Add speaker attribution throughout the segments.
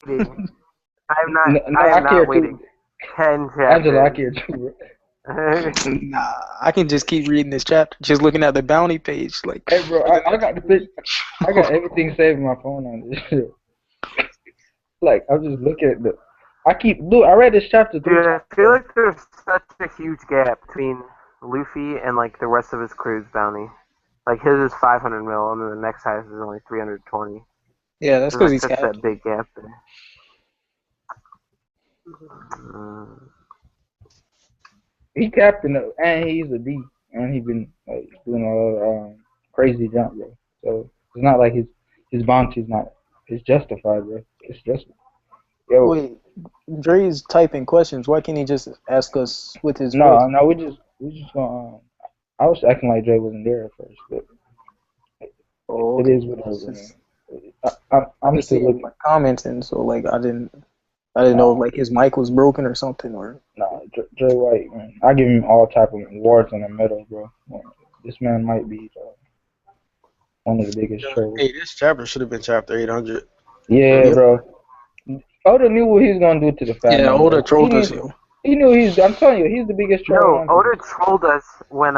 Speaker 1: waiting. I'm not.
Speaker 2: No, no,
Speaker 1: I
Speaker 2: I
Speaker 1: am
Speaker 2: care
Speaker 1: not
Speaker 2: too.
Speaker 1: waiting 10
Speaker 2: Angela, I
Speaker 1: chapters.
Speaker 2: care too, bro.
Speaker 3: Nah, I can just keep reading this chapter, just looking at the bounty page, like
Speaker 2: Hey, bro,
Speaker 3: for the
Speaker 2: I
Speaker 3: next
Speaker 2: got the
Speaker 3: week.
Speaker 2: I got everything saved in my phone on this shit. Like, I'm just looking at the. Look, I read this chapter three
Speaker 1: Dude, I
Speaker 2: times,
Speaker 1: feel
Speaker 2: bro.
Speaker 1: like there's such a huge gap between Luffy and like the rest of his crew's bounty. Like his is 500 mil, and then the next highest is only 320.
Speaker 3: Yeah, that's
Speaker 1: There's
Speaker 3: because
Speaker 1: like
Speaker 3: he's
Speaker 1: such that
Speaker 3: captain.
Speaker 1: big gap there. Mm.
Speaker 2: He captain and he's a D, and he been like doing a lot of crazy jump, bro. So it's not like his bounty's not. It's justified, bro. It's just yo.
Speaker 3: Wait, Dre's typing questions. Why can't he just ask us with his voice?
Speaker 2: No, we just gonna. I was acting like Dre wasn't there at first, but
Speaker 3: Oh,
Speaker 2: it
Speaker 3: okay.
Speaker 2: is what it is,
Speaker 3: It's
Speaker 2: man.
Speaker 3: just, I
Speaker 2: I'm
Speaker 3: just see
Speaker 2: still
Speaker 3: him
Speaker 2: looking.
Speaker 3: like commenting, so like I didn't know if
Speaker 2: Nah,
Speaker 3: like his mic was broken or something or.
Speaker 2: nah, Dre White, man. I give him all type of awards on the medal, bro. Man, this man might be one of the biggest trolls.
Speaker 4: Hey, this chapter should have been chapter 800.
Speaker 2: Yeah,
Speaker 3: Yep.
Speaker 2: bro. Oda knew what he was gonna do to the fat
Speaker 3: Yeah,
Speaker 2: man,
Speaker 3: Oda
Speaker 2: bro. He
Speaker 3: trolled us,
Speaker 2: knew.
Speaker 3: yo.
Speaker 2: He knew he's. I'm telling you, he's the biggest troll in
Speaker 1: No,
Speaker 2: One Piece.
Speaker 1: Oda trolled us when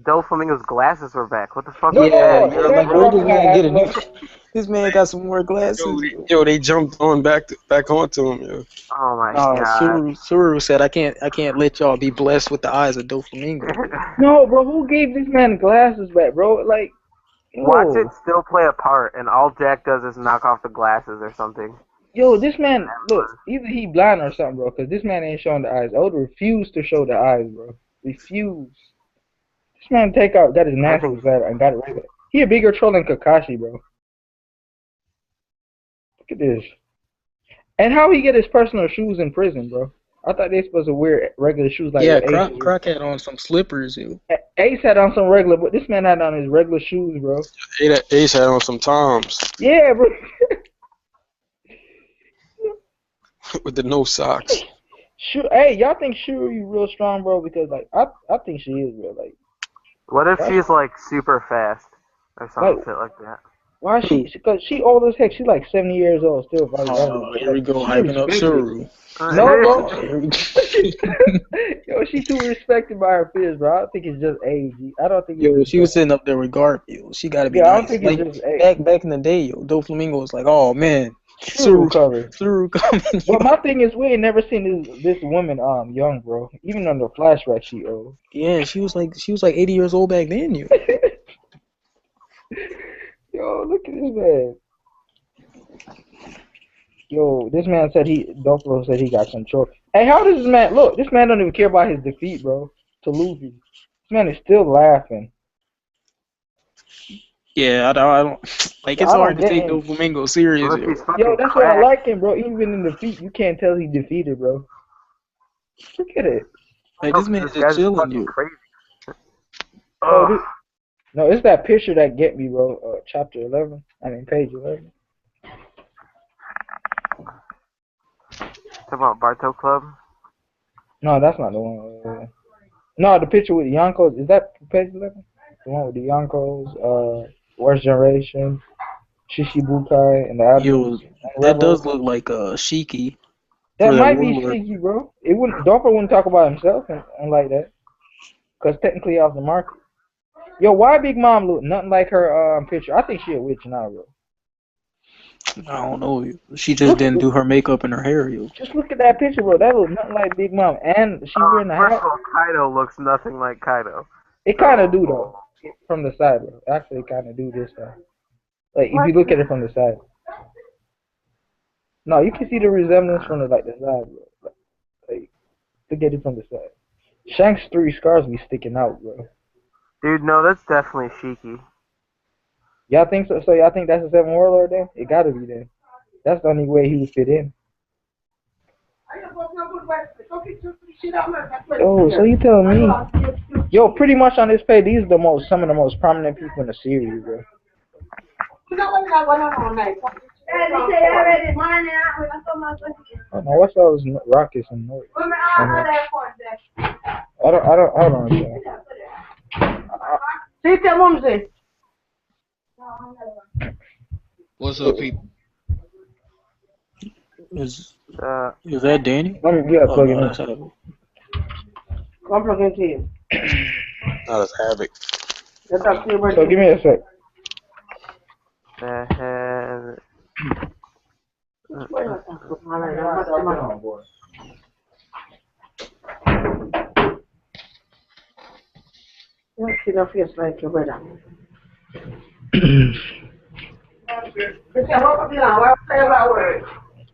Speaker 1: Doflamingo's glasses were back. What the fuck
Speaker 2: No,
Speaker 1: was
Speaker 3: Yeah,
Speaker 1: that?
Speaker 2: no,
Speaker 1: You
Speaker 3: yeah.
Speaker 1: were
Speaker 3: Like,
Speaker 2: exactly.
Speaker 3: where
Speaker 2: I
Speaker 3: this
Speaker 1: broken.
Speaker 2: forgot,
Speaker 3: man get a new?
Speaker 2: Angelo.
Speaker 3: This man got some more
Speaker 4: Yo,
Speaker 3: glasses.
Speaker 4: they jumped on back onto him, yo.
Speaker 1: Oh my god.
Speaker 3: Suru said, I can't let y'all be blessed with the eyes of Doflamingo.
Speaker 2: No, bro. Who gave this man glasses back, bro? Like,
Speaker 1: Watch it
Speaker 2: yo,
Speaker 1: still play a part, and all Jack does is knock off the glasses or something.
Speaker 2: yo, this man. Look, either he blind or something, bro. Cause this man ain't showing the eyes. Oda refused to show the eyes, bro. Refused. This man got his
Speaker 1: I think.
Speaker 2: nasties out and got it right back. He a bigger troll than Kakashi, bro. Look at this. And how he get his personal shoes in prison, bro? I thought they supposed to wear regular shoes like
Speaker 3: Yeah,
Speaker 2: what Ace
Speaker 3: Croc
Speaker 2: wears.
Speaker 3: Croc had on some slippers, yo.
Speaker 2: Ace had on some regular, but this man had on his regular shoes, bro.
Speaker 4: Ace had on some Toms
Speaker 2: Yeah, bro.
Speaker 4: with the no socks.
Speaker 2: Sure. Hey, y'all think Shuri real strong, bro? Because like I think she is real. Like
Speaker 1: What if
Speaker 2: why
Speaker 1: she's like super fast or
Speaker 2: like
Speaker 1: some shit like that?
Speaker 2: why she? Because she old as heck. She like 70 years old still fighting early,
Speaker 3: Oh,
Speaker 2: bro.
Speaker 3: here we
Speaker 2: Like
Speaker 3: go,
Speaker 2: she
Speaker 3: hyping up
Speaker 2: respected.
Speaker 3: Suru.
Speaker 2: No, bro.
Speaker 3: Oh, here we go.
Speaker 2: Yo, she too respected by her peers, bro. I don't think it's just age. I don't think it's
Speaker 3: Yo,
Speaker 2: just
Speaker 3: she
Speaker 2: that.
Speaker 3: was sitting up there with Garfield. She gotta be
Speaker 2: Yeah, I don't
Speaker 3: nice.
Speaker 2: think it's
Speaker 3: Like
Speaker 2: just age.
Speaker 3: back in the day, yo, Doflamingo was like, oh man,
Speaker 2: True
Speaker 3: Suru
Speaker 2: cover.
Speaker 3: Suru coming.
Speaker 2: But my thing is, we ain't never seen this woman young, bro. Even on the flashback, she old.
Speaker 3: Yeah, she was like 80 years old back then, yo.
Speaker 2: Yo, look at this man. Yo, this man said Doflo said he got control. Hey, how does this man look? This man don't even care about his defeat, bro. To Luffy. This man is still laughing.
Speaker 3: Yeah, I don't like.
Speaker 2: Yo,
Speaker 3: It's
Speaker 2: I don't
Speaker 3: hard to
Speaker 2: get
Speaker 3: take
Speaker 2: him.
Speaker 3: Doflamingo serious,
Speaker 1: Luffy's
Speaker 3: yo.
Speaker 2: Yo,
Speaker 1: fucking
Speaker 2: that's why I
Speaker 1: cracked.
Speaker 2: like him, bro. Even in defeat, you can't tell he defeated, bro. Look at it.
Speaker 3: Like
Speaker 1: No,
Speaker 3: this
Speaker 1: 'cause
Speaker 3: man
Speaker 1: this
Speaker 3: just
Speaker 1: guy's
Speaker 3: chilling,
Speaker 1: fucking
Speaker 3: yo.
Speaker 1: crazy.
Speaker 2: No,
Speaker 1: Ugh.
Speaker 2: no, it's that picture that get me, bro. Chapter 11. I mean, page 11.
Speaker 1: Talk about Barto Club.
Speaker 2: No, that's not the one. No, the picture with the Yonkos. Is that page 11? The one with the Yonkos, Worst Generation, Shishibukai, and the Admirals
Speaker 3: Yo,
Speaker 2: and
Speaker 3: that
Speaker 2: Rebels.
Speaker 3: does look like Shiki
Speaker 2: That
Speaker 3: for that
Speaker 2: might be
Speaker 3: warlord.
Speaker 2: Shiggy, bro. It wouldn't. Dopper wouldn't talk about himself and like that, cause technically off the market. Yo, why Big Mom look nothing like her picture? I think she a witch now, bro.
Speaker 3: I don't know. Yo. She just
Speaker 2: Look,
Speaker 3: didn't do her makeup and her hair, yo.
Speaker 2: just look at that picture, bro. That look nothing like Big Mom, and she wearing the
Speaker 1: First
Speaker 2: hat.
Speaker 1: of all, Kaido looks nothing like Kaido.
Speaker 2: It kind of do though, from the side, bro. Actually, kind of do this time. Like if you look at it from the side. No, you can see the resemblance from the side, bro. Like look at it from the side. Shanks' 3 scars be sticking out, bro.
Speaker 1: Dude, no, that's definitely Shiki.
Speaker 2: Y'all think so? So y'all think that's the 7th warlord then? It gotta be then. That's the only way he would fit in. Oh, so you telling me? Yo, pretty much on this page, these are some of the most prominent people in the series, bro. Oh no, what's all this rockets and noise? I don't understand.
Speaker 5: What's up, people?
Speaker 3: Is
Speaker 1: Uh,
Speaker 3: that Danny?
Speaker 2: Yeah,
Speaker 3: Oh
Speaker 2: plug
Speaker 3: no,
Speaker 2: it
Speaker 3: that's
Speaker 2: in.
Speaker 3: Havoc.
Speaker 5: I'm plugging to you.
Speaker 4: Not as havoc.
Speaker 5: Let's talk to you about
Speaker 2: So give me a sec.
Speaker 1: and
Speaker 5: Wait, what's up? All right, I'm about to- You see the face like your brother. Christian, what was it on? What say about word?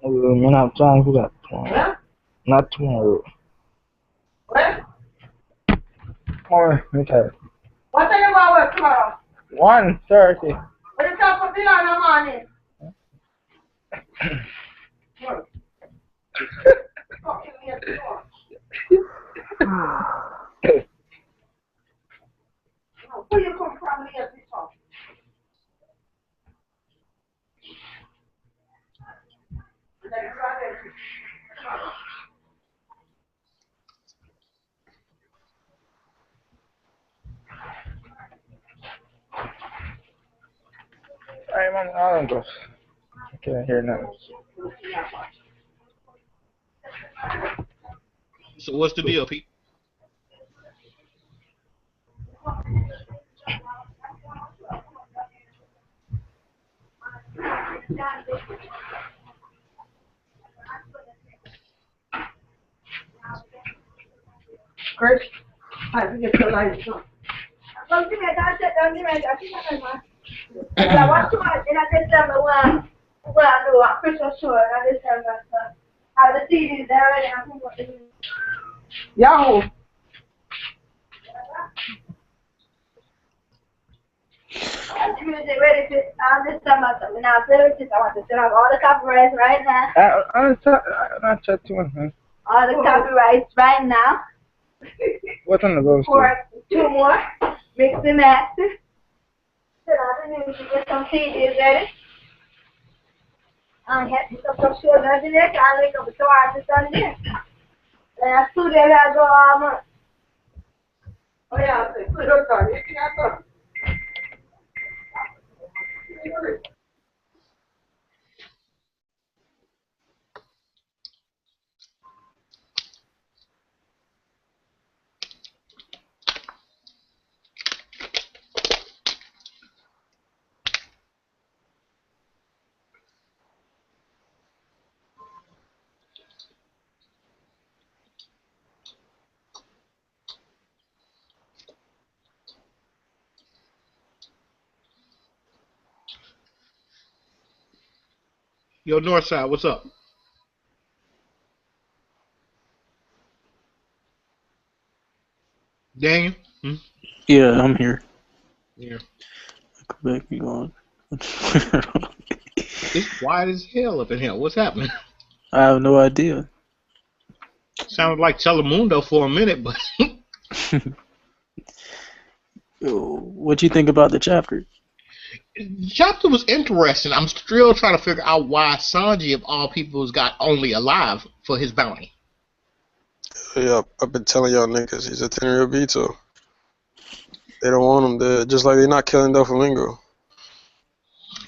Speaker 2: Man, I'm trying for that tomorrow.
Speaker 5: Huh?
Speaker 2: Not tomorrow.
Speaker 5: What?
Speaker 2: Or let me try it.
Speaker 5: What say about word tomorrow?
Speaker 2: 1:30.
Speaker 5: What you talk for dinner in the morning? Fucking me at the door. Where you come from here, this one?
Speaker 2: I'm on the island, bro. I can't hear nothing.
Speaker 6: So what's the deal, Pete?
Speaker 5: Chris, I think it's the light. Don't give me that shit, don't give me that shit, man. Yeah, what's wrong? And I just tell me what I do at Christmas show, and I just tell me that I have the CDs there already, and I think what to do. Yahoo! The music ready to, I understand myself. When I play with it, I want to set up all the copyrights right now.
Speaker 2: I'm not chat too much, man.
Speaker 5: All the copyrights right now.
Speaker 2: What's on the go
Speaker 5: For 2 more. Mix and master. Set out the music, get some CDs ready. I had to put some shoulders in there, I link up with the artists on there. And I studio I go all month. Oh yeah, I said, put it on, you think I thought.
Speaker 6: Yo, Northside, what's up? Daniel? Hmm?
Speaker 3: Yeah, I'm here.
Speaker 6: Yeah.
Speaker 3: Come back, you on.
Speaker 6: It's quiet as hell up in here. What's happening?
Speaker 3: I have no idea.
Speaker 6: Sounded like Telemundo for a minute, but
Speaker 3: What you think about the chapter?
Speaker 6: the chapter was interesting. I'm still trying to figure out why Sanji, of all people, has got only alive for his bounty.
Speaker 4: Yeah, I've been telling y'all niggas he's a 10-year veto. They don't want him dead, just like they're not killing Doflamingo.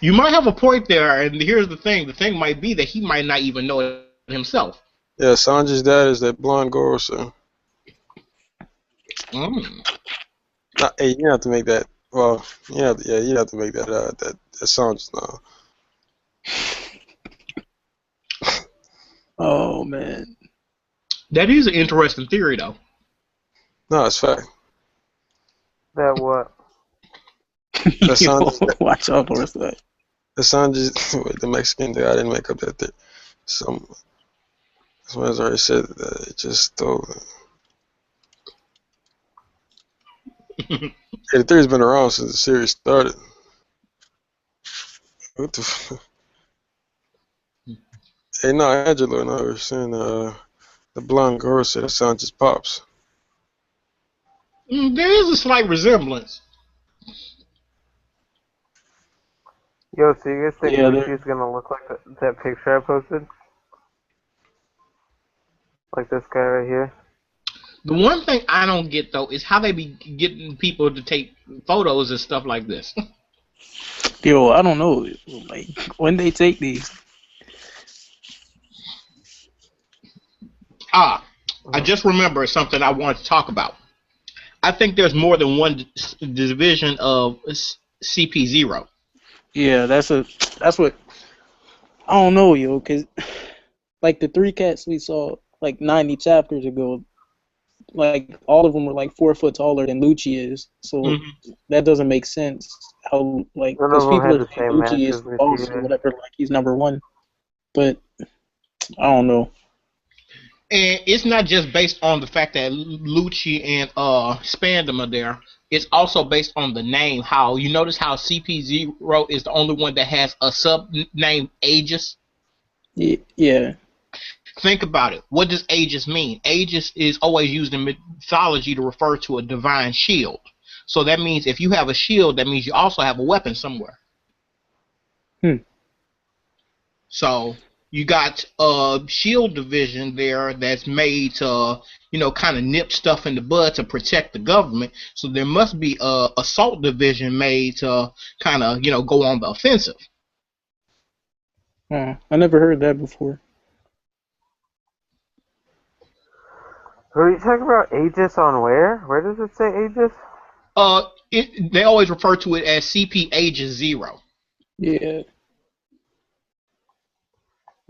Speaker 6: You might have a point there, and here's the thing. The thing might be that he might not even know it himself.
Speaker 4: Yeah, Sanji's dad is that blonde Gorosei. Not, hey, you have to make that. Well, you have to make that. That Sanji's now.
Speaker 3: Oh man.
Speaker 6: That is an interesting theory, though.
Speaker 4: No, it's fact.
Speaker 1: that what?
Speaker 4: That Sanji's.
Speaker 3: Watch out for that.
Speaker 4: The Sanji's. Wait, the Mexican guy. I didn't make up that theory. Someone's already said that it just stole it. Hey, the theory's been around since the series started. What the f- Hey, no, Angelo, no, we're saying the blonde girl said that Sanji's pops.
Speaker 6: There is a slight resemblance.
Speaker 1: Yo, so you guys think
Speaker 3: Yeah,
Speaker 1: Luffy's gonna look like that picture I posted? Like this guy right here?
Speaker 6: The one thing I don't get, though, is how they be getting people to take photos and stuff like this.
Speaker 3: Yo, I don't know. Like when they take these.
Speaker 6: I just remembered something I wanted to talk about. I think there's more than one division of CP0.
Speaker 3: Yeah, that's what I don't know, yo, cause like the three cats we saw like 90 chapters ago, like all of them were like 4 foot taller than Lucci is, so that doesn't make sense. How like
Speaker 1: None of
Speaker 3: because
Speaker 1: them
Speaker 3: people
Speaker 1: had
Speaker 3: are
Speaker 1: the
Speaker 3: saying
Speaker 1: same
Speaker 3: Lucci
Speaker 1: match
Speaker 3: is
Speaker 1: as
Speaker 3: the boss or
Speaker 1: Luffy.
Speaker 3: whatever, like he's number one, but I don't know.
Speaker 6: And it's not just based on the fact that Lucci and Spandam are there. It's also based on the name. How you notice how CP0 is the only one that has a sub name Aegis.
Speaker 3: Yeah.
Speaker 6: Think about it. What does Aegis mean? Aegis is always used in mythology to refer to a divine shield. So that means if you have a shield, that means you also have a weapon somewhere. So you got a shield division there that's made to, kind of nip stuff in the bud to protect the government. So there must be a assault division made to kind of, go on the offensive.
Speaker 3: I never heard that before.
Speaker 1: Are you talking about Aegis on where? Where does it say Aegis?
Speaker 6: They always refer to it as CP Aegis 0.
Speaker 3: Yeah.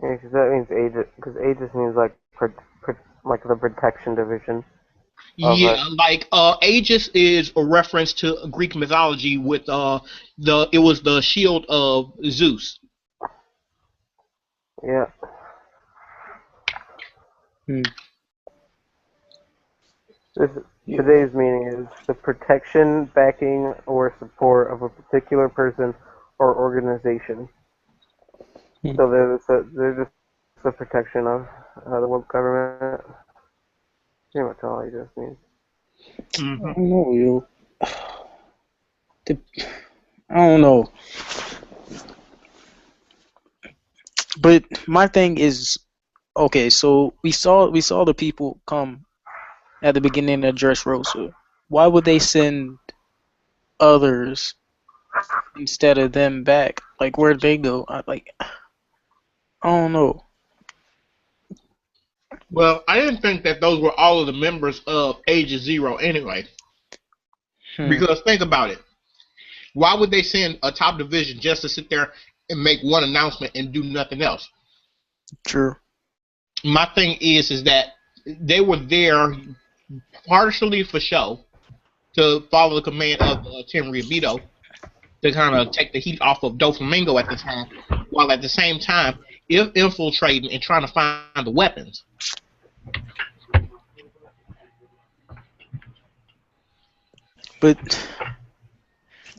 Speaker 1: Yeah, because that means Aegis. Because Aegis means like like the protection division.
Speaker 6: Yeah, like Aegis is a reference to Greek mythology with it was the shield of Zeus.
Speaker 1: Yeah. Today's meaning is the protection, backing, or support of a particular person or organization. So they're just the protection of the world government. Pretty much all Aegis means.
Speaker 3: I don't know, yo. I don't know. But my thing is, okay, so we saw the people come at the beginning of Dressrosa. Why would they send others instead of them back? Like, where'd they go? I don't know.
Speaker 6: Well, I didn't think that those were all of the members of Aegis 0 anyway. Because think about it. Why would they send a top division just to sit there and make one announcement and do nothing else?
Speaker 3: True.
Speaker 6: My thing is that they were there partially for show to follow the command of Tenryubito to kind of take the heat off of Doflamingo at the time, while at the same time infiltrating and trying to find the weapons.
Speaker 3: But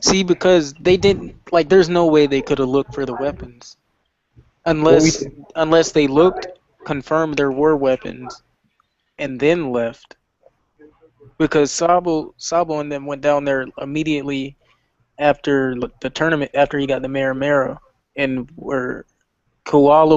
Speaker 3: see, because they didn't there's no way they could have looked for the weapons unless they looked, confirmed there were weapons, and then left. Because Sabo and them went down there immediately after the tournament, after he got the Maramara, and where Koala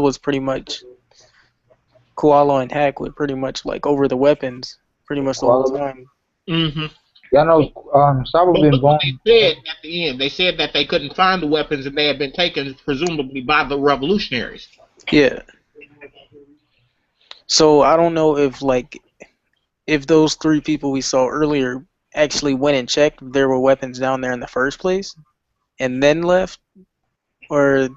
Speaker 3: and Hack were pretty much over the weapons pretty much the whole time.
Speaker 6: Mm-hmm.
Speaker 2: Y'all know, Sabo
Speaker 6: But
Speaker 2: been
Speaker 6: look
Speaker 2: gone.
Speaker 6: what they said at the end. They said that they couldn't find the weapons and they had been taken, presumably, by the revolutionaries.
Speaker 3: Yeah. So I don't know if those three people we saw earlier actually went and checked if there were weapons down there in the first place and then left, or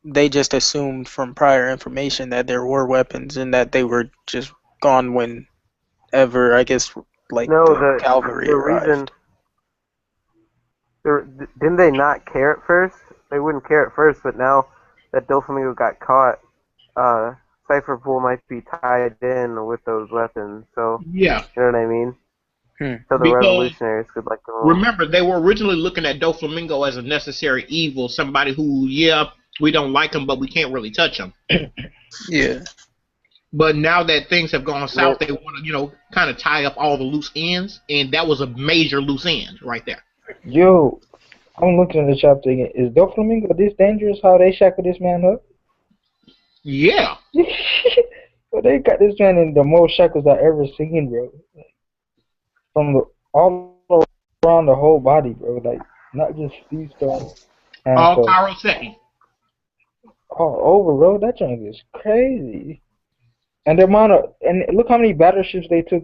Speaker 3: they just assumed from prior information that there were weapons and that they were just gone whenever, I guess, the cavalry arrived.
Speaker 1: Didn't they not care at first? They wouldn't care at first, but now that Doflamingo got caught, Cypher Pool might be tied in with those weapons. So
Speaker 6: yeah,
Speaker 1: you know what I mean. So the revolutionaries could
Speaker 6: remember, they were originally looking at Doflamingo as a necessary evil, somebody who, we don't like him, but we can't really touch him.
Speaker 3: Yeah.
Speaker 6: But now that things have gone south, they want to, kind of tie up all the loose ends, and that was a major loose end right there.
Speaker 2: Yo, I'm looking at the chapter again. Is Doflamingo this dangerous? How they shackle this man up?
Speaker 6: Yeah.
Speaker 2: But they got this man in the most shackles I ever seen, bro. From all around the whole body, bro. Not just these guys.
Speaker 6: All Kaido second.
Speaker 2: All over, bro. That junk is crazy. And the amount of look how many battleships they took.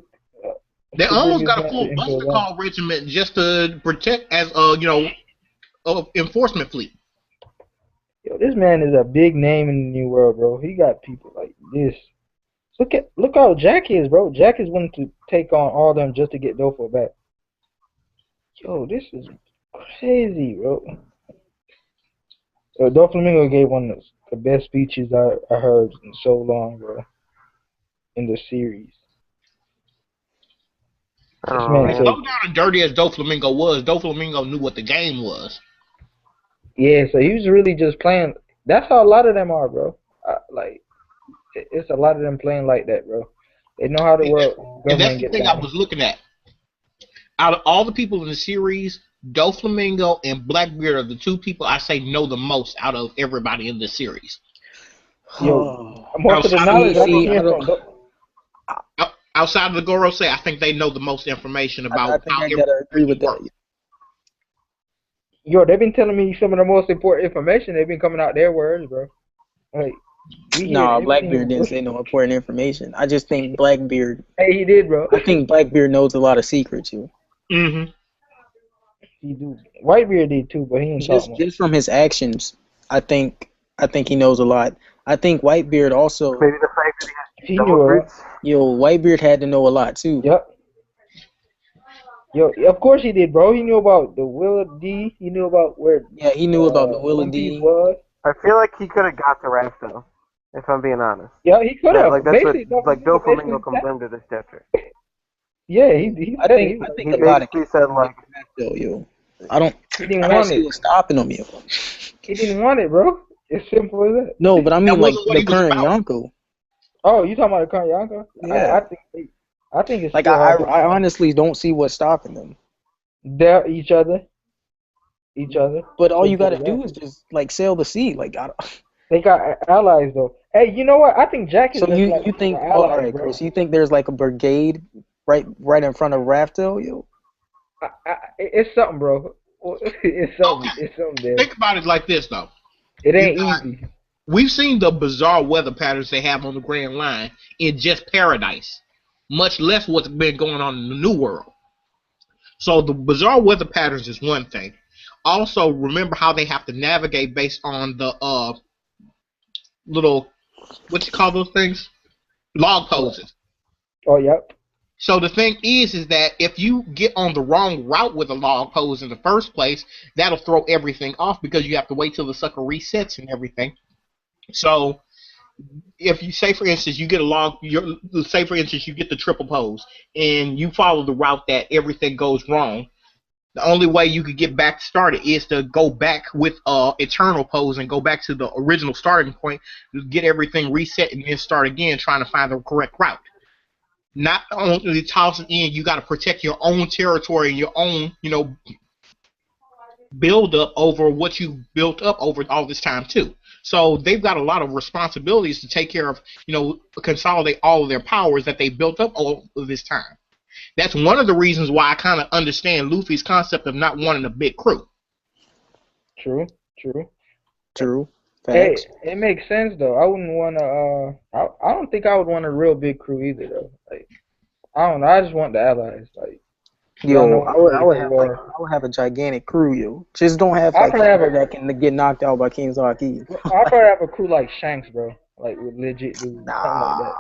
Speaker 6: They
Speaker 2: To bring
Speaker 6: almost
Speaker 2: his
Speaker 6: got a
Speaker 2: men
Speaker 6: full
Speaker 2: into
Speaker 6: buster
Speaker 2: that.
Speaker 6: call regiment just to protect as enforcement fleet.
Speaker 2: Yo, this man is a big name in the New World, bro. He got people like this. Look how Jack is, bro. Jack is willing to take on all of them just to get Dofo back. Yo, this is crazy, bro. Doflamingo gave one of the best speeches I heard in so long, bro. In the series. This man
Speaker 6: As
Speaker 2: said,
Speaker 6: low down and dirty as Doflamingo was, Doflamingo knew what the game was.
Speaker 2: yeah, so he was really just playing. That's how a lot of them are, bro. It's a lot of them playing like that, bro. They know how the world
Speaker 6: And that's
Speaker 2: government
Speaker 6: the
Speaker 2: gets
Speaker 6: thing I
Speaker 2: down.
Speaker 6: was looking at. Out of all the people in the series, Doflamingo and Blackbeard are the two people I say know the most out of everybody in the series.
Speaker 2: Yo, most of the
Speaker 6: Outside
Speaker 2: knowledge I be
Speaker 3: see, I
Speaker 2: hearing
Speaker 3: don't.
Speaker 2: from
Speaker 6: outside of the Gorosei, I think they know the most information
Speaker 3: I
Speaker 6: about
Speaker 3: think
Speaker 6: how
Speaker 3: I gotta agree with
Speaker 6: everything
Speaker 3: that.
Speaker 2: yo, they've been telling me some of the most important information. They've been coming out their words, bro. Like we hear
Speaker 3: Nah,
Speaker 2: everything.
Speaker 3: Blackbeard didn't say no important information. I just think Blackbeard.
Speaker 2: Hey, he did, bro.
Speaker 3: I think Blackbeard knows a lot of secrets, yo.
Speaker 6: Mm-hmm.
Speaker 2: He do. Whitebeard did too, but he didn't talk much.
Speaker 3: Just from his actions, I think he knows a lot. I think Whitebeard also.
Speaker 1: Maybe the fact that he
Speaker 2: He
Speaker 1: has
Speaker 2: knew
Speaker 1: double
Speaker 2: a lot.
Speaker 1: roots.
Speaker 3: Yo, Whitebeard had to know a lot too.
Speaker 2: Yep. Yo, of course he did, bro. He knew about the Will D. He knew about where.
Speaker 3: Yeah, he knew about the
Speaker 2: One
Speaker 3: Willow
Speaker 2: Piece
Speaker 3: D.
Speaker 2: was.
Speaker 1: I feel like he could have got to Rafto, if I'm being honest.
Speaker 2: Yeah, he could have.
Speaker 1: Like that's what
Speaker 2: Basically,
Speaker 1: Doflamingo confirmed to this chapter.
Speaker 2: Yeah, he
Speaker 3: I think
Speaker 1: He
Speaker 3: a lot of
Speaker 1: basically said like,
Speaker 3: yo. I don't
Speaker 2: he didn't
Speaker 3: see
Speaker 2: want it.
Speaker 3: what's stopping him, yo.
Speaker 2: He didn't want it, bro. It's simple as that.
Speaker 3: No, but I mean like
Speaker 6: wasn't what
Speaker 3: the
Speaker 6: he was
Speaker 3: current
Speaker 6: about.
Speaker 3: Yonko.
Speaker 2: Oh, you talking about the current Yonko?
Speaker 3: Yeah.
Speaker 2: I think it's
Speaker 3: Like
Speaker 2: still hard to-
Speaker 3: I honestly don't see what's stopping them.
Speaker 2: They're each other.
Speaker 3: But all you
Speaker 2: Simple
Speaker 3: gotta
Speaker 2: as
Speaker 3: do
Speaker 2: that.
Speaker 3: is just like sail the sea. Like
Speaker 2: They got allies though. Hey, you know what? I think Jack is
Speaker 3: so
Speaker 2: just
Speaker 3: you
Speaker 2: like
Speaker 3: think
Speaker 2: an
Speaker 3: all
Speaker 2: ally,
Speaker 3: right,
Speaker 2: bro.
Speaker 3: Chris, you think there's like a brigade right in front of Raftel, yo?
Speaker 2: It's something, bro. It's something.
Speaker 6: Okay.
Speaker 2: It's something there.
Speaker 6: Think about it like this, though.
Speaker 2: It ain't
Speaker 6: You got-
Speaker 2: easy.
Speaker 6: We've seen the bizarre weather patterns they have on the Grand Line in just Paradise, much less what's been going on in the New World. So the bizarre weather patterns is one thing. Also, remember how they have to navigate based on the little, what you call those things? Log poses.
Speaker 2: Oh, yep.
Speaker 6: So the thing is that if you get on the wrong route with a log pose in the first place, that'll throw everything off because you have to wait till the sucker resets and everything. So if you say, for instance, you get say for instance you get the triple pose and you follow the route that everything goes wrong, the only way you could get back started is to go back with eternal pose and go back to the original starting point, get everything reset, and then start again trying to find the correct route. Not only tossing in, you got to protect your own territory and your own, build up over what you built up over all this time too. So they've got a lot of responsibilities to take care of, consolidate all of their powers that they built up all of this time. That's one of the reasons why I kind of understand Luffy's concept of not wanting a big crew.
Speaker 2: True.
Speaker 3: Facts.
Speaker 2: Hey, it makes sense though. I wouldn't want to. I don't think I would want a real big crew either though. Like, I don't know. I just want the allies. Like,
Speaker 3: Yo, I would have a gigantic crew, yo. Just don't have like that can get knocked out by King Zaki.
Speaker 2: I'd probably have a crew like Shanks, bro. Like with legit dudes, something like that.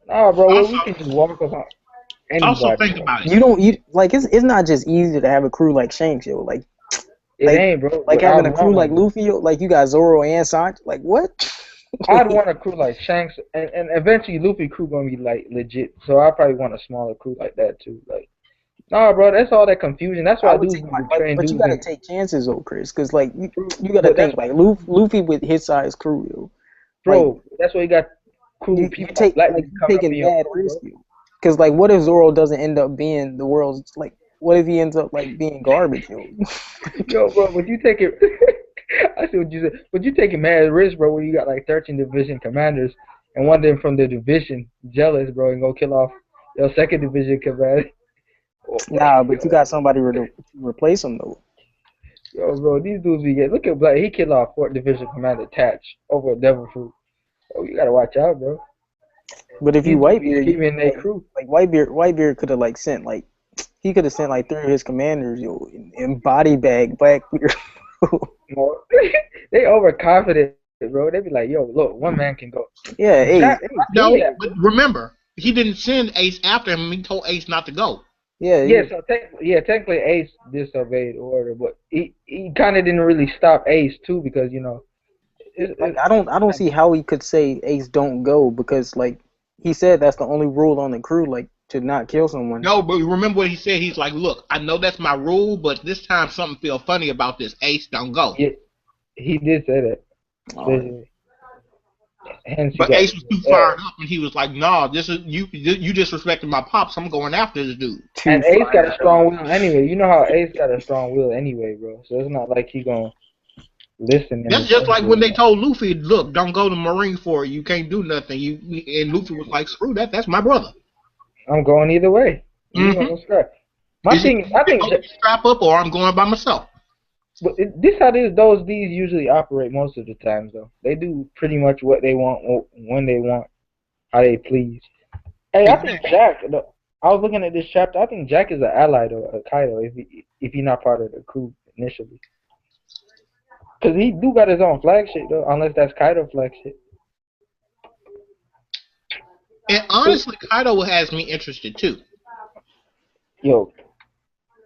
Speaker 2: Nah, bro.
Speaker 6: Also,
Speaker 2: we can just walk on anybody.
Speaker 6: Also, think about it.
Speaker 3: It's not just easy to have a crew like Shanks, yo. Like
Speaker 2: it ain't, bro.
Speaker 3: Like having a crew like Luffy, yo. Like you got Zoro and Sanji. Like what?
Speaker 2: I'd want a crew like Shanks, and eventually Luffy crew gonna be like legit. So I probably want a smaller crew like that too. Like, nah, bro, that's all that confusion. That's why dudes be betraying dudes.
Speaker 3: But you gotta take chances, though, Chris, because like you gotta think like Luffy with his size crew, yo.
Speaker 2: Bro,
Speaker 3: like,
Speaker 2: that's why you got cool people.
Speaker 3: Taking bad risk, yo. Because like, what if Zoro doesn't end up being the world's like? What if he ends up like being garbage, yo?
Speaker 2: Yo, bro, would you take it? I see what you said. But you taking mad risk, bro, when you got like 13 division commanders and one of them from the division jealous, bro, and go kill off your second division commander.
Speaker 3: Nah, but you got somebody to replace him though.
Speaker 2: Yo, bro, these dudes we get. Look at Black. He killed off 4th division commander Tatch over Devil Fruit. Oh, you gotta watch out, bro.
Speaker 3: But if you Whitebeard,
Speaker 2: keeping their crew.
Speaker 3: like Whitebeard could have like sent like he could have sent like 3 of his commanders, yo, in body bag Blackbeard.
Speaker 2: They overconfident, bro. They be like, yo, look, one man can go.
Speaker 3: Yeah, Ace.
Speaker 6: No, but remember, he didn't send Ace after him. He told Ace not to go.
Speaker 3: Yeah.
Speaker 2: So technically Ace disobeyed order, but he kind of didn't really stop Ace too because
Speaker 3: Like, I don't see how he could say Ace don't go because like he said that's the only rule on the crew, like to not kill someone.
Speaker 6: No, but remember what he said. He's like, look, I know that's my rule, but this time something feel funny about this. Ace, don't go.
Speaker 2: Yeah, he did say that.
Speaker 6: But Ace was too fired up, and he was like, "Nah, this is you disrespecting my pops. I'm going after this dude."
Speaker 2: And Ace got a strong will anyway. You know how Ace got a strong will anyway, bro. So it's not like he gonna listen.
Speaker 6: That's just like when they told Luffy, "Look, don't go to Marineford. You can't do nothing." And Luffy was like, "Screw that. That's my brother.
Speaker 2: I'm going either way." My thing, I think
Speaker 6: strap up, or I'm going by myself.
Speaker 2: But these usually operate most of the times though. They do pretty much what they want when they want, how they please. Hey, I think Jack. I was looking at this chapter. I think Jack is an ally though, of Kaido, if he's not part of the crew initially. Cause he do got his own flag shit though, unless that's Kaido flag shit.
Speaker 6: And honestly, Kaido has me interested too.
Speaker 2: Yo,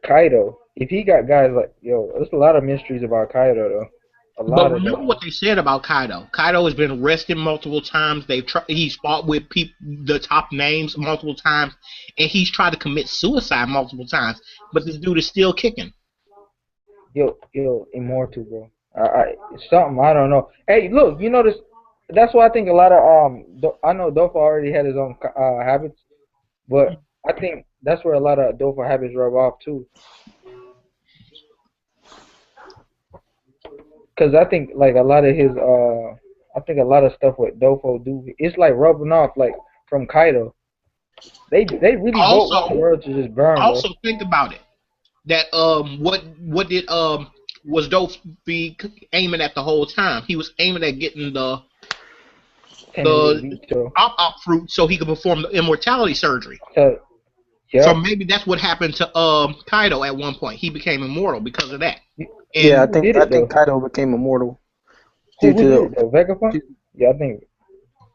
Speaker 2: Kaido. If he got guys like, there's a lot of mysteries about Kaido, though.
Speaker 6: But remember what they said about Kaido. Kaido has been arrested multiple times. He's fought with the top names multiple times, and he's tried to commit suicide multiple times. But this dude is still kicking.
Speaker 2: Yo, immortal, bro. Something I don't know. Hey, look, you know this. That's why I think a lot of I know Dofla already had his own habits, but I think that's where a lot of Dofla habits rub off too. Because I think like a lot of his I think a lot of stuff with Dofo do, it's like rubbing off like from Kaido. They really want the world to just burn.
Speaker 6: Also think about it. That what did was Dofy aiming at the whole time? He was aiming at getting the op fruit so he could perform the immortality surgery. So maybe that's what happened to Kaido at one point. He became immortal because of that. And
Speaker 3: yeah, I think Kaido became immortal due to
Speaker 2: the Vegapunk. Yeah, I think.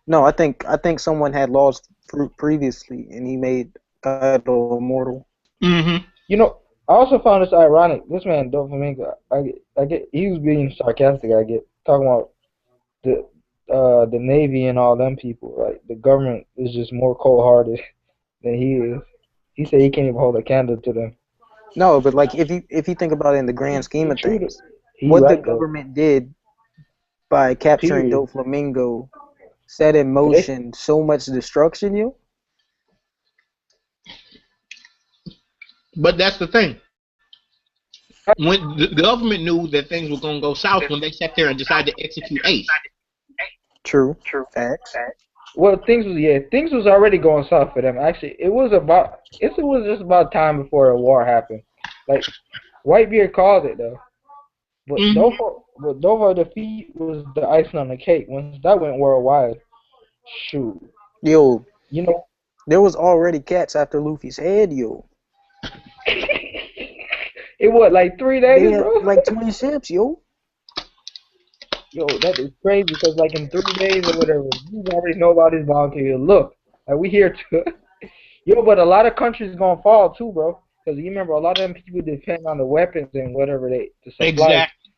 Speaker 3: No, I think someone had lost fruit previously, and he made Kaido immortal.
Speaker 6: Mm-hmm.
Speaker 2: You know, I also found this ironic. This man Doflamingo, I get he was being sarcastic. I get talking about the Navy and all them people. Like the government is just more cold-hearted than he is. He said he can't even hold a candle to them.
Speaker 3: No, but like if you think about it in the grand scheme of things, the government did by capturing Doflamingo set in motion so much destruction,
Speaker 6: But that's the thing. When the government knew that things were going to go south when they sat there and decided to execute Ace.
Speaker 3: True. Facts.
Speaker 2: Well, things was already going south for them. Actually, it was just about time before a war happened. Like Whitebeard called it though, but Dofo defeat was the icing on the cake. Once that went worldwide, shoot.
Speaker 3: Yo,
Speaker 2: you know
Speaker 3: there was already cats after Luffy's head, yo.
Speaker 2: It was like 3 days, bro.
Speaker 3: Like 20 ships, yo.
Speaker 2: Yo, that is crazy because like in 3 days or whatever, you already know about this bounty. Look, like we here too. Yo, but a lot of countries gonna fall too, bro. Because you remember a lot of them people depend on the weapons and whatever to supply.
Speaker 6: Exactly.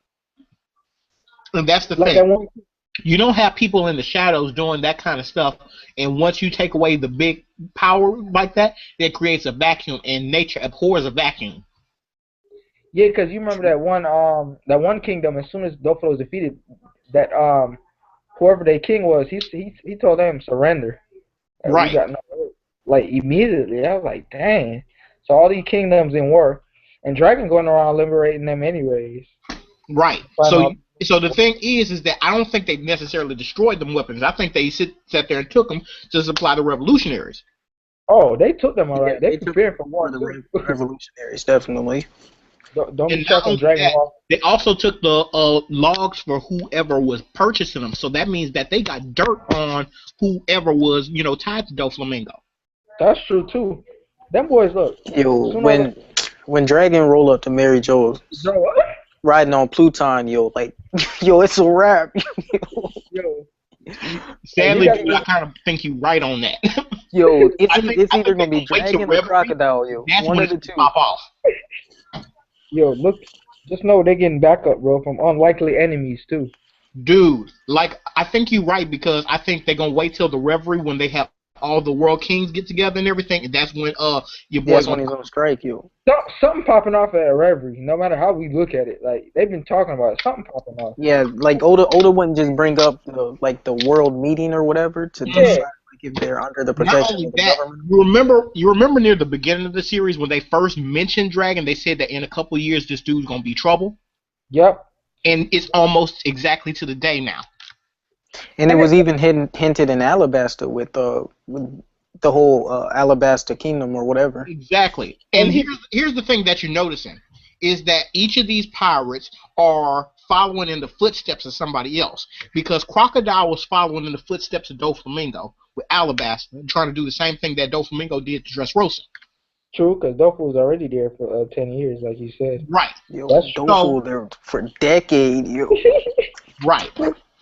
Speaker 6: And that's the thing. You don't have people in the shadows doing that kind of stuff, and once you take away the big power like that, it creates a vacuum, and nature abhors a vacuum.
Speaker 2: Yeah, because you remember that one kingdom. As soon as Dofla was defeated, that whoever their king was, he told them surrender.
Speaker 6: Right.
Speaker 2: Like immediately, I was like, dang. So all these kingdoms in war, and Dragon going around liberating them anyways.
Speaker 6: Right. So the thing is that I don't think they necessarily destroyed them weapons. I think they sat there and took them to supply the revolutionaries.
Speaker 2: Oh, they took them all right. They prepared for war.
Speaker 3: The revolutionaries, definitely.
Speaker 2: Don't be
Speaker 6: And not
Speaker 2: checking
Speaker 6: only
Speaker 2: Dragon
Speaker 6: that,
Speaker 2: Ball.
Speaker 6: they also took the logs for whoever was purchasing them. So that means that they got dirt on whoever was, tied to Doflamingo.
Speaker 2: That's true too. Them boys look.
Speaker 3: Yo,
Speaker 2: Sooner or
Speaker 3: when Dragon roll up to Mary Jo's
Speaker 2: later, what?
Speaker 3: riding on Pluton, yo, like, yo, it's a wrap.
Speaker 2: Yo,
Speaker 6: Sadly,
Speaker 2: you gotta
Speaker 6: dude, I kind of think you're right on that.
Speaker 3: Yo, it's
Speaker 6: I think
Speaker 3: either gonna be
Speaker 6: they're wait till
Speaker 3: Dragon or
Speaker 6: Reverie.
Speaker 3: Crocodile, yo.
Speaker 6: That's
Speaker 3: One
Speaker 6: when
Speaker 3: of the
Speaker 6: it's
Speaker 3: two.
Speaker 6: pop off.
Speaker 2: Yo, look, just know they're getting backup, bro, from unlikely enemies too.
Speaker 6: Dude, like, I think you're right because I think they're gonna wait till the Reverie when they have all the World Kings get together and everything, and that's when your boy's
Speaker 3: That's when he's gonna strike, yo.
Speaker 2: Something popping off at a Reverie, no matter how we look at it. Like they've been talking about it, something popping off.
Speaker 3: Yeah, like Oda wouldn't just bring up the world meeting or whatever to decide like if they're under the
Speaker 6: Not
Speaker 3: protection
Speaker 6: only
Speaker 3: of the
Speaker 6: that,
Speaker 3: government.
Speaker 6: you remember near the beginning of the series when they first mentioned Dragon, they said that in a couple of years this dude's gonna be trouble.
Speaker 2: Yep.
Speaker 6: And it's almost exactly to the day now.
Speaker 3: And it was even hinted in Alabasta with the whole Alabasta Kingdom or whatever.
Speaker 6: Exactly. And here's the thing that you're noticing is that each of these pirates are following in the footsteps of somebody else. Because Crocodile was following in the footsteps of Doflamingo with Alabasta, trying to do the same thing that Doflamingo did to Dressrosa.
Speaker 2: True, because Dofu was already there for 10 years, like you said.
Speaker 6: Right.
Speaker 3: Yo,
Speaker 2: That's
Speaker 3: Dofu there for a decade, yo.
Speaker 6: Right.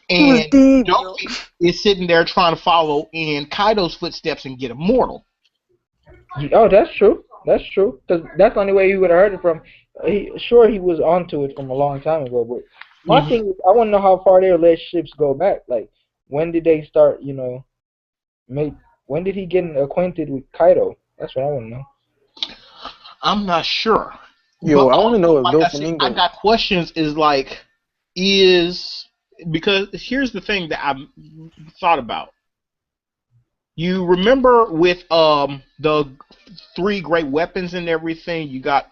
Speaker 6: And Dofi is sitting there trying to follow in Kaido's footsteps and get immortal.
Speaker 2: Oh, that's true. That's true. Because that's the only way you would have heard it from. He was onto it from a long time ago. But my thing is, I want to know how far their relationships go back. Like, when did they start, when did he get acquainted with Kaido? That's what I want to know.
Speaker 6: I'm not sure.
Speaker 3: Yo,
Speaker 6: but
Speaker 3: I want to know if
Speaker 6: like
Speaker 3: Doflamingo...
Speaker 6: I got questions because here's the thing that I've thought about. You remember with the three great weapons and everything, you got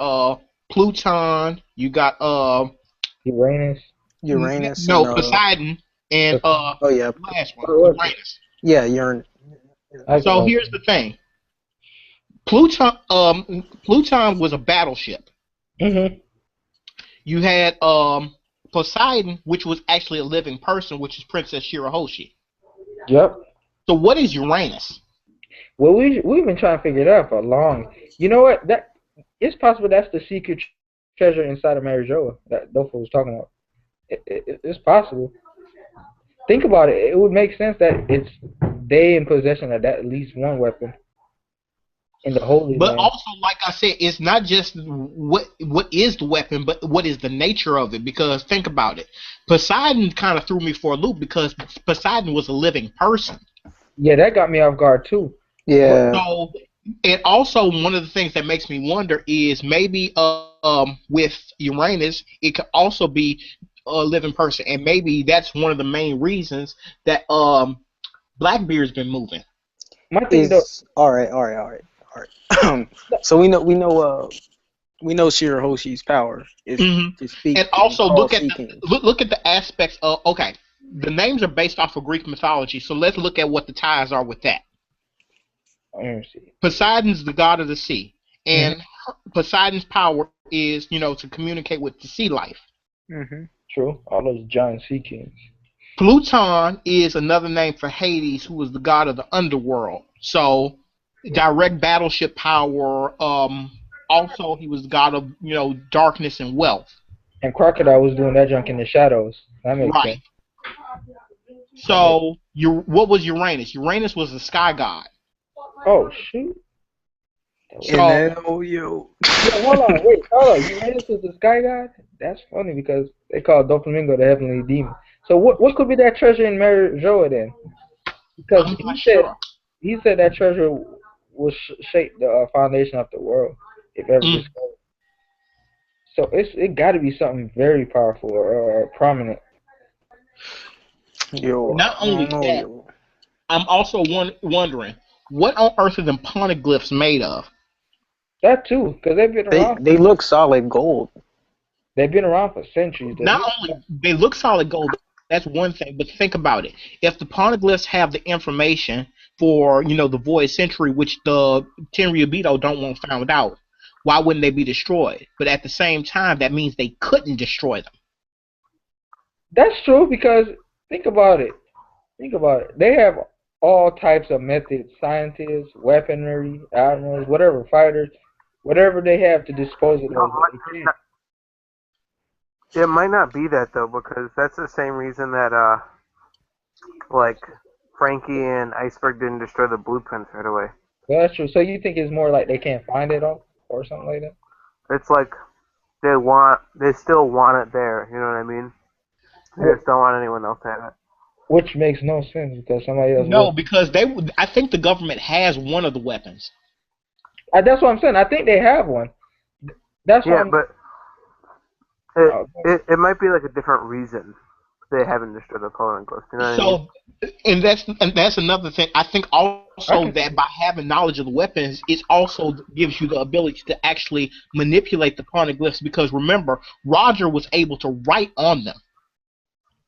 Speaker 6: Pluton, you got
Speaker 2: Uranus.
Speaker 6: No, Poseidon and
Speaker 3: oh yeah,
Speaker 6: last one, Uranus.
Speaker 3: Yeah, Uranus.
Speaker 6: So here's the thing. Pluton was a battleship.
Speaker 2: Mm-hmm.
Speaker 6: You had Poseidon, which was actually a living person, which is Princess Shirahoshi.
Speaker 2: Yep.
Speaker 6: So what is Uranus?
Speaker 2: Well, we've been trying to figure it out for long. You know what? It's possible that's the secret treasure inside of Marijoa that Dofo was talking about. It's possible. Think about it. It would make sense that they in possession of at least one weapon in the Holy
Speaker 6: But
Speaker 2: Land.
Speaker 6: also, like I said, it's not just what is the weapon, but what is the nature of it. Because think about it. Poseidon kind of threw me for a loop because Poseidon was a living person.
Speaker 2: Yeah, that got me off guard too.
Speaker 3: Yeah.
Speaker 6: So, and also one of the things that makes me wonder is maybe with Uranus, it could also be a living person, and maybe that's one of the main reasons that Blackbeard's been moving.
Speaker 2: My thing
Speaker 3: all right. So we know Shirahoshi's power is to speak.
Speaker 6: And also look at the aspects of the names are based off of Greek mythology, so let's look at what the ties are with that. Poseidon's the god of the sea, and Poseidon's power is to communicate with the sea life.
Speaker 2: True, all those giant sea kings.
Speaker 6: Pluton is another name for Hades, who is the god of the underworld. So direct battleship power. Also, he was the god of darkness and wealth. And
Speaker 2: Crocodile was doing that junk in the shadows. That makes sense.
Speaker 6: So what was Uranus? Uranus was the sky god.
Speaker 2: Oh shoot!
Speaker 6: So,
Speaker 2: hold on, Uranus is the sky god? That's funny because they call Doflamingo the heavenly demon. So what could be that treasure in Marijoa then? Because he said that treasure will shape the foundation of the world if ever discovered. So it got to be something very powerful or prominent.
Speaker 6: Not only that, I'm also wondering what on earth are them poneglyphs made of?
Speaker 2: That too, because they've been around.
Speaker 3: They look solid gold.
Speaker 2: They've been around for centuries.
Speaker 6: Not only they look solid gold, that's one thing, but think about it. If the poneglyphs have the information for the Void Century, which the Tenryubito don't want found out, why wouldn't they be destroyed? But at the same time, that means they couldn't destroy them.
Speaker 2: That's true because think about it. Think about it. They have all types of methods: scientists, weaponry, admirals, whatever, fighters, whatever they have to dispose of those.
Speaker 1: It might not be that though, because that's the same reason that like Frankie and Iceberg didn't destroy the blueprints right away.
Speaker 2: Well, that's true. So you think it's more like they can't find it all, or something like that?
Speaker 1: It's like they still want it there. You know what I mean? They just don't want anyone else to have it.
Speaker 2: Which makes no sense because somebody else.
Speaker 6: No, because I think the government has one of the weapons.
Speaker 2: That's what I'm saying. I think they have one. That's
Speaker 1: yeah, but it might be like a different reason they haven't destroyed the poneglyphs. You know what I mean?
Speaker 6: And that's another thing. I think also that by having knowledge of the weapons, it also gives you the ability to actually manipulate the poneglyphs. Because remember, Roger was able to write on them.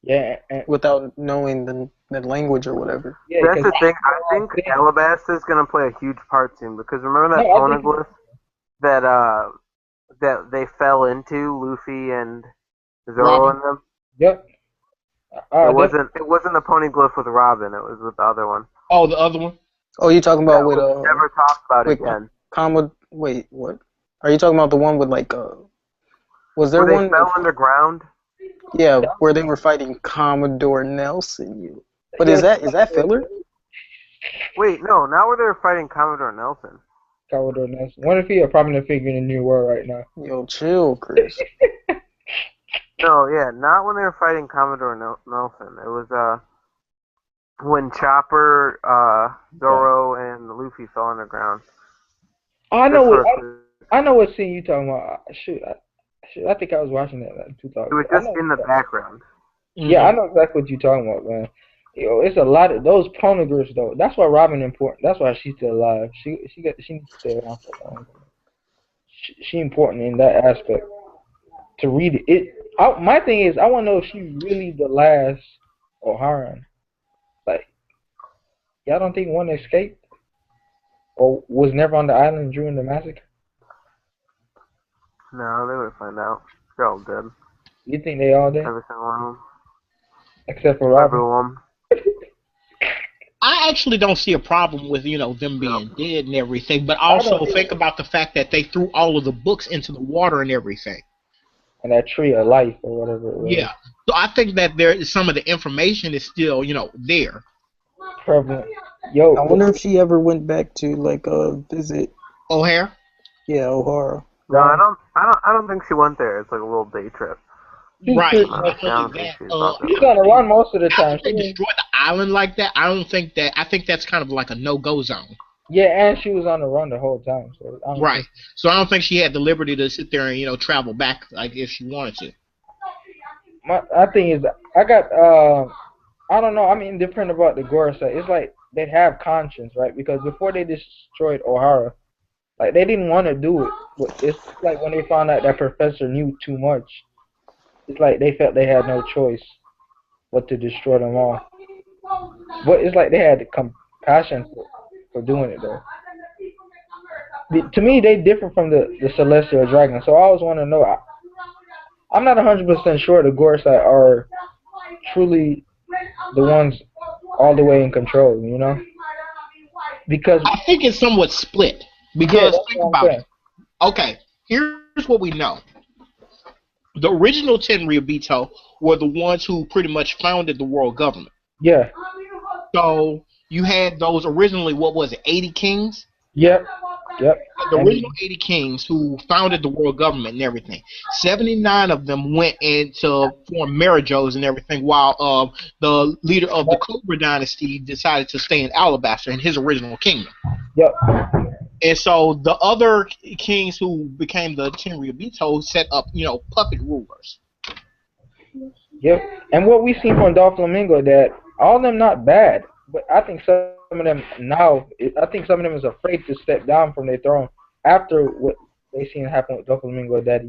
Speaker 2: Yeah,
Speaker 3: without knowing the language or whatever.
Speaker 2: Yeah,
Speaker 1: that's the thing. I think Alabasta is going to play a huge part soon because remember that poneglyph that they fell into, Luffy and Zoro and them.
Speaker 2: Yep.
Speaker 1: It wasn't the poneglyph with Robin. It was with the other one.
Speaker 6: Oh, the other one.
Speaker 3: Oh, you talking about with
Speaker 1: never talked about it again.
Speaker 3: Wait, what? Are you talking about the one with like was there
Speaker 1: where
Speaker 3: one
Speaker 1: they fell underground?
Speaker 3: Yeah, where they were fighting Commodore Nelson. But is that filler?
Speaker 1: Wait, no, not where they were fighting Commodore Nelson.
Speaker 2: Commodore Nelson. What if he a prominent figure in the new world right now?
Speaker 3: Yo, chill, Chris.
Speaker 1: No, yeah, not when they were fighting Commodore Nelson. It was when Chopper, Zoro, and Luffy fell underground.
Speaker 2: Oh, I know what scene you talking about. I think I was watching that in 2000.
Speaker 1: It was just in the background.
Speaker 2: Yeah, I know exactly what you're talking about, man. Yo, it's a lot of those poneglyphs though. That's why Robin important. That's why she's still alive. She needs to stay around for long. She important in that aspect. To read it. My thing is, I want to know if she's really the last O'Haran. Like, y'all don't think one escaped or was never on the island during the massacre?
Speaker 1: No, they would find out. They're all dead.
Speaker 2: You think they all dead?
Speaker 1: Every single one of them.
Speaker 2: Except for Robin.
Speaker 1: Everyone.
Speaker 6: I actually don't see a problem with them being dead and everything, but also think about the fact that they threw all of the books into the water and everything.
Speaker 2: And that tree of life or whatever it was.
Speaker 6: Yeah, so I think that some of the information is still there.
Speaker 2: Prevalent. Yo,
Speaker 3: I wonder if she ever went back to like visit
Speaker 6: O'Hare.
Speaker 3: Yeah, O'Hara.
Speaker 1: No, I don't think she went there. It's like a little day trip.
Speaker 6: Right.
Speaker 2: She's on the run most of the time.
Speaker 6: After they destroyed the island like that, I think that's kind of like a no-go zone.
Speaker 2: Yeah, and she was on the run the whole time. So
Speaker 6: So I don't think she had the liberty to sit there and travel back like if she wanted to.
Speaker 2: My thing is, I got I don't know. I'm indifferent about the Gorosei. It's like they have conscience, right? Because before they destroyed O'Hara, like they didn't want to do it. But it's like when they found out that Professor knew too much. It's like they felt they had no choice but to destroy them all. But it's like they had the compassion for doing it though. To me, they differ from the Celestial Dragon. So I always want to know. I'm not 100% sure the Gorosei are truly the ones all the way in control. Because
Speaker 6: I think it's somewhat split. Because think about it. Okay, here's what we know. The original Tenryubito were the ones who pretty much founded the world government.
Speaker 2: Yeah.
Speaker 6: So you had those originally, 80 kings?
Speaker 2: Yep.
Speaker 6: The original 80 kings who founded the world government and everything. 79 of them went in to form Marajos and everything, while the leader of the Cobra dynasty decided to stay in Alabasta in his original kingdom.
Speaker 2: Yep.
Speaker 6: And so the other kings who became the Tenryubito set up, puppet rulers.
Speaker 2: Yep. And what we've seen from Doflamingo, that all of them not bad, but I think some of them is afraid to step down from their throne after what they seen happen with Doflamingo Daddy.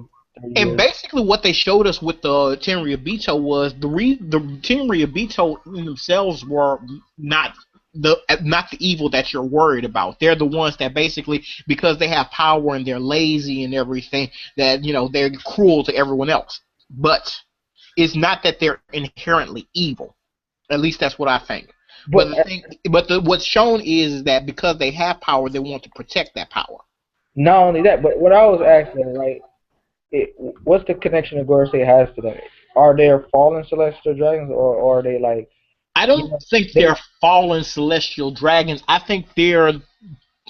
Speaker 6: And basically what they showed us with the Tenryubito was the Tenryubito themselves were not not the evil that you're worried about. They're the ones that basically, because they have power and they're lazy and everything, that they're cruel to everyone else. But it's not that they're inherently evil. At least that's what I think. But what's shown is that because they have power, they want to protect that power.
Speaker 2: Not only that, but what I was asking, like, what's the connection that Gorosei has to them? Are there fallen celestial dragons, or are they like?
Speaker 6: I don't think they're fallen celestial dragons. I think they're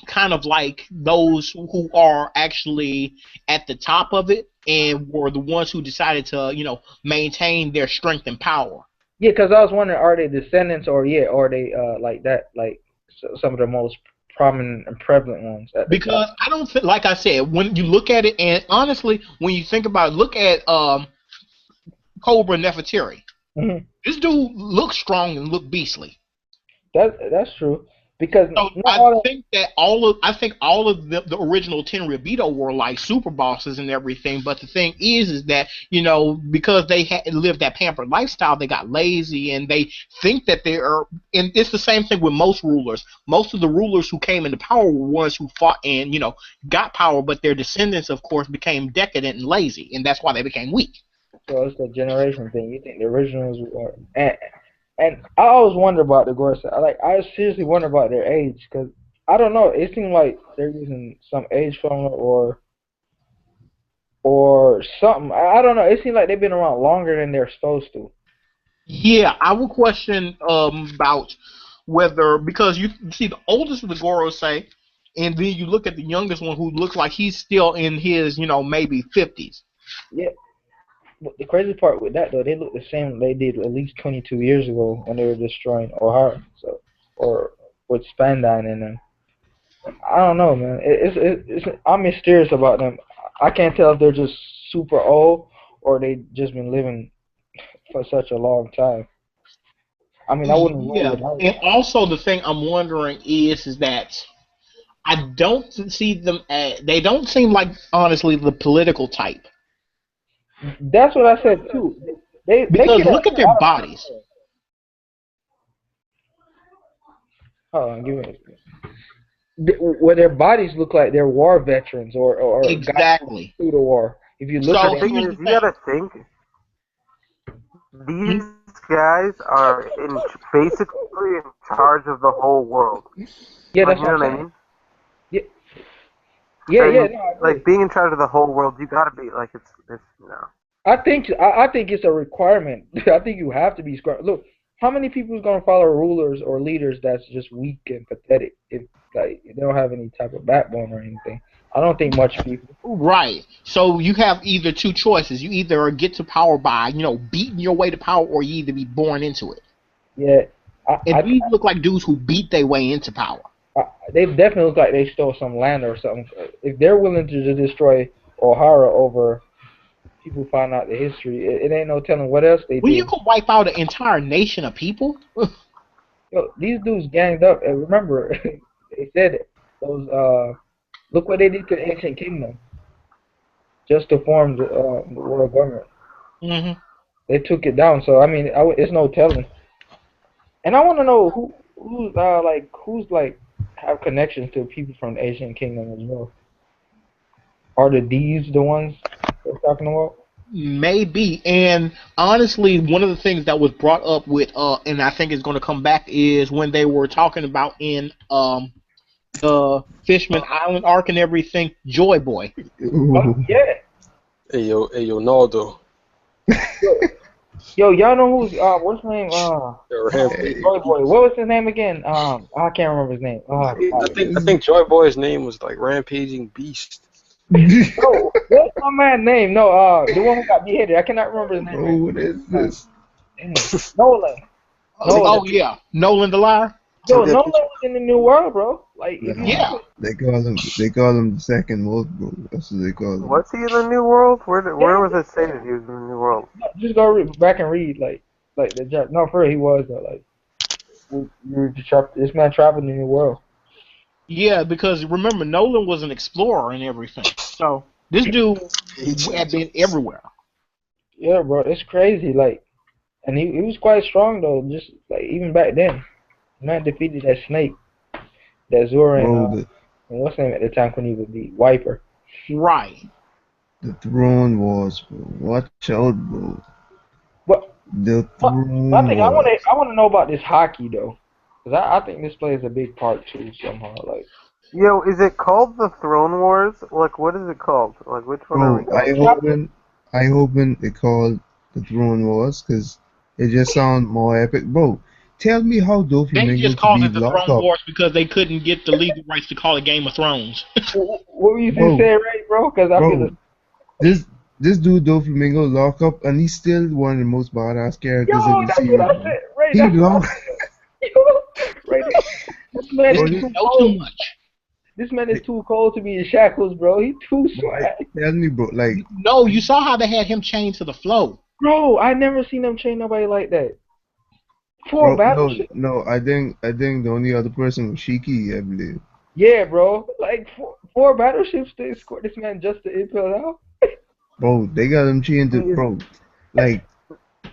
Speaker 6: kind of like those who are actually at the top of it and were the ones who decided to, maintain their strength and power.
Speaker 2: Yeah, because I was wondering, are they descendants, or are they like that, like some of the most prominent and prevalent ones?
Speaker 6: Because I don't think, like I said, when you look at it, and honestly, when you think about it, look at Cobra Nefertari.
Speaker 2: Mm-hmm.
Speaker 6: This dude looks strong and look beastly.
Speaker 2: That's true. Because
Speaker 6: so I think all of the original Tenryubito were like super bosses and everything. But the thing is that because they had lived that pampered lifestyle, they got lazy and they think that they are. And it's the same thing with most rulers. Most of the rulers who came into power were ones who fought and got power, but their descendants, of course, became decadent and lazy, and that's why they became weak.
Speaker 2: So it's a generation thing. You think the originals were, and I always wonder about the Gorosei. I seriously wonder about their age, because I don't know. It seems like they're using some age formula or something. I don't know. It seems like they've been around longer than they're supposed to.
Speaker 6: Yeah, I would question about whether, because you see the oldest of the Gorosei, and then you look at the youngest one who looks like he's still in his maybe 50s.
Speaker 2: Yeah. But the crazy part with that, though, they look the same they did at least 22 years ago when they were destroying O'Hara, or with Spandine in them. I don't know, man. I'm mysterious about them. I can't tell if they're just super old or they just been living for such a long time. I mean, I wouldn't rule it out.
Speaker 6: And also the thing I'm wondering is that I don't see them they don't seem like, honestly, the political type.
Speaker 2: That's what I said too.
Speaker 6: Because look at their bodies.
Speaker 2: Hold on, give me a second. Where their bodies look like they're war veterans or
Speaker 6: exactly
Speaker 2: through the war. If you look at
Speaker 1: them, you gotta think these guys are basically in charge of the whole world.
Speaker 2: Yeah, that's
Speaker 1: what I mean.
Speaker 2: Yeah.
Speaker 1: Like being in charge of the whole world, you gotta be like it's no.
Speaker 2: I think it's a requirement. I think you have to be smart. Look, how many people is gonna follow rulers or leaders that's just weak and pathetic if they don't have any type of backbone or anything? I don't think much people.
Speaker 6: Right. So you have either two choices. You either get to power by beating your way to power, or you either be born into it.
Speaker 2: Yeah.
Speaker 6: These look like dudes who beat their way into power.
Speaker 2: They definitely look like they stole some land or something. If they're willing to destroy O'Hara over people find out the history, it ain't no telling what else they did.
Speaker 6: Well, you could wipe out an entire nation of people.
Speaker 2: Yo, these dudes ganged up. And remember, they said those. Look what they did to the Ancient Kingdom, just to form the world government.
Speaker 6: Mm-hmm.
Speaker 2: They took it down. So I mean, it's no telling. And I want to know who's have connections to people from the Asian Kingdom as well. Are the D's the ones they're talking about?
Speaker 6: Maybe. And honestly, one of the things that was brought up with, and I think is going to come back, is when they were talking about in the Fishman Island arc and everything, Joy Boy.
Speaker 2: Oh, yeah.
Speaker 4: Hey yo, Naldo.
Speaker 2: Yo, y'all know who's what's his name? Joy Boy. What was his name again? I can't remember his name.
Speaker 4: I think Joy Boy's name was like Rampaging Beast.
Speaker 2: No, what's my man's name? No, the one who got beheaded. I cannot remember his name.
Speaker 7: Oh, what is this?
Speaker 2: Nolan.
Speaker 6: Oh yeah, Nolan the Liar.
Speaker 2: Yo, Nolan was in the New World, bro. Like,
Speaker 6: yeah.
Speaker 7: They call him the second most, bro. That's what they call him.
Speaker 1: Was he in the New World? Where was it say that he was in the New World?
Speaker 2: Just go back and read, like the no, for real, he was though. Like, this man traveled in the New World.
Speaker 6: Yeah, because remember, Nolan was an explorer and everything. So this dude had been everywhere.
Speaker 2: Yeah, bro, it's crazy. Like, and he was quite strong though, just like even back then. Man defeated that snake, that Zora
Speaker 7: Bro,
Speaker 2: and what's his name at the time couldn't even beat Wiper.
Speaker 6: Right.
Speaker 7: the Throne Wars, bro. Watch out, bro.
Speaker 2: But
Speaker 7: The
Speaker 2: I
Speaker 7: Throne
Speaker 2: think
Speaker 7: Wars.
Speaker 2: I want to know about this hockey though, because I think this plays a big part too somehow. Like,
Speaker 1: Yo, is it called the Throne Wars? Like, what is it called? Like, which one are we
Speaker 7: Bro,
Speaker 1: calling?
Speaker 7: I hoping it called the Throne Wars because it just sound more epic. Bro, tell me how
Speaker 6: They just
Speaker 7: Doflamingo could
Speaker 6: called
Speaker 7: be
Speaker 6: it the
Speaker 7: locked
Speaker 6: Throne
Speaker 7: up.
Speaker 6: Wars because they couldn't get the legal rights to call it Game of Thrones.
Speaker 2: what were you
Speaker 7: Bro,
Speaker 2: saying, right, bro? Because I feel
Speaker 7: bro, this dude Doflamingo lock up and he's still one of the most badass characters in
Speaker 2: yo,
Speaker 7: the
Speaker 2: that's what
Speaker 7: series,
Speaker 2: I
Speaker 7: bro.
Speaker 2: said, right?
Speaker 7: He
Speaker 2: That's what I
Speaker 7: locked.
Speaker 2: said. Yo, right. This man
Speaker 6: This
Speaker 7: Bro,
Speaker 2: is
Speaker 6: nigga
Speaker 2: too
Speaker 6: know
Speaker 2: cold.
Speaker 6: too much.
Speaker 2: This man is too cold to be in shackles, bro. He too
Speaker 7: Bro,
Speaker 2: swag.
Speaker 7: tell me, bro, like,
Speaker 6: No, you saw how they had him chained to the floor.
Speaker 2: Bro, I never seen them train nobody like that. For a
Speaker 7: bro, no,
Speaker 2: battleship.
Speaker 7: no, I think the only other person was Shiki, I believe.
Speaker 2: Yeah, bro. Like four battleships to escort this man just to impel out.
Speaker 7: Bro, they got him chained to,
Speaker 1: He is-
Speaker 7: bro, like,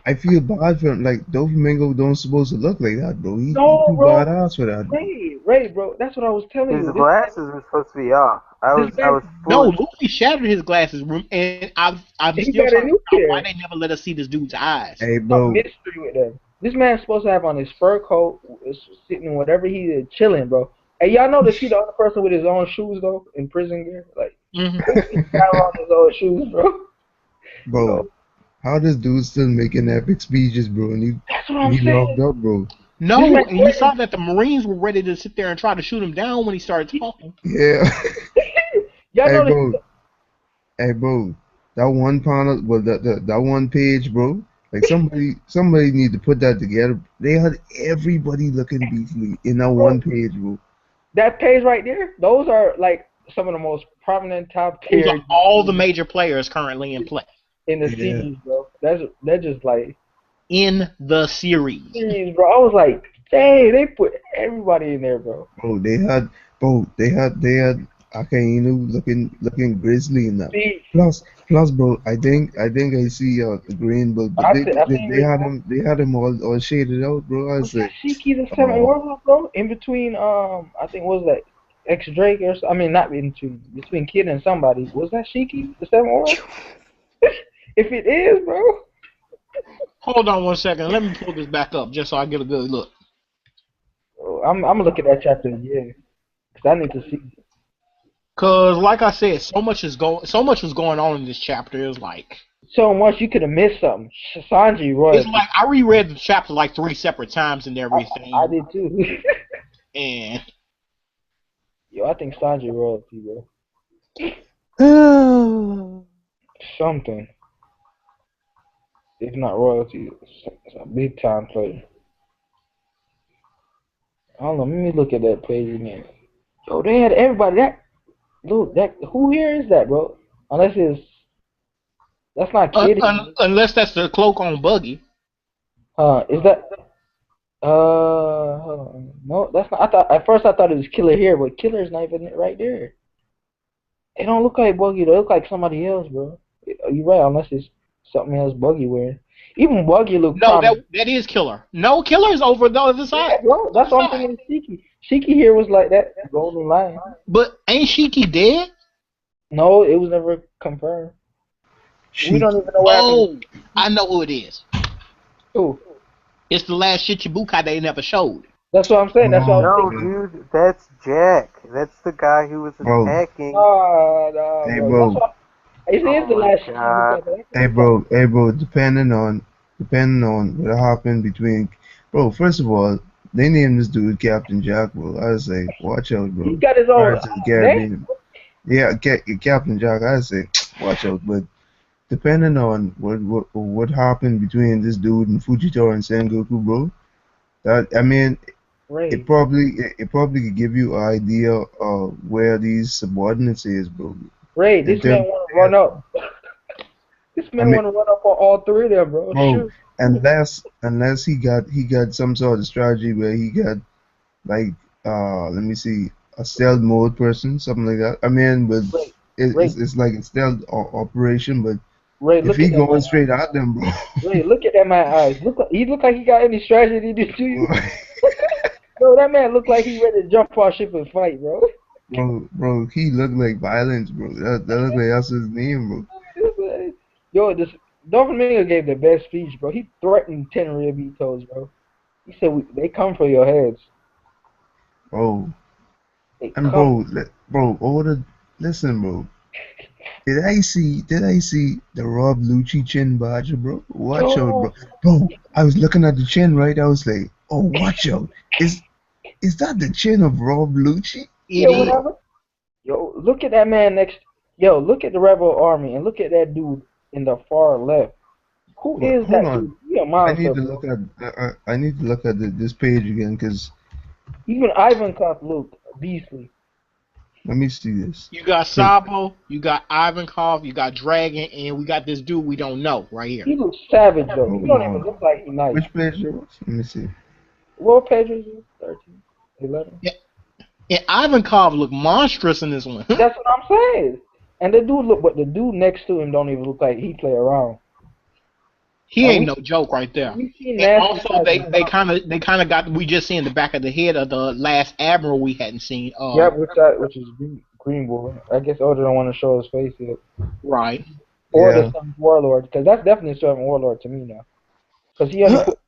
Speaker 7: I feel bad for him. Like, Doflamingo don't supposed to look like that, bro. He
Speaker 2: No,
Speaker 7: too
Speaker 2: bro.
Speaker 7: badass for that, bro.
Speaker 2: Ray, bro. That's what I was telling
Speaker 1: His
Speaker 2: you.
Speaker 1: glasses are supposed to be off. I
Speaker 2: This man,
Speaker 1: was
Speaker 6: No,
Speaker 1: foolish.
Speaker 6: Luffy shattered his glasses, and I'm
Speaker 2: he
Speaker 6: still
Speaker 2: got a
Speaker 6: trying to
Speaker 2: new
Speaker 6: figure out why
Speaker 2: pair.
Speaker 6: they never let us see this dude's eyes.
Speaker 7: Hey,
Speaker 2: Some
Speaker 7: bro,
Speaker 2: mystery with them. This man's supposed to have on his fur coat, sitting in whatever he is, chilling, bro. Hey, y'all notice he the only person with his own shoes though in prison gear. Like
Speaker 6: hmm
Speaker 2: he got on his own shoes, bro.
Speaker 7: bro, how this dude still making epic speeches, bro? And
Speaker 2: That's what I'm
Speaker 7: he locked
Speaker 2: saying.
Speaker 7: up, bro.
Speaker 2: This
Speaker 6: No,
Speaker 2: man
Speaker 6: and you saw that the Marines were ready to sit there and try to shoot him down when he started talking.
Speaker 7: Yeah.
Speaker 2: y'all
Speaker 7: Hey,
Speaker 2: notice.
Speaker 7: bro. Hey, bro. That one panel, well, that one page, bro. Like somebody need to put that together. They had everybody looking beastly in that one page, bro.
Speaker 2: That page right there, those are like some of the most prominent top
Speaker 6: Those
Speaker 2: tier
Speaker 6: are all the major players currently in play
Speaker 2: in the
Speaker 7: Yeah.
Speaker 2: series, bro. They're just like
Speaker 6: in the series.
Speaker 2: series, bro. I was like, dang, they put everybody in there, bro.
Speaker 7: They had Akainu looking grizzly in that.
Speaker 2: See,
Speaker 7: Plus, bro, I think I see the green, but
Speaker 2: I seen
Speaker 7: they had him all shaded out, bro. I
Speaker 2: was that
Speaker 7: say,
Speaker 2: Shiki the seventh
Speaker 7: oh,
Speaker 2: warlord, bro? In between, I think what was that X Drake or I mean, not in between Kid and somebody. Was that Shiki the seventh warlord? If it is, bro.
Speaker 6: Hold on one second. Let me pull this back up just so I get a good look.
Speaker 2: I'm gonna look at that chapter again because I need to see.
Speaker 6: Cause like I said, so much was going on in this chapter. It was like
Speaker 2: So much you could have missed something. Sanji royalty.
Speaker 6: it's like I reread the chapter like 3 separate times and everything.
Speaker 2: I did too.
Speaker 6: And
Speaker 2: Yo, I think Sanji royalty, bro. Something. If not royalty, it's a big time player. Hold on, let me look at that page again. Yo, they had everybody. Who here is that, bro? Unless that's not Kid.
Speaker 6: unless that's the cloak on Buggy.
Speaker 2: Is that? Hold on. No, that's not. At first I thought it was Killer here, but Killer's not even right there. It don't look like Buggy. They look like somebody else, bro. You're right, unless it's something else Buggy wearing. Even Buggy look.
Speaker 6: No, that is Killer. No, Killer's over the other side.
Speaker 2: Yeah, bro, that's what I'm thinking. Shiki. Shiki here was like that golden lion.
Speaker 6: But ain't Shiki dead?
Speaker 2: No, it was never confirmed. We don't even know what happened.
Speaker 6: Oh, I know who it is.
Speaker 2: Who?
Speaker 6: It's the last Shichibukai they never showed.
Speaker 2: That's what I'm saying. That's what I'm
Speaker 1: No,
Speaker 2: thinking.
Speaker 1: dude, that's Jack. That's the guy who was
Speaker 7: Bro.
Speaker 1: attacking.
Speaker 2: No,
Speaker 7: Hey,
Speaker 2: bro.
Speaker 7: bro.
Speaker 2: That's what, it is the
Speaker 1: Oh my
Speaker 2: last
Speaker 1: God.
Speaker 2: Shiki.
Speaker 7: Hey, bro. Depending on what happened between, bro. First of all, they named this dude Captain Jack, bro. I was like, watch out, bro.
Speaker 2: He got his own
Speaker 7: Pirates of the Caribbean.
Speaker 2: name.
Speaker 7: Yeah, Captain Jack. I say, watch out. But depending on what happened between this dude and Fujitora and Sengoku, bro, that I mean,
Speaker 2: Ray.
Speaker 7: it probably could give you an idea of where these subordinates is, bro.
Speaker 2: Ray, this man want to run up. This man want to run up on all three of them, bro. Shoot.
Speaker 7: Unless he got some sort of strategy where he got like let me see, a stealth mode person, something like that. I mean, but it's like a stealth operation, but
Speaker 2: Ray,
Speaker 7: if he going straight at them, bro.
Speaker 2: Ray, look at that man's eyes. He look like he got any strategy to do you. Bro, that man looked like he ready to jump off ship and fight, bro.
Speaker 7: Bro, he looked like violence, bro. That looked like that's his name, bro.
Speaker 2: Yo, this Doflamingo gave the best speech, bro. He threatened 10 Riabitos, bro. He said, they come for your heads.
Speaker 7: Bro,
Speaker 2: They
Speaker 7: and
Speaker 2: come.
Speaker 7: listen, bro. Did I see the Rob Lucci chin badger, bro? Watch out, bro. Bro, I was looking at the chin, right? I was like, oh, watch out. Is that the chin of Rob Lucci?
Speaker 2: Yeah, whatever. Yo, look at that man next. Yo, look at the rebel army and look at that dude in the far left. Who
Speaker 7: But
Speaker 2: is
Speaker 7: hold
Speaker 2: that
Speaker 7: on.
Speaker 2: dude? He a monster.
Speaker 7: I need to look at this page again, cause
Speaker 2: even Ivankov looked beastly.
Speaker 7: let me see this.
Speaker 6: You got Sabo, you got Ivankov, you got Dragon, and we got this dude we don't know right here.
Speaker 2: He looks savage though. He don't even look like he nice.
Speaker 7: Which page it was? Let me see.
Speaker 2: What page is it? 13, 11.
Speaker 6: Yeah. And Ivankov look monstrous in this one.
Speaker 2: That's what I'm saying. And the dude look, but the dude next to him don't even look like he play around.
Speaker 6: He ain't no joke right there. And also, they kind of got, we just seen the back of the head of the last admiral we hadn't seen.
Speaker 2: Yeah, which is Green Bull. I guess Oda don't want to show his face yet.
Speaker 6: Right.
Speaker 2: Or the Sun Warlord, because that's definitely serving Warlord to me now. Because he only put,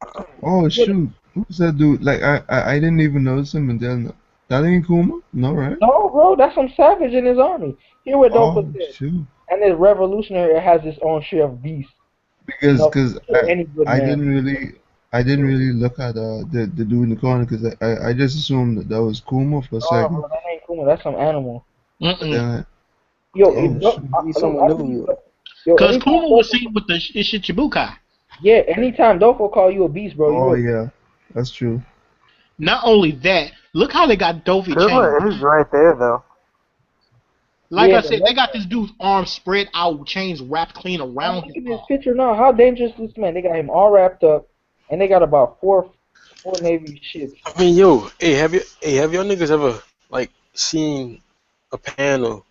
Speaker 7: oh shoot, who's that dude? Like I didn't even notice him until that ain't Kuma? No, right?
Speaker 2: No, bro, that's some savage in his army. Here with Dopa said.
Speaker 7: Shoot.
Speaker 2: And his revolutionary has his own share of beasts.
Speaker 7: Because I didn't really look at the dude in the corner because I just assumed that was Kuma for a second.
Speaker 2: Bro, that ain't Kuma. That's some animal.
Speaker 6: Yo,
Speaker 2: because
Speaker 6: Kuma was seen with the Shichibukai.
Speaker 2: Yeah, anytime Dofo call you a beast, bro.
Speaker 7: Yeah, that's true.
Speaker 6: Not only that, look how they got Dofi chained.
Speaker 1: It is right there though.
Speaker 6: Like I said, they got this dude's arms spread out, chains wrapped clean around
Speaker 2: him. Look at this picture now. How dangerous is this man? They got him all wrapped up, and they got about four Navy ships.
Speaker 4: I mean, yo, have y'all niggas ever like seen a panel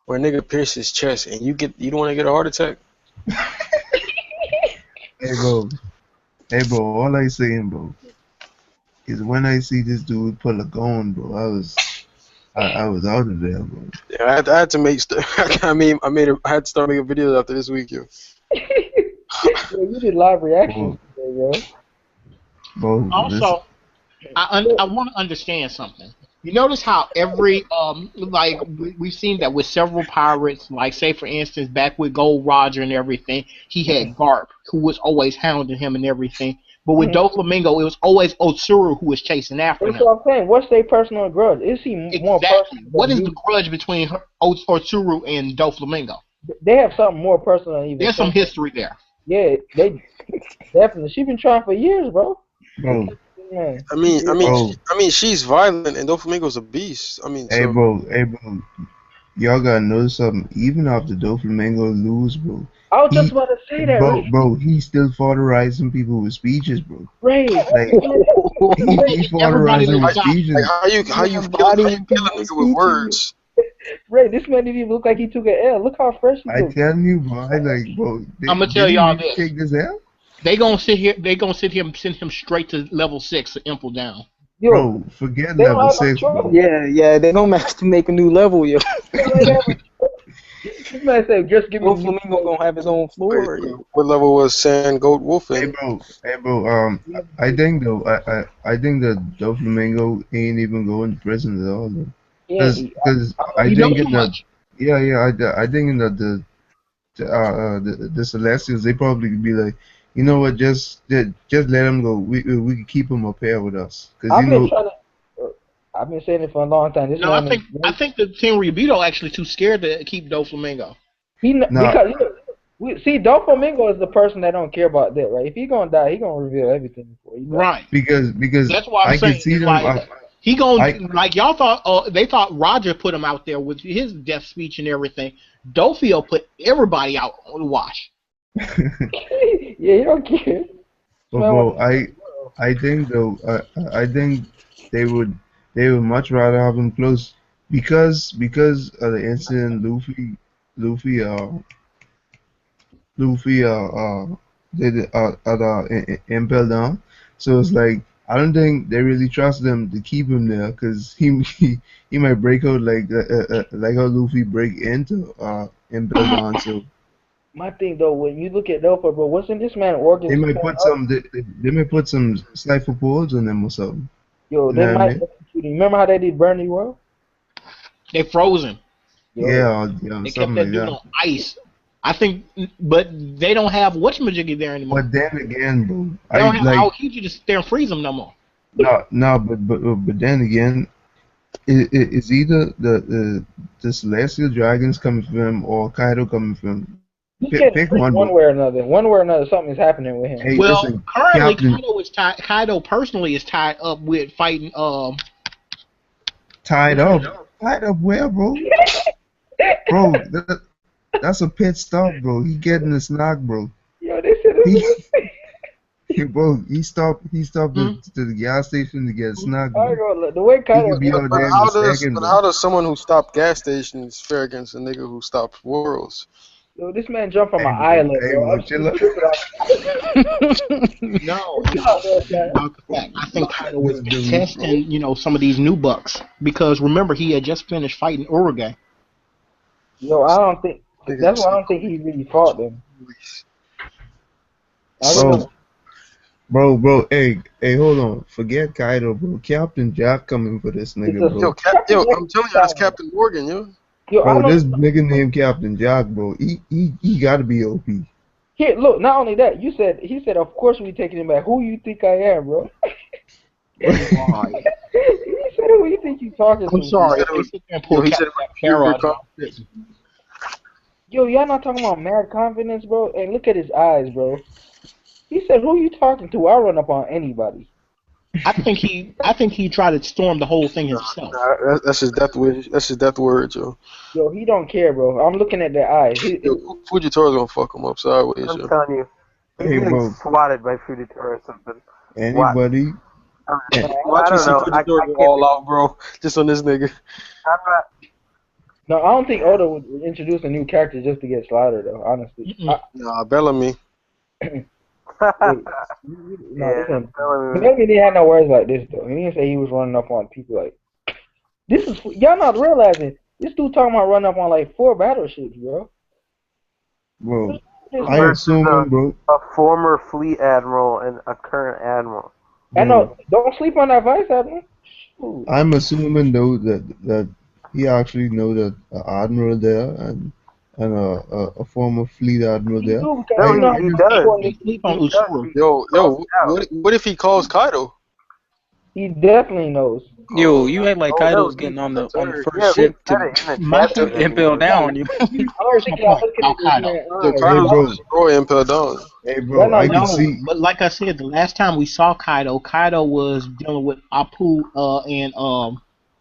Speaker 4: where a nigga pierces his chest and you don't want to get a heart attack?
Speaker 7: Hey bro, all I saying, bro, is when I see this dude pull a gun, bro, I was out of there, bro.
Speaker 4: Yeah, I had to make. I had to start making videos after this week, yo.
Speaker 2: You did live reactions today, yo.
Speaker 7: Bro,
Speaker 6: also, I want to understand something. You notice how every like we've seen that with several pirates, like say for instance back with Gold Roger and everything, he had Garp who was always hounding him and everything. But with Doflamingo, it was always Otsuru who was chasing after him.
Speaker 2: That's what I'm saying. What's their personal grudge? Is he more personal?
Speaker 6: What is the grudge between Otsuru and Doflamingo?
Speaker 2: They have something more personal than even.
Speaker 6: There's some history there.
Speaker 2: Yeah, they definitely. She's been trying for years, bro.
Speaker 7: Bro.
Speaker 4: I mean, she's violent and Doflamingo's a beast. I mean,
Speaker 7: hey, bro, y'all gotta know something. Even after Doflamingo lose, bro.
Speaker 2: I was just about to say that,
Speaker 7: bro. He still fautorizing people with speeches, bro.
Speaker 2: Right.
Speaker 7: Like, he fautorizing with speeches.
Speaker 4: Like, how you kill a nigga with words?
Speaker 2: Ray, this man didn't even look like he took an L. Look how fresh he looks.
Speaker 7: I tell you, bro. I'm
Speaker 6: gonna tell y'all this.
Speaker 7: Take this L?
Speaker 6: They gonna sit here and send him straight to level 6 to imple down.
Speaker 2: Yo,
Speaker 7: bro, forget level 6, bro.
Speaker 3: Yeah, they gonna have to make a new level, yo.
Speaker 2: This man said, just give me.
Speaker 3: Doflamingo gonna have his own floor.
Speaker 4: Wait, what level was Sand Goat Wolf in?
Speaker 7: Hey bro. I think that Doflamingo ain't even going to prison at all, though. Because I think that. I think that the Celestials, they probably could be like, you know what, just let him go. We can keep him up here with us.
Speaker 2: I've been saying it for a long time.
Speaker 6: I think the Tenryubito actually too scared to keep Doflamingo.
Speaker 2: Because see, Doflamingo is the person that don't care about that, right? If he gonna die, he gonna reveal everything before he dies.
Speaker 6: Right.
Speaker 7: Because
Speaker 6: that's why I'm saying
Speaker 7: see them,
Speaker 6: like he gonna like y'all thought. They thought Roger put him out there with his death speech and everything. Dofio put everybody out on the wash.
Speaker 2: Yeah, he don't care.
Speaker 7: But bro, I think though, I think they would much rather have him close because of the incident Luffy did at Impel Down. So it's like I don't think they really trust them to keep him there because he might break out like how Luffy break into Impel Down. So
Speaker 2: My thing though, when you look at Doflamingo, bro, wasn't this man organs?
Speaker 7: they might put some they might put some cipher poles on them or something.
Speaker 2: Yo,
Speaker 7: You
Speaker 2: they
Speaker 7: know what I
Speaker 2: might
Speaker 7: mean?
Speaker 2: execute him. Remember how they did Bernie World?
Speaker 6: They frozen.
Speaker 2: Yo,
Speaker 7: Yeah,
Speaker 6: They kept
Speaker 7: something
Speaker 6: that
Speaker 7: like
Speaker 6: dude
Speaker 7: that.
Speaker 6: on ice. I think, but they don't have whatchamajiggy there anymore.
Speaker 7: But then again, bro,
Speaker 6: They
Speaker 7: I
Speaker 6: don't have
Speaker 7: like
Speaker 6: Aokiji to sit there and freeze them no more.
Speaker 7: no, but then again, it's either the celestial dragons coming from him or Kaido coming from him.
Speaker 2: he
Speaker 7: Pick
Speaker 2: can't freeze
Speaker 7: one,
Speaker 2: one
Speaker 7: bro.
Speaker 2: way or another. One way or another, something's happening with him.
Speaker 7: Hey,
Speaker 6: Well,
Speaker 7: listen,
Speaker 6: currently
Speaker 7: Captain
Speaker 6: Kaido personally is tied up with fighting.
Speaker 7: tied up where, bro? Bro, that's a pit stop, bro. He getting the snack, bro.
Speaker 2: Yo, they said
Speaker 7: Bro, he stopped
Speaker 6: Hmm?
Speaker 7: to the gas station to get a snack,
Speaker 2: I
Speaker 7: bro.
Speaker 2: go, look, the way
Speaker 7: He
Speaker 2: Kaido,
Speaker 7: could be
Speaker 4: But,
Speaker 7: out
Speaker 4: but
Speaker 7: there in
Speaker 4: how
Speaker 7: a
Speaker 4: does
Speaker 7: second,
Speaker 4: but
Speaker 7: bro.
Speaker 4: how does someone who stopped gas stations fare against a nigga who stopped worlds?
Speaker 2: yo, this man jumped from an
Speaker 7: Hey,
Speaker 2: island, bro.
Speaker 7: bro,
Speaker 2: I'm
Speaker 7: chill out.
Speaker 2: tripping out.
Speaker 6: No, it's also about the fact. I think Kaido was
Speaker 7: This dude,
Speaker 6: testing, some of these new bucks because remember he had just finished fighting Uruguay.
Speaker 2: Yo, I don't think.
Speaker 4: Niggas
Speaker 2: That's
Speaker 4: be
Speaker 2: why I don't think he really fought them. I
Speaker 7: bro.
Speaker 2: remember.
Speaker 7: Bro, hey, hold on. Forget Kaido, bro. Captain Jack coming for this nigga,
Speaker 2: It's a-
Speaker 7: bro.
Speaker 4: Yo, I'm telling you, that's Captain Morgan, yo.
Speaker 2: Yo, I
Speaker 7: Bro,
Speaker 2: know.
Speaker 7: this nigga named Captain Jack, bro. He gotta be OP.
Speaker 2: Here, look. Not only that, he said, of course we taking him back. Who you think I am, bro? He said, who you think you talking to?
Speaker 6: I'm sorry,
Speaker 4: He said it
Speaker 6: they
Speaker 4: was-
Speaker 6: sit there and pull
Speaker 4: he said
Speaker 6: Captain
Speaker 4: it was
Speaker 6: Jack Sparrow
Speaker 4: pure
Speaker 6: out of prison.
Speaker 2: Yo, y'all not talking about mad confidence, bro? And look at his eyes, bro. He said, who you talking to? I'll run up on anybody.
Speaker 6: I think he tried to storm the whole thing himself.
Speaker 4: Nah, that's his death wish. That's his death word, yo.
Speaker 2: Yo, he don't care, bro. I'm looking at their eyes.
Speaker 4: Yo, Fujitora's gonna fuck him up sideways,
Speaker 1: I'm
Speaker 4: yo.
Speaker 1: telling you, he's
Speaker 7: Hey,
Speaker 1: getting
Speaker 7: bro.
Speaker 1: swatted by Fujitora or something.
Speaker 7: Anybody?
Speaker 4: Watch
Speaker 1: I
Speaker 4: me
Speaker 1: don't
Speaker 4: see
Speaker 1: know.
Speaker 4: Fujitora go
Speaker 1: can't
Speaker 4: all out, bro. Just on this nigga.
Speaker 1: I'm not.
Speaker 2: No, I don't think Oda would introduce a new character just to get slaughtered, though. Honestly.
Speaker 4: Nah, Bellamy.
Speaker 2: No,
Speaker 1: Yeah,
Speaker 2: listen.
Speaker 1: Bellamy-
Speaker 2: Bellamy didn't have no words like this, though. He didn't say he was running up on people like. This is y'all not realizing. This dude talking about running up on like 4 battleships, bro.
Speaker 7: Bro,
Speaker 2: This
Speaker 7: I
Speaker 2: man-
Speaker 7: assuming, bro.
Speaker 1: a former fleet admiral and a current admiral.
Speaker 2: I know. Don't sleep on that vice admiral. Shoot.
Speaker 7: I'm assuming though that he actually know that admiral there and a former fleet admiral
Speaker 2: He
Speaker 7: there.
Speaker 2: do, because
Speaker 1: No,
Speaker 2: you know
Speaker 1: he
Speaker 2: how
Speaker 1: does.
Speaker 2: people-
Speaker 6: He sleep on
Speaker 1: He does.
Speaker 6: Usura.
Speaker 4: Yo, what if he calls Kaido?
Speaker 2: He definitely knows.
Speaker 3: Yo, you act like
Speaker 1: Oh,
Speaker 3: Kaido's
Speaker 1: no,
Speaker 3: getting on the
Speaker 1: Yeah,
Speaker 3: first
Speaker 1: we
Speaker 3: ship
Speaker 1: said it in the
Speaker 6: My
Speaker 1: chat.
Speaker 6: thing
Speaker 3: to impel down. You.
Speaker 6: Here's my point about Kaido.
Speaker 4: Yo,
Speaker 2: Eyes.
Speaker 4: Kaido's
Speaker 7: bro.
Speaker 4: destroy Impel Down.
Speaker 7: Hey, bro,
Speaker 2: No,
Speaker 7: I
Speaker 2: no,
Speaker 7: can see.
Speaker 6: But like I said, the last time we saw Kaido was dealing with Apu and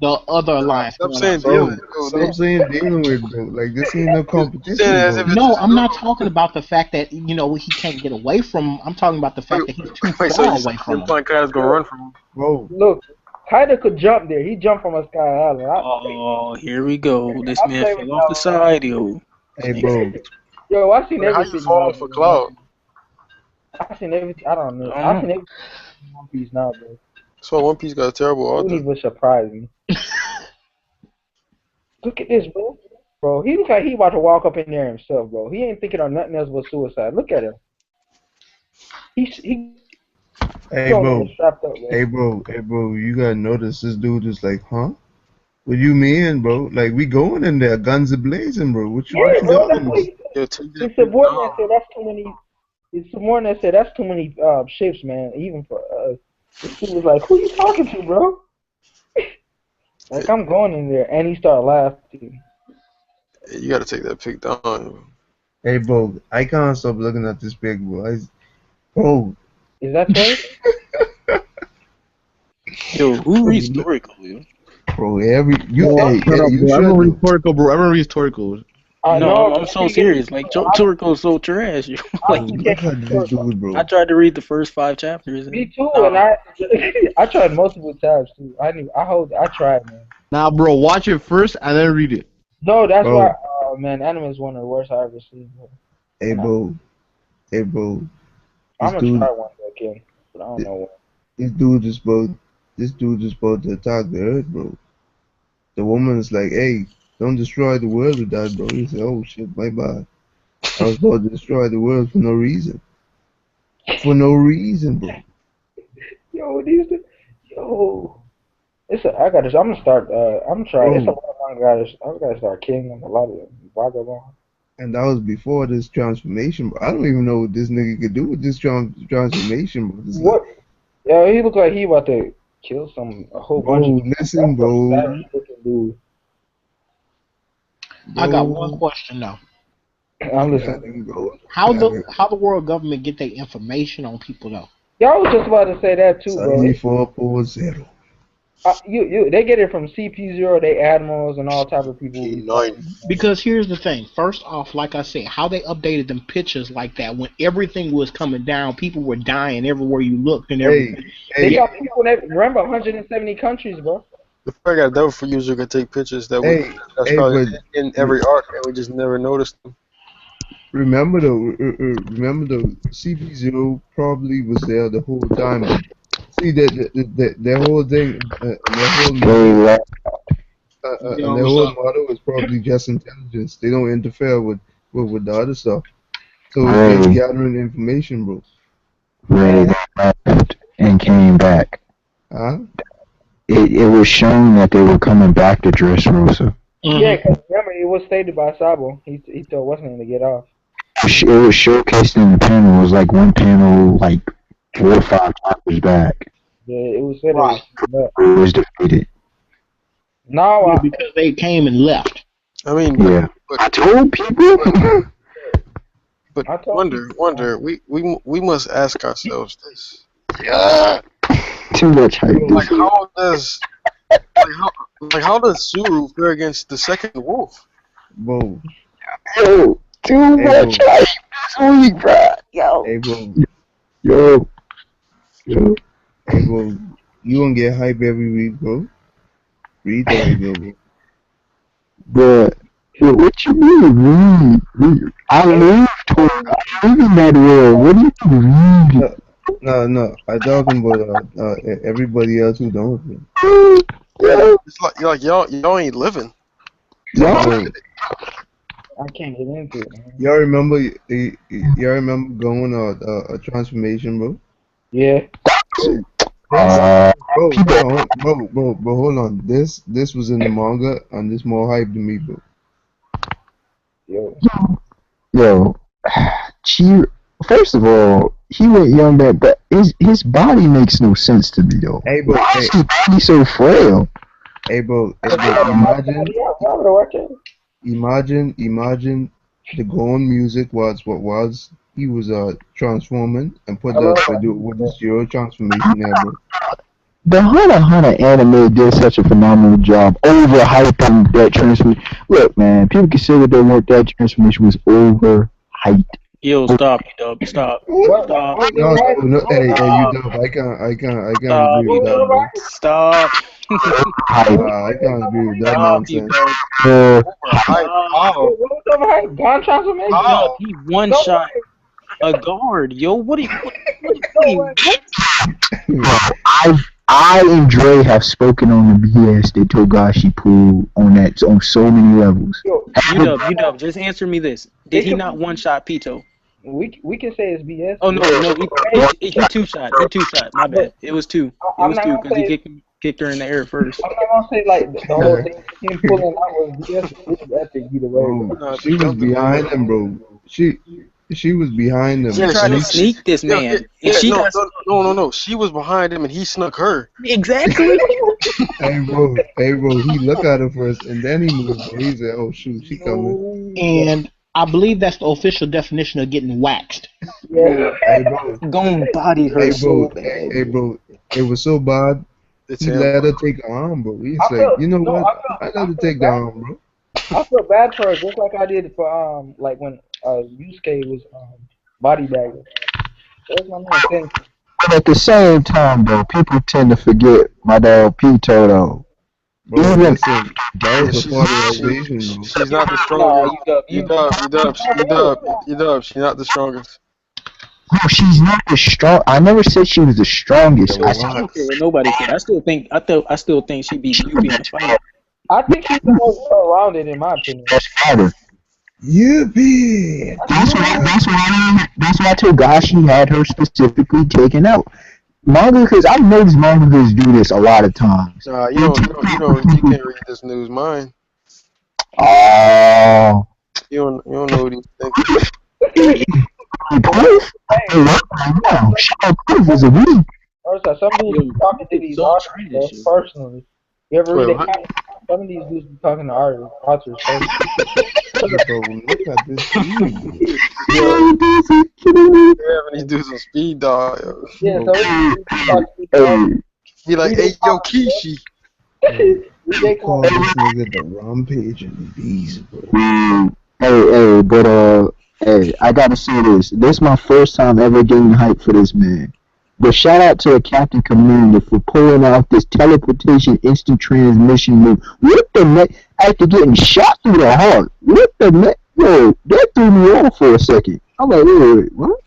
Speaker 6: the other alliance.
Speaker 4: Stop
Speaker 6: going
Speaker 4: saying
Speaker 6: on.
Speaker 7: Bro,
Speaker 4: dealing. Yo,
Speaker 7: stop saying dealing with, bro. Like this ain't no competition,
Speaker 4: saying it as
Speaker 7: bro.
Speaker 4: if it's
Speaker 6: No,
Speaker 4: his
Speaker 6: I'm not
Speaker 4: group.
Speaker 6: talking about the fact that he can't get away from him. I'm talking about the fact that he's too
Speaker 4: Wait, so
Speaker 6: far
Speaker 4: you
Speaker 6: away from him.
Speaker 4: implying Kaido's gonna run from him?
Speaker 7: Bro,
Speaker 2: Look, Kaido could jump there. He jumped from a sky island.
Speaker 3: Oh, here we go. This
Speaker 2: I
Speaker 3: man
Speaker 2: play
Speaker 3: fell
Speaker 2: with
Speaker 3: off the
Speaker 2: y'all.
Speaker 3: side, yo.
Speaker 7: hey, bro.
Speaker 2: Yo, I seen
Speaker 4: How
Speaker 2: everything.
Speaker 4: you falling for Cloud?
Speaker 2: I seen everything. I don't know. I seen everything in One Piece now, bro.
Speaker 4: That's why One Piece got a terrible
Speaker 2: Don't
Speaker 4: author.
Speaker 2: even surprise me. Look at this, bro. Bro, he looks like he about to walk up in there himself, bro. He ain't thinking of nothing else but suicide. Look at him. He
Speaker 7: Hey,
Speaker 2: don't
Speaker 7: bro.
Speaker 2: get strapped up, bro.
Speaker 7: Hey, bro. You gotta notice this dude is like, huh? What you mean, bro? Like we going in there, guns are blazing, bro. What you
Speaker 2: Yeah, bro. That's
Speaker 7: doing?
Speaker 2: what
Speaker 4: Yo, take that
Speaker 2: his
Speaker 4: pic
Speaker 2: subordinate
Speaker 4: down.
Speaker 2: said. That's too many. His subordinate said that's too many ships, man. Even for us. This dude was like, "Who you talking to, bro?" Like I'm going in there, and he started laughing.
Speaker 4: Hey, you gotta take that pic down. Yo.
Speaker 7: Hey, bro. I can't stop looking at this pig, bro. Bro.
Speaker 2: Is that Trey?
Speaker 3: Yo, who reads historical, yo?
Speaker 7: Bro, hey,
Speaker 8: Shut up,
Speaker 7: you
Speaker 8: bro.
Speaker 7: should.
Speaker 8: Everyone reads Toriko, bro. Everyone reads Toriko.
Speaker 3: No, I'm so serious. Like, Toriko's so trash, yo. Like,
Speaker 7: Look at this dude, bro.
Speaker 3: I tried to read the first 5 chapters.
Speaker 2: Me too, and I tried multiple times too. I tried, man.
Speaker 8: Nah, bro. Watch it first and then read it.
Speaker 2: No, that's
Speaker 7: Bro.
Speaker 2: why. Oh man, anime is one of the worst I ever seen. Bro.
Speaker 7: Hey, bro. Hey, bro.
Speaker 2: I'm
Speaker 7: This
Speaker 2: gonna
Speaker 7: dude,
Speaker 2: try one day again, but I don't know when.
Speaker 7: this dude is about to attack the Earth, bro. The woman is like, hey, don't destroy the world with that, bro. He said, oh shit, my bad. I was about to destroy the world for no reason. For no reason, bro.
Speaker 2: Yo, I'm gonna start. I'm trying. It's a lot of manga. I gotta start killing a lot of them. Vagabond.
Speaker 7: And that was before this transformation, bro. I don't even know what this nigga could do with this transformation, bro. This
Speaker 2: What? Yeah, he look like he about to kill a whole bunch of people.
Speaker 7: Listen, bro.
Speaker 6: I got one question though.
Speaker 2: I'm listening.
Speaker 6: How the world government get their information on people though?
Speaker 2: Y'all was just about to say that too, bro.
Speaker 7: 74.0.
Speaker 2: They get it from CP0, they admirals and all type of people.
Speaker 6: Because here's the thing. First off, like I said, how they updated them pictures like that when everything was coming down, people were dying everywhere you looked and everything.
Speaker 2: They got people in remember 170 countries, bro.
Speaker 4: The fact that devil for user could take pictures that's probably in every arc and we just never noticed them.
Speaker 7: Remember though, CP0 probably was there the whole time. See their whole thing, and their whole motto is probably just intelligence. They don't interfere with the other stuff. So it's just gathering information, bro.
Speaker 9: They left and came back.
Speaker 7: Huh?
Speaker 9: It was shown that they were coming back to Dressrosa.
Speaker 2: Yeah, because remember it was stated by Sabo. He told what's name to get off.
Speaker 9: It was showcased in the panel. It was like one panel, like 4 or 5 chapters back.
Speaker 2: Yeah, it was said
Speaker 9: it was defeated.
Speaker 2: No,
Speaker 6: because they came and left.
Speaker 4: I mean,
Speaker 9: yeah. I told people.
Speaker 4: But wonder. We must ask ourselves this.
Speaker 9: Yeah. Too much hype.
Speaker 4: Like how does Suru fare against the second wolf?
Speaker 7: Whoa.
Speaker 9: Yo, too much hype this week, bro. Yo.
Speaker 7: Hey, bro.
Speaker 9: Yo.
Speaker 7: Hey, bro. You gonna get hype every week, bro. Read that, bro.
Speaker 9: But what you mean, read? I live in that world. What do you mean?
Speaker 7: No. I'm talking about everybody else who don't.
Speaker 4: It's like y'all ain't living.
Speaker 7: No.
Speaker 2: I can't get into it, man.
Speaker 7: Y'all remember going a transformation, bro?
Speaker 2: Yeah.
Speaker 7: Bro, hold on. This was in the manga, and this more hype than me, bro.
Speaker 9: Yo, first of all, he went young back, but his body makes no sense to me, though.
Speaker 7: Hey, bro,
Speaker 9: why is his body so frail?
Speaker 7: Hey, bro, imagine the Goon music was what was. He was transforming and put that to do with this zero transformation there, bro.
Speaker 9: The Hunter x Hunter anime did such a phenomenal job overhyping that transformation. Look, man, people consider that transformation was overhyped.
Speaker 3: Yo, stop, Dub, stop.
Speaker 7: No, hey, you Dub, I can't agree with that, bro.
Speaker 3: Stop.
Speaker 7: I can't agree with that nonsense.
Speaker 2: Gun transformation?
Speaker 3: Yo, he one shot a guard. Yo, what are you?
Speaker 9: I and Dre have spoken on the BS that Togashi pulled on so many levels.
Speaker 3: UW, just answer me this. Did he not one shot Pito?
Speaker 2: We can say it's BS.
Speaker 3: Oh no, he two shot. My bad. It was 2. It was 2 because he kicked her in the air first.
Speaker 2: I'm not gonna say like the whole thing him pulling out was BS. It was epic either way.
Speaker 7: She was behind him, bro. She was behind him.
Speaker 3: She tried to sneak this man.
Speaker 4: No. She was behind him and he snuck her.
Speaker 3: Exactly.
Speaker 7: Hey bro, he looked at her first and then he moved. He said, "Oh shoot, she coming."
Speaker 6: And I believe that's the official definition of getting waxed.
Speaker 2: Yeah.
Speaker 7: Hey bro,
Speaker 3: Gon body her so bad.
Speaker 7: Hey bro, it was so bad. He let her take the arm, bro. He's like, you know what? I let her take the arm, bro.
Speaker 2: I feel bad for her, just like I did for like when Yusuke was body bagger. That's my main thing.
Speaker 9: But at the same time, though, people tend to forget my dog Pito, though.
Speaker 7: Bro, listen, that was a part of the equation, bro.
Speaker 4: She's not the strongest. You dub. She's not the strongest.
Speaker 9: No, she's not the strong. I never said she was the strongest.
Speaker 7: The
Speaker 9: I
Speaker 3: I
Speaker 9: said
Speaker 3: don't care what nobody said. I still think she beat Yuppie in the fight.
Speaker 2: I think she's the most well-rounded in my opinion.
Speaker 9: she was fighter.
Speaker 7: Yippee!
Speaker 9: That's why Togashi had her specifically taken out. Manga, because I've noticed mangas do this a lot of times.
Speaker 4: You can't read this news mind.
Speaker 9: Oh.
Speaker 4: You don't know what he's thinking.
Speaker 9: Proof? Now, shout proof is a week.
Speaker 2: Also, some dudes be talking to these authors bro, personally. You ever read
Speaker 4: Wait,
Speaker 2: it?
Speaker 4: what?
Speaker 2: Some of these dudes be talking to authors personally.
Speaker 7: Bro, look at this dude.
Speaker 4: You're having these dudes on speed dial. Yo.
Speaker 2: Yeah, so these dudes be talking to these authors.
Speaker 4: Be like, hey, yo, Kishi.
Speaker 2: They
Speaker 7: Call
Speaker 2: call
Speaker 7: this nigga the rampage and beast, bro.
Speaker 9: Hey, I gotta say this. This is my first time ever getting hype for this man. But shout out to the Captain Commander for pulling out this teleportation instant transmission move. What the neck? After getting shot through the heart. What the neck? Yo, that threw me off for a second. I'm like, wait, what?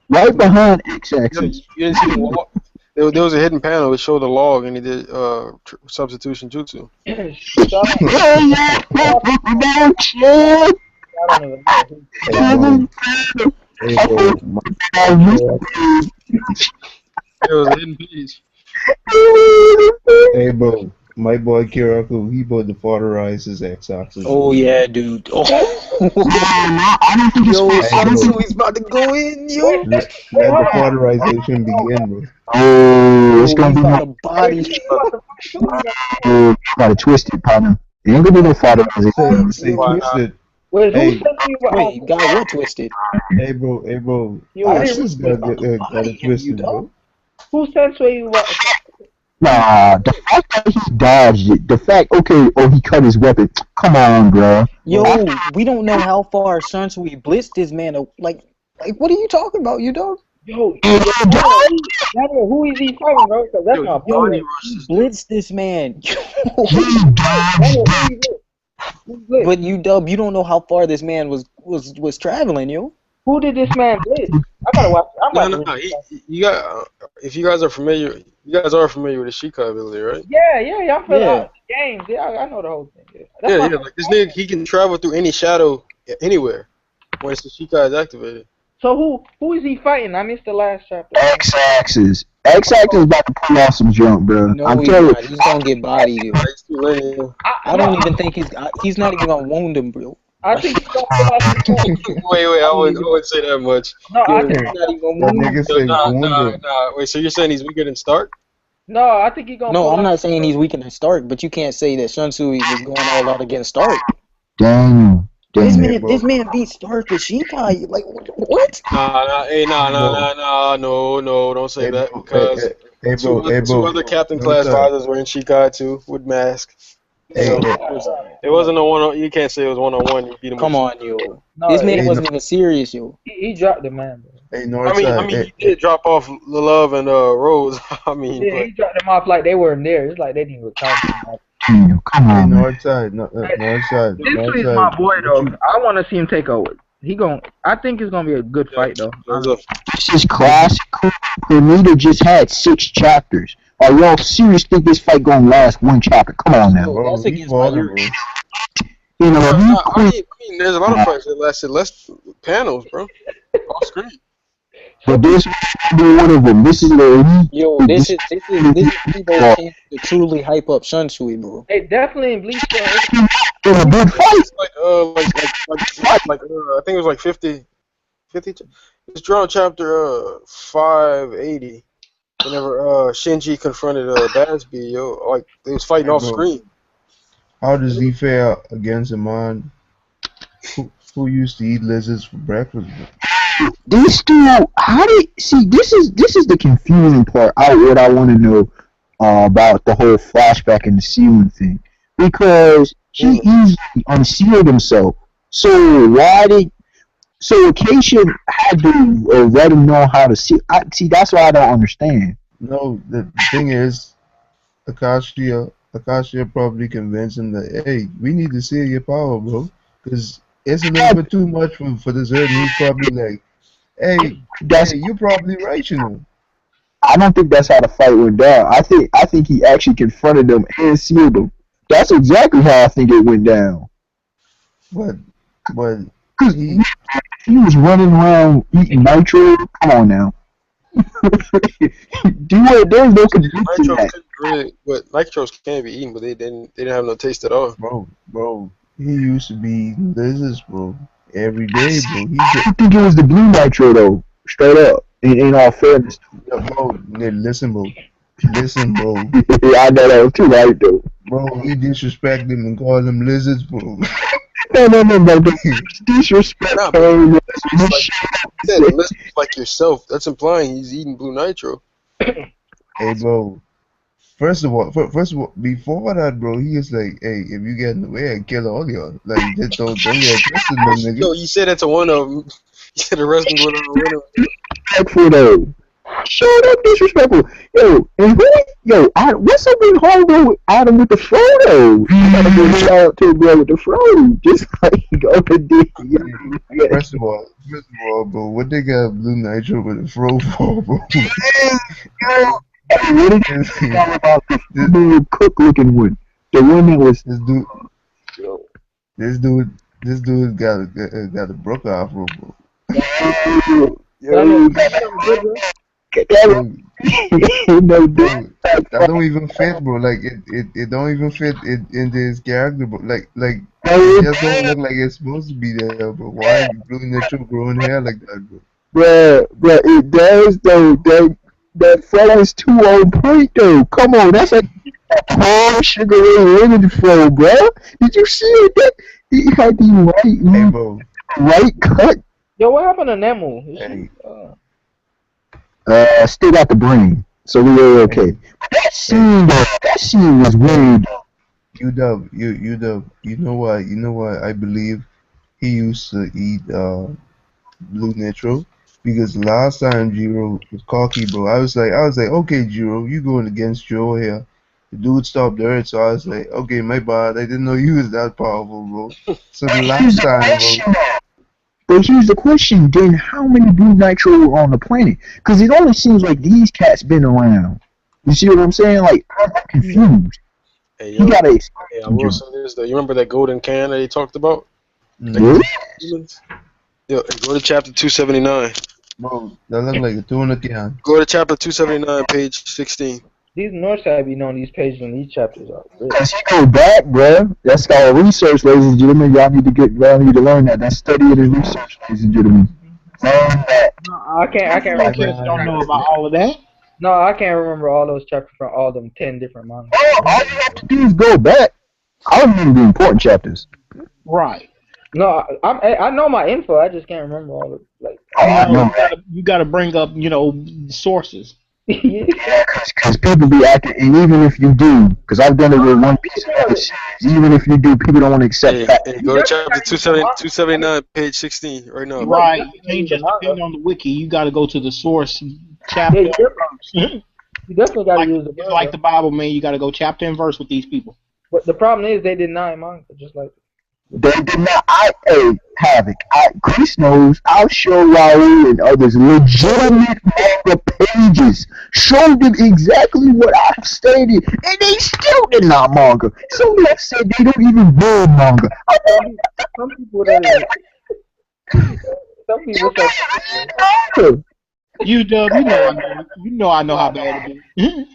Speaker 9: Right behind X-axis.
Speaker 4: You didn't see the log? There was a hidden panel that showed the log, and he did substitution jutsu.
Speaker 7: Hey, bro,
Speaker 4: There was a hidden page.
Speaker 7: hey, bro, my boy Kiraku, he about to fatherize his X-axis.
Speaker 3: Oh yeah, dude. Oh.
Speaker 9: I don't think it's
Speaker 3: Yo,
Speaker 9: fair.
Speaker 3: Sansui's about to go in, yo.
Speaker 7: Let the fatherization begin, bro.
Speaker 9: Oh, it's gonna be
Speaker 3: About
Speaker 9: no
Speaker 3: to body.
Speaker 9: gotta twist it, partner. It ain't gonna be no father.
Speaker 7: Say twisted.
Speaker 2: Wait,
Speaker 7: Hey.
Speaker 2: who said me what?
Speaker 3: Wait, got what twisted?
Speaker 7: Hey, bro.
Speaker 2: Yo,
Speaker 7: Axis got it twisted, bro.
Speaker 2: Who said so you what?
Speaker 9: Nah, the fact that he dodged it, the fact, he cut his weapon. Come on, bro.
Speaker 3: Yo, we don't know how far Sansui blitzed this man. Like, what are you talking about, you dog?
Speaker 2: Yo, who is he fighting, bro? 'Cause that's my
Speaker 3: Yo,
Speaker 2: point.
Speaker 3: he blitzed this man.
Speaker 9: He dodged
Speaker 3: But you don't know how far this man was traveling, yo.
Speaker 2: Who did this man blitz? I gotta watch.
Speaker 4: No. You got. If you guys are familiar with the Shika ability, right?
Speaker 2: Yeah. I'm familiar with the games. Yeah, I know the whole thing. Yeah.
Speaker 4: Like this nigga, he can travel through any shadow anywhere once the Shika is activated.
Speaker 2: So who is he fighting? I missed the last chapter.
Speaker 9: X-axis. X-axis is about to pull off some junk, bro.
Speaker 3: No,
Speaker 9: I'm
Speaker 3: he's
Speaker 9: telling
Speaker 3: not. He's gonna get bodied, yo. I don't even think he's not even gonna wound him, bro.
Speaker 2: I think he's gonna pull off some junk.
Speaker 4: Wait, I wouldn't say that much.
Speaker 2: No, I think
Speaker 3: He's not even gonna
Speaker 7: That
Speaker 3: wound him.
Speaker 7: nigga say wounded.
Speaker 4: Nah. Wait, so you're saying he's weaker than Stark?
Speaker 2: no, I think he's gonna.
Speaker 3: No,
Speaker 2: pull
Speaker 3: I'm
Speaker 2: off
Speaker 3: not
Speaker 2: some
Speaker 3: saying
Speaker 2: junk.
Speaker 3: he's weaker than Stark, but you can't say that Shunsui was going all out against Stark.
Speaker 9: Damn.
Speaker 3: This
Speaker 7: bro.
Speaker 3: man beat Stark with Shikai. Like what?
Speaker 4: No, don't say
Speaker 7: Hey,
Speaker 4: that
Speaker 7: bro,
Speaker 4: because
Speaker 7: hey, bro.
Speaker 4: two other captain class
Speaker 7: Northside.
Speaker 4: visors were in Shikai too with mask.
Speaker 7: Hey,
Speaker 4: So,
Speaker 7: hey.
Speaker 4: it wasn't a one. You can't say it was 1-on-1. You beat him.
Speaker 3: Come on, yo.
Speaker 2: No,
Speaker 3: This man
Speaker 7: hey,
Speaker 3: wasn't even serious, yo.
Speaker 2: he dropped the man, bro.
Speaker 7: Hey,
Speaker 4: I
Speaker 7: Northside.
Speaker 4: mean, he did drop off Love and Rose. I mean,
Speaker 2: Yeah, he dropped them off like they weren't there. It's like they didn't even count them.
Speaker 9: Come
Speaker 7: Hey,
Speaker 9: on, man.
Speaker 7: Northside. Northside.
Speaker 2: This is my boy though. I want to see him take over. I think it's gonna be a good fight though.
Speaker 9: This is classical. Pernita just had 6 chapters. Are y'all serious think this fight gonna last 1 chapter? Come on now.
Speaker 7: Bro,
Speaker 3: That's
Speaker 7: he
Speaker 3: against my
Speaker 7: falling, bro.
Speaker 9: You know, he
Speaker 4: I
Speaker 9: quit.
Speaker 4: mean, there's a lot of fights that lasted less panels, bro. Off screen.
Speaker 9: But this will be one of them. This is the
Speaker 3: Yo, this is people's chance to truly hype up Shunsui, bro.
Speaker 2: They definitely in Bleach though.
Speaker 9: in a good fight.
Speaker 4: It's like I think it was like 50. It's drawn chapter 580. Whenever Shinji confronted Basby, yo, like they was fighting off screen.
Speaker 7: How does he fare against a man who used to eat lizards for breakfast?
Speaker 9: These two, how did see? This is the confusing part. What I want to know about the whole flashback and the sealing thing, because he easily unsealed himself. So why did? So Acacia had to let him know how to see. See, that's why I don't understand.
Speaker 7: No, the thing is, Acacia probably convinced him that, hey, we need to seal your power, bro, because it's a little bit too much for this earth. And he's probably like, Hey,
Speaker 9: That's
Speaker 7: you're probably right, you know.
Speaker 9: I don't think that's how the fight went down. I think he actually confronted them and sealed them. That's exactly how I think it went down.
Speaker 7: But, but
Speaker 9: Cause
Speaker 7: he,
Speaker 9: he was running around eating nitro. Come on now. There's no convincing
Speaker 4: Nitro
Speaker 9: that.
Speaker 4: couldn't really, but nitros can be eaten, but they didn't have no taste at all.
Speaker 7: bro, he used to be eating lizards, bro, every day, bro.
Speaker 9: I think it was the blue nitro though. Straight up. In all fairness.
Speaker 7: Bro, listen, bro. Listen, bro.
Speaker 9: I know that was too right though.
Speaker 7: Bro, he disrespect them and call them lizards, bro.
Speaker 9: No. Disrespect.
Speaker 4: Nah, but listen, like yourself. That's implying he's eating blue nitro.
Speaker 7: Hey, bro. First of all, before that, bro, he was like, "Hey, if you get in the way, I kill all y'all. Like, just don't get twisted, my nigga."
Speaker 4: Yo, you said that to one of them. You said the rest of them were one of them.
Speaker 9: Disrespectful though. Showed up disrespectful. What's up with Homeboy with Adam with the photo? You gotta give a shout out to a girl with the photo. Just like over there.
Speaker 7: First of all, bro, what they got blue nitro with a fro for, bro?
Speaker 9: Hey, what did you say about the little cook looking one? The one that was
Speaker 7: this dude got a broke afro, bro. That don't even fit, bro. Like it don't even fit into his character, bro. Like it just don't look like it's supposed to be there, bro. Why you blue nitro growing hair like that, bro?
Speaker 9: Bruh, it does though. That fella is too on point though. Come on, that's like palm sugar ray lemon flow, bruh. Did you see it? That he had the right cut.
Speaker 2: Yo, what happened to Nemu?
Speaker 7: Hey.
Speaker 9: Still got the brain, so we were okay. That scene was weird.
Speaker 7: You know why I believe he used to eat blue nitro? Because last time Jiro was cocky, bro, I was like, okay, Jiro, you going against Joe here. The dude stopped there, so I was like, okay, my bad. I didn't know you was that powerful, bro. So the last time, bro.
Speaker 9: But here's the question, then how many blue nitro were on the planet? Because it only seems like these cats been around. You see what I'm saying? Like, I'm confused.
Speaker 4: Hey,
Speaker 9: yo, I
Speaker 4: will say this though. You remember that golden can that he talked about?
Speaker 9: Yeah.
Speaker 4: Yo, go to chapter 279.
Speaker 7: Bro, that look like a tuna can.
Speaker 4: Go to chapter 279, page 16.
Speaker 2: These Northside be knowing these pages and these chapters are real.
Speaker 9: Cause he go back, bruh. That's called research, ladies and gentlemen. Y'all need to learn that. That's study it and research, ladies and gentlemen.
Speaker 2: No, I can't remember.
Speaker 6: Don't know about all of that.
Speaker 2: No, I can't remember all those chapters from all them 10 different mangas.
Speaker 9: All you have to do is go back. I remember the important chapters.
Speaker 6: Right.
Speaker 2: No, I know my info. I just can't remember all of like.
Speaker 6: You gotta bring up, sources.
Speaker 9: Yeah, because people be acting, and even if you do, because I've done it with One Piece and other series, even if you do, people don't want to accept that.
Speaker 4: Hey, go to chapter 279, page 16, right now.
Speaker 6: Right, you can't just depend on the wiki. You got to go to the source chapter.
Speaker 2: You definitely got to use the
Speaker 6: It's like the Bible, man. You got to go chapter and verse with these people.
Speaker 2: But the problem is they deny manga, just like.
Speaker 9: They did not. Havoc. Chris knows. I'll show Raul and others legitimate manga pages. Show them exactly what I've stated, and they still did not manga. Some have said they don't even read manga.
Speaker 2: Some people that. Some people say.
Speaker 6: You know I know how bad it is.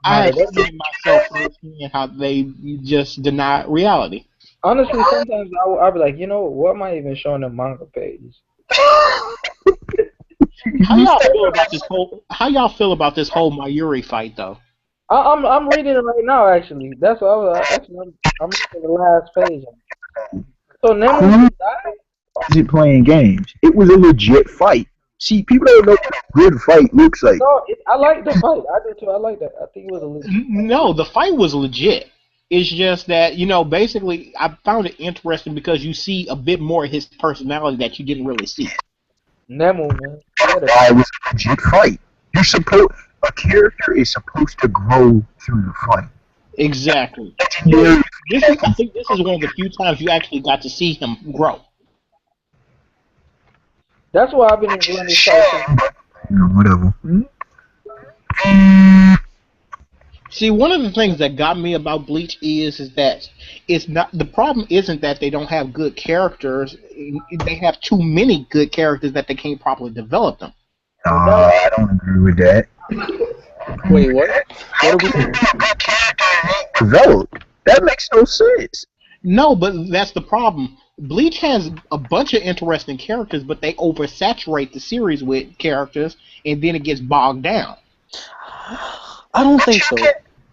Speaker 6: I have seen myself firsthand how they just deny reality.
Speaker 2: Honestly, sometimes I'll be like, what am I even showing them manga pages?
Speaker 6: How y'all feel about this whole Mayuri fight though?
Speaker 2: I'm reading it right now actually. That's what I was actually. I'm reading the last page. So Nemo
Speaker 9: died? Playing games. It was a legit fight. See, people don't know what a good fight looks like.
Speaker 2: No, I like the fight. I do too. I like that. I think it was a legit fight.
Speaker 6: No, the fight was legit. It's just that, basically, I found it interesting because you see a bit more of his personality that you didn't really see.
Speaker 2: Nemo, man.
Speaker 9: It was a legit fight. A character is supposed to grow through the fight.
Speaker 6: Exactly. I think this is one of the few times you actually got to see him grow.
Speaker 2: That's why I've been enjoying this show.
Speaker 9: Whatever.
Speaker 6: See, one of the things that got me about Bleach is that it's not the problem. Isn't that they don't have good characters? They have too many good characters that they can't properly develop them.
Speaker 9: I don't agree with that.
Speaker 3: Wait, what? What are we doing?
Speaker 9: Developed. That makes no sense.
Speaker 6: No, but that's the problem. Bleach has a bunch of interesting characters, but they oversaturate the series with characters, and then it gets bogged down.
Speaker 3: I don't think so.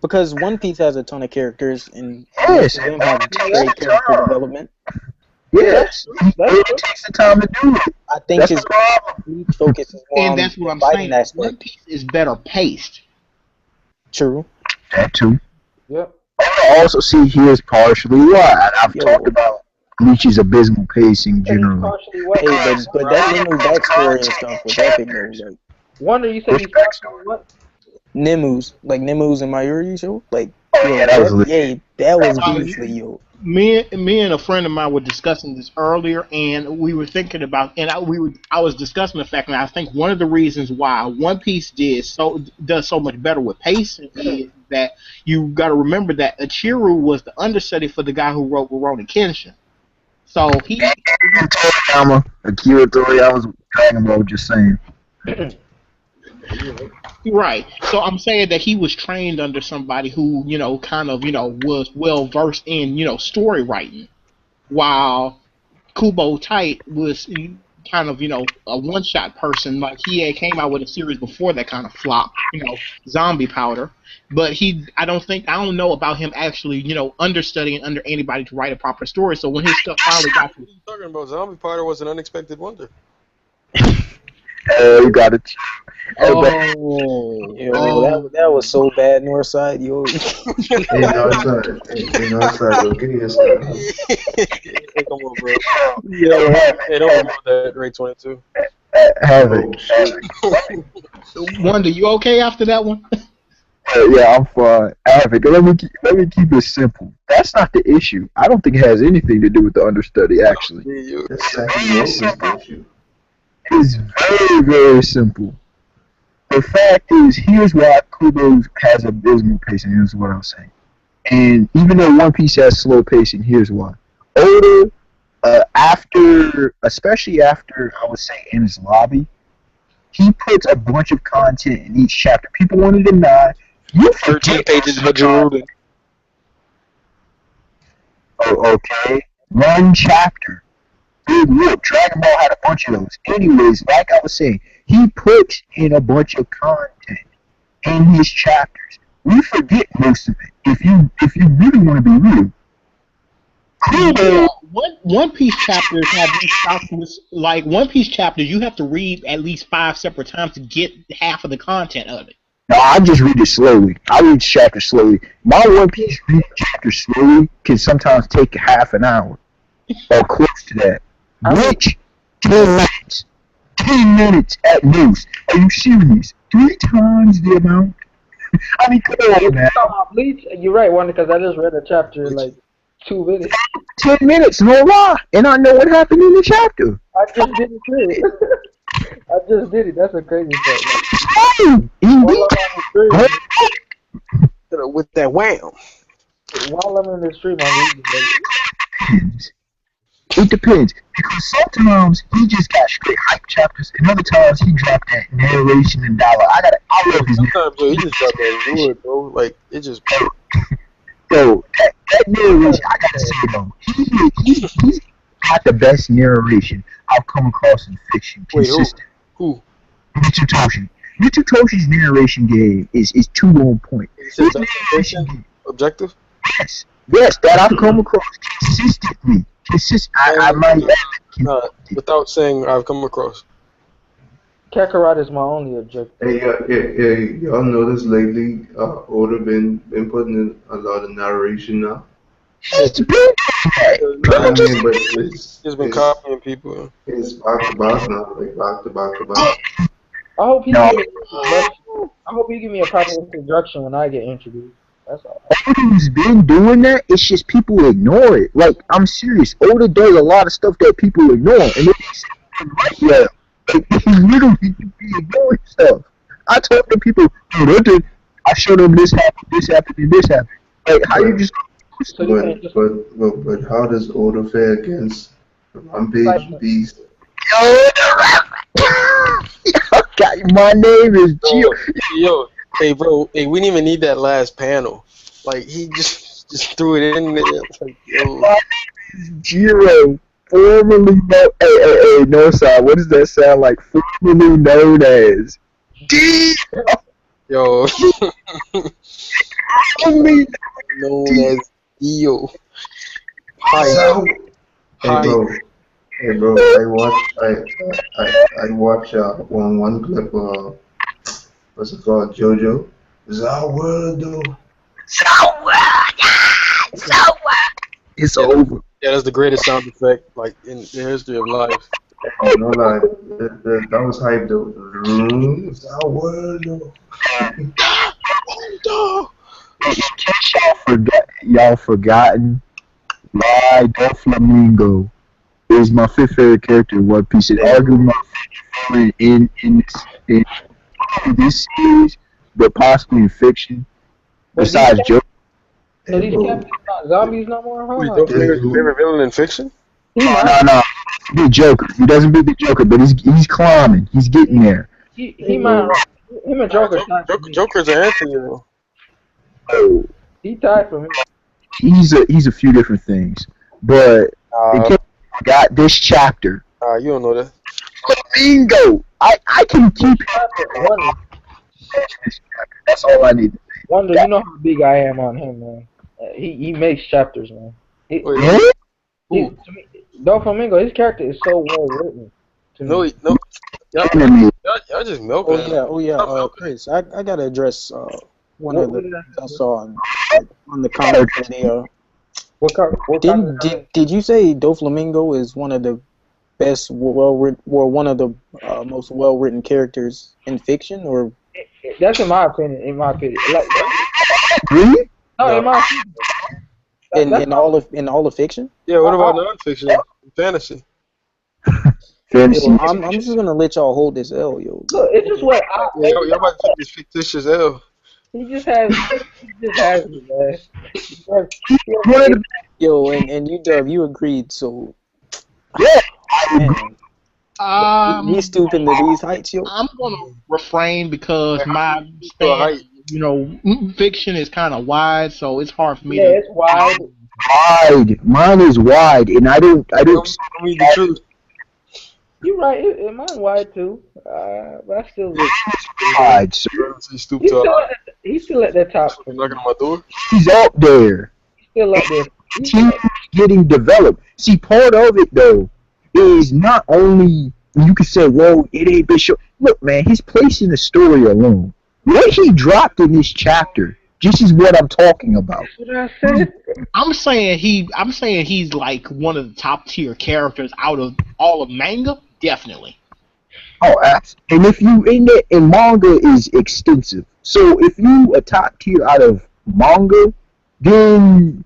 Speaker 3: Because One Piece has a ton of characters, and
Speaker 9: Yes.
Speaker 3: most of them have great character development.
Speaker 9: Yes. It takes the time to do it.
Speaker 3: I think
Speaker 9: That's
Speaker 3: his
Speaker 9: the problem.
Speaker 3: Bleach focuses more
Speaker 6: And
Speaker 3: on
Speaker 6: that's what I'm
Speaker 3: the fighting
Speaker 6: saying.
Speaker 3: aspect.
Speaker 6: One Piece is better paced.
Speaker 3: True.
Speaker 9: That too.
Speaker 2: Yep.
Speaker 9: I also see here's partially why. I've
Speaker 3: Yo.
Speaker 9: talked about Bleach's abysmal pacing generally.
Speaker 2: Partially what?
Speaker 3: Hey, but that Nemu backstory and stuff was epic though. Like
Speaker 2: Wonder, you said he's partially what?
Speaker 3: Nemu's and Mayuri show. Like, yo,
Speaker 9: yeah, that was lit.
Speaker 3: that was beastly, yo.
Speaker 6: Me and a friend of mine were discussing this earlier, and we were thinking about, and I was discussing the fact that I think one of the reasons why One Piece does so much better with pacing is that you got to remember that Ichiru was the understudy for the guy who wrote Rurouni Kenshin. So
Speaker 9: Akira Toriyama's Dragon Ball, just saying.
Speaker 6: Right. So I'm saying that he was trained under somebody who, was well versed in, story writing, while Kubo Tite was kind of, a one-shot person. Like, he had came out with a series before that kind of flopped, Zombie Powder. But I don't know about him actually, understudying under anybody to write a proper story. So when his stuff finally got to...
Speaker 4: Talking about Zombie Powder was an unexpected wonder.
Speaker 9: You got it.
Speaker 3: Yo, that was so bad, Northside, yo.
Speaker 7: Hey, Northside, yo, give me this stuff.
Speaker 4: Hey, come on, bro. Hey, don't remember that, Ray 22.
Speaker 9: Havoc.
Speaker 6: Wonder, you okay after that one?
Speaker 9: Yeah, I'm fine. Havoc, let me keep it simple. That's not the issue. I don't think it has anything to do with the understudy, actually.
Speaker 7: That's actually the most simple issue.
Speaker 9: It's very, very simple. The fact is, here's why Kubo has abysmal pacing. Here's what I'm saying. And even though One Piece has slow pacing, here's why. Oda, especially after, I would say, in his lobby, he puts a bunch of content in each chapter. People want to deny.
Speaker 4: 13 pages of Hajaruden.
Speaker 9: Oh, okay. One chapter. Big Whoop, Dragon Ball had a bunch of those. Anyways, like I was saying, he puts in a bunch of content in his chapters. We forget most of it. If you really want to be real.
Speaker 6: One Piece chapters have these calculus, like One Piece chapters, you have to read at least 5 separate times to get half of the content of it.
Speaker 9: No, I just read it slowly. I read chapters slowly. My One Piece reading chapters slowly can sometimes take half an hour or close to that. Which 10 minutes. 10 minutes at most. Are you serious? 3 times the amount? I mean, come on, man.
Speaker 2: Bleach, you're right, Wanda, because I just read a chapter in like 2 minutes.
Speaker 9: 10 minutes, no lie. And I know what happened in the chapter.
Speaker 2: I just did it too. I just did it. That's a crazy
Speaker 9: Indeed.
Speaker 4: With that wham.
Speaker 2: While I'm in the stream, I'm reading it.
Speaker 9: It depends. Because sometimes he just got straight hype chapters, and other times he dropped that narration and dollar. I love his
Speaker 4: Sometimes, yo, he just dropped that wood, bro. Like, it just...
Speaker 9: Yo, that narration, I gotta say, though, he's got the best narration I've come across in fiction.
Speaker 4: Wait,
Speaker 9: consistent.
Speaker 4: who?
Speaker 9: Mitsutoshi. Mitsutoshi's narration game is too on point.
Speaker 4: Is his narration objective?
Speaker 9: Yes, that I've come across consistently. I might
Speaker 4: without saying I've come across.
Speaker 2: Kakarot is my only objective.
Speaker 7: Hey, y'all noticed lately, Oda been putting in a lot of narration now.
Speaker 9: It's been
Speaker 4: He's been copying people.
Speaker 7: It's back to back now, like back to back to back.
Speaker 2: I hope he give me a proper introduction when I get introduced. That's all.
Speaker 9: Oda's been doing that. It's just people ignore it. Like, I'm serious. Oda does a lot of stuff that people ignore, and it makes it right well. He literally be ignoring stuff. I told the people, dude, I showed them this happened, and this happened. Like, how you just?
Speaker 7: But how does Oda fare against Rampage Beast?
Speaker 9: Yo, okay, my name is Gio.
Speaker 4: Yo, hey bro, hey, we didn't even need that last panel. Like he just threw it in there. Like, yo.
Speaker 9: My name is Jiro, formerly known. Hey, no sound. What does that sound like? Formerly known as D.
Speaker 4: Yo.
Speaker 9: Formerly
Speaker 4: known as Dio.
Speaker 7: Hey bro, I watch one clip what's it called, JoJo? Zawado.
Speaker 9: It's over.
Speaker 4: Yeah, that's the greatest sound effect like in the history of life.
Speaker 7: No lie, that was hype though. Zawado.
Speaker 9: Y'all forgotten why Doflamingo is my fifth favorite character in One Piece. And arguably my favorite in this series, but possibly in fiction. Besides Joker.
Speaker 2: So these captains not zombies no more, huh?
Speaker 4: Wait, your favorite villain in fiction?
Speaker 9: No. The Joker. He doesn't be the Joker, but he's climbing. He's getting there.
Speaker 2: He might. Him and Joker.
Speaker 4: Joker's an anti-hero.
Speaker 2: He tied for me.
Speaker 9: He's a few different things, but in case you forgot this chapter.
Speaker 4: You don't know that.
Speaker 9: Bingo! I can keep. That's all I need.
Speaker 2: Wonder, you know how big I am on him, man. He makes chapters, man. Doflamingo, his character is so well written.
Speaker 4: No. Y'all just milking.
Speaker 3: Oh yeah. Chris, I gotta address one of the things I saw on the comment video. Did you say Doflamingo is one of the best, one of the most well-written characters in fiction, or?
Speaker 2: That's in my opinion. Like,
Speaker 9: really?
Speaker 2: No, in my opinion.
Speaker 3: In all of fiction?
Speaker 4: Yeah. What about non-fiction? Fantasy.
Speaker 9: Fantasy.
Speaker 3: Yo, I'm just gonna let y'all hold this L, yo.
Speaker 2: Look, it's just what
Speaker 4: y'all about to take this fictitious L.
Speaker 2: He just has it, man.
Speaker 3: Yo, and you, Dub, you agreed, so.
Speaker 9: Yeah.
Speaker 3: Man. He's stooping to these heights, yo.
Speaker 6: I'm gonna refrain because my stand, fiction is kind of wide, so it's hard for me to.
Speaker 2: Yeah, it's wide.
Speaker 9: Wide. Mine is wide, and I don't
Speaker 4: read the truth.
Speaker 2: You're right. Mine wide too, but I still.
Speaker 9: Wide, sir.
Speaker 2: He's still at the top.
Speaker 4: Knocking on my door.
Speaker 9: He's up there.
Speaker 2: He's still up there.
Speaker 9: He's getting developed. See, part of it though is not only you can say, "Whoa, it ain't been shown." Look, man, his place in the story alone. What he dropped in this chapter, this is what I'm talking about.
Speaker 2: That's what I said.
Speaker 6: I'm saying he's like one of the top tier characters out of all of manga, definitely.
Speaker 9: Oh, and if you and manga is extensive. So if you a top tier out of manga, then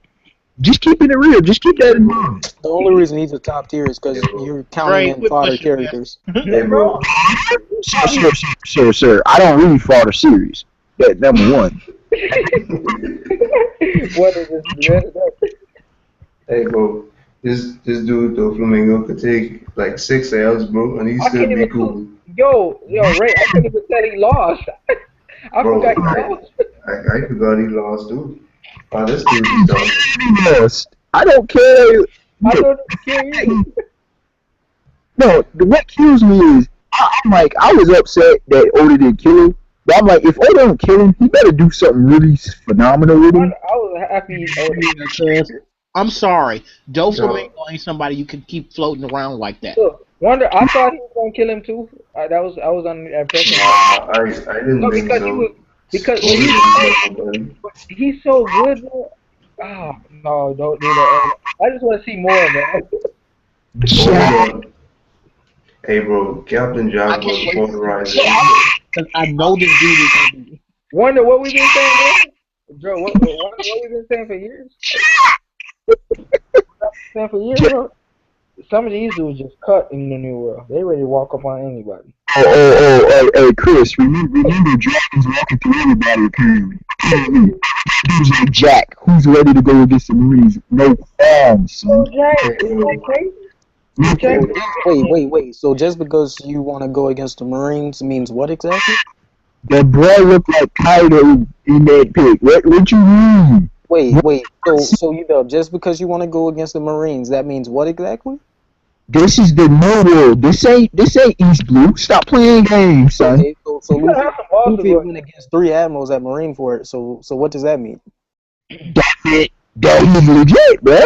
Speaker 9: just keeping it real. Just keep that in mind.
Speaker 3: The only reason he's a top tier is because you're counting in fodder characters.
Speaker 7: Hey, bro.
Speaker 9: Sir, I don't read fodder series. That number one.
Speaker 2: What is this?
Speaker 7: Hey, bro. This dude, Doflamingo, could take like 6 L's, bro, and he'd still be cool.
Speaker 2: Yo, Ray, I couldn't even say he lost. I forgot he lost.
Speaker 7: I forgot he lost, too. Oh, this dude is dumb.
Speaker 9: Lost. I don't care.
Speaker 2: I don't care either.
Speaker 9: No, what kills me is, I'm like, I was upset that Oda didn't kill him, but I'm like, if Oda don't kill him, he better do something really phenomenal with him.
Speaker 2: I was happy.
Speaker 6: I'm sorry, Doflamingo ain't somebody you can keep floating around like that.
Speaker 2: Look, Wonder, I thought he was gonna kill him too. I was under the impression.
Speaker 7: I didn't think so.
Speaker 2: Because he's so good. Oh no, don't do that. I just want to see more of that.
Speaker 7: Hey, bro, Captain Jack was before the rise.
Speaker 6: I know this dude is gonna be.
Speaker 2: Wonder what we been saying, man? Bro, what we been saying for years? Bro? some of these dudes just cut in the new world. They ready to walk up on anybody.
Speaker 9: Hey, Chris, remember dragons walking through everybody apparently. Dudes like Jack, who's ready to go against the Marines? No qualms, son.
Speaker 2: Jack, isn't that crazy? Jack,
Speaker 3: Wait. So just because you want to go against the Marines means what exactly?
Speaker 9: That boy looked like Kaido in that pic. What you mean?
Speaker 3: Wait. So you know, just because you want to go against the Marines, that means what exactly?
Speaker 9: This is the new world. This ain't East Blue. Stop playing games, son.
Speaker 3: Okay, so Luffy went against 3 admirals at Marine for it. So what does that mean?
Speaker 9: That he's legit, bro.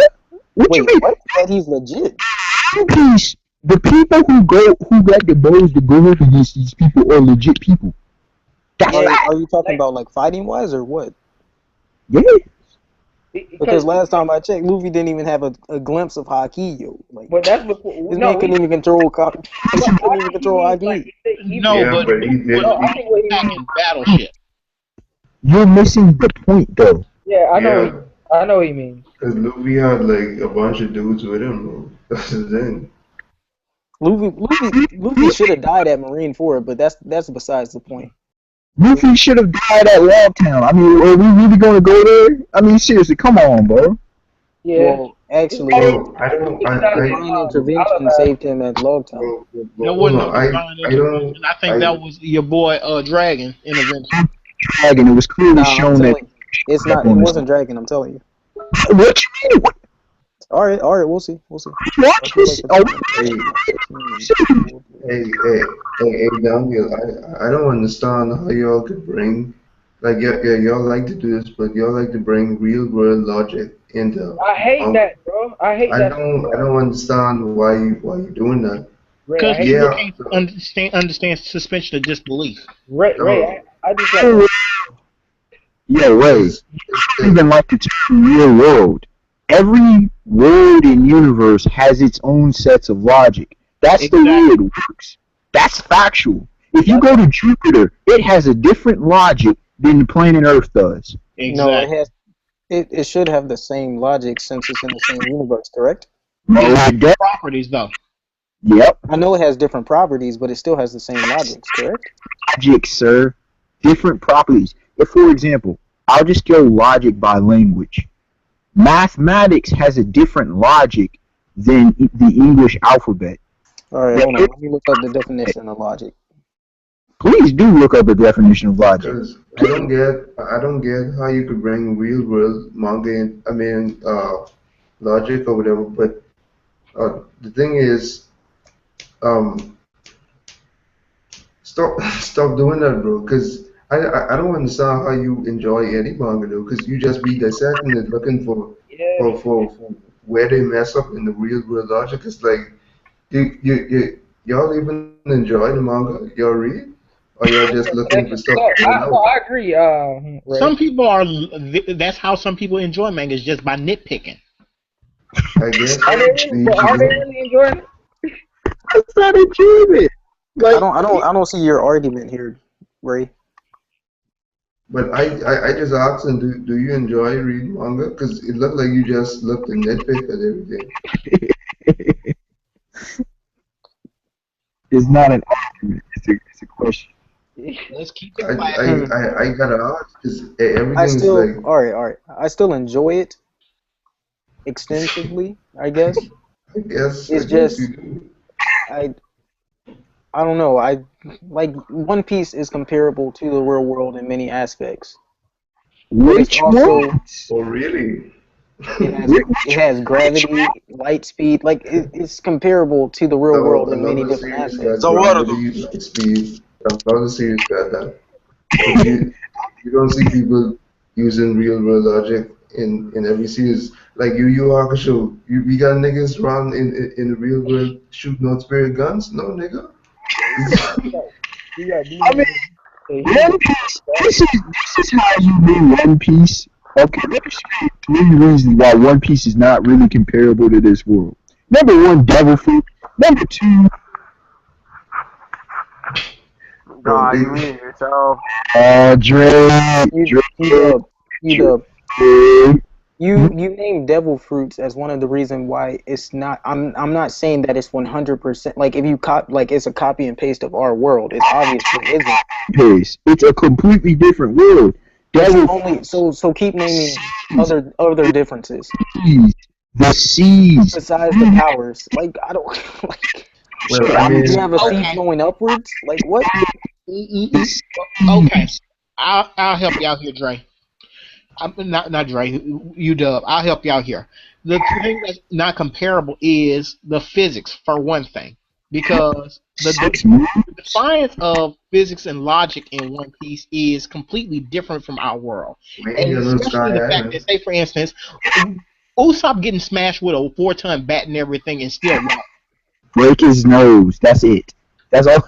Speaker 9: What you mean?
Speaker 3: What? That he's legit.
Speaker 9: Peace. The people who got the bows to go up against these people are legit people.
Speaker 3: Are you talking about like fighting wise or what?
Speaker 9: Yeah.
Speaker 3: Because last time I checked, Luffy didn't even have a glimpse of Haki, yo. Like,
Speaker 2: but that's before.
Speaker 3: This man couldn't even control Haki.
Speaker 6: No, but he did. Attacking battleship.
Speaker 9: You're missing the point, though.
Speaker 2: Yeah, I know what he means.
Speaker 7: Because Luffy had like a bunch of dudes with him, bro. That's the thing.
Speaker 3: Luffy should have died at Marine for it, but that's besides the point.
Speaker 9: Luffy should have died at Logtown. I mean, are we really going to go there? I mean, seriously, come on, bro.
Speaker 2: Yeah.
Speaker 3: Well, actually, divine intervention saved him at Logtown.
Speaker 6: That wasn't a divine intervention. I think that was your boy Dragon intervention.
Speaker 9: Dragon, it was clearly shown that
Speaker 3: it's not. It wasn't Dragon. I'm telling you.
Speaker 9: What you mean?
Speaker 3: All right. We'll see.
Speaker 9: Watch this.
Speaker 7: Hey, Daniel, I don't understand how y'all could bring, like, y'all like to do this, but y'all like to bring real world logic into.
Speaker 2: I hate that, bro. I
Speaker 7: don't understand why you doing that.
Speaker 6: Because people can't understand suspension of disbelief.
Speaker 2: Ray, I just like.
Speaker 9: Yeah, Ray. Even like the term real world. Every world and universe has its own sets of logic. That's the way it works. That's factual. If you go to Jupiter, it has a different logic than the planet Earth does.
Speaker 6: Exactly.
Speaker 3: No, it should have the same logic since it's in the same universe, correct?
Speaker 6: Properties, though.
Speaker 9: Yep.
Speaker 3: I know it has different properties, but it still has the same logics, correct?
Speaker 9: Logic, sir. Different properties. If, for example, I'll just go logic by language. Mathematics has a different logic than the English alphabet.
Speaker 3: All right, hold on. Let me look up the definition of logic.
Speaker 9: Please do look up the definition of logic.
Speaker 7: I don't get how you could bring real world manga logic or whatever. But the thing is, stop doing that, bro. Because I don't understand how you enjoy any manga though. Because you just be dissecting it, looking for where they mess up in the real world logic. It's like y'all even enjoy the manga y'all read, or y'all just looking for stuff?
Speaker 2: I agree. Ray.
Speaker 6: Some people are. That's how some people enjoy manga, is just by nitpicking.
Speaker 7: I guess.
Speaker 2: Are they really enjoying it?
Speaker 9: That's not enjoyment.
Speaker 3: Like, I don't see your argument here, Ray.
Speaker 7: But I just asked him, do you enjoy reading manga? Because it looked like you just looked and nitpick at everything.
Speaker 9: It's not an argument. It's a question.
Speaker 6: Let's keep it
Speaker 7: I gotta ask because everything's like.
Speaker 3: All right. I still enjoy it extensively, I guess. It's just I don't know. I like One Piece is comparable to the real world in many aspects.
Speaker 9: Which one?
Speaker 7: Oh, really?
Speaker 3: It has gravity, light speed. Like it's comparable to the real world in many different aspects.
Speaker 4: So what?
Speaker 7: Light speed. Another series got that. You don't see people using real world logic in every series. Like Yu Yu Hakusho, we got niggas around in the real world shooting out spirit guns. No, nigga.
Speaker 9: I mean, One Piece. This is how you do One Piece. Okay, let me show you 3 reasons why One Piece is not really comparable to this world. Number 1, devil fruit. Number 2.
Speaker 1: Nah, you mean yourself.
Speaker 9: Dre.
Speaker 3: You named devil fruits as one of the reasons why it's not. I'm not saying that it's 100%. Like if you like it's a copy and paste of our world. It obviously isn't.
Speaker 9: It's a completely different world.
Speaker 3: So keep naming other differences.
Speaker 9: The seas.
Speaker 3: Besides the powers, like I don't like.
Speaker 7: Well, I mean,
Speaker 3: you have a sea going upwards. Like what?
Speaker 6: Okay, I'll help you out here, Dre. I'm not Dre. UW. I'll help you out here. The thing that's not comparable is the physics, for one thing, because the science of physics and logic in One Piece is completely different from our world, and especially the fact that, say, for instance, Usopp getting smashed with a 4-ton bat and everything, and still walk.
Speaker 9: Break his nose. That's it. That's all.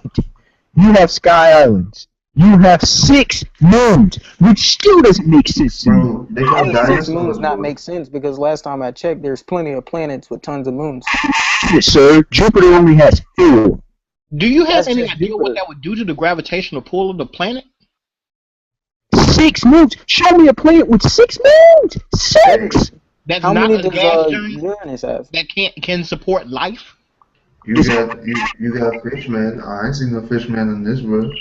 Speaker 9: You have Sky Islands. You have 6 moons, which still doesn't make sense.
Speaker 7: Bro, they
Speaker 3: How
Speaker 7: got
Speaker 3: does 6 moons
Speaker 7: dinosaurs.
Speaker 3: not make sense? Because last time I checked, there's plenty of planets with tons of moons.
Speaker 9: Yes, sir. Jupiter only has 4.
Speaker 6: Do you have
Speaker 3: That's
Speaker 6: any
Speaker 3: just
Speaker 6: idea
Speaker 3: Jupiter.
Speaker 6: what that would do to the gravitational pull of the planet?
Speaker 9: 6 moons. Show me a planet with 6 moons. 6.
Speaker 6: That's
Speaker 3: How
Speaker 6: not
Speaker 3: many
Speaker 6: a
Speaker 3: does
Speaker 6: gas giant
Speaker 3: Uranus have?
Speaker 6: that can support life.
Speaker 7: You got fishmen. I ain't seen no fishmen in this world.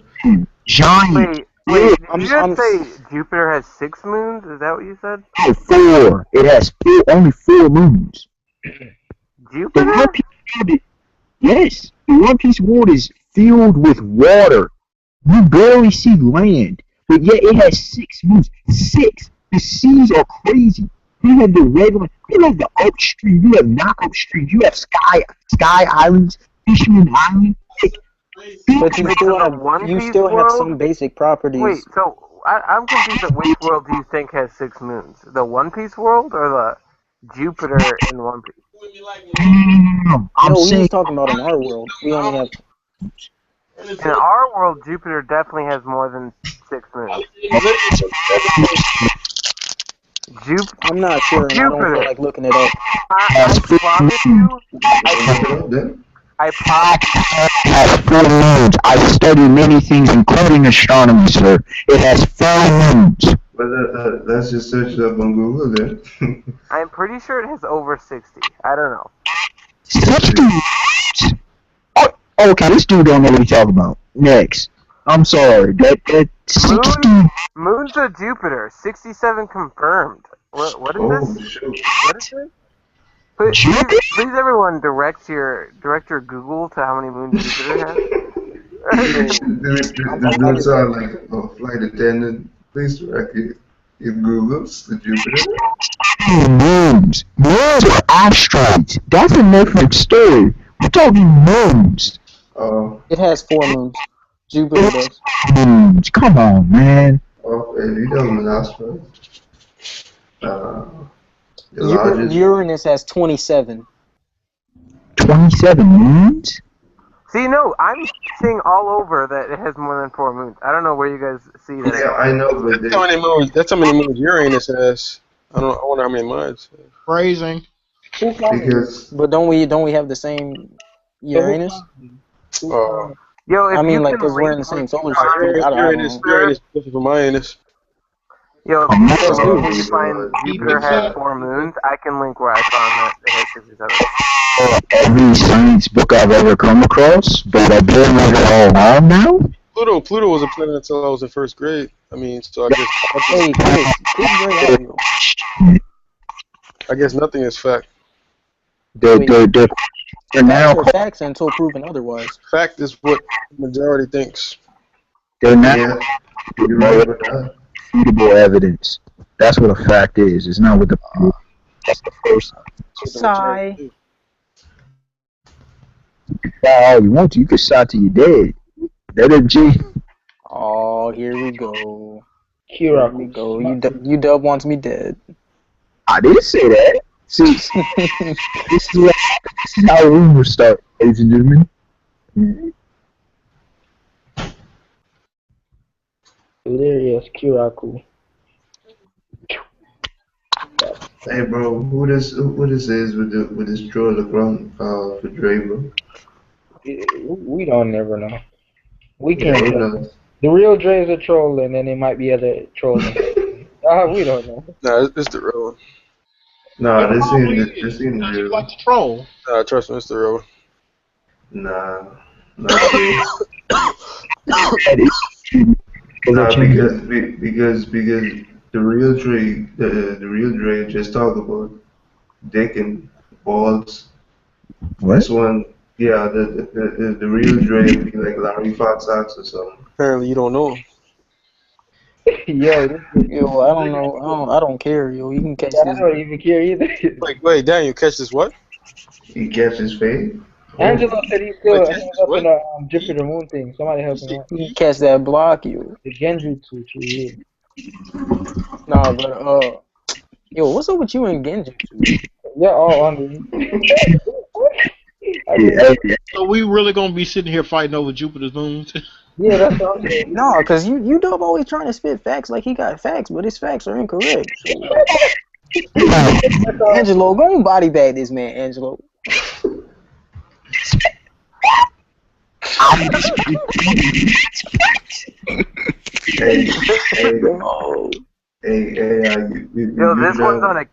Speaker 9: Giant.
Speaker 1: Wait, did you just say Jupiter has 6 moons? Is that what you said?
Speaker 9: Oh, 4. It has only 4 moons.
Speaker 1: Jupiter?
Speaker 9: The One Piece world yes, the One Piece world is filled with water. You barely see land, but yet it has 6 moons. 6. The seas are crazy. You have the regular. You have the upstream. You have not upstream. You have Sky Islands, Fisherman Island.
Speaker 3: But you still have some basic properties.
Speaker 1: Wait, so I'm confused at which world do you think has 6 moons? The One Piece world or the Jupiter in One Piece?
Speaker 9: No,
Speaker 3: we was talking about in our world. We only have.
Speaker 1: In our world, Jupiter definitely has more than 6 moons.
Speaker 3: I'm not sure, and I don't feel like looking it up.
Speaker 1: I promise you. I
Speaker 9: has 4 moons. I study many things, including astronomy, sir. It has 4 moons.
Speaker 7: But let's just search it up on Google then.
Speaker 1: I'm pretty sure it has over 60. I don't know.
Speaker 9: 60 moons? Oh, okay, this dude don't know what he's talking about. Next. I'm sorry. That 60
Speaker 1: moons of Jupiter, 67 confirmed. What is this?
Speaker 7: Shoot.
Speaker 1: What is this? Please, everyone, direct your Google to how many moons Jupiter has.
Speaker 7: This doesn't sound like a flight attendant. Please direct your Googles to Jupiter.
Speaker 9: Moons. Moons are asteroids. That's a Netflix story. We're talking moons.
Speaker 3: It has 4 moons. Jupiter does.
Speaker 9: Moons. Come on, man.
Speaker 7: You don't know asteroid.
Speaker 3: Uranus has 27.
Speaker 9: 27 moons?
Speaker 1: See, no, I'm seeing all over that it has more than 4 moons. I don't know where you guys see that.
Speaker 7: Yeah, I know, but
Speaker 4: That's how many moons Uranus has. I wonder how many mines.
Speaker 6: Phrasing.
Speaker 3: But don't we have the same Uranus?
Speaker 1: Yo, if
Speaker 3: I mean,
Speaker 1: you
Speaker 3: like,
Speaker 1: can
Speaker 3: because we're in the same solar system.
Speaker 4: Uranus different from Uranus.
Speaker 1: Yo, if you find Jupiter has 4 moons, I can link where I found that it has 67.
Speaker 9: Every science book I've ever come across, but I've been like it all wrong now.
Speaker 4: Pluto was a planet until I was in 1st grade. I mean, so I guess nothing is fact.
Speaker 9: They're now
Speaker 3: facts until proven otherwise.
Speaker 4: Fact is what the majority thinks.
Speaker 9: They're not suitable evidence. That's what a fact is. It's not what the that's the first.
Speaker 3: Sigh.
Speaker 9: You can sigh all you want to. You can sigh till you're dead. That is G.
Speaker 3: Oh, here we go.
Speaker 2: Here
Speaker 3: we go. UW wants me dead.
Speaker 9: I didn't say that. See, this is how rumors start, ladies and gentlemen.
Speaker 2: Delirious Kiraku.
Speaker 7: Hey, bro, who this is with this troll around for Dre, bro?
Speaker 2: We don't never know. We
Speaker 7: Yeah,
Speaker 2: can't
Speaker 7: who
Speaker 2: tell.
Speaker 7: knows?
Speaker 2: The real Dre is a troll, and then there might be other trolls. We don't know.
Speaker 4: Nah, it's the real one.
Speaker 7: Nah,
Speaker 6: It probably
Speaker 7: this
Speaker 6: is
Speaker 7: ain't
Speaker 6: because you
Speaker 7: real.
Speaker 6: like to troll.
Speaker 4: Trust me, Mr. Rowe.
Speaker 7: Nah, not real.
Speaker 9: That is true.
Speaker 7: Nah, because the real Dre, the real Dre just talk about dick and balls.
Speaker 9: What?
Speaker 7: This one, yeah, the real Dre be like Larry Fox Socks or something.
Speaker 4: Apparently, you don't know him.
Speaker 2: Yo, this is,
Speaker 3: Yo, I don't know. I don't care. Yo, you can catch
Speaker 2: I
Speaker 3: this.
Speaker 2: don't even care either.
Speaker 4: Wait, Daniel, catch this what?
Speaker 7: He catches fade.
Speaker 2: Angelo said he's
Speaker 4: Wait,
Speaker 2: still
Speaker 4: catch
Speaker 2: hung
Speaker 4: this
Speaker 2: up in
Speaker 4: what?
Speaker 2: the Jupiter Moon thing. Somebody help him out.
Speaker 3: You can catch that block, yo.
Speaker 2: The Genjutsu tree.
Speaker 3: Nah, but yo, what's up with you and Genjutsu?
Speaker 2: They're all under me. I mean,
Speaker 9: Yeah,
Speaker 6: So we really gonna be sitting here fighting over Jupiter's moons?
Speaker 2: yeah, that's what I'm saying.
Speaker 3: No, cause you dub always trying to spit facts like he got facts, but his facts are incorrect. So, Angelo, go and body bag this man, Angelo.
Speaker 7: Hey, hey,
Speaker 3: Oh,
Speaker 7: hey,
Speaker 1: Yo,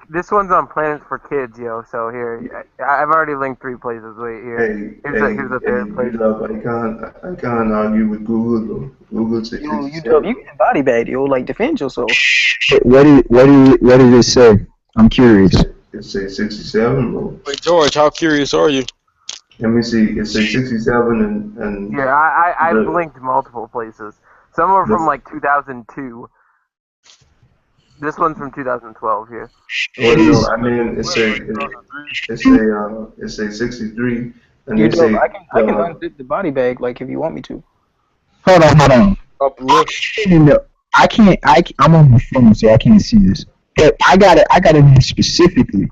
Speaker 1: this one's on Planets for Kids, yo. So here, I've already linked 3 places. Wait here. Here's the third place.
Speaker 7: I can't argue with Google though. Google says
Speaker 3: yo, you can body bag, yo, like defend yourself.
Speaker 9: what did it say? I'm curious.
Speaker 7: It says 67, bro.
Speaker 4: Wait, George, how curious are you?
Speaker 7: Let me see. It says 67 and
Speaker 1: Yeah, I've linked multiple places. Some are from like 2002. This one's from 2012 here.
Speaker 7: well, no, I mean it say 63 and
Speaker 3: You
Speaker 7: they say
Speaker 3: I can unzip the body bag, like if you want me to.
Speaker 9: Hold on.
Speaker 4: Uplift.
Speaker 9: I'm on my phone, so I can't see this. But I got it specifically.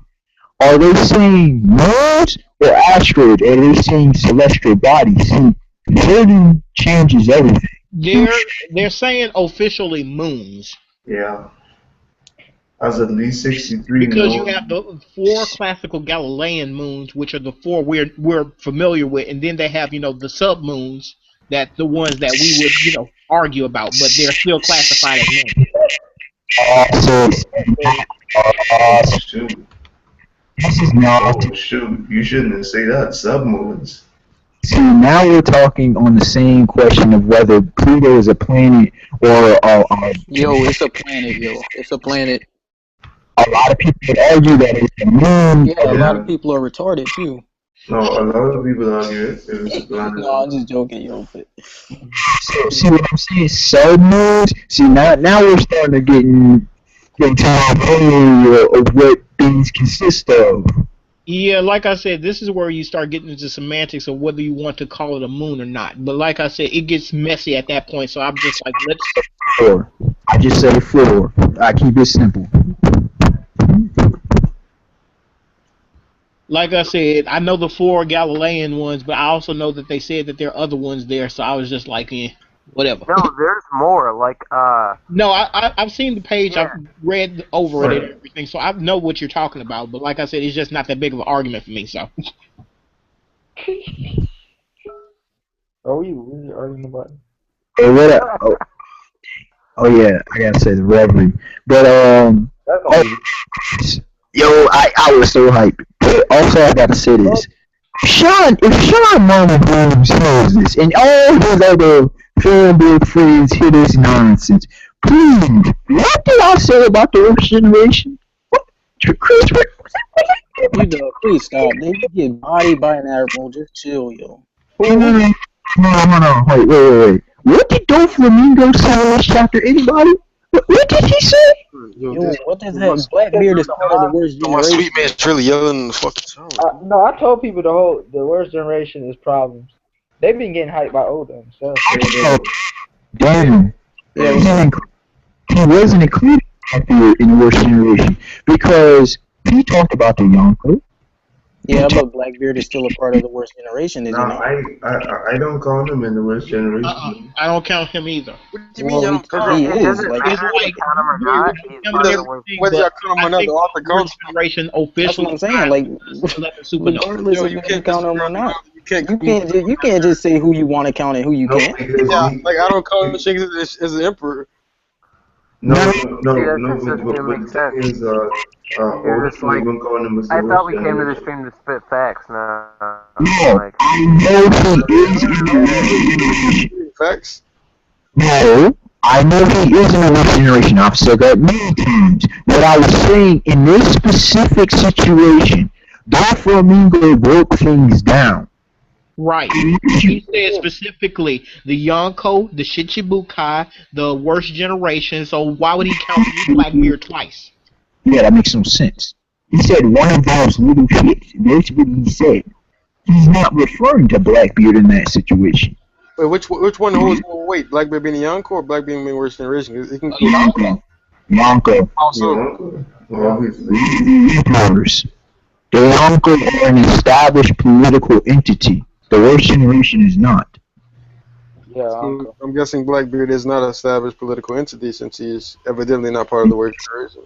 Speaker 9: Are they saying moons or asteroid? Or are they saying celestial bodies? See, wording changes everything.
Speaker 6: They're saying officially moons.
Speaker 7: yeah. As at least 63
Speaker 6: Because you
Speaker 7: known.
Speaker 6: have the 4 classical Galilean moons, which are the 4 we're familiar with, and then they have the sub moons, that the ones that we would argue about, but they're still classified as moons.
Speaker 7: Shoot.
Speaker 9: This is now.
Speaker 7: Oh shoot, you shouldn't say that. Submoons.
Speaker 9: See, now we're talking on the same question of whether Pluto is a planet or
Speaker 3: Yo, it's a planet, yo. It's a planet.
Speaker 9: a lot of people would argue that it's a moon.
Speaker 3: Yeah, a lot of people are retarded too.
Speaker 7: No, a lot of people argue it. It was a planet.
Speaker 3: No, I'm just joking, yo. But
Speaker 9: So, see what I'm saying? Sub-moons. See, now we're starting to get into the area of what things consist of.
Speaker 6: Yeah, like I said, this is where you start getting into semantics of whether you want to call it a moon or not. But like I said, it gets messy at that point, so I'm just like, let's...
Speaker 9: 4. I just say 4. I keep it simple.
Speaker 6: Like I said, I know the 4 Galilean ones, but I also know that they said that there are other ones there, so I was just like, whatever.
Speaker 1: No, there's more. Like
Speaker 6: No, I've seen the page,
Speaker 1: Yeah.
Speaker 6: I've read over it and everything, so I know what you're talking about, but like I said, it's just not that big of an argument for me, so.
Speaker 2: Are we really arguing about it?
Speaker 9: Hey, what? Oh yeah, I gotta say the Reverie. But
Speaker 2: That's all.
Speaker 9: yo, I was so hyped. But also, I gotta say this. If Sean Mama Grooms knows this, and all his other fanboy friends hear this nonsense, please, what did I say about the Earth generation? What? Chris,
Speaker 3: you know, please stop. They get bodied by an admiral. Just chill, yo.
Speaker 9: No, wait. What did Doflamingo say in this chapter? Anybody? What did he say?
Speaker 3: Yo, what does that Blackbeard is part of the worst
Speaker 4: My
Speaker 3: generation?
Speaker 4: sweet man's really yelling in the fucking sound.
Speaker 2: No, I told people the worst generation is problems. They've been getting hyped by Oda himself.
Speaker 9: Damn. He wasn't included in the worst generation because he talked about the Yonko.
Speaker 3: Yeah, but Blackbeard is still a part of the worst generation, is
Speaker 7: No,
Speaker 3: he not?
Speaker 7: I don't count him in the worst generation.
Speaker 6: I don't count him either.
Speaker 4: What do you mean y'all don't
Speaker 3: Well, he
Speaker 4: count him?
Speaker 3: is.
Speaker 1: doesn't
Speaker 3: Like,
Speaker 1: matter
Speaker 6: It's
Speaker 1: if
Speaker 6: like,
Speaker 1: you count him or not. He's
Speaker 6: him
Speaker 1: part
Speaker 6: and
Speaker 1: of the worst.
Speaker 6: everything,
Speaker 4: Whether
Speaker 6: but
Speaker 4: y'all count him or
Speaker 6: I
Speaker 4: not,
Speaker 6: think
Speaker 4: the author
Speaker 6: the worst
Speaker 4: counts.
Speaker 6: generation
Speaker 3: that's what
Speaker 6: officially
Speaker 3: I'm saying. Like,
Speaker 6: supernova.
Speaker 3: regardless
Speaker 4: Yo,
Speaker 3: of
Speaker 4: you
Speaker 3: if you
Speaker 4: can't
Speaker 3: count him or
Speaker 4: disagree.
Speaker 3: not,
Speaker 4: You
Speaker 3: can't just say who you want to count and who you
Speaker 7: No,
Speaker 3: can't.
Speaker 7: because
Speaker 4: Yeah, like I don't count Shinx as the emperor.
Speaker 7: No, no, no,
Speaker 1: See, that
Speaker 7: no.
Speaker 1: just doesn't even
Speaker 7: But
Speaker 1: make
Speaker 7: the thing
Speaker 1: sense.
Speaker 7: is,
Speaker 1: You're just like,
Speaker 7: Oda calling was the
Speaker 1: I thought
Speaker 7: worst
Speaker 1: we came to the
Speaker 7: generation.
Speaker 1: stream to spit facts. No,
Speaker 9: No,
Speaker 1: like,
Speaker 9: I know he is in a generation.
Speaker 4: Facts.
Speaker 9: No, I know he is in a generation. I've said that many times. But I was saying, in this specific situation, Doflamingo broke things down.
Speaker 6: Right. He said specifically the Yonko, the Shichibukai, the worst generation. So why would he count Blackbeard twice?
Speaker 9: Yeah, that makes no sense. He said one of those little shits. That's what he said. He's not referring to Blackbeard in that situation.
Speaker 4: Wait, which one holds more weight? Blackbeard being a Yonko or Blackbeard being worse generation? It can keep
Speaker 9: Yonko.
Speaker 4: also.
Speaker 7: Obviously.
Speaker 9: Emperors. The Yonko are an established political entity. The worst generation is not.
Speaker 2: Yeah, Uncle.
Speaker 4: I'm guessing Blackbeard is not an established political entity since he is evidently not part of the worst generation.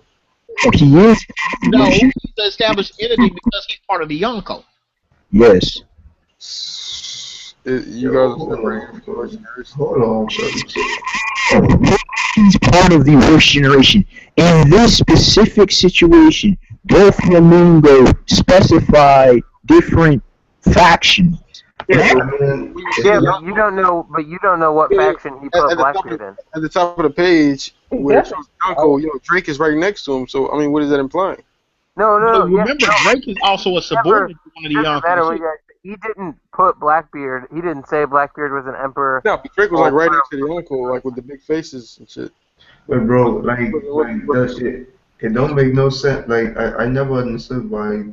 Speaker 9: Oh, he is?
Speaker 6: No, he's an established entity because he's part of the Yonko.
Speaker 9: Yes.
Speaker 4: You guys are separated from the worst generation.
Speaker 7: Hold on, brother.
Speaker 9: He's part of the worst generation. In this specific situation, Doflamingo specified different factions.
Speaker 1: yeah,
Speaker 7: Man,
Speaker 1: but you don't know what faction he put Blackbeard in.
Speaker 4: At the top of the page, where it shows Yonko, Drake is right next to him. So I mean, what is that implying?
Speaker 1: No,
Speaker 6: So remember, Drake is also a subordinate to one of the
Speaker 1: doesn't matter what
Speaker 6: Yonkos.
Speaker 1: you guys say. He didn't put Blackbeard. He didn't say Blackbeard was an emperor.
Speaker 4: No, Drake was like right next to the Yonko, like with the big faces and shit.
Speaker 7: but bro, like that shit, it don't make no sense. Like I never understood why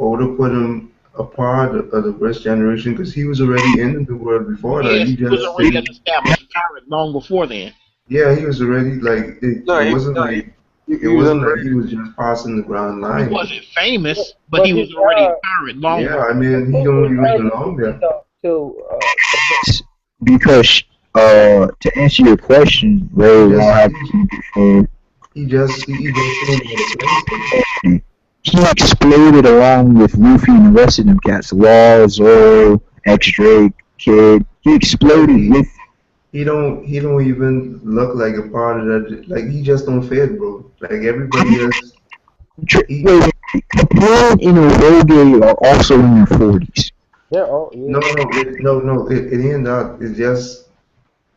Speaker 7: Oda put him a part of the worst generation because he was already in the world before that.
Speaker 6: Yes,
Speaker 7: He
Speaker 6: he was
Speaker 7: just
Speaker 6: already an
Speaker 7: didn't.
Speaker 6: established pirate long before then.
Speaker 7: Yeah, he was already like it wasn't like
Speaker 4: He
Speaker 7: it wasn't like he was just passing the ground
Speaker 6: He
Speaker 7: line.
Speaker 6: wasn't famous, but he was already a pirate long
Speaker 7: Yeah, I mean he only was along there.
Speaker 9: Because, to answer your question, Ray,
Speaker 7: He just came to the place.
Speaker 9: he exploded along with Luffy and the rest of them cats. Law, Zoro, X-Drake, Kid. He exploded with.
Speaker 7: He don't even look like a part of that. Like he just don't fit, bro. Like everybody else.
Speaker 9: Wait, Capone and Oroge are also in their 40s.
Speaker 2: Yeah, oh, yeah.
Speaker 7: No. It ain't that. It's just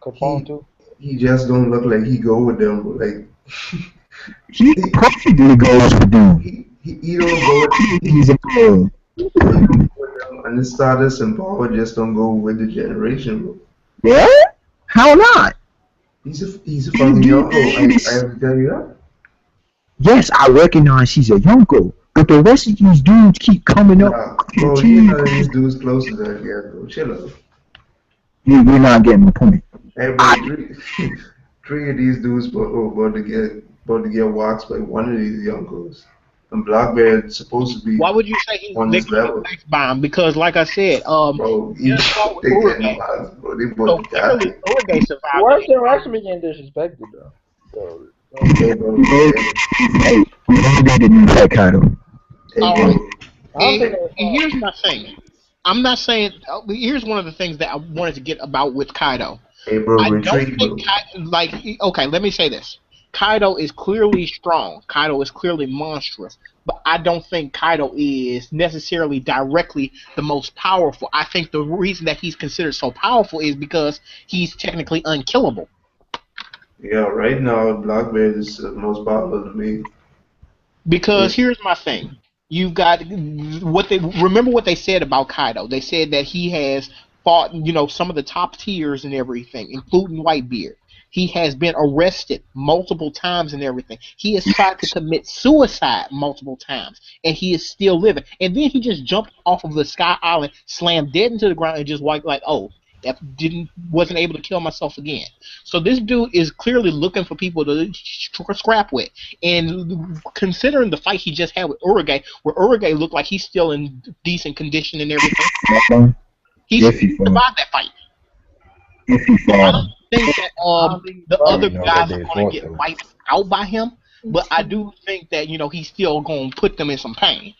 Speaker 2: Capone too.
Speaker 7: he just don't look like he go with them. Bro. Like
Speaker 9: He perfectly goes with them.
Speaker 7: he don't go with
Speaker 9: He's a girl.
Speaker 7: and the status and power just don't go with the generation, bro.
Speaker 9: Yeah? How not?
Speaker 7: He's a fucking Yonko. I have to tell you that.
Speaker 9: Yes, I recognize he's a Yonko, but the rest of these dudes keep coming up.
Speaker 7: Nah, bro, he's none of these dudes close to that yet, bro. Chill out.
Speaker 9: You're not getting the point.
Speaker 7: Hey, bro, three of these dudes about to get waxed by one of these Yonkos. And Blackbeard's supposed to be
Speaker 6: Why would you say he's
Speaker 7: on this level.
Speaker 6: next bomb? Because, like I said,
Speaker 7: Bro,
Speaker 6: they
Speaker 7: getting waxed, bro. They
Speaker 6: so
Speaker 7: both got
Speaker 6: clearly
Speaker 7: it.
Speaker 6: Oroge survived.
Speaker 2: Worst generation be getting disrespected though. So,
Speaker 7: Hey, bro.
Speaker 9: Hey, we didn't fight Kaido.
Speaker 7: Hey,
Speaker 6: All
Speaker 7: bro.
Speaker 6: right.
Speaker 2: I don't
Speaker 6: And,
Speaker 2: think it
Speaker 6: and here's my thing. I'm not saying. Here's one of the things that I wanted to get about with Kaido.
Speaker 7: Hey, bro,
Speaker 6: I don't
Speaker 7: retreat, bro.
Speaker 6: think okay, let me say this. Kaido is clearly strong. Kaido is clearly monstrous. But I don't think Kaido is necessarily directly the most powerful. I think the reason that he's considered so powerful is because he's technically unkillable.
Speaker 7: Yeah, right now, Blackbeard is the most powerful to me.
Speaker 6: Because here's my thing. You've got remember what they said about Kaido. They said that he has fought, some of the top tiers and everything, including Whitebeard. He has been arrested multiple times and everything. He has tried to commit suicide multiple times, and he is still living. And then he just jumped off of the Sky Island, slammed dead into the ground, and just wasn't able to kill myself again. So this dude is clearly looking for people to scrap with. And considering the fight he just had with Oroge, where Oroge looked like he's still in decent condition and everything, he survived that fight.
Speaker 9: If he
Speaker 6: I
Speaker 9: falls.
Speaker 6: don't think that the other guys are going to get wiped out by him, but I do think that he's still going to put them in some pain.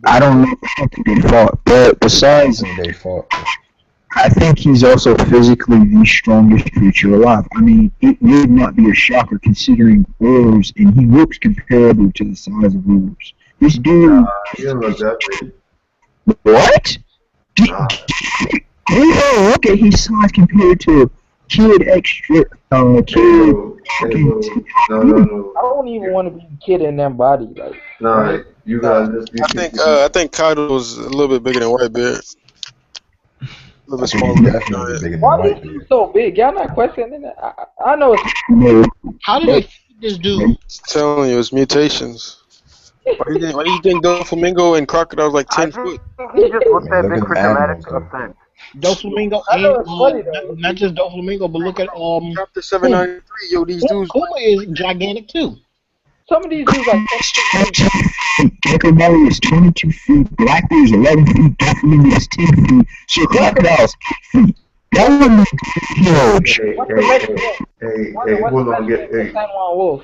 Speaker 9: I don't know if they fought, but besides,
Speaker 10: They fought.
Speaker 9: I think he's also physically the strongest creature alive. I mean, it would not be a shocker considering oars, and he looks comparable to the size of oars. This dude,
Speaker 7: He don't look that big.
Speaker 9: what?
Speaker 7: Nah.
Speaker 9: Oh, look at his size compared to Kid Extra, Kid.
Speaker 7: No.
Speaker 2: I don't even want to be a kid in that body. Like,
Speaker 7: Nah, you guys just be
Speaker 4: I think Kaido's a little bit bigger than Whitebeard. A little bit smaller.
Speaker 10: Definitely bigger than
Speaker 2: why is
Speaker 10: white
Speaker 2: he
Speaker 10: beard.
Speaker 2: so big? Y'all not questioning that? I know it's.
Speaker 6: How did they feed this dude?
Speaker 4: Telling you, it's mutations. Why do you think Doflamingo and Crocodile was like 10 foot?
Speaker 1: He just looked that
Speaker 10: Look
Speaker 1: big
Speaker 10: at
Speaker 1: for
Speaker 10: the
Speaker 1: dramatic
Speaker 10: animals, though.
Speaker 1: effect.
Speaker 6: Doflamingo
Speaker 2: I know
Speaker 6: and
Speaker 2: it's funny, though.
Speaker 6: not just Doflamingo, but look at
Speaker 4: Chapter 793, yo, these dudes.
Speaker 6: Kuma is gigantic too.
Speaker 2: Some of these dudes like
Speaker 9: 22 feet. Gecko Belly is 22 feet. Blackbeard is 11 feet. Doflamingo is 10 feet. So Crocodile is 10 feet. That one is huge.
Speaker 7: Hey, hold on, get
Speaker 2: Wolf.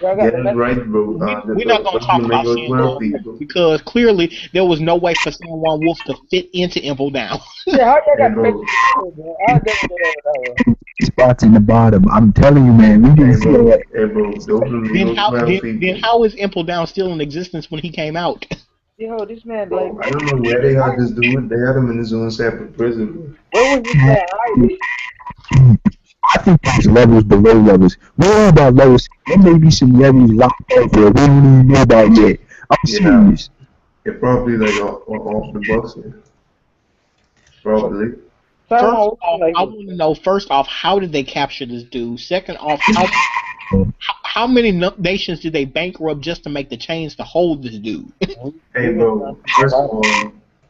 Speaker 7: it right, bro.
Speaker 6: We're not gonna talk about San Juan because clearly there was no way for San Juan Wolf to fit into Info Down.
Speaker 2: Yeah, how y'all got
Speaker 7: bro.
Speaker 9: Spots in the bottom. I'm telling you, man. We didn't see it.
Speaker 7: Hey, bro.
Speaker 6: Then how is Info Down still in existence when he came out?
Speaker 2: Yo, this man, like,
Speaker 7: I don't know where they had this dude. They had him in his own separate prison.
Speaker 2: where was this man hiding?
Speaker 9: I think there's levels below levels. We don't know about levels. There may be some levels locked up there we don't even know about yet. I'm serious.
Speaker 7: Yeah, probably like off the books. Yeah. Probably.
Speaker 6: First off, I want to know, first off, how did they capture this dude? Second off, how many nations did they bankrupt just to make the chains to hold this dude?
Speaker 7: Hey, bro. First of all,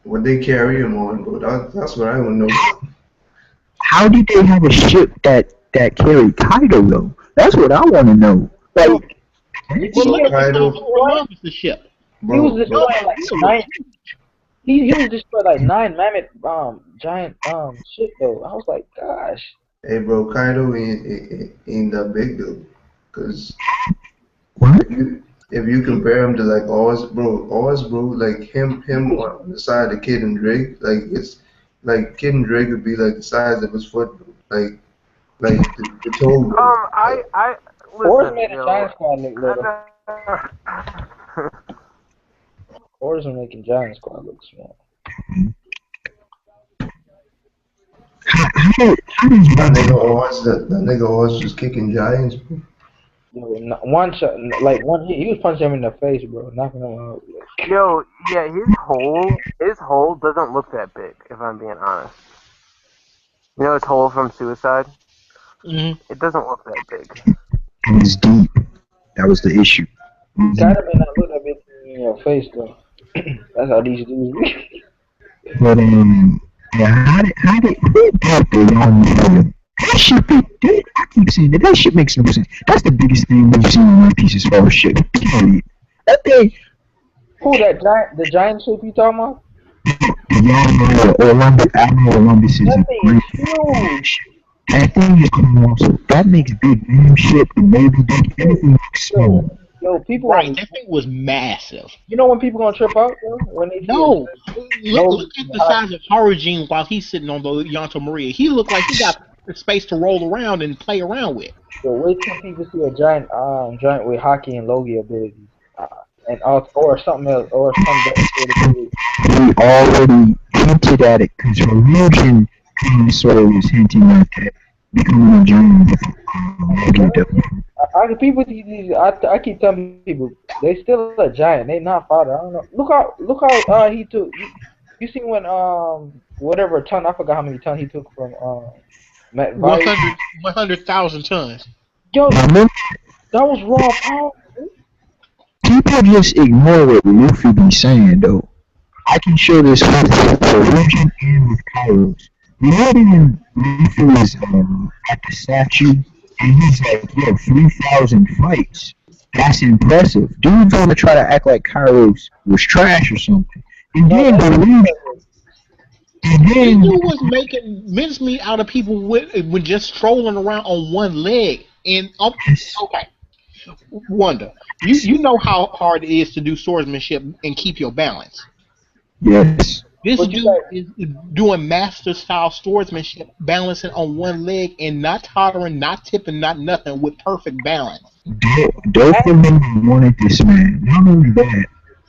Speaker 7: what they carry him on, bro? That's what I want to know.
Speaker 9: How did they have a ship that carried Kaido though? That's what I want to know. Like,
Speaker 7: Kaido,
Speaker 6: the ship.
Speaker 7: bro,
Speaker 2: He was destroying like 9. He was destroying like 9 mammoth giant ship though. I was like, gosh.
Speaker 7: Hey, bro, Kaido ain't that big though, cause
Speaker 9: what?
Speaker 7: If you compare him to like Oz, bro, like him on the side of Kid and Drake, like it's like Kid and Drake would be like the size of his foot, bro. like the toe. Bro.
Speaker 1: I
Speaker 2: Forrest
Speaker 1: listen,
Speaker 2: made a
Speaker 1: yo,
Speaker 2: giant squad look little. Forrest was making giant squad look small.
Speaker 7: That nigga Oz was kicking giants, bro.
Speaker 2: Yo, one shot, like one hit, he was punching him in the face, bro, knocking him out.
Speaker 1: Yo, yeah, his hole doesn't look that big, if I'm being honest. You know his hole from Suicide?
Speaker 6: Mm-hmm.
Speaker 1: It doesn't look that big.
Speaker 9: It was deep. That was the issue.
Speaker 2: Gotta be not look that big in your face though. That's how these dudes be.
Speaker 9: But yeah, how did who brought the young nigga? That shit be, I keep saying that shit makes no sense. That's the biggest thing we've seen in One Piece as far as shit. Period. That thing.
Speaker 2: Who the giant ship you talking about?
Speaker 9: The young Admiral Olympus is
Speaker 2: That
Speaker 9: a
Speaker 2: thing
Speaker 9: great
Speaker 2: is huge.
Speaker 9: That thing is colossal. That makes big damn shit, the baby dick, everything looks small.
Speaker 2: Yo, people
Speaker 6: Right, that thing was massive.
Speaker 2: You know when people gonna trip out, yo? When they
Speaker 6: look at the size of Harujin while he's sitting on the Yonto Maria. He looked like he got space to roll around and play around with.
Speaker 2: So wait till people see a giant with hockey and Logie abilities, or something else, or something.
Speaker 9: We already hinted at it because Harujin sort of was hinting at that becoming a giant.
Speaker 2: I keep telling people they still a giant. They not father. I don't know. Look how he took. You see when whatever ton, I forgot how many ton he took from
Speaker 6: 100,000 tons.
Speaker 2: Yo, that was raw power.
Speaker 9: People just ignore what Luffy be saying though. I can show this with Harujin and with Kairos. You know when Luffy was at the statue and he's like, yo, 3,000 fights. That's impressive. Dude's gonna try to act like Kairos was trash or something. And then
Speaker 6: He was making mincemeat out of people with just strolling around on one leg. And okay, Wonder, you know how hard it is to do swordsmanship and keep your balance.
Speaker 9: Yes.
Speaker 6: This
Speaker 2: But you
Speaker 6: dude
Speaker 2: got
Speaker 6: is doing master style swordsmanship, balancing on one leg and not tottering, not tipping, not nothing, with perfect balance.
Speaker 9: Doflamingo wanted this man. Not only that,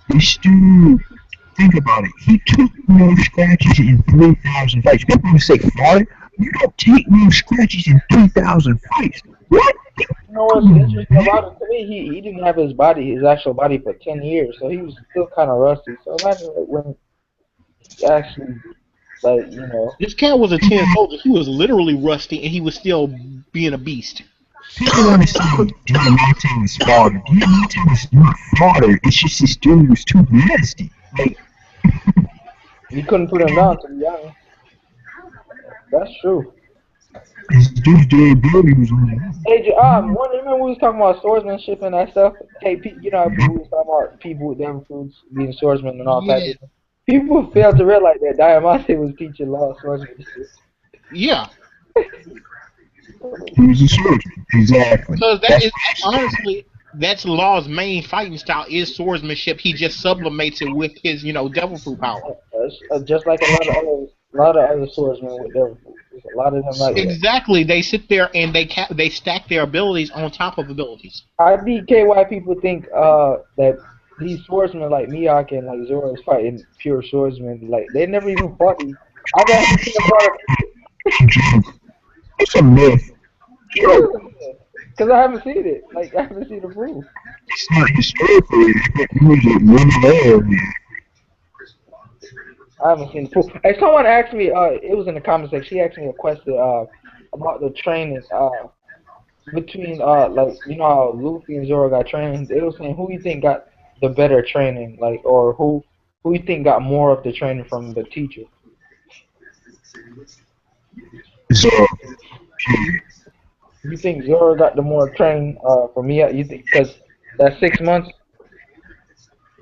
Speaker 9: this dude, think about it. He took no scratches in 3,000 fights. People say, "Father, you don't take no scratches in 3,000 fights." What?
Speaker 2: you know what's interesting about it to me? He didn't have his actual body for 10 years, so he was still kind of rusty. So imagine like, when he actually, like, you know.
Speaker 6: This cat was a 10 soldier. He was literally rusty, and he was still being a beast.
Speaker 9: People want to say Diamante was father. Diamante was not father. It's just this dude was too nasty. Like,
Speaker 2: You couldn't put him down, to be honest. That's true.
Speaker 9: this dude's durability was on the
Speaker 2: Hey, remember we was talking about swordsmanship and that stuff? Hey, you know how people was talking about people with devil fruits being swordsmen and all types of things. People fail to realize that Diamante was teaching law swordsmanship.
Speaker 6: Yeah.
Speaker 9: He was a swordsman. Exactly.
Speaker 6: Because that is, honestly, that's Law's main fighting style is swordsmanship. He just sublimates it with his, devil fruit power.
Speaker 2: Just like a lot of other swordsmen with devil fruit. A lot of them like
Speaker 6: exactly. They sit there and they stack their abilities on top of abilities.
Speaker 2: I DK why people think that these swordsmen like Miyake and like Zoro is fighting pure swordsmen. Like they never even fought these. I've actually seen a
Speaker 9: It's a myth.
Speaker 2: because I haven't seen it. Like I haven't seen the proof.
Speaker 9: It's not historically. It was a really rare.
Speaker 2: I haven't seen the proof. Hey, someone asked me. It was in the comment section. She asked me a question. About the training. Between like you know how Luffy and Zoro got trained. They were saying who you think got the better training, like, or who you think got more of the training from the teacher.
Speaker 9: Zoro.
Speaker 2: You think Zoro got the more training from me? You think because that 6 months?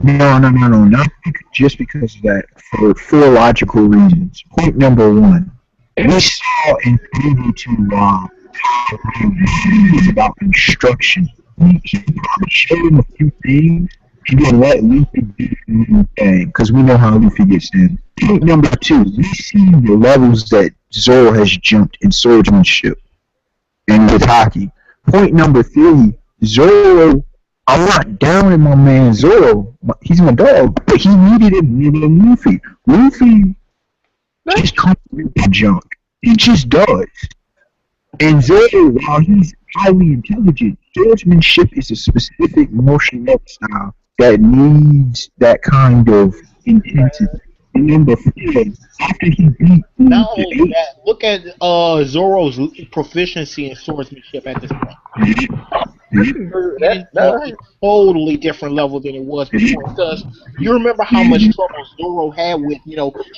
Speaker 9: No. Not just because of that. For 4 logical reasons. Point number 1. We saw in preview to it's about instruction. He probably showed him a few things and then let Luffy do anything because we know how Luffy gets in. Point number 2, we see the levels that Zoro has jumped in swordsmanship and with hockey. Point number 3, Zoro, I'm not down in my man Zoro. He's my dog, but he needed it more than Luffy. Luffy just comes with the junk. He just does. And Zoro, while he's highly intelligent, swordsmanship is a specific martial art style that needs that kind of intensity. And number 4, after he beat
Speaker 6: not only that, look at Zoro's proficiency in swordsmanship at this point. It's a totally different level than it was before. Because you remember how much trouble Zoro had with,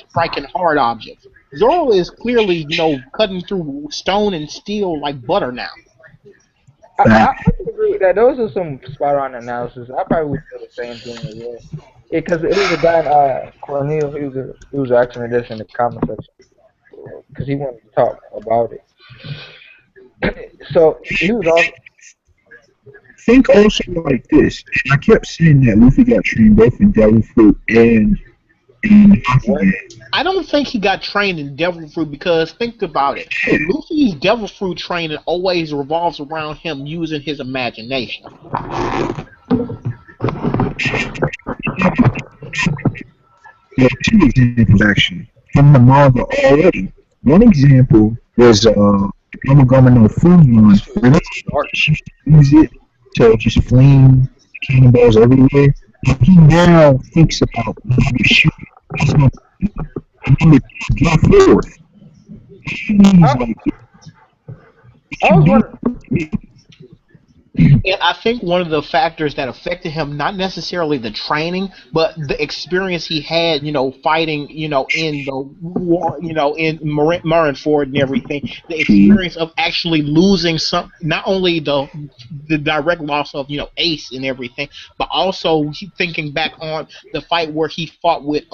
Speaker 6: striking hard objects. Zoro is clearly, cutting through stone and steel like butter now.
Speaker 2: I can agree with that. Those are some spot-on analysis. I probably would say the same thing as well. Because it was a guy, Cornel, he was asking me this in the comment section. Because he wanted to talk about it. So, he was also...
Speaker 9: Think also like this. I kept saying that Luffy got trained both in Devil Fruit and in Hockey.
Speaker 6: I don't think he got trained in Devil Fruit because think about it. Luffy's Devil Fruit training always revolves around him using his imagination.
Speaker 9: There are 2 examples actually from the manga already. One example was Yamagami no Fuji where she used to use it to just fling cannonballs everywhere. And he now thinks about maybe shooting. He's going to go forth.
Speaker 2: I was wondering...
Speaker 6: And I think one of the factors that affected him, not necessarily the training, but the experience he had, fighting, in the war, in Marineford and everything, the experience of actually losing not only the direct loss of, Ace and everything, but also thinking back on the fight where he fought with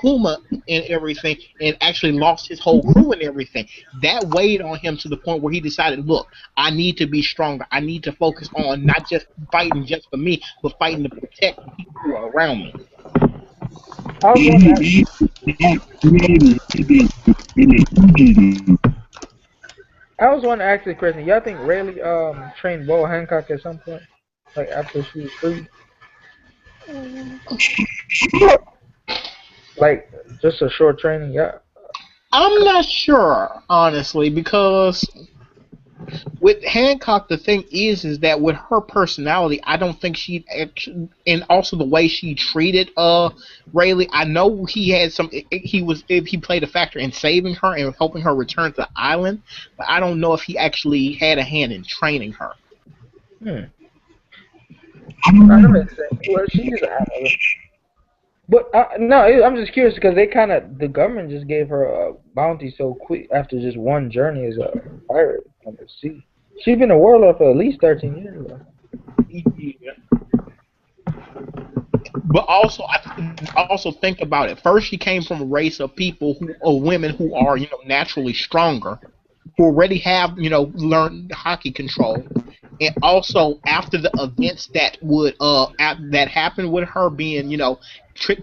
Speaker 6: Kuma and everything and actually lost his whole crew and everything. That weighed on him to the point where he decided, look, I need to be stronger. I need to focus on not just fighting just for me, but fighting to protect the people who are around me.
Speaker 2: I was wanting to ask you a question. Y'all think Rayleigh trained Bo Hancock at some point, like after she was free? Like just a short training, yeah.
Speaker 6: I'm not sure, honestly, because with Hancock, the thing is that with her personality, I don't think she actually, and also the way she treated Rayleigh, I know he had some. He played a factor in saving her and helping her return to the island, but I don't know if he actually had a hand in training her.
Speaker 2: That makes sense. Well, she's an analyst. But no, I'm just curious because the government just gave her a bounty so quick after just one journey as a pirate on the sea. She's been a warlord for at least 13 years now.
Speaker 6: Yeah. But also, I also think about it. First, she came from a race of people women who are, naturally stronger, who already have, learned hockey control, and also after the events that that happened with her being,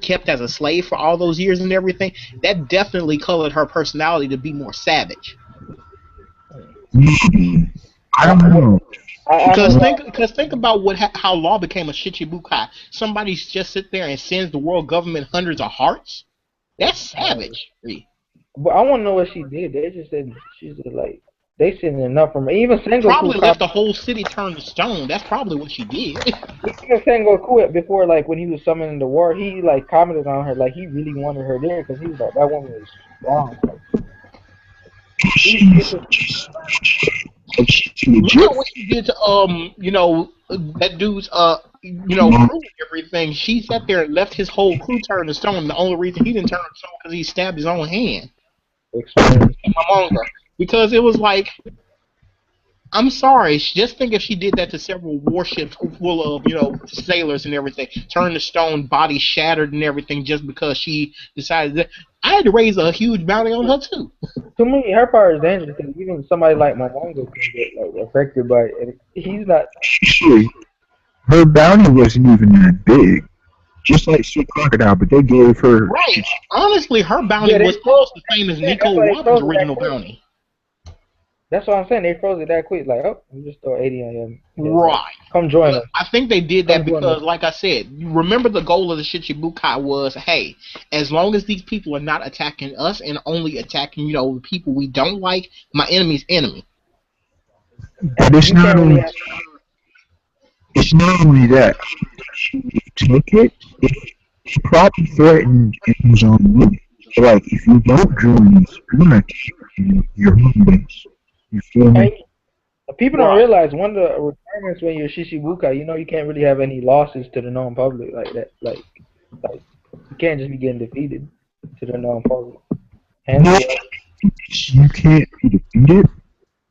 Speaker 6: kept as a slave for all those years and everything, that definitely colored her personality to be more savage.
Speaker 9: I don't know.
Speaker 6: Because think about how Law became a Shichibukai. Somebody just sit there and sends the world government hundreds of hearts. That's savage.
Speaker 2: But I want to know what she did. They just said she's like they sent enough from her. Even Sengoku
Speaker 6: probably left the whole city turned to stone. That's probably what she did.
Speaker 2: Even Sengoku before, like when he was summoning the war, he like commented on her like he really wanted her there because he was like that woman is strong.
Speaker 6: Look at what she did to that dude's crew and everything. She sat there and left his whole crew turned to stone. The only reason he didn't turn to stone because he stabbed his own hand. Manga. Because it was like, I'm sorry, just think if she did that to several warships full of, sailors and everything, turned to stone, body shattered and everything just because she decided that. I had to raise a huge bounty on her too.
Speaker 2: To me, her power is dangerous because even somebody like Manga can get affected by it. And he's not.
Speaker 9: Her bounty wasn't even that big. Just like Sweet Crocodile, but they gave her.
Speaker 6: Right. Honestly, her bounty was almost the same as Nico Robin's original bounty.
Speaker 2: That's what I'm saying. They froze it that quick. Like, oh, we just throw 80 on you.
Speaker 6: Right.
Speaker 2: Come join us.
Speaker 6: I think they did that because, like I said, remember the goal of the Shichibukai was, hey, as long as these people are not attacking us and only attacking, the people we don't like, my enemy's enemy.
Speaker 9: But it's not only. It's not only that. She took it. She probably threatened Amazon women. So, like, if you don't join us, we're gonna kill your home base. You feel me?
Speaker 2: People don't realize one of the requirements when you're Shichibukai, you can't really have any losses to the known public like that. Like you can't just be getting defeated to the known public.
Speaker 9: No, you can't be defeated.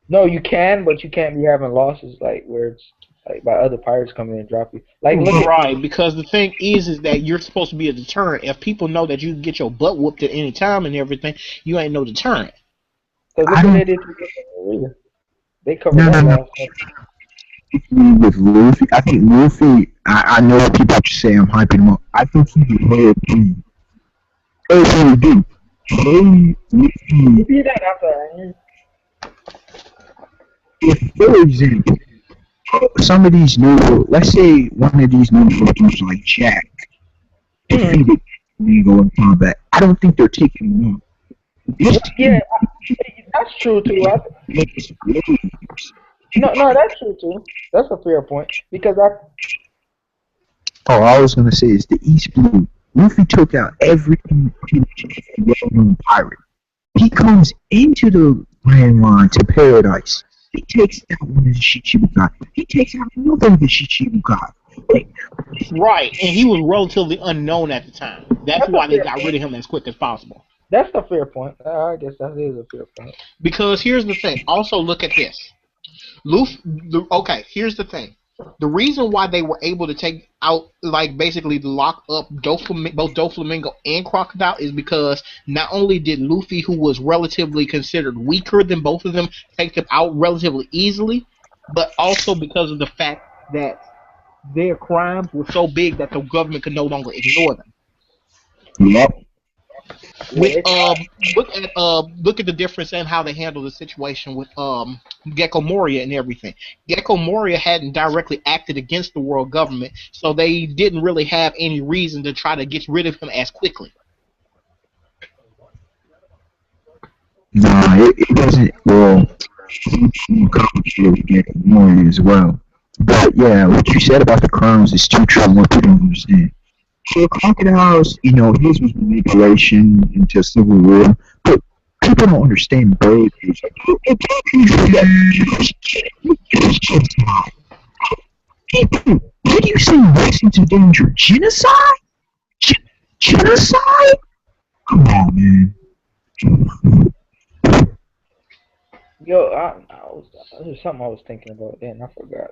Speaker 2: No, you can, but you can't be having losses like where it's like by other pirates coming and drop you. Like
Speaker 6: right, because the thing is that you're supposed to be a deterrent. If people know that you can get your butt whooped at any time and everything, you ain't no deterrent.
Speaker 2: They covered that last
Speaker 9: time. With Luffy, I think Luffy. I know that people just say I'm hyping him up. I think he's a head team. Everything we do.
Speaker 2: Repeat that after.
Speaker 9: If, for example, some of these new, let's say one of these new characters like Jack defeated Doflamingo in combat, I don't think they're taking him out.
Speaker 2: Yeah, that's true too. No, that's true too. That's a fair point because
Speaker 9: all I was gonna say is the East Blue. Luffy took out every well-known pirate. He comes into the Grand Line to Paradise. He takes out one of the Shichibukai. He takes out another of the Shichibukai.
Speaker 6: Right, and he was relatively unknown at the time. That's why they got rid of him as quick as possible.
Speaker 2: That's a fair point. I guess that is a fair point.
Speaker 6: Because here's the thing. Also, look at this. Here's the thing. The reason why they were able to take out, like, basically lock up both Doflamingo and Crocodile is because not only did Luffy, who was relatively considered weaker than both of them, take them out relatively easily, but also because of the fact that their crimes were so big that the government could no longer ignore them.
Speaker 9: Yep.
Speaker 6: With look at the difference and how they handle the situation with Gecko Moria and everything. Gecko Moria hadn't directly acted against the world government, so they didn't really have any reason to try to get rid of him as quickly.
Speaker 9: Nah, it doesn't. Well, it's more complicated to get Moria as well. But yeah, what you said about the crowns is too true. What people don't understand. So crocodiles, you know, his was manipulation into civil war, but people don't understand birds. People, what do you say Washington's in danger? Genocide? Genocide? Come on, man.
Speaker 2: Yo, there's something I was thinking about then. I forgot.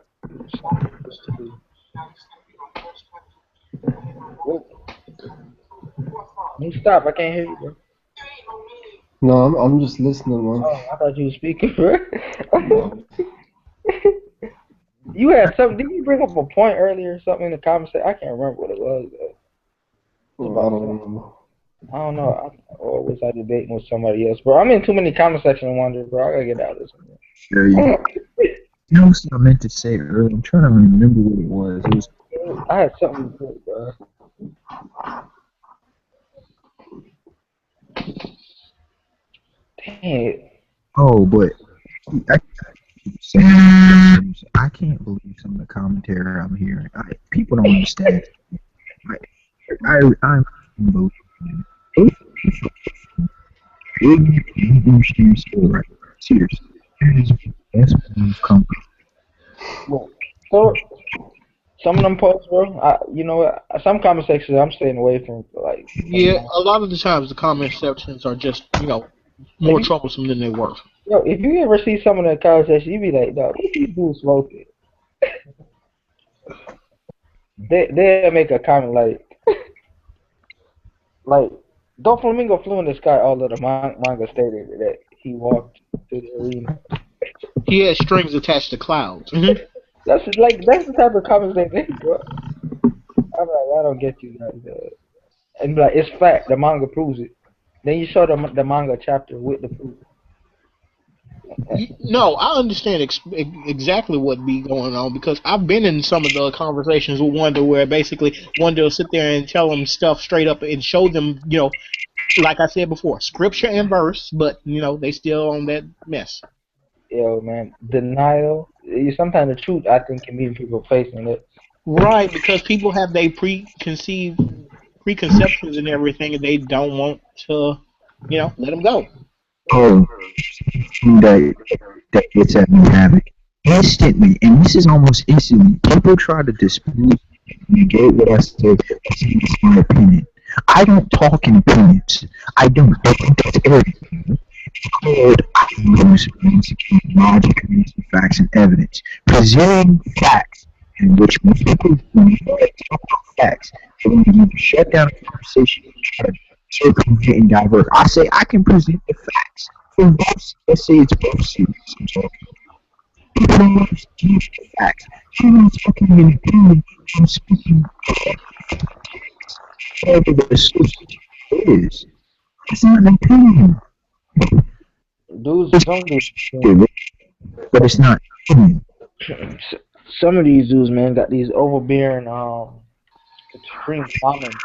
Speaker 2: You stop. I can't hear you, bro.
Speaker 10: No, I'm just listening, man.
Speaker 2: Oh, I thought you were speaking, bro. You had something. Didn't you bring up a point earlier or something in the comments? I can't remember what it was.
Speaker 10: I don't remember.
Speaker 2: I don't know. Or was I debating with somebody else? Bro, I'm in too many comment sections and wonder, bro. I gotta get out of this.
Speaker 9: Sure, you know what I meant to say earlier? I'm trying to remember what it was. It was.
Speaker 2: I had something to say, bro. Dang.
Speaker 9: Oh, but I can't believe some of the commentary I'm hearing. People don't understand. I'm unbelievable. Right. Seriously. That's company.
Speaker 2: Well, so some of them posts, bro. You know what? Some comment sections I'm staying away from. Like,
Speaker 6: yeah, a lot of the times the comment sections are just more troublesome than they were.
Speaker 2: Yo, if you ever see some of the comment sections, you be like, dog, what these dudes smoking? They'll make a comment like Doflamingo flew in the sky. All of the manga stated that he walked to the arena.
Speaker 6: He had strings attached to clouds. Mm-hmm.
Speaker 2: That's the type of comments they make, bro. I'm like, I don't get you guys. And be like, it's fact. The manga proves it. Then you show the manga chapter with the proof.
Speaker 6: No, I understand exactly what be going on because I've been in some of the conversations with Wonder where basically Wonder will sit there and tell them stuff straight up and show them, like I said before, scripture and verse, but they still on that mess.
Speaker 2: Yo, man, denial. Sometimes the truth, I think, can be in people facing it.
Speaker 6: Right, because people have their preconceptions and everything, and they don't want to, let them go.
Speaker 9: Oh, that gets at me havoc instantly, and this is almost instantly. People try to dispute, negate what I say. That's my opinion. I don't talk in opinions. I don't. That's everything. I use logic, facts, and evidence. Presenting facts, in which most people talk about facts. So when you shut down a conversation and try to circumvent and divert, I say I can present the facts. From both, let's say it's both series I'm talking about. People don't understand the facts. I'm talking in an opinion. I'm speaking whatever the solution is. It's not an opinion.
Speaker 2: Dudes don't do
Speaker 9: but it's not.
Speaker 2: Some of these dudes, man, got these overbearing, extreme comments.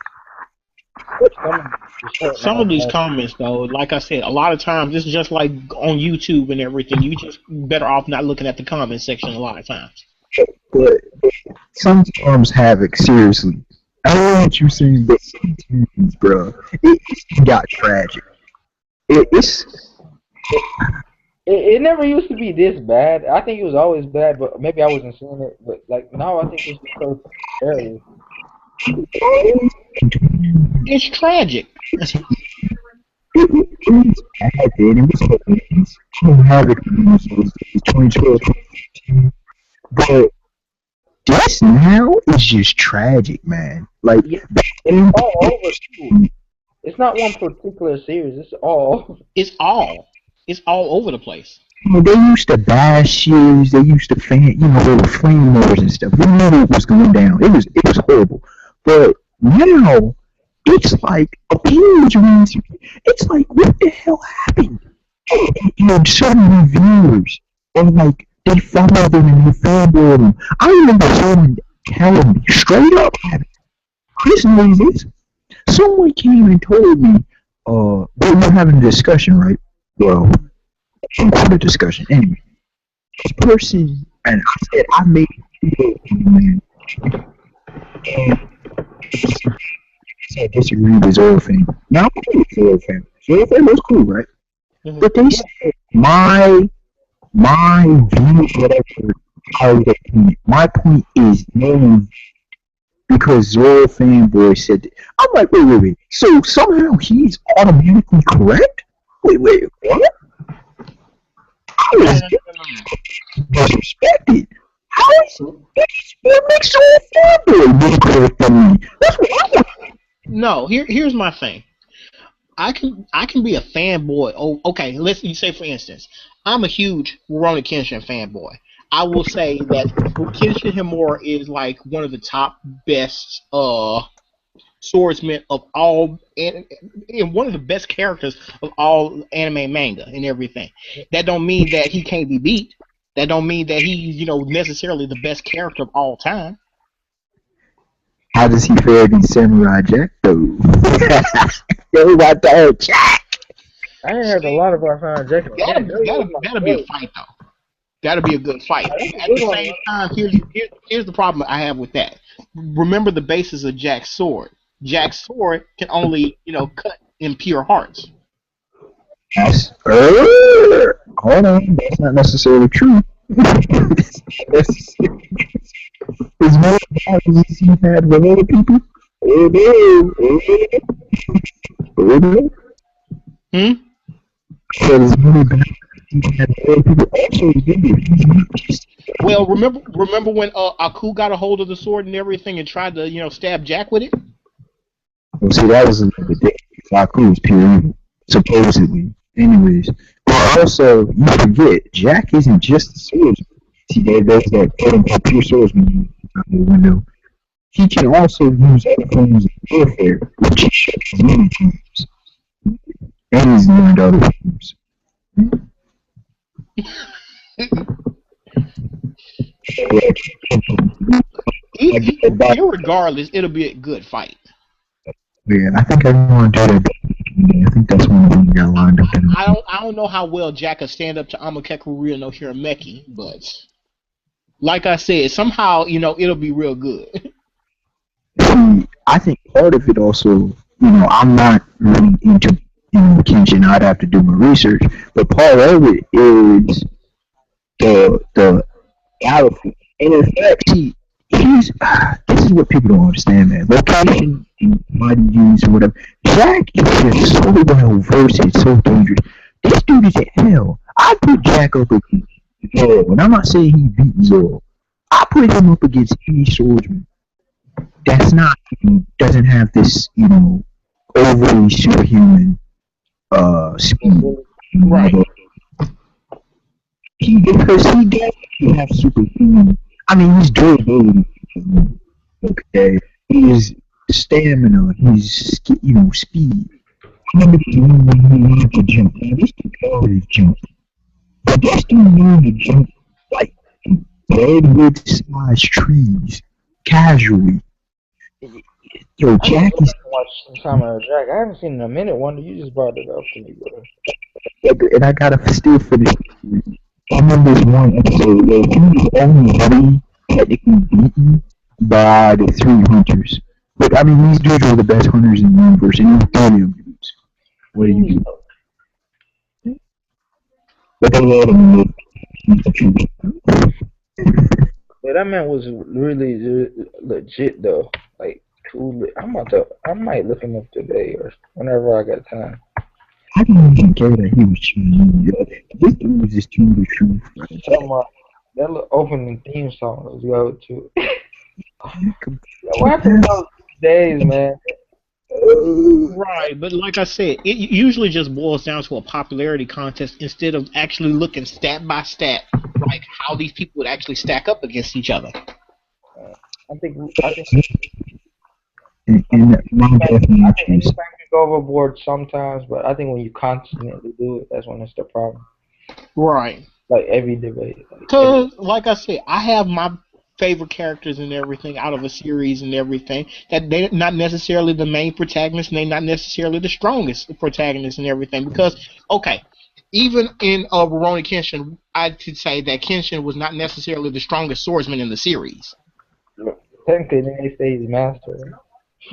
Speaker 6: Some of these comments, though, like I said, a lot of times it's just like on YouTube and everything. You just better off not looking at the comment section a lot of times.
Speaker 9: But sometimes havoc, seriously. I don't know what you're saying, but sometimes, bro, it got tragic.
Speaker 2: It never used to be this bad. I think it was always bad, but maybe I wasn't seeing it. But like now, I think it's because areas.
Speaker 6: It's tragic.
Speaker 9: It was bad, man. It was havoc. It was 2012. But this now is just tragic, man. Like,
Speaker 2: it's all over. It's not one particular series. It's all
Speaker 6: over the place.
Speaker 9: They used to bash series. They used to they were flame wars and stuff. We knew what was going down. It was horrible. But now, it's like a page reads. It's like, what the hell happened? And certain reviewers are like, they follow them and they fanboy them. I remember someone telling me straight up, listen to this. Someone came and told me, they were having a discussion, right? Well, some sort of discussion. Anyway, this person, and I said, I made man. And I disagree with Zoro fan. Now, I'm cool with Zoro fan. Zoro fan was cool, right? Mm-hmm. But they said, my view, whatever, how they point. My point is, no, because Zoro fanboy said that. I'm like, wait. So somehow he's automatically correct? Wait, what? How is it disrespected? How is it? What makes Zoro fanboy more correct than me? That's what I want.
Speaker 6: No, here's my thing. I can be a fanboy. Oh, okay. Let's say, for instance, I'm a huge Rurouni Kenshin fanboy. I will say that Kenshin Himura is like one of the top best swordsmen of all, and one of the best characters of all anime, manga, and everything. That don't mean that he can't be beat. That don't mean that he's necessarily the best character of all time.
Speaker 9: How does he fare against Samurai Jack though? Yo, my dog Jack.
Speaker 2: I ain't heard a lot about Samurai Jack.
Speaker 6: That'll be a fight though. That'll be a good fight. At the same time, here's the problem I have with that. Remember the basis of Jack's sword. Jack's sword can only cut in pure hearts.
Speaker 9: Yes. Hold on, that's not necessarily true. As many battles as he had with other people. So as many battles he had with other people also.
Speaker 6: Well, remember when Aku got a hold of the sword and everything and tried to stab Jack with it?
Speaker 9: Well, see, that was a little bit different. Aku was pure evil, supposedly. Anyways, but also you forget Jack isn't just a swordsman. See, there's that quote-unquote pure swordsman out the window. He can also use other forms of warfare, which he shows many times. And he's learned other forms.
Speaker 6: Regardless, it'll be a good fight.
Speaker 9: Yeah, I think I want to do that. I think that's one thing we got lined up.
Speaker 6: I don't know how well Jack will stand up to Amakekuru no Hirameki, but like I said, somehow it'll be real good.
Speaker 9: I think part of it also, I'm not really into Kenshin. I'd have to do my research, but part of it is the battlefield. And in fact, this is what people don't understand, man. Location, mighty use, or whatever. Jack is just so well versed and so dangerous. This dude is at hell. I put Jack up against Zoro, and I'm not saying he beat Zoro. I put him up against any swordsman that's not doesn't have this, overly superhuman speed.
Speaker 6: Right.
Speaker 9: Because he doesn't have superhuman. I mean, his durability. Okay, his stamina, his speed. I remember when he learned to jump. Now, this dude always jump, but this dude learned to jump like redwood-sized trees casually. Yo, Jack is.
Speaker 2: Samurai Jack. I haven't seen in a minute. Wonder you just brought it up to me, bro.
Speaker 9: And I gotta still finish. I remember this one episode where he was only technically beaten by the 3 hunters. But I mean, these dudes were the best hunters in the universe, and he was 3 of them dudes. What do you do? But they let him
Speaker 2: Yeah, that man was really legit though. Like, I might look him up today or whenever I got time.
Speaker 9: I didn't even care that he was cheating. This dude was just telling the truth.
Speaker 2: Talking about that little opening theme song. Let's go to. What happened to those days, man?
Speaker 6: Right, but like I said, it usually just boils down to a popularity contest instead of actually looking stat by stat, like how these people would actually stack up against each other.
Speaker 2: I think
Speaker 9: And my
Speaker 2: I think
Speaker 9: definition
Speaker 2: anything can go overboard sometimes, but I think when you constantly do it, that's when it's the problem.
Speaker 6: Right.
Speaker 2: Like every debate.
Speaker 6: Cause, like I said, I have my favorite characters and everything out of a series and everything. That they're not necessarily the main protagonist, and they're not necessarily the strongest protagonist and everything. Because, okay, even in Rurouni Kenshin, I could say that Kenshin was not necessarily the strongest swordsman in the series.
Speaker 2: Technically, they say he's master. Right?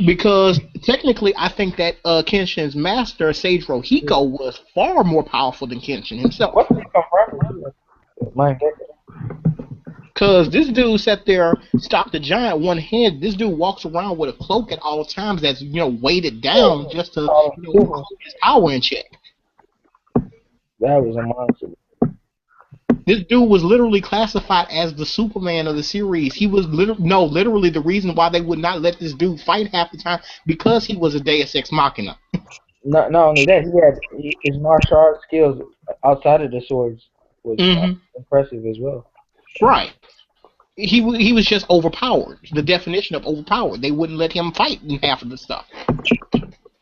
Speaker 6: Because technically, I think that Kenshin's master, Sage Rohiko, was far more powerful than Kenshin himself.
Speaker 2: What's he confirmed? Manga.
Speaker 6: Cause this dude sat there, stopped the giant one hand. This dude walks around with a cloak at all times that's weighted down just to hold his power in check.
Speaker 2: That was a monster.
Speaker 6: This dude was literally classified as the Superman of the series. He was literally the reason why they would not let this dude fight half the time because he was a Deus Ex Machina.
Speaker 2: Not only that, he had his martial arts skills outside of the swords was impressive as well.
Speaker 6: Right. He was just overpowered. The definition of overpowered. They wouldn't let him fight in half of the stuff.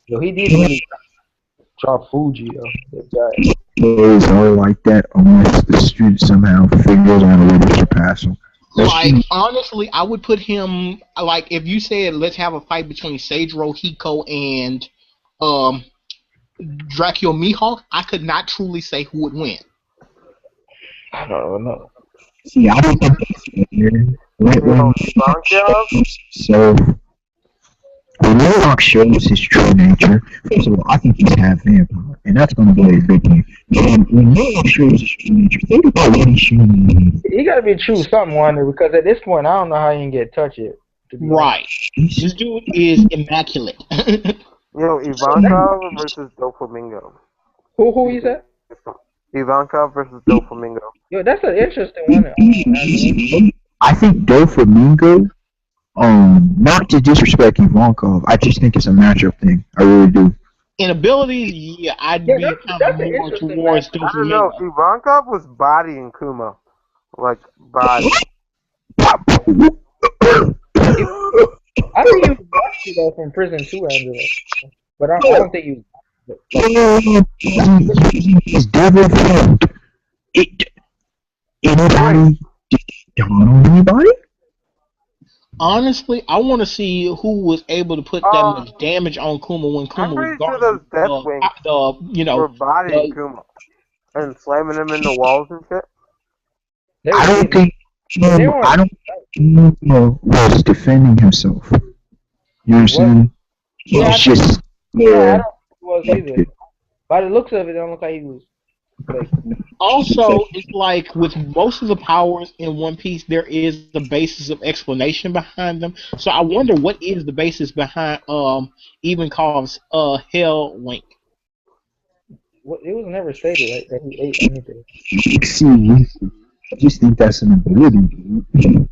Speaker 2: So he did really drop Fuji though. The giant.
Speaker 9: is all like that unless the student somehow figures out a way to surpass him.
Speaker 6: Like, honestly, I would put him, like, if you said let's have a fight between Sage Rohiko and Dracula Mihawk, I could not truly say who would win.
Speaker 2: I don't know.
Speaker 9: See, I don't think that's fair. So, when Mihawk shows his true nature, first of all, I think he's half vampire, and that's going to be a big thing. And when Mihawk shows his true nature, think about what he's showing.
Speaker 2: He got to be true something, Wonder, because at this point, I don't know how he can get touched yet.
Speaker 6: Right. This dude is immaculate.
Speaker 1: Ivankov versus Doflamingo.
Speaker 2: Who is that?
Speaker 1: Ivankov versus Doflamingo.
Speaker 2: Yo, that's an interesting one.
Speaker 9: I think Doflamingo, not to disrespect Ivankov, I just think it's a matchup thing. I really do.
Speaker 6: In abilities, yeah, I'd be kind of more towards Doflamingo.
Speaker 1: I don't know. Ivankov was bodying Kuma. Like, body.
Speaker 2: I think he was busted though from prison too, Angela. But I don't think he was.
Speaker 9: He's devil formed. Anybody? Don't know anybody?
Speaker 6: Honestly, I want to see who was able to put that much damage on Kuma when Kuma was
Speaker 1: sure those Deathwings were bodying Kuma and slamming him in the walls and shit.
Speaker 9: I don't think Kuma was defending himself. You understand?
Speaker 2: Yeah,
Speaker 9: it's just
Speaker 2: I don't think he was either. By the looks of it, it don't look like he was.
Speaker 6: Also, it's like with most of the powers in One Piece, there is the basis of explanation behind them. So I wonder what is the basis behind Ivankov's Hell Wink.
Speaker 2: Well, it was never stated right, that he ate anything.
Speaker 9: See, I just think that's an ability.
Speaker 2: You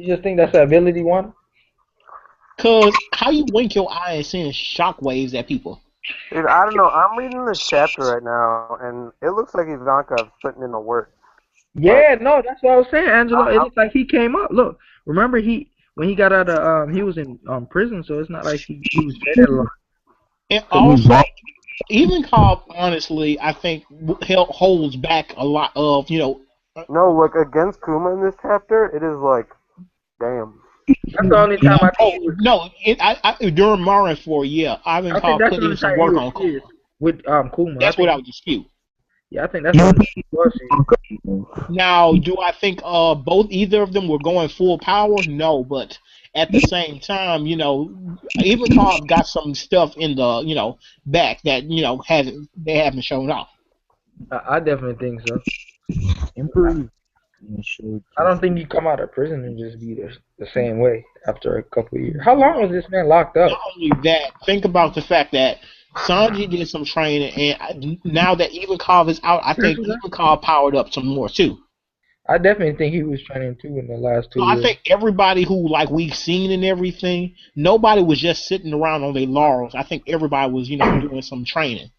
Speaker 2: just think that's an ability one?
Speaker 6: Cause how you wink your eye and send shockwaves at people?
Speaker 1: Dude, I don't know. I'm reading this chapter right now, and it looks like Ivankov's putting in the work.
Speaker 2: Yeah, no, that's what I was saying, Angelo. It looks like he came up. Look, remember when he got out of he was in prison, so it's not like he was dead a lot.
Speaker 6: And also, Ivankov, honestly, I think holds back a lot of
Speaker 1: No, look, against Kuma in this chapter, it is like, damn.
Speaker 2: That's the only time I think
Speaker 6: during Marineford, yeah, Ivankov put in some work on Kuma.
Speaker 2: With Kuma.
Speaker 6: That's what I would dispute.
Speaker 2: Yeah, I think that's what
Speaker 6: Now, do I think either of them were going full power? No, but at the same time, Ivankov got some stuff in the back that they haven't shown off.
Speaker 2: I definitely think so. Improve. I don't think you come out of prison and just be the same way after a couple of years. How long was this man locked up?
Speaker 6: Not only that, think about the fact that Sanji did some training, and now that Ivankov is out, I think Ivankov powered up some more too.
Speaker 2: I definitely think he was training too in the last 2 years.
Speaker 6: I think everybody who we've seen and everything, nobody was just sitting around on their laurels. I think everybody was doing some training.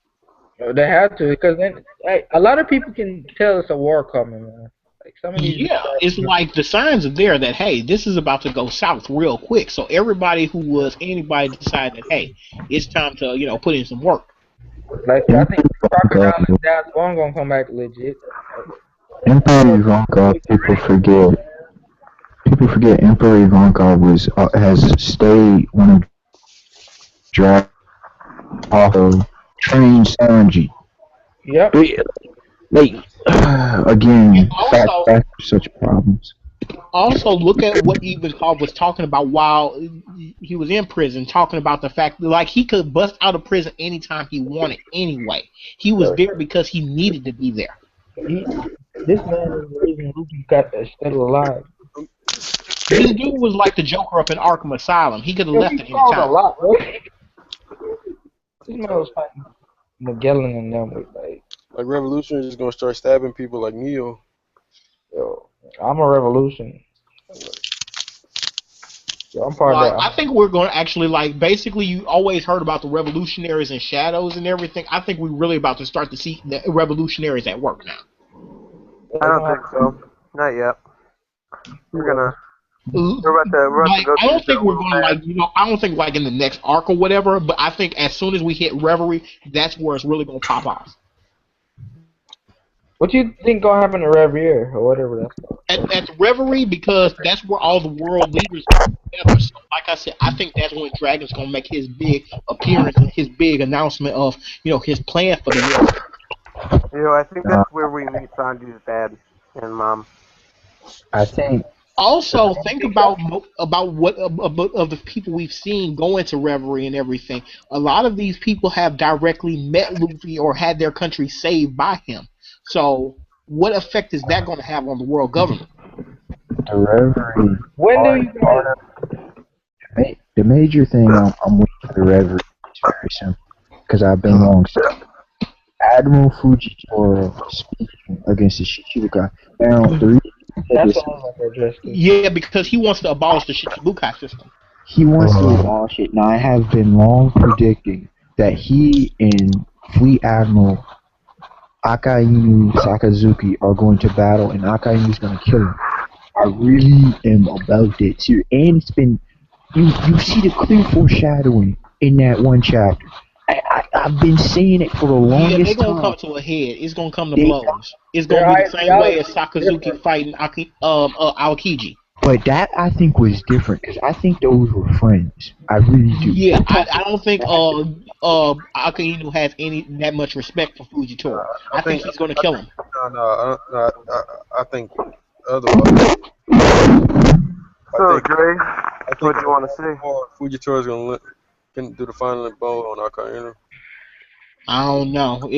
Speaker 2: They had to, because then a lot of people can tell it's a war coming, man. Like, some of these.
Speaker 6: Yeah, it's like the signs are there that hey, this is about to go south real quick. So anybody decided that hey, it's time to put in some work.
Speaker 2: Like I think Crocodile and Dad's one gonna come back legit.
Speaker 9: Emperor Ivankov, people forget Emperor Ivankov has stayed one of Dragon trained Sanji.
Speaker 2: Yep.
Speaker 9: Like again, facts are such problems.
Speaker 6: Also, look at what Ivankov was talking about while he was in prison, talking about the fact that like he could bust out of prison anytime he wanted. Anyway, he was there because he needed to be there.
Speaker 2: This man is the reason Luffy got still alive.
Speaker 6: This dude was like the Joker up in Arkham Asylum. He could have left at any time.
Speaker 2: A lot, bro. This man was fighting Magellan and them with like
Speaker 4: Revolution is just gonna start stabbing people like Neo.
Speaker 2: Yo, I'm a revolution. Yo, I'm part of that.
Speaker 6: I think we're going to actually basically you always heard about the revolutionaries and shadows and everything. I think we're really about to start to see the revolutionaries at work now.
Speaker 1: I don't think so. Not yet. We're about to go.
Speaker 6: I don't think we're going to I don't think in the next arc or whatever. But I think as soon as we hit Reverie, that's where it's really going to pop off.
Speaker 2: What you think gonna happen to Reverie or whatever that's called?
Speaker 6: At Reverie, because that's where all the world leaders are together. So, like I said, I think that's when Dragon's gonna make his big appearance and his big announcement of his plan for the world.
Speaker 1: I think that's where we meet Sanji's dad and mom.
Speaker 9: I think.
Speaker 6: Also, think about what of the people we've seen go into Reverie and everything. A lot of these people have directly met Luffy or had their country saved by him. So, what effect is that going to have on the world government?
Speaker 9: The Reverie.
Speaker 2: When do you
Speaker 9: the major thing I'm waiting for the Reverie is very simple, because I've been long stuck. Admiral Fujitora speaking against the Shichibukai. Now, the reason
Speaker 6: yeah, because he wants to abolish the Shichibukai system.
Speaker 9: He wants to abolish it. Now, I have been long predicting that he and Fleet Admiral Akainu Sakazuki are going to battle, and Akainu is going to kill him. I really am about it too, and it's been you see the clear foreshadowing in that one chapter. I've been saying it for the longest time.
Speaker 6: Yeah, they're going to come to a head. It's going to come to blows. It's going to be the same way as Sakazuki fighting Aokiji.
Speaker 9: But that, I think, was different, because I think those were friends. I really do.
Speaker 6: Yeah, I don't think Akainu has that much respect for Fujitora. I think he's going to kill him.
Speaker 4: No, I think otherwise.
Speaker 1: So, Dre, what do you want to say?
Speaker 4: Fujitora's going to do the final blow on Akainu.
Speaker 6: I don't know.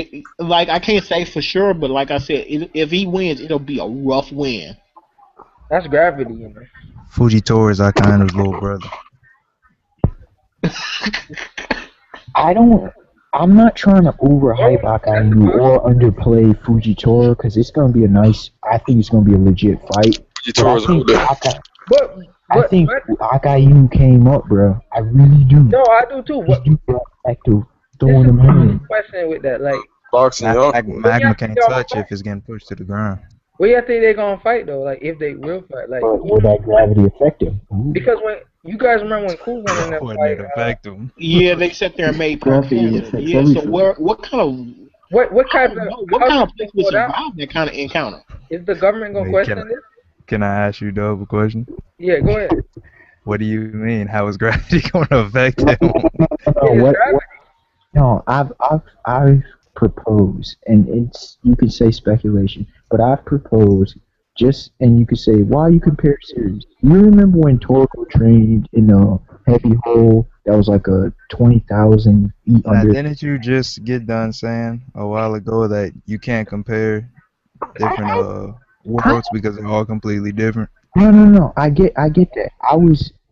Speaker 6: I can't say for sure, but like I said, if he wins, it'll be a rough win.
Speaker 2: That's gravity in there.
Speaker 11: Fujitora is Akainu's little brother.
Speaker 9: I'm not trying to overhype Akainu or underplay Fujitora, because it's going to be I think it's going to be a legit fight. I think Akainu came up, bro. I really do.
Speaker 2: No, I do too.
Speaker 9: Back to throwing him in.
Speaker 2: Question with that,
Speaker 4: boxing.
Speaker 11: Magma can't touch if it's getting pushed to the ground.
Speaker 2: Where you think they're gonna fight though? If they will fight,
Speaker 9: will that gravity affect him?
Speaker 2: Because when you guys remember when Kuzan and them fight,
Speaker 11: affect them?
Speaker 6: Yeah, they sat there and made gravity. Yeah, so what kind of place would survive that kind of encounter?
Speaker 2: Is the government gonna question this?
Speaker 11: Can I ask you a double question?
Speaker 2: Yeah, go ahead.
Speaker 11: What do you mean? How is gravity going to affect him?
Speaker 9: No, I've proposed, and you could say speculation, but I've proposed and you could say, why you compare series? You remember when Toriko trained in a heavy hole that was like a 20,000 feet under?
Speaker 11: Didn't you just get done saying a while ago that you can't compare different worlds because they're all completely different?
Speaker 9: No. I get that.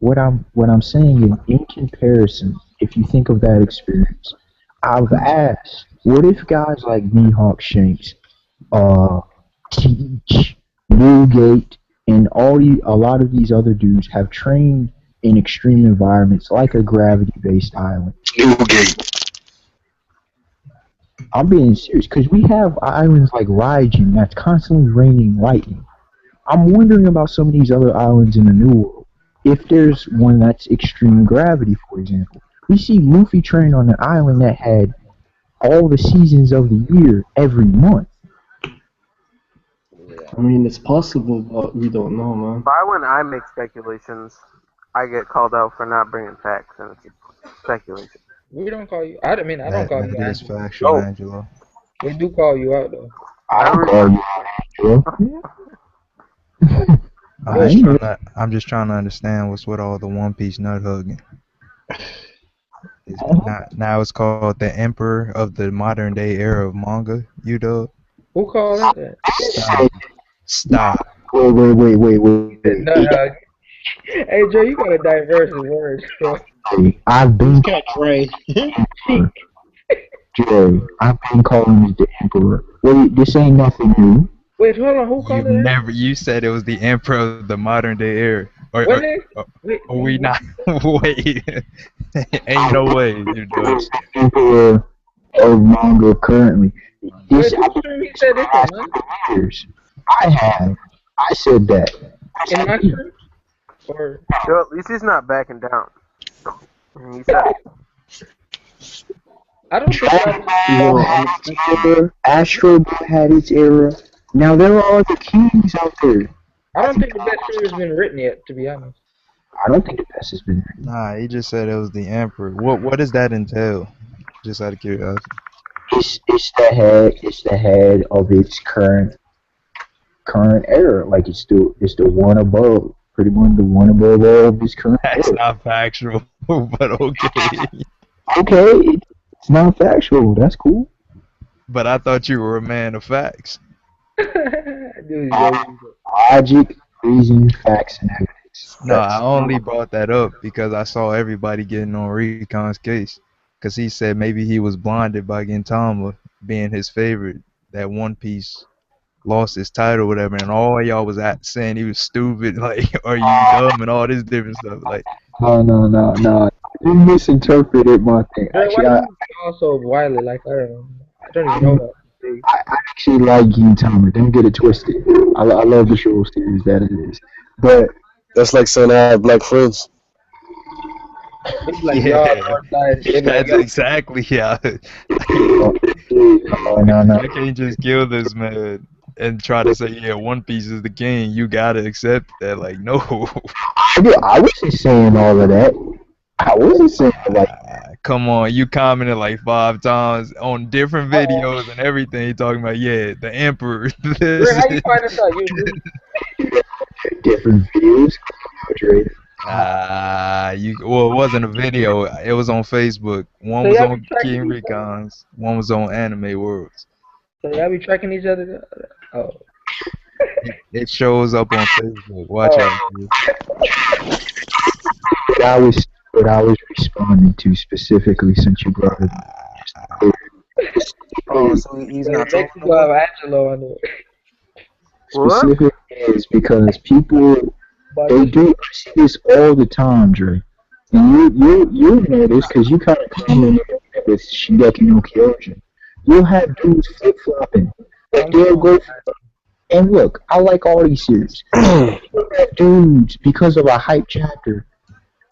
Speaker 9: What I'm saying in comparison, if you think of that experience, I've asked, what if guys like Mihawk Shanks, Teach, Newgate, and a lot of these other dudes have trained in extreme environments like a gravity-based island?
Speaker 4: Newgate.
Speaker 9: I'm being serious, because we have islands like Raijin that's constantly raining lightning. I'm wondering about some of these other islands in the New World. If there's one that's extreme gravity, for example, we see Luffy train on an island that had all the seasons of the year every month.
Speaker 10: I mean, it's possible, but we don't know, man.
Speaker 1: Why when I make speculations, I get called out for not bringing facts, and it's speculation.
Speaker 2: We don't call you. I don't call you
Speaker 11: That is
Speaker 2: Angelo.
Speaker 11: factual, Angelo.
Speaker 2: We do call you out though.
Speaker 9: I call you Angelo.
Speaker 11: I'm just trying to understand what's with all the One Piece nut hugging. Now it's called the Emperor of the modern day era of manga. You know?
Speaker 2: Who called that?
Speaker 11: Stop.
Speaker 9: Wait.
Speaker 2: Hey Joe, you got a diverse in words, bro.
Speaker 9: I've been
Speaker 6: Ray.
Speaker 9: Jay, I've been calling it the Emperor. Wait, this ain't nothing new.
Speaker 2: Wait, hold on, who called it?
Speaker 11: You said it was the Emperor of the modern day era. We not. Wait. Ain't no way you do it.
Speaker 9: Emperor of manga currently.
Speaker 2: Wait, who's sure he said this one, man?
Speaker 9: Years. I said that.
Speaker 2: In my stream? Or
Speaker 1: Yo, at least he's not backing down. He said.
Speaker 2: I don't think
Speaker 9: Astro had its era. Now there are other kings out there.
Speaker 2: I don't think the best story has been written yet, to be honest.
Speaker 9: I don't think the best has been written.
Speaker 11: Nah, he just said it was the Emperor. What does that entail? Just out of curiosity.
Speaker 9: It's the head of its current era. Like it's the one above, pretty much the one above all of its current.
Speaker 11: That's
Speaker 9: era.
Speaker 11: not factual, but okay.
Speaker 9: Okay, it's not factual. That's cool.
Speaker 11: But I thought you were a man of facts.
Speaker 2: Dude,
Speaker 9: Logic, reason, facts, and evidence.
Speaker 11: No, I only brought that up because I saw everybody getting on Recon's case. Because he said maybe he was blinded by Gintama being his favorite. That One Piece lost his title or whatever. And all y'all was saying he was stupid. Like, are you dumb? And all this different stuff. Like,
Speaker 9: No. You misinterpreted my thing. Actually,
Speaker 2: why also wildly like I don't even know that.
Speaker 9: I actually like Gintama. Don't get it twisted. I love the show series that it is. But
Speaker 4: that's like saying I have black friends.
Speaker 2: It's like
Speaker 11: that's exactly
Speaker 9: No.
Speaker 11: I can't just kill this man and try to say, yeah, One Piece is the king. You gotta accept that. Like, no.
Speaker 9: I wasn't saying all of that. I wasn't saying like.
Speaker 11: Come on, you commented like 5 times on different videos and everything, talking about the Emperor.
Speaker 2: This. How you find this out?
Speaker 9: Different videos.
Speaker 11: Well, it wasn't a video. It was on Facebook. One was on King Recon's. One was on Anime Worlds.
Speaker 2: So y'all be tracking each other? Oh.
Speaker 11: It shows up on Facebook. Watch out.
Speaker 9: What I was responding to specifically, since you brought it up.
Speaker 3: Oh, so he's not talking
Speaker 2: about Angelo on it.
Speaker 9: Specific is because people they do see this all the time, Dre. And you know this because you kind of commented with Shingeki no Kyojin. You'll have dudes flip flopping. Like they'll go. And look, I like all these series. You'll have dudes because of a hype chapter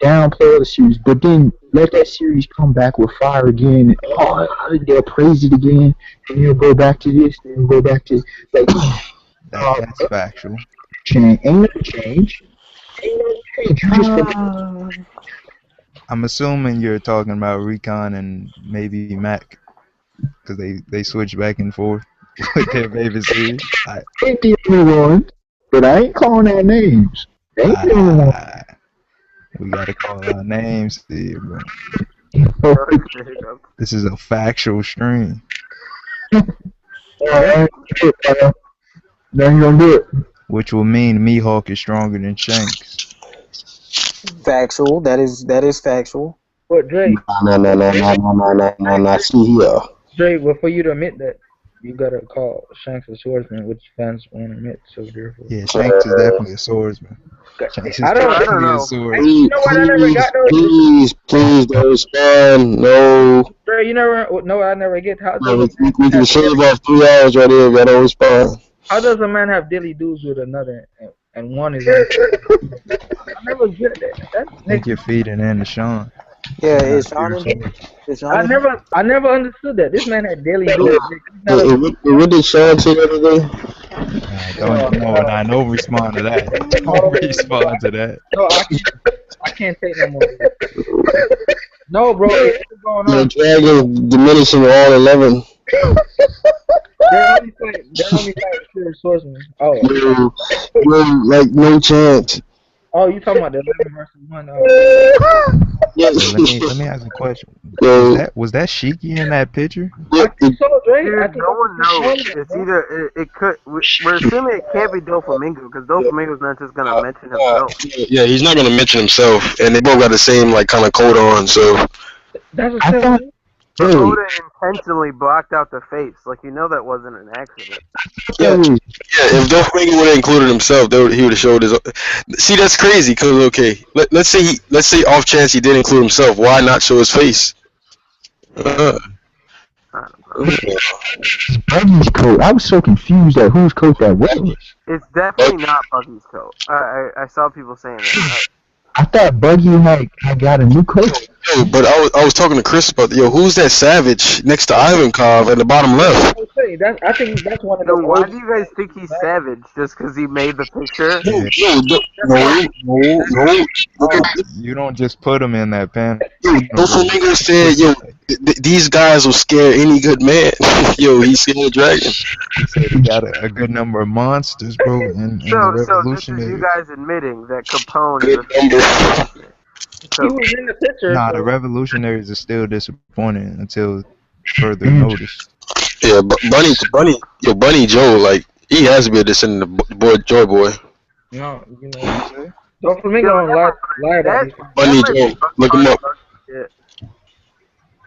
Speaker 9: downplay the series, but then let that series come back with fire again. And, they'll praise it again, and you'll go back to this, and go back to like.
Speaker 11: That's factual.
Speaker 9: Ain't no change.
Speaker 11: I'm assuming you're talking about Recon and maybe Mac, because they switch back and forth with their favorite series.
Speaker 9: I ain't the only one, but I ain't calling out names. They ain't the only one.
Speaker 11: We gotta call out names here, bro. This is a factual stream.
Speaker 9: Now you gonna do it.
Speaker 11: Which will mean Mihawk is stronger than Shanks.
Speaker 3: Factual. That is factual.
Speaker 2: But Drake.
Speaker 4: No. See here.
Speaker 2: Drake, but for you to admit that, you gotta call Shanks a swordsman, which fans won't admit. So therefore.
Speaker 11: Yeah, Shanks is definitely a swordsman. Shanks is definitely a swordsman.
Speaker 4: Please don't respond. No.
Speaker 2: Drake, you never. No, I never get how.
Speaker 4: No, we can shave off 3 hours right here if I don't respond.
Speaker 2: How does a man have daily dudes with another and one is on? I never get that.
Speaker 11: I think you're feeding in to Sean.
Speaker 3: Yeah,
Speaker 11: You're
Speaker 3: is
Speaker 11: not
Speaker 3: Sean in
Speaker 11: spiritual.
Speaker 3: here? Is Sean in here?
Speaker 2: I never understood that. This man had daily dudes.
Speaker 4: What did Sean say the other day?
Speaker 11: Don't respond to that. Don't respond to that.
Speaker 2: No, I can't take no more. No, bro, what's going
Speaker 4: The
Speaker 2: on?
Speaker 4: dragon diminishing all 11.
Speaker 2: They're only fighting pure swordsmen. Oh,
Speaker 4: Like no chance.
Speaker 2: oh, you talking about the 11 versus 1?
Speaker 4: Yeah.
Speaker 11: Let me ask a question.
Speaker 4: Yo,
Speaker 11: Was that Shiki in that picture?
Speaker 2: I think so, Dre.
Speaker 1: Dude,
Speaker 2: I think
Speaker 1: no one knows. It's either it could. We're assuming it can't be Doflamingo because Doflamingo's not just gonna mention himself.
Speaker 4: yeah, he's not gonna mention himself, and they both got the same like kind of coat on. So
Speaker 2: that's
Speaker 9: I thought,
Speaker 1: But
Speaker 9: hey,
Speaker 1: Oda intentionally blocked out the face. Like you know that wasn't an accident.
Speaker 4: yeah, if Doflamingo would have included himself, he would have showed his. See, that's crazy. Cause okay, let's say off chance he did include himself. Why not show his face?
Speaker 9: Buggy's coat. I was so confused at whose coat that was.
Speaker 1: It's definitely not Buggy's coat. I saw people saying that.
Speaker 9: I thought Buggy had got a new coat.
Speaker 4: Yo, but I was talking to Chris about who's that savage next to Ivankov at the bottom left?
Speaker 2: I think that's one of
Speaker 1: So
Speaker 2: the.
Speaker 1: why do you guys think he's savage? Just because he made the picture?
Speaker 4: No.
Speaker 11: You don't just put him in that pen.
Speaker 4: Doflamingo said, these guys will scare any good man. Yo, he scared the dragon.
Speaker 11: He said he got a good number of monsters, bro, in the
Speaker 1: So this is
Speaker 11: Revolutionary.
Speaker 1: you guys admitting that Capone is a
Speaker 2: He was in the picture.
Speaker 11: Nah, the Revolutionaries are still disappointing until further notice.
Speaker 4: Yeah, but Bunny Joe, like, he has to be a descendant of Joy Boy.
Speaker 2: No, you know. Doflamingo don't lie about it.
Speaker 4: Bunny Joe, look him up.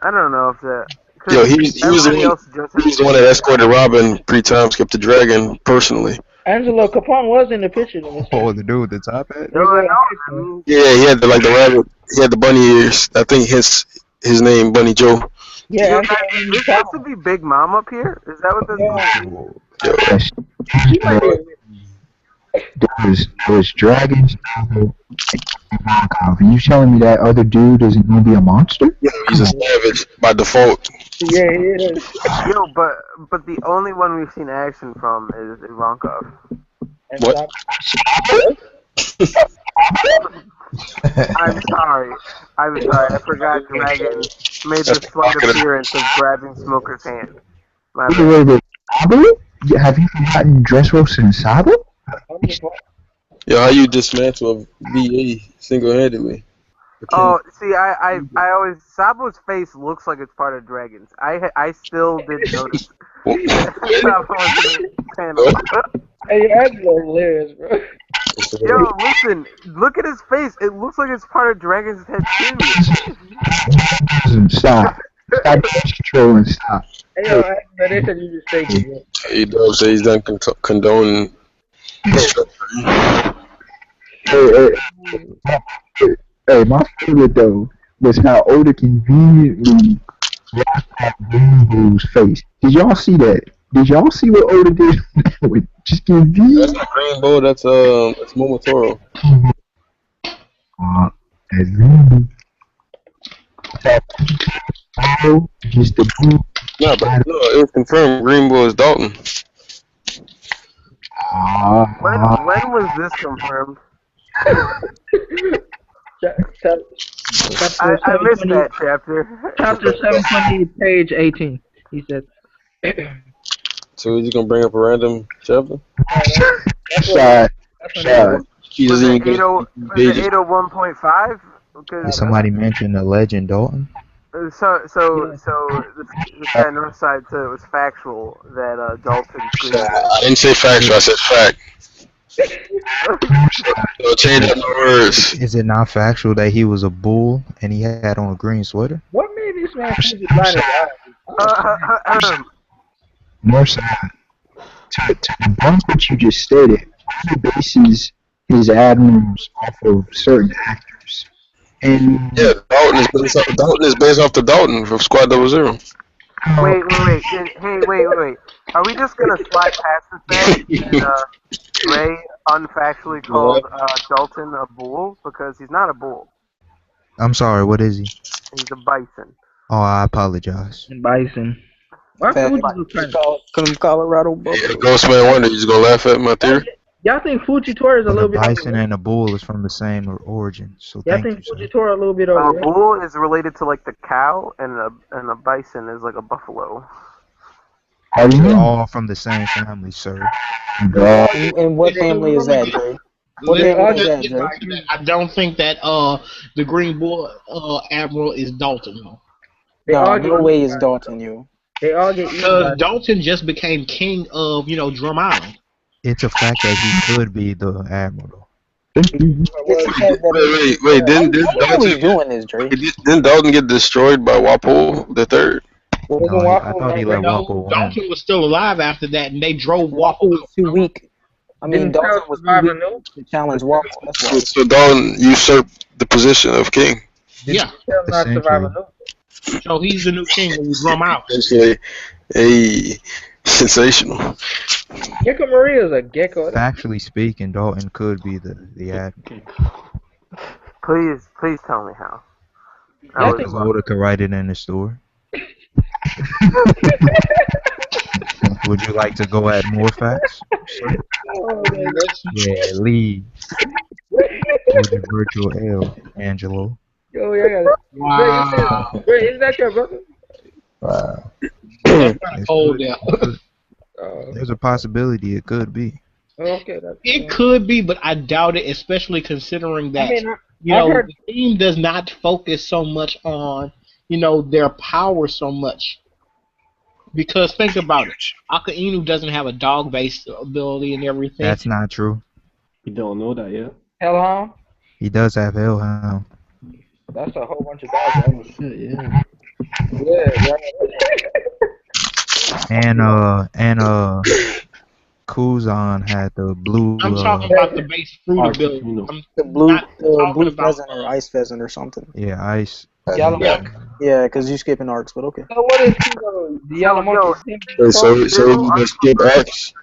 Speaker 1: I don't know if that.
Speaker 4: Yo, he was the one that escorted Robin pre-time skip the dragon personally.
Speaker 2: Angelo Capone was in the picture.
Speaker 11: Oh, the dude with the top hat?
Speaker 4: Yeah, he had the rabbit. He had the bunny ears. I think his name Bunny Joe.
Speaker 2: Yeah,
Speaker 1: this supposed to be Big Mom up here. Is that what this is?
Speaker 9: There's dragons. And you telling me that other dude isn't gonna be a monster?
Speaker 4: Yeah, he's a savage by default.
Speaker 2: Yeah, he is.
Speaker 1: Yo, but the only one we've seen action from is Ivankov.
Speaker 4: What?
Speaker 1: I'm sorry. I forgot Dragon made the slight appearance of grabbing Smoker's hand.
Speaker 9: Wait. Have you forgotten Dressrosa and Sabo?
Speaker 4: Yo, how you dismantle a VA single-handedly?
Speaker 1: Oh, see, I always Sabo's face looks like it's part of Dragons. I still didn't notice. Sabo was in the panel.
Speaker 2: Hey, Angelo hilarious, bro.
Speaker 1: Yo, listen, look at his face. It looks like it's part of Dragon's head too.
Speaker 9: Stop controlling. Stop.
Speaker 2: Hey, yo, they said you just take it.
Speaker 4: He does say he's done condoning.
Speaker 9: Hey, my favorite though was how Oda conveniently rocked that Rainbow's face. Did y'all see that? Did y'all see what Oda did with just convenient?
Speaker 4: That's not Rainbow. That's Momotaro.
Speaker 9: Just the blue.
Speaker 4: No, but no, it was confirmed. Rainbow is Dalton.
Speaker 1: When was this confirmed? I missed that chapter.
Speaker 2: Chapter 720, page 18. He said.
Speaker 4: So he's gonna bring up a random chapter?
Speaker 9: Shot.
Speaker 4: He doesn't even get
Speaker 1: 801.5?
Speaker 11: Did somebody mention the legend Dalton?
Speaker 1: So the guy on the north side said it was factual that Dalton.
Speaker 4: I didn't say factual. I said fact. So change up the words.
Speaker 11: Is it not factual that he was a bull and he had on a green sweater?
Speaker 2: What made this man change his mind?
Speaker 9: Northside. To debunk what you just stated, he bases his admirals off of certain actors. And
Speaker 4: yeah, Dalton is based off the Dalton from Squad 00.
Speaker 1: Wait. Are we just gonna slide past the fact that Ray unfactually called Dalton a bull because he's not a bull.
Speaker 11: I'm sorry, what is he?
Speaker 1: He's a bison.
Speaker 11: Oh, I apologize.
Speaker 2: Bison. Why Fuji was trying to
Speaker 3: Colorado buffalo?
Speaker 4: Ghostman Wonder, you just gonna laugh at my theory?
Speaker 2: Y'all think Fujitora is a
Speaker 11: But
Speaker 2: little
Speaker 11: a
Speaker 2: bit
Speaker 11: bison and a bull is from the same origin, so
Speaker 2: Y'all
Speaker 11: thank
Speaker 2: think
Speaker 11: you, sir.
Speaker 2: Fujitora a little bit
Speaker 1: A
Speaker 2: over?
Speaker 1: bull is related to like the cow, and a bison is like a buffalo.
Speaker 9: How do you
Speaker 11: They're
Speaker 9: know?
Speaker 11: all from the same family, sir.
Speaker 3: And what family is that, Dre? What family is that, Dre?
Speaker 6: I don't think that the Green Bull Admiral is Dalton.
Speaker 3: No way is Dalton, you.
Speaker 2: They all get eaten.
Speaker 6: Because Dalton just became king of, Drum Island.
Speaker 11: It's a fact that he could be the admiral.
Speaker 4: Wait, didn't Dalton
Speaker 3: doing this, Dre?
Speaker 4: Didn't Dalton get destroyed by Wapo the third?
Speaker 11: No, I thought he let Wapo win.
Speaker 6: Dalton was still alive after that, and they drove Wapo out.
Speaker 3: Too weak. I mean, Dalton was too weak to challenge Wapo. That's why.
Speaker 4: So Dalton usurped the position of king.
Speaker 6: Yeah. So he's the new king when you drum out.
Speaker 4: Essentially, sensational.
Speaker 2: Gecko Maria is a gecko.
Speaker 11: Factually speaking, Dalton could be the admiral.
Speaker 1: Please tell me how.
Speaker 11: Because Oda could write it in the story. Would you like to go at more facts? Yeah, leave. With your virtual L, Angelo.
Speaker 2: Yo, yeah. Wow. Wait, is that your brother?
Speaker 11: Wow. There's a possibility it could be.
Speaker 2: Okay.
Speaker 6: It could be, but I doubt it, especially considering that the team does not focus so much on their power so much. Because think about it, Akainu doesn't have a dog-based ability and everything.
Speaker 11: That's not true.
Speaker 10: You don't know that yet.
Speaker 2: Hellhound?
Speaker 11: He does have Hellhound.
Speaker 2: That's a whole bunch of dogs.
Speaker 10: Yeah.
Speaker 11: And Kuzan had the blue.
Speaker 6: I'm talking about the base fruit ability.
Speaker 3: The blue pheasant or ice pheasant or something.
Speaker 11: Yeah, ice.
Speaker 3: Yeah, because you skipping arcs, but okay.
Speaker 2: So what is the yellow monkey?
Speaker 4: So you just skip arcs?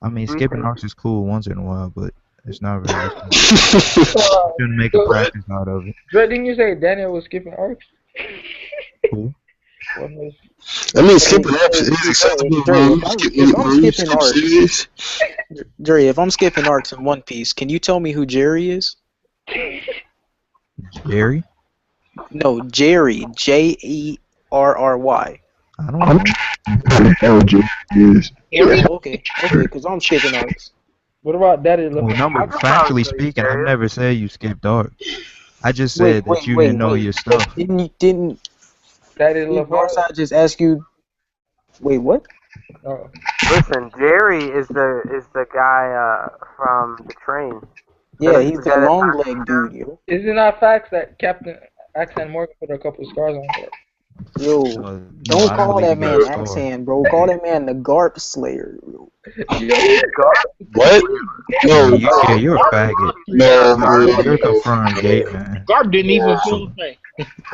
Speaker 11: I mean, skipping arcs is cool once in a while, but it's not really. Shouldn't make a practice out of it.
Speaker 2: Dre, didn't you say Daniel was skipping arcs?
Speaker 11: Cool.
Speaker 4: I mean, skipping arcs is acceptable.
Speaker 3: Dre, if I'm skipping arcs in One Piece, can you tell me who Jerry is?
Speaker 11: Jerry?
Speaker 3: No, Jerry. Jerry.
Speaker 11: I don't know.
Speaker 3: Okay, because I'm skipping arcs.
Speaker 2: What about Daddy Luffy?
Speaker 11: Well, factually speaking, I've never said you skipped arcs. I just said that you didn't know your stuff.
Speaker 3: Didn't
Speaker 2: Daddy Luffy?
Speaker 3: I just ask you? Wait, what?
Speaker 2: Oh.
Speaker 1: Listen, Jerry is the guy from the train.
Speaker 3: Yeah, he's the long leg dude, yo.
Speaker 2: Is it not facts that Captain Axan Morgan put a couple of scars on there?
Speaker 3: Yo, don't call that man Axan, bro. Call that man the Garp Slayer.
Speaker 4: What? No,
Speaker 11: you're a faggot.
Speaker 4: No,
Speaker 11: you're confirmed gay, man.
Speaker 6: Garp didn't even feel the thing.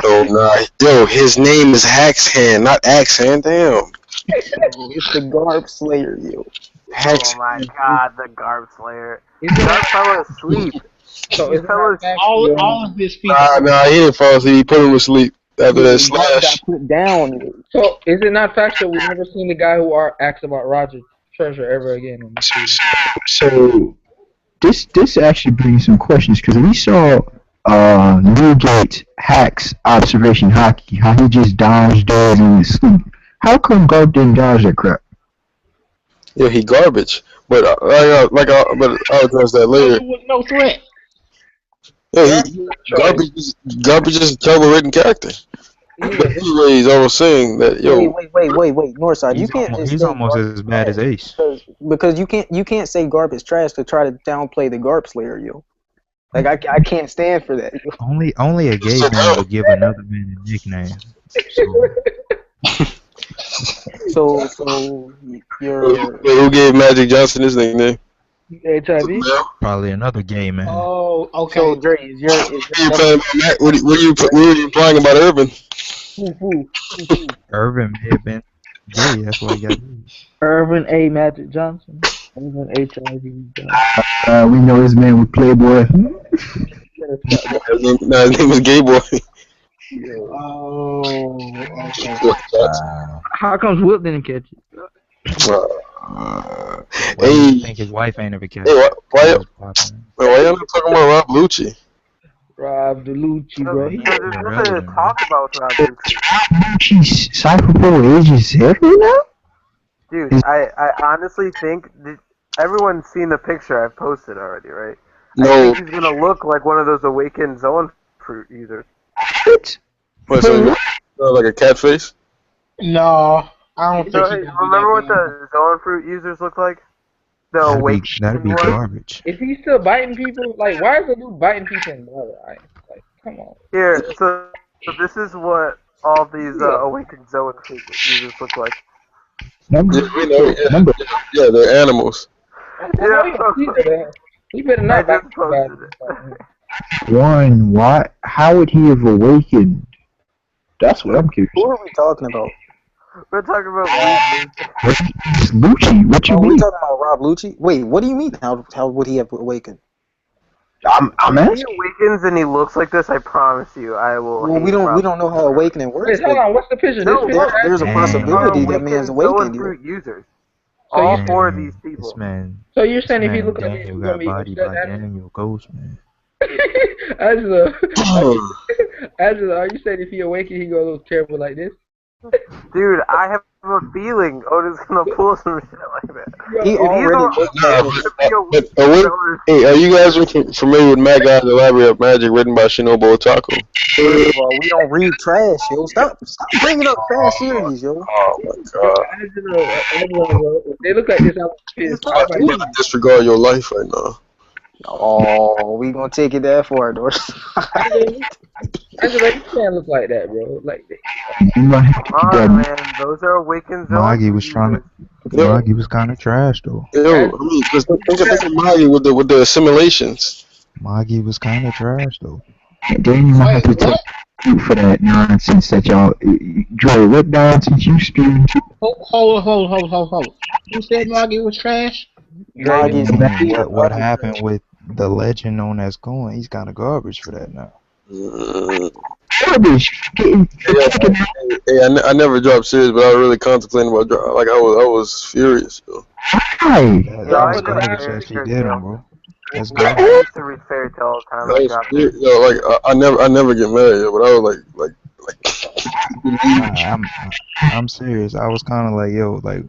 Speaker 4: No, nah. Yo, his name is Haxhand, not Axan. Damn.
Speaker 3: It's the Garp Slayer, yo.
Speaker 1: Oh my God, the Garp Slayer. That fella asleep.
Speaker 2: So is
Speaker 6: all of his people.
Speaker 4: Nah, he didn't fall asleep. He put him to sleep after that slash.
Speaker 3: Put down.
Speaker 2: So is it not fact that we've never seen the guy who asks about Roger Treasure ever again?
Speaker 9: So this actually brings some questions because we saw Newgate Hack's observation hockey, how he just dodged doors in his sleep. How come Garp didn't dodge that crap?
Speaker 4: Yeah, he garbage. But I'll address that later.
Speaker 6: No threat.
Speaker 4: Yeah, garbage is a terrible written character. But anyways, I was saying that
Speaker 3: Wait, Northside, you can't just
Speaker 11: he's almost as bad as Ace.
Speaker 3: Because you can't say Garp is trash to try to downplay the Garp Slayer, yo. Like I can't stand for that.
Speaker 11: Only a gay man would give another man a nickname.
Speaker 3: So you're
Speaker 4: who gave Magic Johnson his nickname?
Speaker 2: HIV?
Speaker 11: Probably another gay man.
Speaker 6: Oh, okay.
Speaker 3: So Dre,
Speaker 4: What are you implying about Urban?
Speaker 11: Irvin may have been gay. That's why he got.
Speaker 2: Irvin A. Magic Johnson. Irvin H.I.V. Johnson.
Speaker 9: We know this man was Playboy.
Speaker 4: Nah, his name was Gay Boy.
Speaker 2: Oh, okay. How comes Whip didn't catch it?
Speaker 11: Well,
Speaker 4: Hey,
Speaker 11: I think his wife ain't ever catch.
Speaker 4: hey, why
Speaker 11: It
Speaker 4: y'all
Speaker 11: was popping.
Speaker 4: talking about Rob Lucci?
Speaker 2: Rob DeLucci, bro.
Speaker 1: There's nothing to talk about with Rob Lucci.
Speaker 9: She's Cypher Boy Agent 7 now?
Speaker 1: Dude, I honestly think everyone's seen the picture I've posted already, right?
Speaker 4: No.
Speaker 1: I think he's gonna look like one of those awakened zone fruit users.
Speaker 4: What, so like a cat face?
Speaker 6: No, I don't think.
Speaker 1: Remember what the zone fruit users look like? The awakened
Speaker 11: That'd be
Speaker 1: ones?
Speaker 11: garbage.
Speaker 2: Is he still biting people? Like, why is the dude biting people in blood? Like, come on.
Speaker 1: Here, so this is what all these awakened zone fruit users look like.
Speaker 4: Yeah, we know. Yeah, they're animals.
Speaker 2: He better not
Speaker 1: I
Speaker 2: bite
Speaker 1: just posted it.
Speaker 9: One, what? How would he have awakened? That's what I'm curious.
Speaker 3: Who are we talking about?
Speaker 1: We're talking about Rob
Speaker 9: Lucci. What you
Speaker 3: we
Speaker 9: mean?
Speaker 3: talking about Rob Lucci? Wait, what do you mean? How would he have awakened?
Speaker 9: I'm
Speaker 1: If he
Speaker 9: asking.
Speaker 1: awakens and he looks like this, I promise you, I will.
Speaker 3: Well, we don't know how awakening works.
Speaker 2: Wait, hold on. What's the picture?
Speaker 1: No,
Speaker 2: This picture?
Speaker 3: There's a possibility that man's awakened.
Speaker 1: Fruit users.
Speaker 2: So
Speaker 1: All
Speaker 2: you-
Speaker 1: four of these people.
Speaker 11: This man.
Speaker 2: So you're saying if he
Speaker 11: Man,
Speaker 2: look like this,
Speaker 11: Daniel
Speaker 2: he's
Speaker 11: got
Speaker 2: gonna be
Speaker 11: bodied by Daniel Ghost, man.
Speaker 2: Angela, Angela, are you saying if he awakened, he gonna look terrible like this?
Speaker 1: Dude, I have a feeling Oda's gonna pull some shit like that.
Speaker 3: He already
Speaker 4: Hey, are you guys familiar with Manga, the Library of Magic, written by Shinobu Otaku?
Speaker 3: First of all, we don't read trash, yo. Stop bringing up trash series, yo.
Speaker 4: Oh my god.
Speaker 2: Angela, they look like this.
Speaker 4: I'm gonna disregard your life right now.
Speaker 3: Oh, we gonna take it that far, though.
Speaker 2: Angela, you can't look like that, bro. Like that.
Speaker 1: Man, those are awakened zones.
Speaker 11: Magi was trying to. Magi was kind of trash though.
Speaker 4: Yo, I mean, just think of Magi with the assimilations.
Speaker 11: Magi was kind of trash though.
Speaker 9: Then you might have to take you for that nonsense that y'all. Joey, what nonsense you spewing?
Speaker 6: Hold. Who said Magi was trash?
Speaker 11: What happened with the legend known as Coin? He's kind of garbage for that now.
Speaker 9: Garbage.
Speaker 4: Hey, I never dropped series, but I was really contemplating about drop. Like I was furious. Yo.
Speaker 9: Why?
Speaker 11: That was garbage that she did him, bro. That's
Speaker 1: I
Speaker 11: garbage.
Speaker 1: used to read fairy tale all the time. I dropped it.
Speaker 4: Yo, like I never get mad, yo, but I was like.
Speaker 11: I'm serious. I was kind of like, yo, like,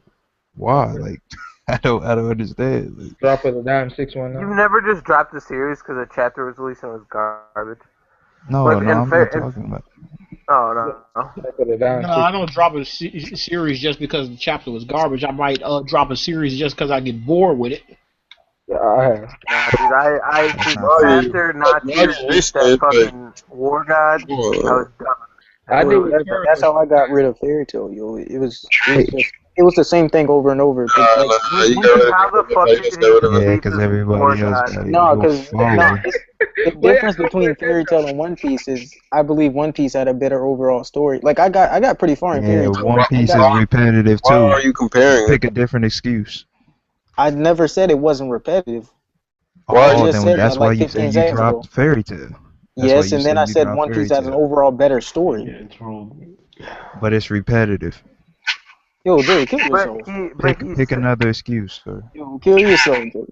Speaker 11: why? Like, I don't understand. Like,
Speaker 2: Drop of the dime 619.
Speaker 1: You've never just dropped a series because a chapter was released and it was garbage.
Speaker 11: no,
Speaker 1: Like,
Speaker 11: I'm not talking about.
Speaker 1: Oh no.
Speaker 6: No, I don't drop a series just because the chapter was garbage. I might drop a series just because I get bored with it.
Speaker 2: Yeah, I have.
Speaker 1: Dude, after that fucking war god, I was done.
Speaker 2: I did.
Speaker 3: That's how I got rid of fairy tale, yo. It was the same thing over and over.
Speaker 1: How the fuck did
Speaker 11: Yeah, because everybody else got it.
Speaker 3: No, because the difference between fairy tale and One Piece is, I believe One Piece had a better overall story. Like I got pretty far in fairy tale.
Speaker 11: One Piece is repetitive too.
Speaker 4: Why are you comparing?
Speaker 11: Pick a different excuse.
Speaker 3: I never said it wasn't repetitive.
Speaker 11: Oh, then that's why you said you dropped fairy tale.
Speaker 3: Yes, and then I said One Piece has an overall better story.
Speaker 10: Yeah, it's wrong.
Speaker 11: But it's repetitive.
Speaker 3: Yo, dude, kill yourself.
Speaker 11: Pick another excuse, sir.
Speaker 3: Yo, kill yourself, dude.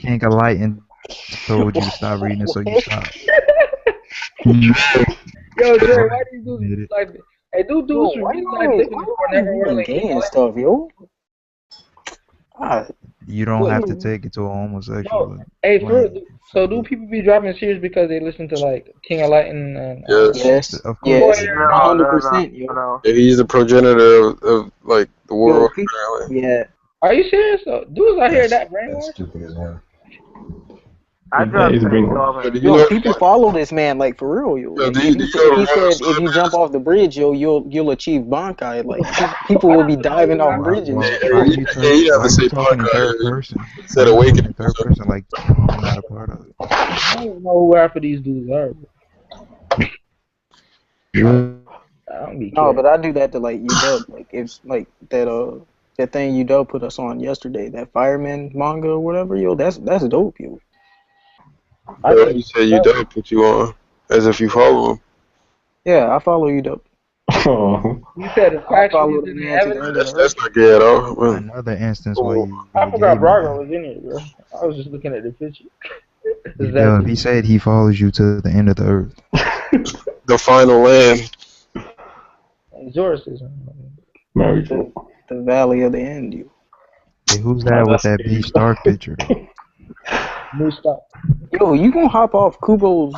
Speaker 11: King of Lighten told you to stop reading, so you stopped.
Speaker 2: Yo, Dre, why do you do like that? Hey, do some real life difference for never working
Speaker 3: gay stuff, yo.
Speaker 11: You don't have to take it to a homosexual.
Speaker 2: No. Hey, so do people be dropping series because they listen to like King of Light and
Speaker 3: yes,
Speaker 11: of course,
Speaker 3: 100%.
Speaker 4: Yeah, he's the progenitor of like the world.
Speaker 3: Yeah.
Speaker 2: Are you serious? Dudes out here that brainwashed?
Speaker 10: That's stupid as hell.
Speaker 1: I dropped
Speaker 3: Yo, people follow this man like for real, yo. Like, he said if you jump off the bridge, yo, you'll achieve Bankai. Like people will be diving off bridges.
Speaker 11: Why are you talking in third person?
Speaker 4: Said awakening.
Speaker 11: Third person, like I'm not a part of it.
Speaker 2: I don't know who half of these dudes are. Don't be
Speaker 3: No,
Speaker 2: careful.
Speaker 3: but I do that to like UW. Like if like that thing UW put us on yesterday, that fireman manga or whatever, yo, that's dope, yo.
Speaker 2: I
Speaker 4: You
Speaker 2: think
Speaker 4: said you don't put you on as if you follow him.
Speaker 3: Yeah, I follow UW.
Speaker 2: you said the
Speaker 3: I
Speaker 2: facts
Speaker 3: follow
Speaker 2: used
Speaker 3: the
Speaker 2: in the
Speaker 3: man to the
Speaker 2: evidence.
Speaker 3: end of the
Speaker 4: That's
Speaker 3: earth.
Speaker 4: not gay at all. Well,
Speaker 11: Another instance where you
Speaker 2: I
Speaker 11: gay,
Speaker 2: forgot Braga
Speaker 11: man.
Speaker 2: was in it, bro. I was just looking at the picture.
Speaker 11: You know, he said he follows you to the end of the earth.
Speaker 4: the final land.
Speaker 2: Exorcism.
Speaker 3: The valley of the end, you.
Speaker 11: Hey, who's that with that Beast Stark picture?
Speaker 2: New stop.
Speaker 3: Yo, you gonna hop off Kubo's?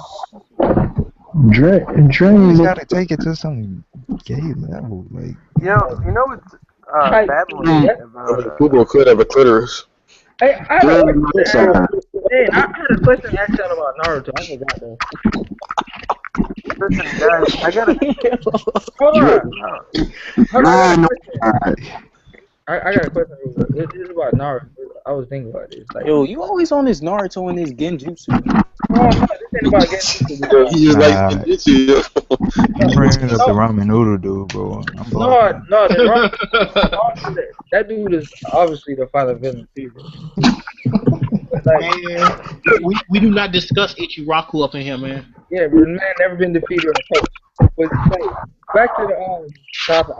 Speaker 11: You
Speaker 9: Dream.
Speaker 11: gotta take it to some gay level, like.
Speaker 1: You know what's babbling about
Speaker 4: Google could have a clitoris.
Speaker 2: Hey, I had a question actually about Naruto. I forgot though.
Speaker 1: Listen, guys, I gotta.
Speaker 2: Hold on. I got a question. This is about Naruto. I was thinking about this. Like,
Speaker 3: Yo, you always on this Naruto and this Genjutsu.
Speaker 2: no, this ain't about Genjutsu.
Speaker 4: Yo, he just like Genjutsu.
Speaker 11: You bringing up the ramen noodle dude, bro.
Speaker 2: No, that dude is obviously the father villain too.
Speaker 6: Man, we do not discuss Ichiraku up in here, man.
Speaker 2: Yeah, but man never been defeated in a coach. But so, back to the topic.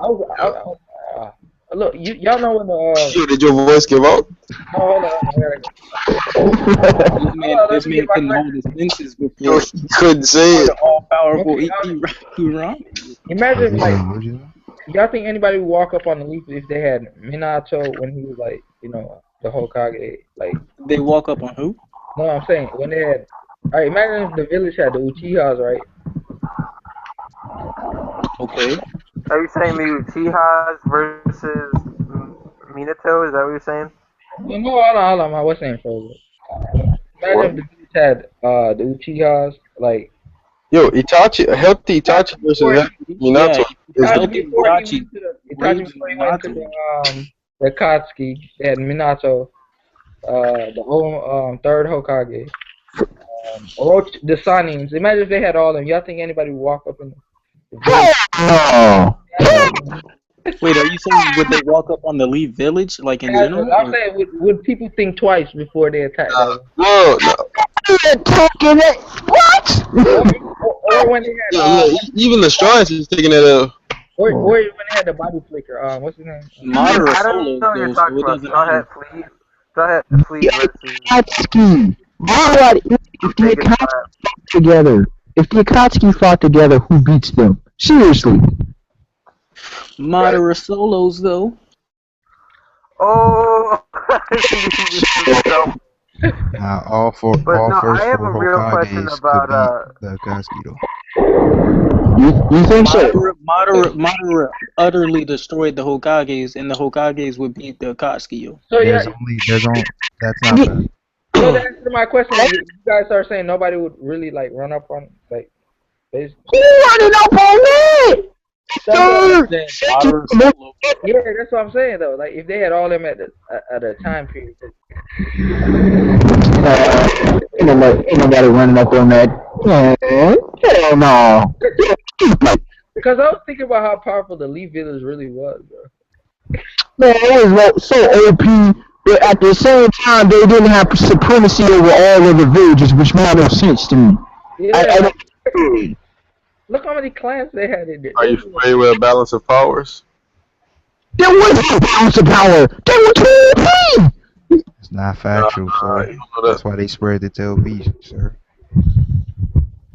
Speaker 2: Look, y'all know when the
Speaker 4: Yo, did your voice give out?
Speaker 2: hold on.
Speaker 3: This man couldn't hold his senses before.
Speaker 4: He couldn't say it.
Speaker 3: The all-powerful Ichiraku.
Speaker 2: Imagine like y'all think anybody would walk up on the leaf if they had Minato when he was like, the Hokage, like
Speaker 3: they walk up on who?
Speaker 2: No, I'm saying when they had. Alright, imagine if the village had the Uchihas, right?
Speaker 3: Okay.
Speaker 1: Are you saying the Uchihas versus Minato? Is that what you're saying?
Speaker 2: No, hold on. What's name for it? Imagine if the village had the Uchihas, like.
Speaker 4: Yo, Itachi, a healthy Itachi versus Minato.
Speaker 2: Itachi before he went to the Akatsuki, they had Minato, the whole third Hokage, the Sanins. Imagine if they had all of them. Y'all think anybody would walk up in the village?
Speaker 3: Wait, are you saying would they walk up on the Leaf Village, like in general?
Speaker 2: I'm saying, would people think twice before they attack that one?
Speaker 4: No.
Speaker 9: What?
Speaker 2: Or when they had
Speaker 4: even the Strines is taking it out.
Speaker 2: Or when they had the body flicker. What's his name?
Speaker 3: Moderate
Speaker 1: I don't know what you're talking about. Go ahead, Fleet versus
Speaker 9: Akatsuki. If the Akatsuki fought together, who beats them? Seriously.
Speaker 3: Moderate solos, though.
Speaker 1: Oh.
Speaker 11: Nah, all first four Hokages could beat the Akatsuki, though.
Speaker 9: You think so?
Speaker 3: Moderate utterly destroyed the Hokages, and the Hokages would beat the Akatsuki.
Speaker 2: So
Speaker 11: That's not fair.
Speaker 2: So to answer my question, you guys are saying nobody would really like run up on like basically.
Speaker 9: Who running up on me?
Speaker 2: Yeah, that's what I'm saying though. Like if they had all them at a time period.
Speaker 9: Ain't nobody running up on that. Hell no.
Speaker 2: Because I was thinking about how powerful the Leaf Village really was, bro.
Speaker 9: Man, it was so OP, but at the same time, they didn't have supremacy over all of the villages, which made no sense to me.
Speaker 2: Yeah. Look how many clans they had in there.
Speaker 4: Are you familiar with a balance of powers?
Speaker 9: There was no balance of power. They were too OP.
Speaker 11: It's not factual, sir. That's why they spread the tail beast, sir.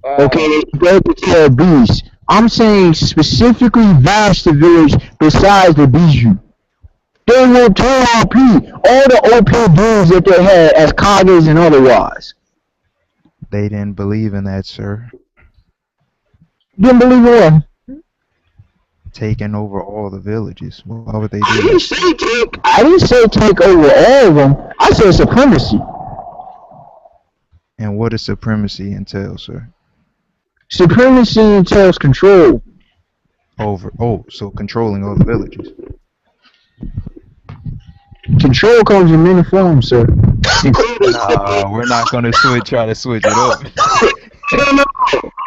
Speaker 9: Okay, they spread the tail beast. I'm saying specifically Vashta village besides the Bijou. They were too OP. All the OP dudes that they had as Kages and otherwise.
Speaker 11: They didn't believe in that, sir.
Speaker 9: Didn't believe in what?
Speaker 11: Taking over all the villages. Why would they do
Speaker 9: that? I didn't say take over all of them. I said supremacy.
Speaker 11: And what does supremacy entail, sir?
Speaker 9: Supremacy entails control.
Speaker 11: So controlling all the villages.
Speaker 9: Control comes in many forms, sir.
Speaker 11: Nah, we're not gonna try to switch it up.
Speaker 9: No.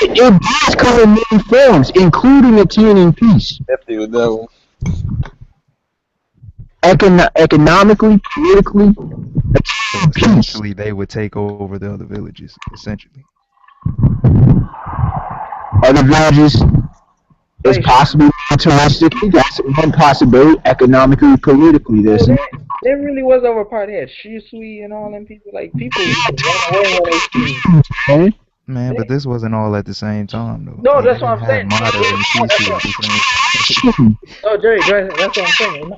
Speaker 9: It does come in many forms, including attaining peace.
Speaker 4: Definitely with that one.
Speaker 9: Economically, politically,
Speaker 11: So
Speaker 9: peace.
Speaker 11: essentially, they would take over the other villages. Essentially,
Speaker 9: Other villages is possibly militaristically. That's one possibility. Economically, politically, there's.
Speaker 2: There really was over part that Shisui and all them people. Like people run away when they see.
Speaker 11: man. But this wasn't all at the same time, though.
Speaker 2: No,
Speaker 11: Like,
Speaker 2: that's
Speaker 11: they
Speaker 2: what
Speaker 11: didn't
Speaker 2: I'm
Speaker 11: have
Speaker 2: saying.
Speaker 11: Mada and Shisu at the same.
Speaker 2: No, Jerry, that's what I'm saying.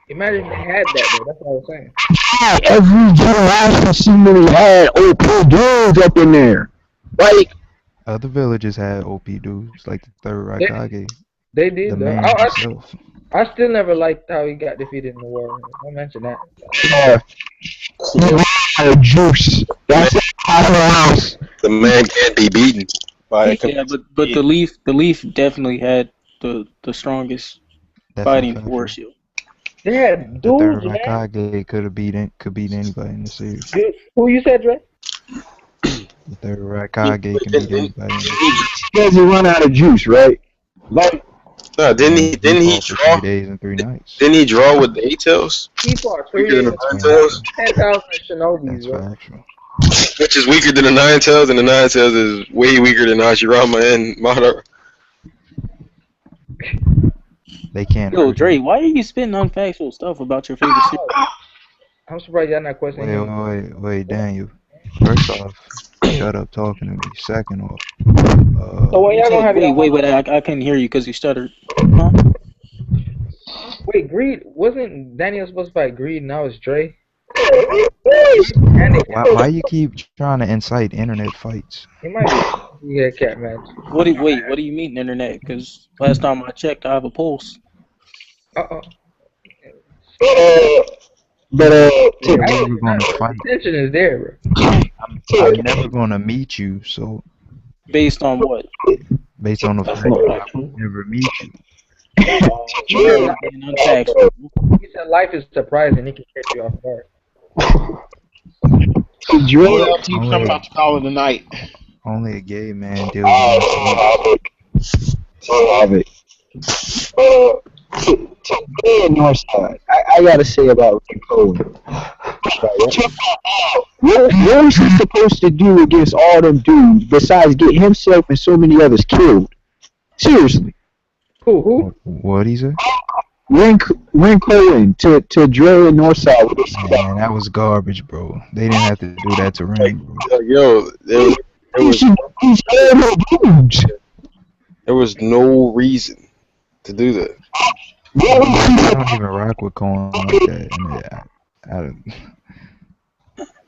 Speaker 2: Imagine they had that, though. That's what I was saying.
Speaker 9: Yeah, every generation seemingly had OP dudes up in there. Like
Speaker 11: Other villages had OP dudes, like the third Raikage.
Speaker 2: They did,
Speaker 11: The
Speaker 2: though.
Speaker 11: man himself.
Speaker 2: I still never liked how he got defeated in the war. Don't mention that.
Speaker 9: yeah, juice. That's the house.
Speaker 4: The man can't be beaten.
Speaker 3: Yeah, but the leaf definitely had the strongest
Speaker 11: That's
Speaker 3: fighting
Speaker 11: not factual.
Speaker 3: force. Yo.
Speaker 2: They had
Speaker 11: The third
Speaker 2: dudes, man.
Speaker 11: Raikage could beat anybody in the series.
Speaker 2: Who you said, Dre?
Speaker 11: The third Raikage can beat anybody in the series.
Speaker 9: Because he run out of juice, right? Like,
Speaker 4: No, didn't he
Speaker 11: fought for
Speaker 4: draw?
Speaker 11: 3 days and 3 nights.
Speaker 4: Didn't he draw with the 8 tails?
Speaker 2: He fought 3
Speaker 4: Weaker than
Speaker 2: days.
Speaker 4: the 9 tails?
Speaker 2: 10,000 shinobis,
Speaker 11: That's
Speaker 2: bro.
Speaker 11: factual.
Speaker 4: Which is weaker than the 9 tails, and the 9 tails is way weaker than Hashirama and Madara.
Speaker 11: They can't.
Speaker 3: Yo, Dre, why are you spitting unfactual stuff about your favorite series?
Speaker 2: I'm surprised y'all not questioning him.
Speaker 11: Wait, Daniel. First off, shut up talking to me. Second off,
Speaker 2: So when y'all gonna have
Speaker 3: wait, I couldn't hear you because you stuttered. Huh?
Speaker 2: Wait, Greed wasn't Daniel supposed to fight Greed? Now it's Dre.
Speaker 11: why you keep trying to incite internet fights?
Speaker 2: He might be. Yeah, cat match.
Speaker 3: What do you mean internet? Because last time I checked, I have a pulse.
Speaker 2: Uh-oh.
Speaker 9: but
Speaker 11: Yeah, we're gonna fight.
Speaker 2: Tension is there, bro.
Speaker 11: I'm never gonna meet you, so
Speaker 3: Based on what?
Speaker 11: based on the fact that I will never meet you.
Speaker 3: Being unfactual.
Speaker 2: He said life is surprising. He can catch you off guard.
Speaker 6: Well, keep something about to call it a night.
Speaker 11: Only a gay man deals with
Speaker 9: Love it. To be on your side, I gotta say about Rico. What is he supposed to do against all them dudes besides get himself and so many others killed? Seriously.
Speaker 2: Who?
Speaker 11: What he say?
Speaker 9: Cohen to Dre and Northside.
Speaker 11: Man, that was garbage, bro. They didn't have to do that to Ren, bro.
Speaker 4: Yo, there was no reason to do that.
Speaker 11: I don't even rock with Cohen like that.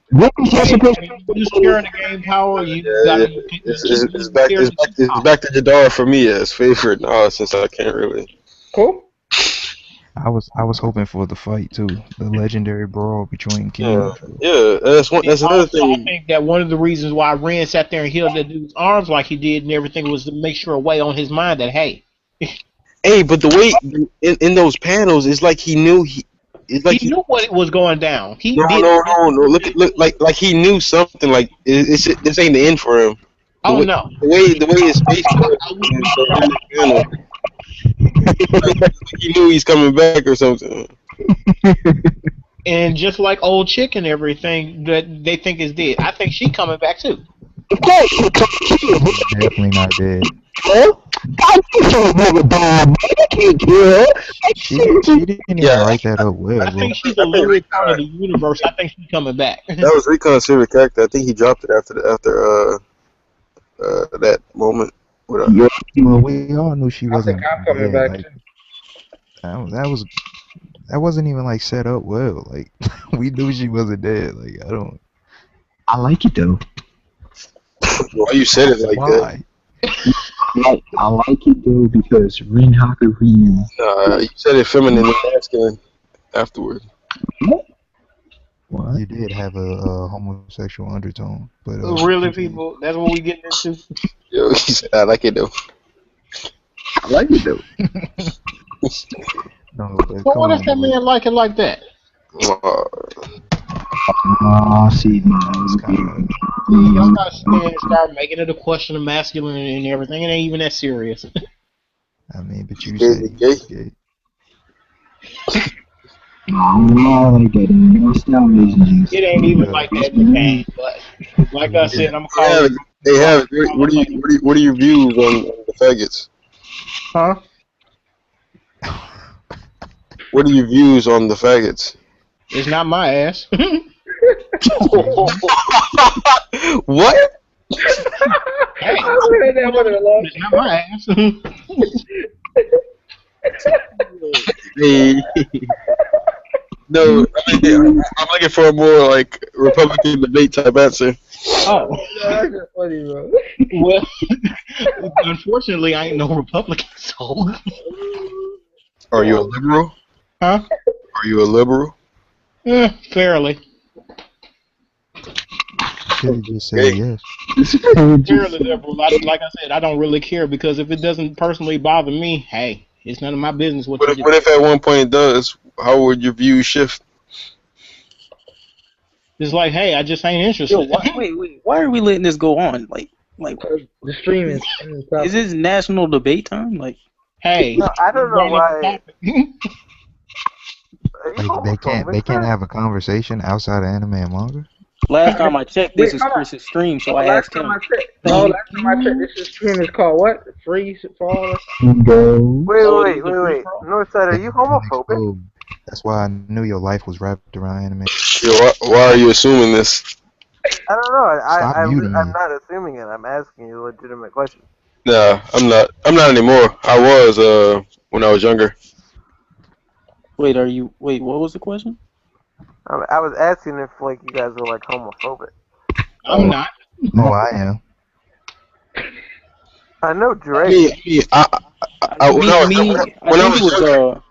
Speaker 9: What was he supposed to do?
Speaker 6: You scaring the game power, you gotta.
Speaker 4: It's back to Jadar for me as favorite now since I can't really.
Speaker 2: Cool.
Speaker 11: I was hoping for the fight too, the legendary brawl between King.
Speaker 4: Yeah, that's another thing.
Speaker 6: I think that one of the reasons why Ren sat there and held that dude's arms like he did and everything was to make sure a way on his mind that hey.
Speaker 4: Hey, but the way in those panels, it's like he knew he
Speaker 6: knew what was going down.
Speaker 4: No. Look like he knew something. Like this ain't the end for him. The way his face was, like he knew he's coming back or something.
Speaker 6: And just like old chick and everything that they think is dead, I think she coming back too.
Speaker 11: Definitely not dead. She didn't even write that up well.
Speaker 6: I think she's a lyric part of the universe. I think she's coming back.
Speaker 4: That was Recon's favorite character. I think he dropped it after that moment.
Speaker 11: Well, we all knew she wasn't
Speaker 2: coming back.
Speaker 11: Like, that wasn't even like set up well. Like we knew she wasn't dead. Like
Speaker 9: I like it though.
Speaker 4: Why you said it like that?
Speaker 9: I like it though because Rin Hakuryu.
Speaker 4: You said it feminine and masculine afterward.
Speaker 11: What? You did have a homosexual undertone, but
Speaker 6: really, people, that's what we getting into.
Speaker 4: Yo, he said I like it though.
Speaker 9: I like it though.
Speaker 11: No,
Speaker 6: but what if that man like it like that?
Speaker 9: Oh, see, now.
Speaker 11: It's kind of.
Speaker 6: Y'all gotta start making it a question of masculine and everything. It ain't even that serious.
Speaker 11: I mean, but you said he was gay.
Speaker 9: No, like that. That's not amazing.
Speaker 6: It ain't even like that in the game. But like I said, I'm calling.
Speaker 4: They have. What are your views on the faggots?
Speaker 2: Huh?
Speaker 4: What are your views on the faggots?
Speaker 6: It's not my ass.
Speaker 4: What?
Speaker 6: Hey, it's not my ass.
Speaker 4: Hey. No, I mean, I'm looking for a more like Republican debate type answer.
Speaker 6: Oh.
Speaker 2: That's just funny, bro.
Speaker 6: Well, unfortunately, I ain't no Republican, so.
Speaker 4: Are you a liberal?
Speaker 6: Huh?
Speaker 4: Are you a liberal?
Speaker 6: Fairly.
Speaker 11: Should have just said yes.
Speaker 6: Fairly liberal. Like I said, I don't really care because if it doesn't personally bother me, hey, it's none of my business what you do.
Speaker 4: What if at one point it does? How would your views shift?
Speaker 6: It's like, hey, I just ain't interested.
Speaker 3: Yo, wait. Why are we letting this go on? Like
Speaker 2: the stream is.
Speaker 3: Is this national debate time? Like,
Speaker 6: hey,
Speaker 1: no, I don't know why.
Speaker 11: Like they can't have a conversation outside of anime and manga.
Speaker 3: Last time I checked, this is Chris's stream, so I asked him.
Speaker 2: Last time I checked, this stream is called what? Free for all.
Speaker 1: Wait. Northside, are you homophobic?
Speaker 11: That's why I knew your life was wrapped around anime.
Speaker 4: Yo, why are you assuming this?
Speaker 1: I don't know.
Speaker 11: I'm
Speaker 1: not assuming it. I'm asking you a legitimate question.
Speaker 4: Nah, I'm not. I'm not anymore. I was when I was younger.
Speaker 3: Wait, what was the question?
Speaker 1: I was asking if like you guys were like homophobic.
Speaker 6: I'm not.
Speaker 11: Oh, I am.
Speaker 1: I know Drake.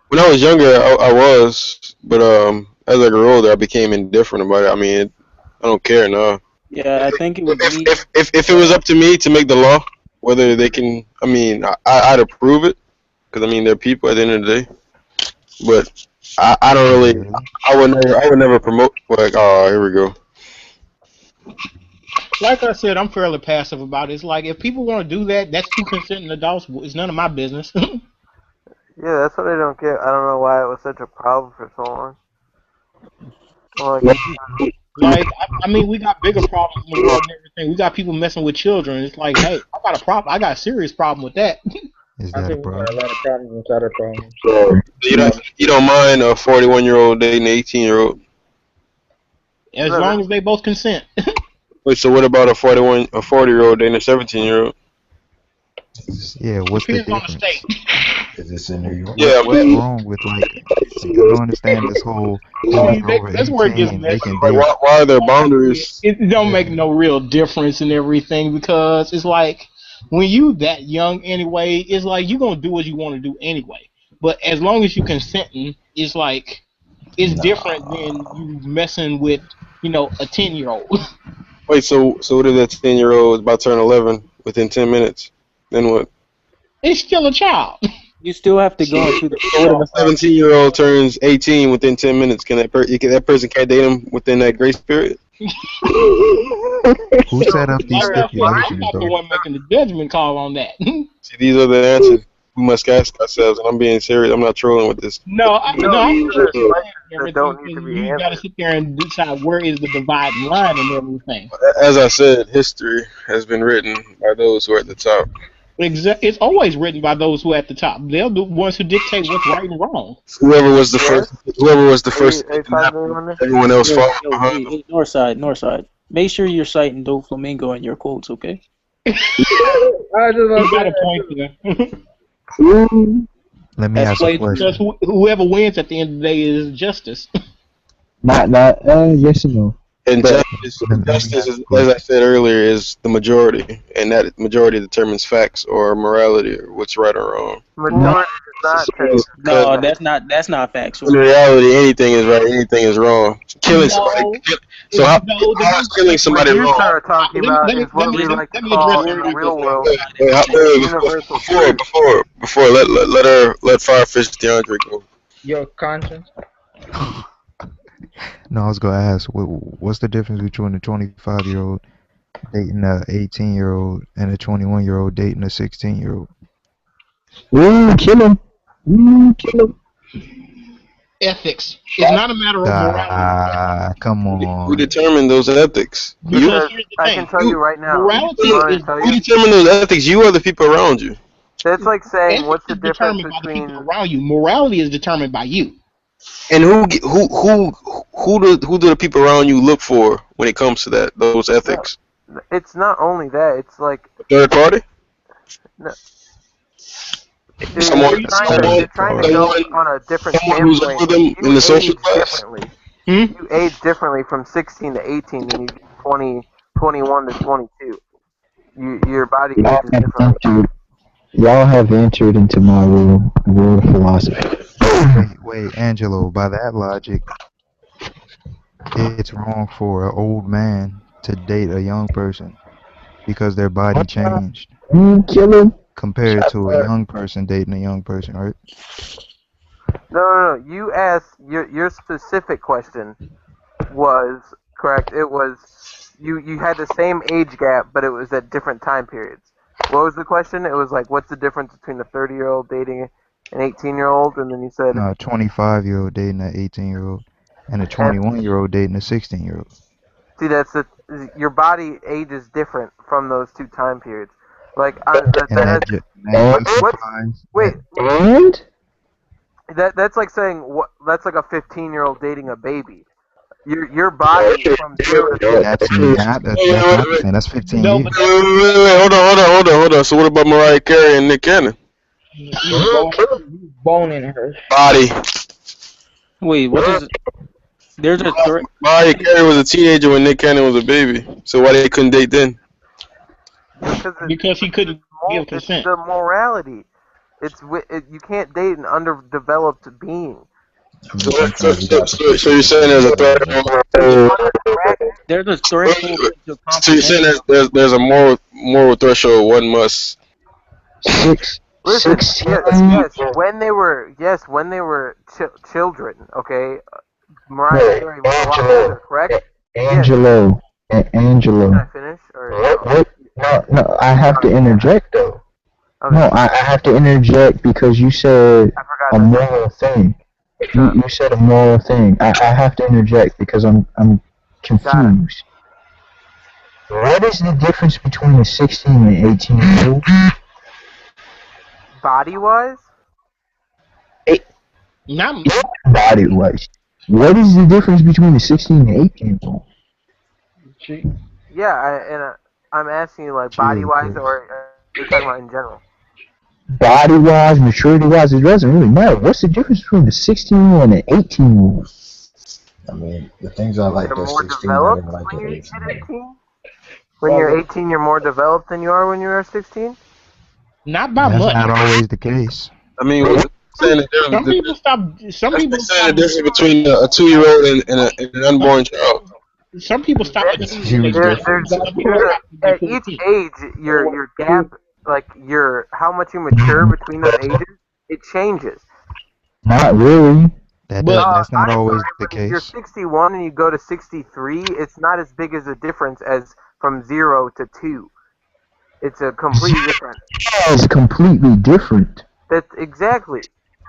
Speaker 4: When I was younger, I was, but as I grew older, I became indifferent about it. I mean, I don't care now.
Speaker 3: Yeah, I think it was me.
Speaker 4: If it was up to me to make the law, whether they can, I mean, I'd approve it, because I mean, they're people at the end of the day. But I don't really, I would never promote. Like, oh, here we go.
Speaker 6: Like I said, I'm fairly passive about it. It's like if people want to do that, that's two consenting adults. It's none of my business.
Speaker 1: Yeah, that's what I don't get. I don't know why it was such a problem for so long.
Speaker 6: Like, I mean, we got bigger problems in the world and everything. We got people messing with children. It's like, hey, I got a problem. I got a serious problem with that.
Speaker 11: Is
Speaker 2: I
Speaker 11: that a
Speaker 2: think we got
Speaker 11: problem?
Speaker 2: a lot of problems inside our problems.
Speaker 4: So you don't mind a 41-year-old dating an 18-year-old?
Speaker 6: As long as they both consent.
Speaker 4: Wait, so what about a 40-year-old dating a 17-year-old?
Speaker 11: Yeah, what's the
Speaker 6: Depends on the
Speaker 11: difference?
Speaker 6: state.
Speaker 12: Is this in New York?
Speaker 4: Yeah,
Speaker 11: What's wrong with like? I don't understand this whole.
Speaker 6: That's where it gets messy.
Speaker 4: Why are there boundaries?
Speaker 6: It don't make no real difference and everything because it's like when you that young anyway, it's like you gonna do what you want to do anyway. But as long as you consenting, it's like it's different than you messing with a 10-year-old.
Speaker 4: Wait, so what if that 10-year-old is about to turn 11 within 10 minutes? Then what?
Speaker 6: It's still a child.
Speaker 3: You still have to go into the.
Speaker 4: So what if a 17-year-old turns 18 within 10 minutes? Can that person can't date him within that grace period?
Speaker 11: Who set up these
Speaker 6: I'm
Speaker 11: stipulations
Speaker 6: not the
Speaker 11: though?
Speaker 6: one making the judgment call on that.
Speaker 4: See, these are the answers we must ask ourselves, and I'm being serious. I'm not trolling with this.
Speaker 6: I'm
Speaker 1: don't need to be
Speaker 6: you got to sit there and decide where is the dividing line and everything.
Speaker 4: As I said, history has been written by those who are at the top.
Speaker 6: It's always written by those who are at the top. They're the ones who dictate what's right and wrong.
Speaker 4: Whoever was the first, everyone else followed behind them.
Speaker 3: Hey, Northside. Make sure you're citing Doflamingo in your quotes, okay?
Speaker 2: I just
Speaker 6: You got a point there.
Speaker 11: Let me ask a question.
Speaker 6: Because whoever wins at the end of the day is justice.
Speaker 9: Yes or no?
Speaker 4: And justice is, as I said earlier, is the majority, and that majority determines facts or morality or what's right or wrong.
Speaker 1: Majority is not.
Speaker 3: No, that's not factual.
Speaker 4: In reality, anything is right, anything is wrong. Killing somebody. So how is killing somebody
Speaker 1: What you
Speaker 4: wrong?
Speaker 1: start talking about is what we like to call in the real world universal truth.
Speaker 4: Before let Firefish DeAndre go.
Speaker 2: Your conscience.
Speaker 11: No, I was gonna ask, what's the difference between a 25-year-old dating a 18-year-old and a 21-year-old dating a 16-year-old?
Speaker 9: Ooh, kill him. Ooh, kill him.
Speaker 6: Ethics. It's not a matter of morality.
Speaker 11: Come
Speaker 4: Who
Speaker 11: on.
Speaker 4: determined those ethics? You.
Speaker 6: Because here's the
Speaker 1: I
Speaker 6: thing.
Speaker 1: can tell you right now.
Speaker 6: Morality
Speaker 1: You want me
Speaker 6: is
Speaker 1: to tell
Speaker 4: Who
Speaker 1: you?
Speaker 4: determined those ethics? You or the people around you?
Speaker 1: That's like saying,
Speaker 6: ethics
Speaker 1: what's the
Speaker 6: is
Speaker 1: difference
Speaker 6: determined by the
Speaker 1: between?
Speaker 6: people around you. Morality is determined by you.
Speaker 4: And who do the people around you look for when it comes to those ethics?
Speaker 1: It's not only that. It's like
Speaker 4: Third party?
Speaker 1: no,
Speaker 4: Someone
Speaker 1: you're trying to go on a different
Speaker 4: who's
Speaker 1: standpoint.
Speaker 4: over them in the social
Speaker 1: age
Speaker 4: class?
Speaker 1: differently. You age differently from 16 to 18 than you do 20, 21 to 22. Your body ages differently.
Speaker 9: Y'all have entered into my world of philosophy.
Speaker 11: Wait, Angelo, by that logic, it's wrong for an old man to date a young person because their body changed
Speaker 9: Kill him.
Speaker 11: compared to a young person dating a young person, right?
Speaker 1: No. You asked your specific question was correct. It was you had the same age gap, but it was at different time periods. What was the question? It was like, what's the difference between a 30-year-old dating an 18-year-old? And then you said,
Speaker 11: No, a 25-year-old dating an 18-year-old and a 21-year-old dating a 16-year-old.
Speaker 1: see, your body ages different from those two time periods. Like, wait,
Speaker 9: And
Speaker 1: that's like saying that's like a 15-year-old dating a baby. Your body from 0 to
Speaker 11: That's not the same. That's 15 years.
Speaker 4: Wait, hold on. So what about Mariah Carey and Nick Cannon?
Speaker 2: Boning her
Speaker 4: Body.
Speaker 3: Wait, what is? There's a story.
Speaker 4: Mariah Carey was a teenager when Nick Cannon was a baby. So why they couldn't date then?
Speaker 6: Because he couldn't give consent.
Speaker 1: It's the morality. You can't date an underdeveloped being.
Speaker 4: So you're saying there's a third?
Speaker 3: There's a threshold.
Speaker 4: So you're saying there's a moral threshold one must.
Speaker 1: Listen, yes. When they were children, okay. Mariah Carey was a lot older, correct?
Speaker 9: Angelo.
Speaker 1: Can I finish? Or
Speaker 9: No, I have to interject though. Okay. No, I have to interject because you said a moral thing. You said a moral thing. I have to interject because I'm confused. What is the difference between a 16 and 18-year-old?
Speaker 1: Body-wise?
Speaker 6: Not
Speaker 9: body-wise. What is the difference between a 16 and 18-year-old?
Speaker 1: Yeah, I'm asking you like body-wise, or you're talking about in general?
Speaker 9: Body-wise, maturity-wise, it doesn't really matter. What's the difference between a 16-year-old and an 18-year-old?
Speaker 12: I mean, the things I like at 16, I didn't like at 18.
Speaker 1: When you're 18, you're more developed than you are when you are 16?
Speaker 6: Not by much.
Speaker 11: That's not always the case.
Speaker 4: I mean,
Speaker 6: some people stop. Some people
Speaker 4: saying the difference between a 2-year-old and an unborn child.
Speaker 6: Some people stop at
Speaker 1: At each age, your gap, like how much you mature between those ages, it changes.
Speaker 9: Not really.
Speaker 11: That's not always the
Speaker 1: If
Speaker 11: case.
Speaker 1: you're 61 and you go to 63, it's not as big as a difference as from 0 to 2. It's a completely different.
Speaker 9: It's completely different.
Speaker 1: That's exactly.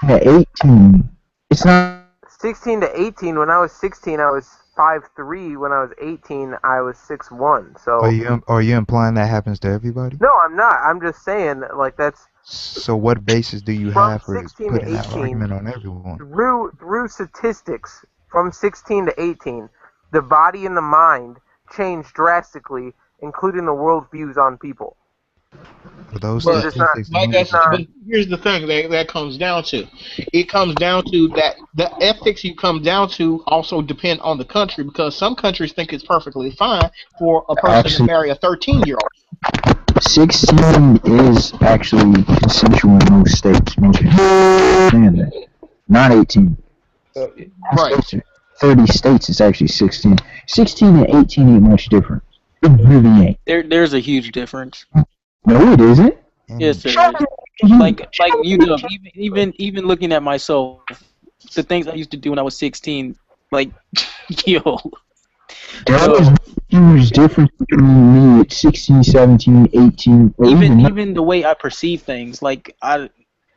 Speaker 9: At 18, it's not.
Speaker 1: 16 to 18. When I was 16, I was 5'3". When I was 18, I was 6'1". So.
Speaker 11: Are you implying that happens to everybody?
Speaker 1: No, I'm not. I'm just saying like that's.
Speaker 11: So what basis do you have for putting that argument on everyone?
Speaker 1: Through statistics, from 16 to 18, the body and the mind change drastically, including the world views on people.
Speaker 11: For those
Speaker 6: but here's the thing that comes down to. It comes down to that the ethics you come down to also depend on the country, because some countries think it's perfectly fine for a person to marry a 13-year-old.
Speaker 9: 16 is actually consensual in most states. Most people understand that. Not 18.
Speaker 6: Right.
Speaker 9: 30 states it's actually 16. 16 and 18 ain't much different. It really ain't.
Speaker 3: There's a huge difference.
Speaker 9: No, it isn't.
Speaker 3: Yes, there is. Like you know, even looking at myself, the things I used to do when I was 16 Like, yo.
Speaker 9: There is a huge difference between me at 16, 17, 18, or
Speaker 3: Even the way I perceive things, like I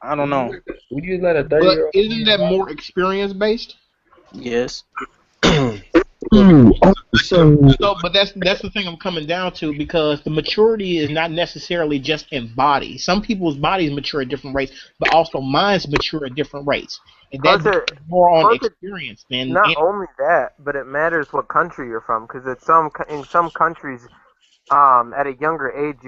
Speaker 3: don't know.
Speaker 2: Would you let a
Speaker 6: But
Speaker 2: 30-year-old?
Speaker 6: isn't that more experience based?
Speaker 3: Yes.
Speaker 6: But that's the thing I'm coming down to, because the maturity is not necessarily just in body. Some people's bodies mature at different rates, but also minds mature at different rates, and that's more on experience than.
Speaker 1: Not only that, but it matters what country you're from, because in some countries, at a younger age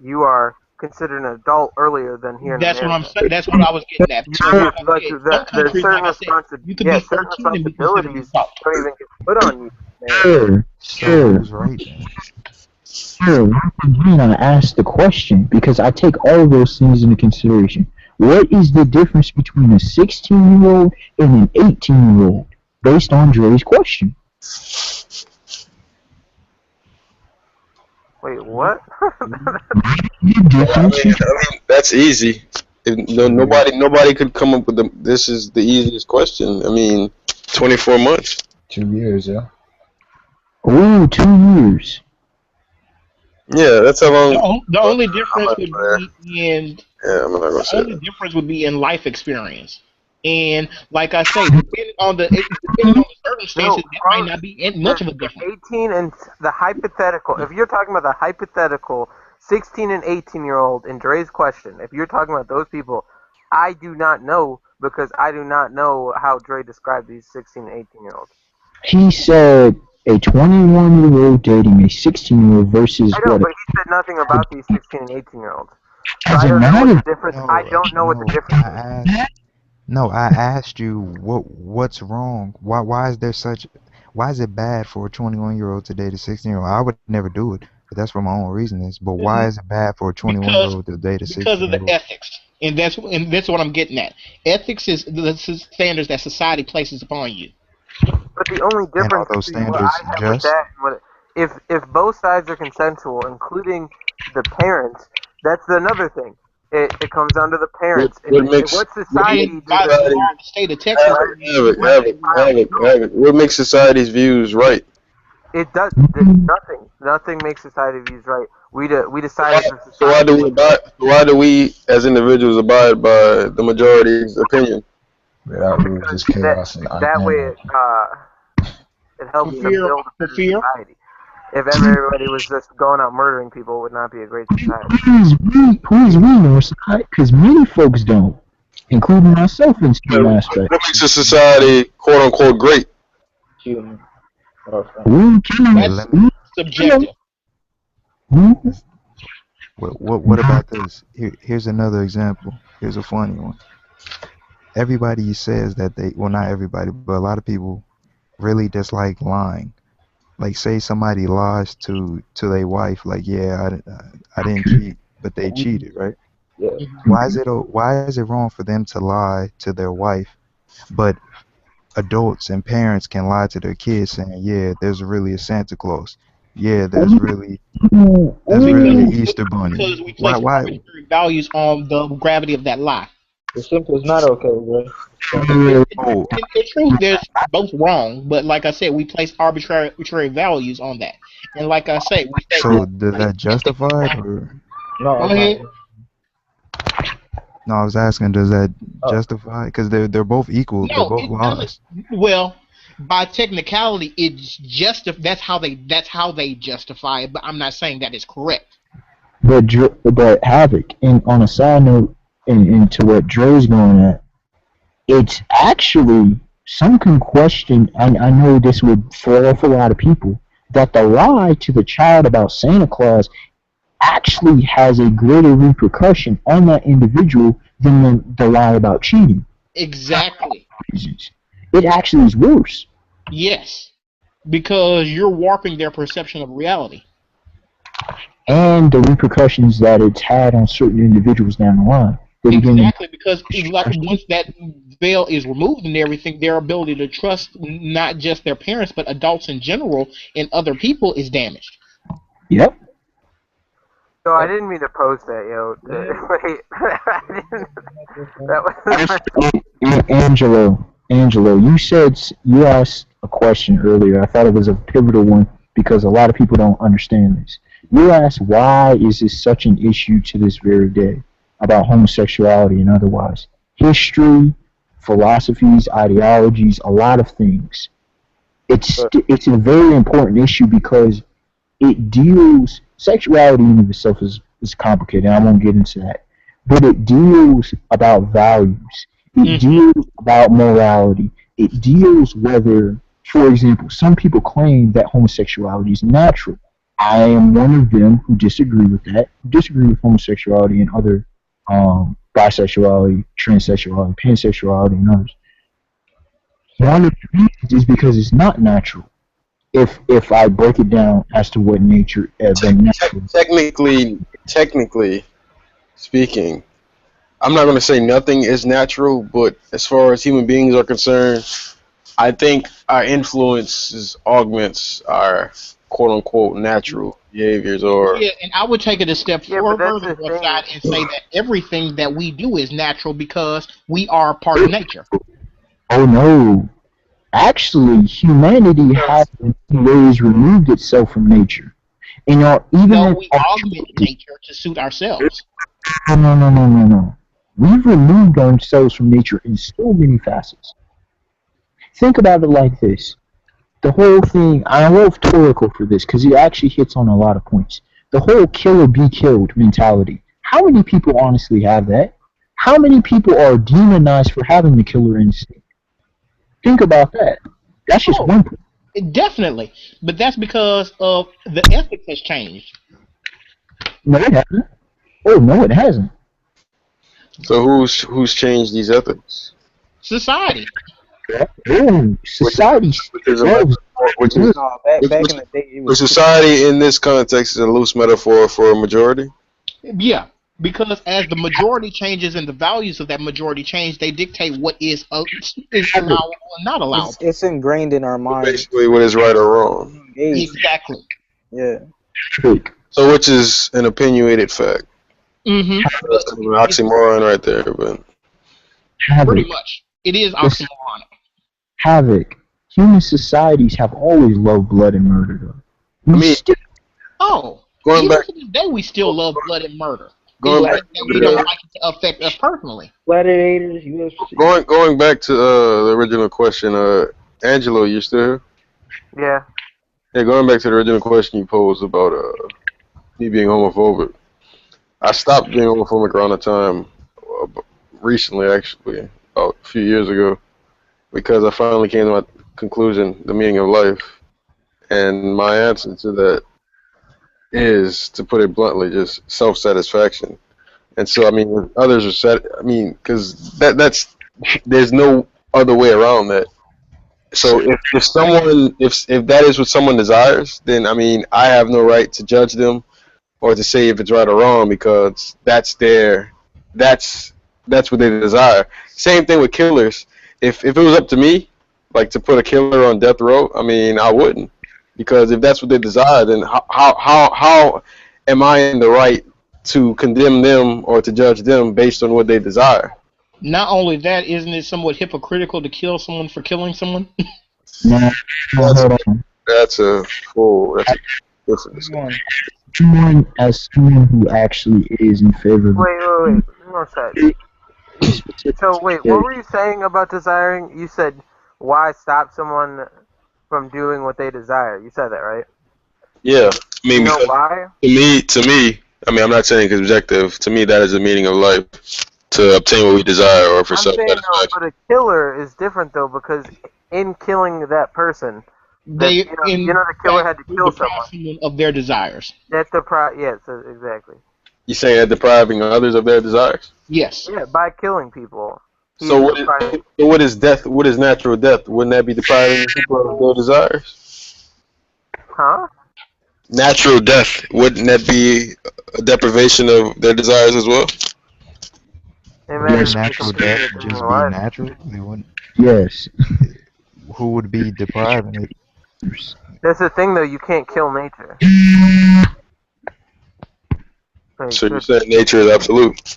Speaker 1: you are considered an adult earlier than here in
Speaker 6: That's
Speaker 1: America.
Speaker 6: what I'm saying. That's what I was getting at.
Speaker 1: Some
Speaker 6: Countries, like I said, you could be 13 and be considered an adult.
Speaker 1: Don't even get put on you.
Speaker 9: Sure.
Speaker 11: Right.
Speaker 9: Sure. Again, I asked the question because I take all of those things into consideration. What is the difference between a 16-year-old and an 18-year-old based on Dre's question?
Speaker 1: Wait, what?
Speaker 4: I mean, that's easy. Nobody could come up with this is the easiest question. I mean, 24 months.
Speaker 12: 2 years, yeah.
Speaker 9: Ooh, 2 years.
Speaker 4: Yeah, that's how long.
Speaker 6: The only difference would be in.
Speaker 4: Yeah, I'm not gonna say
Speaker 6: The only difference would be in life experience, and like I say, depending on the circumstances, that might not be much of a difference.
Speaker 1: 18 and the hypothetical. If you're talking about the hypothetical 16 and 18-year-old in Dre's question, if you're talking about those people, I do not know, because I do not know how Dre described these 16 and 18-year-olds.
Speaker 9: He said a 21-year-old dating a 16-year-old versus
Speaker 1: I know,
Speaker 9: what?
Speaker 1: but he said nothing about these 16 and 18-year-olds. So
Speaker 9: Does
Speaker 1: I
Speaker 9: it
Speaker 1: don't know
Speaker 9: matter?
Speaker 1: what the difference. I don't know what the difference is.
Speaker 11: I asked you what's wrong. Why is it bad for a 21-year-old to date a 16-year-old? I would never do it, but that's for my own reasons. But why is it bad for a 21-year-old to date a 16-year-old?
Speaker 6: Because of the ethics, and that's what I'm getting at. Ethics is the standards that society places upon you.
Speaker 1: But the only difference between what I have with that and if both sides are consensual, including the parents, that's another thing. It comes down to the parents. What society
Speaker 6: by the state of Texas?
Speaker 4: What makes society's views right?
Speaker 1: It does nothing. Nothing makes society views right. We decide.
Speaker 4: So why do we as individuals abide by the majority's opinion?
Speaker 12: Without rules, just chaos and
Speaker 1: that way it helps to build a better society. If everybody was just going out murdering people, it would not be a great society.
Speaker 9: Please read our society, because many folks don't, including myself in some aspects.
Speaker 4: What makes a society quote unquote great?
Speaker 6: That's subjective.
Speaker 11: What about this? Here's another example. Here's a funny one. Everybody says that not everybody, but a lot of people really dislike lying. Like, say somebody lies to their wife, like, yeah, I didn't cheat, but they cheated, right?
Speaker 2: Yeah.
Speaker 11: Why is it wrong for them to lie to their wife, but adults and parents can lie to their kids, saying, yeah, there's really a Santa Claus, yeah, there's really an Easter bunny?
Speaker 6: Because we place arbitrary values on the gravity of that lie.
Speaker 2: The simple is not okay, bro.
Speaker 6: In truth, there's both wrong, but like I said, we place arbitrary values on that, and like I say,
Speaker 11: so does that justify it, or?
Speaker 2: No,
Speaker 6: go ahead.
Speaker 11: No, I was asking, does that justify? Because they're both equal.
Speaker 6: No,
Speaker 11: they're both lies.
Speaker 6: Well, by technicality, that's how they justify it. But I'm not saying that is correct.
Speaker 9: But Havoc, and on a side note, and to what Dre's going at, it's actually, some can question, I know this would fall off a lot of people, that the lie to the child about Santa Claus actually has a greater repercussion on that individual than the lie about cheating.
Speaker 6: Exactly.
Speaker 9: It actually is worse.
Speaker 6: Yes, because you're warping their perception of reality.
Speaker 9: And the repercussions that it's had on certain individuals down the line.
Speaker 6: Exactly, because once that veil is removed and everything, their ability to trust not just their parents, but adults in general and other people is damaged.
Speaker 9: Yep.
Speaker 1: So I didn't mean to post that, yo. Wait, that was
Speaker 9: Angelo, you asked a question earlier. I thought it was a pivotal one because a lot of people don't understand this. You asked why is this such an issue to this very day about homosexuality and otherwise. History, philosophies, ideologies, a lot of things. It's a very important issue because it deals sexuality in of itself is complicated. I won't get into that, but it deals about values. It deals about morality. It deals whether, for example, some people claim that homosexuality is natural. I am one of them who disagree with that. Disagree with homosexuality and other bisexuality, transsexuality, pansexuality, and others. One of the reasons is because it's not natural. If I break it down as to what nature natural.
Speaker 4: Technically speaking, I'm not going to say nothing is natural, but as far as human beings are concerned, I think our influences augments our quote unquote natural behaviors. Or
Speaker 6: yeah, and I would take it a step further aside and say that everything that we do is natural because we are part of nature.
Speaker 9: Oh no. Actually, humanity has in some ways removed itself from nature. And even
Speaker 6: we augment nature to suit ourselves.
Speaker 9: No. We've removed ourselves from nature in so many facets. Think about it like this. The whole thing, I love Toriko for this because he actually hits on a lot of points. The whole kill or be killed mentality. How many people honestly have that? How many people are demonized for having the killer instinct? Think about that. That's just one point.
Speaker 6: Definitely. But that's because of the ethics has changed.
Speaker 9: No, it hasn't. Oh, no, it hasn't.
Speaker 4: So who's changed these ethics?
Speaker 6: Society.
Speaker 9: Society.
Speaker 4: Society in this context is a loose metaphor for a majority?
Speaker 6: Yeah. Because as the majority changes and the values of that majority change, they dictate what is allowable and not allowable.
Speaker 3: It's ingrained in our minds.
Speaker 4: Basically, what is right or wrong.
Speaker 6: Exactly.
Speaker 3: Yeah.
Speaker 4: So, which is an opinionated fact.
Speaker 6: Mm-hmm.
Speaker 4: That's an oxymoron right there, but
Speaker 6: pretty much, it is oxymoron.
Speaker 9: Havoc. Human societies have always loved blood and murder, though.
Speaker 6: Going back to the day, we still love blood and murder. We don't like it to affect us personally.
Speaker 2: Gladiators, UFC.
Speaker 4: Going back to the original question, Angelo, you still here?
Speaker 1: Yeah.
Speaker 4: Yeah, going back to the original question you posed about me being homophobic. I stopped being homophobic around the time, recently actually, about a few years ago, because I finally came to my conclusion, the meaning of life. And my answer to that is, to put it bluntly, just self-satisfaction. And so, I mean, others are because that's there's no other way around that. So if that is what someone desires, then I mean, I have no right to judge them or to say if it's right or wrong, because that's what they desire. Same thing with killers. If it was up to me, like to put a killer on death row, I mean, I wouldn't. Because if that's what they desire, then how am I in the right to condemn them or to judge them based on what they desire?
Speaker 6: Not only that, isn't it somewhat hypocritical to kill someone for killing someone?
Speaker 4: That's a different discussion.
Speaker 9: As someone who actually is in favor of...
Speaker 1: Wait. One second. So, wait, what were you saying about desiring? You said, why stop someone from doing what they desire? You said that, right?
Speaker 4: Yeah. I mean,
Speaker 1: you know why?
Speaker 4: To me, I mean, I'm not saying it's objective. To me, that is the meaning of life, to obtain what we desire or for self-satisfaction.
Speaker 1: No, but a killer is different, though, because in killing that person, the killer had to kill someone
Speaker 6: of their desires.
Speaker 1: That's yes, exactly.
Speaker 4: You saying that depriving others of their desires?
Speaker 6: Yes.
Speaker 1: Yeah, by killing people.
Speaker 4: So what is death? What is natural death? Wouldn't that be depriving people of their desires?
Speaker 1: Huh?
Speaker 4: Natural death, wouldn't that be a deprivation of their desires as well?
Speaker 11: Would natural death just be natural? They wouldn't.
Speaker 9: Yes.
Speaker 11: Who would be depriving it?
Speaker 1: That's the thing, though. You can't kill nature.
Speaker 4: So you're saying nature is absolute?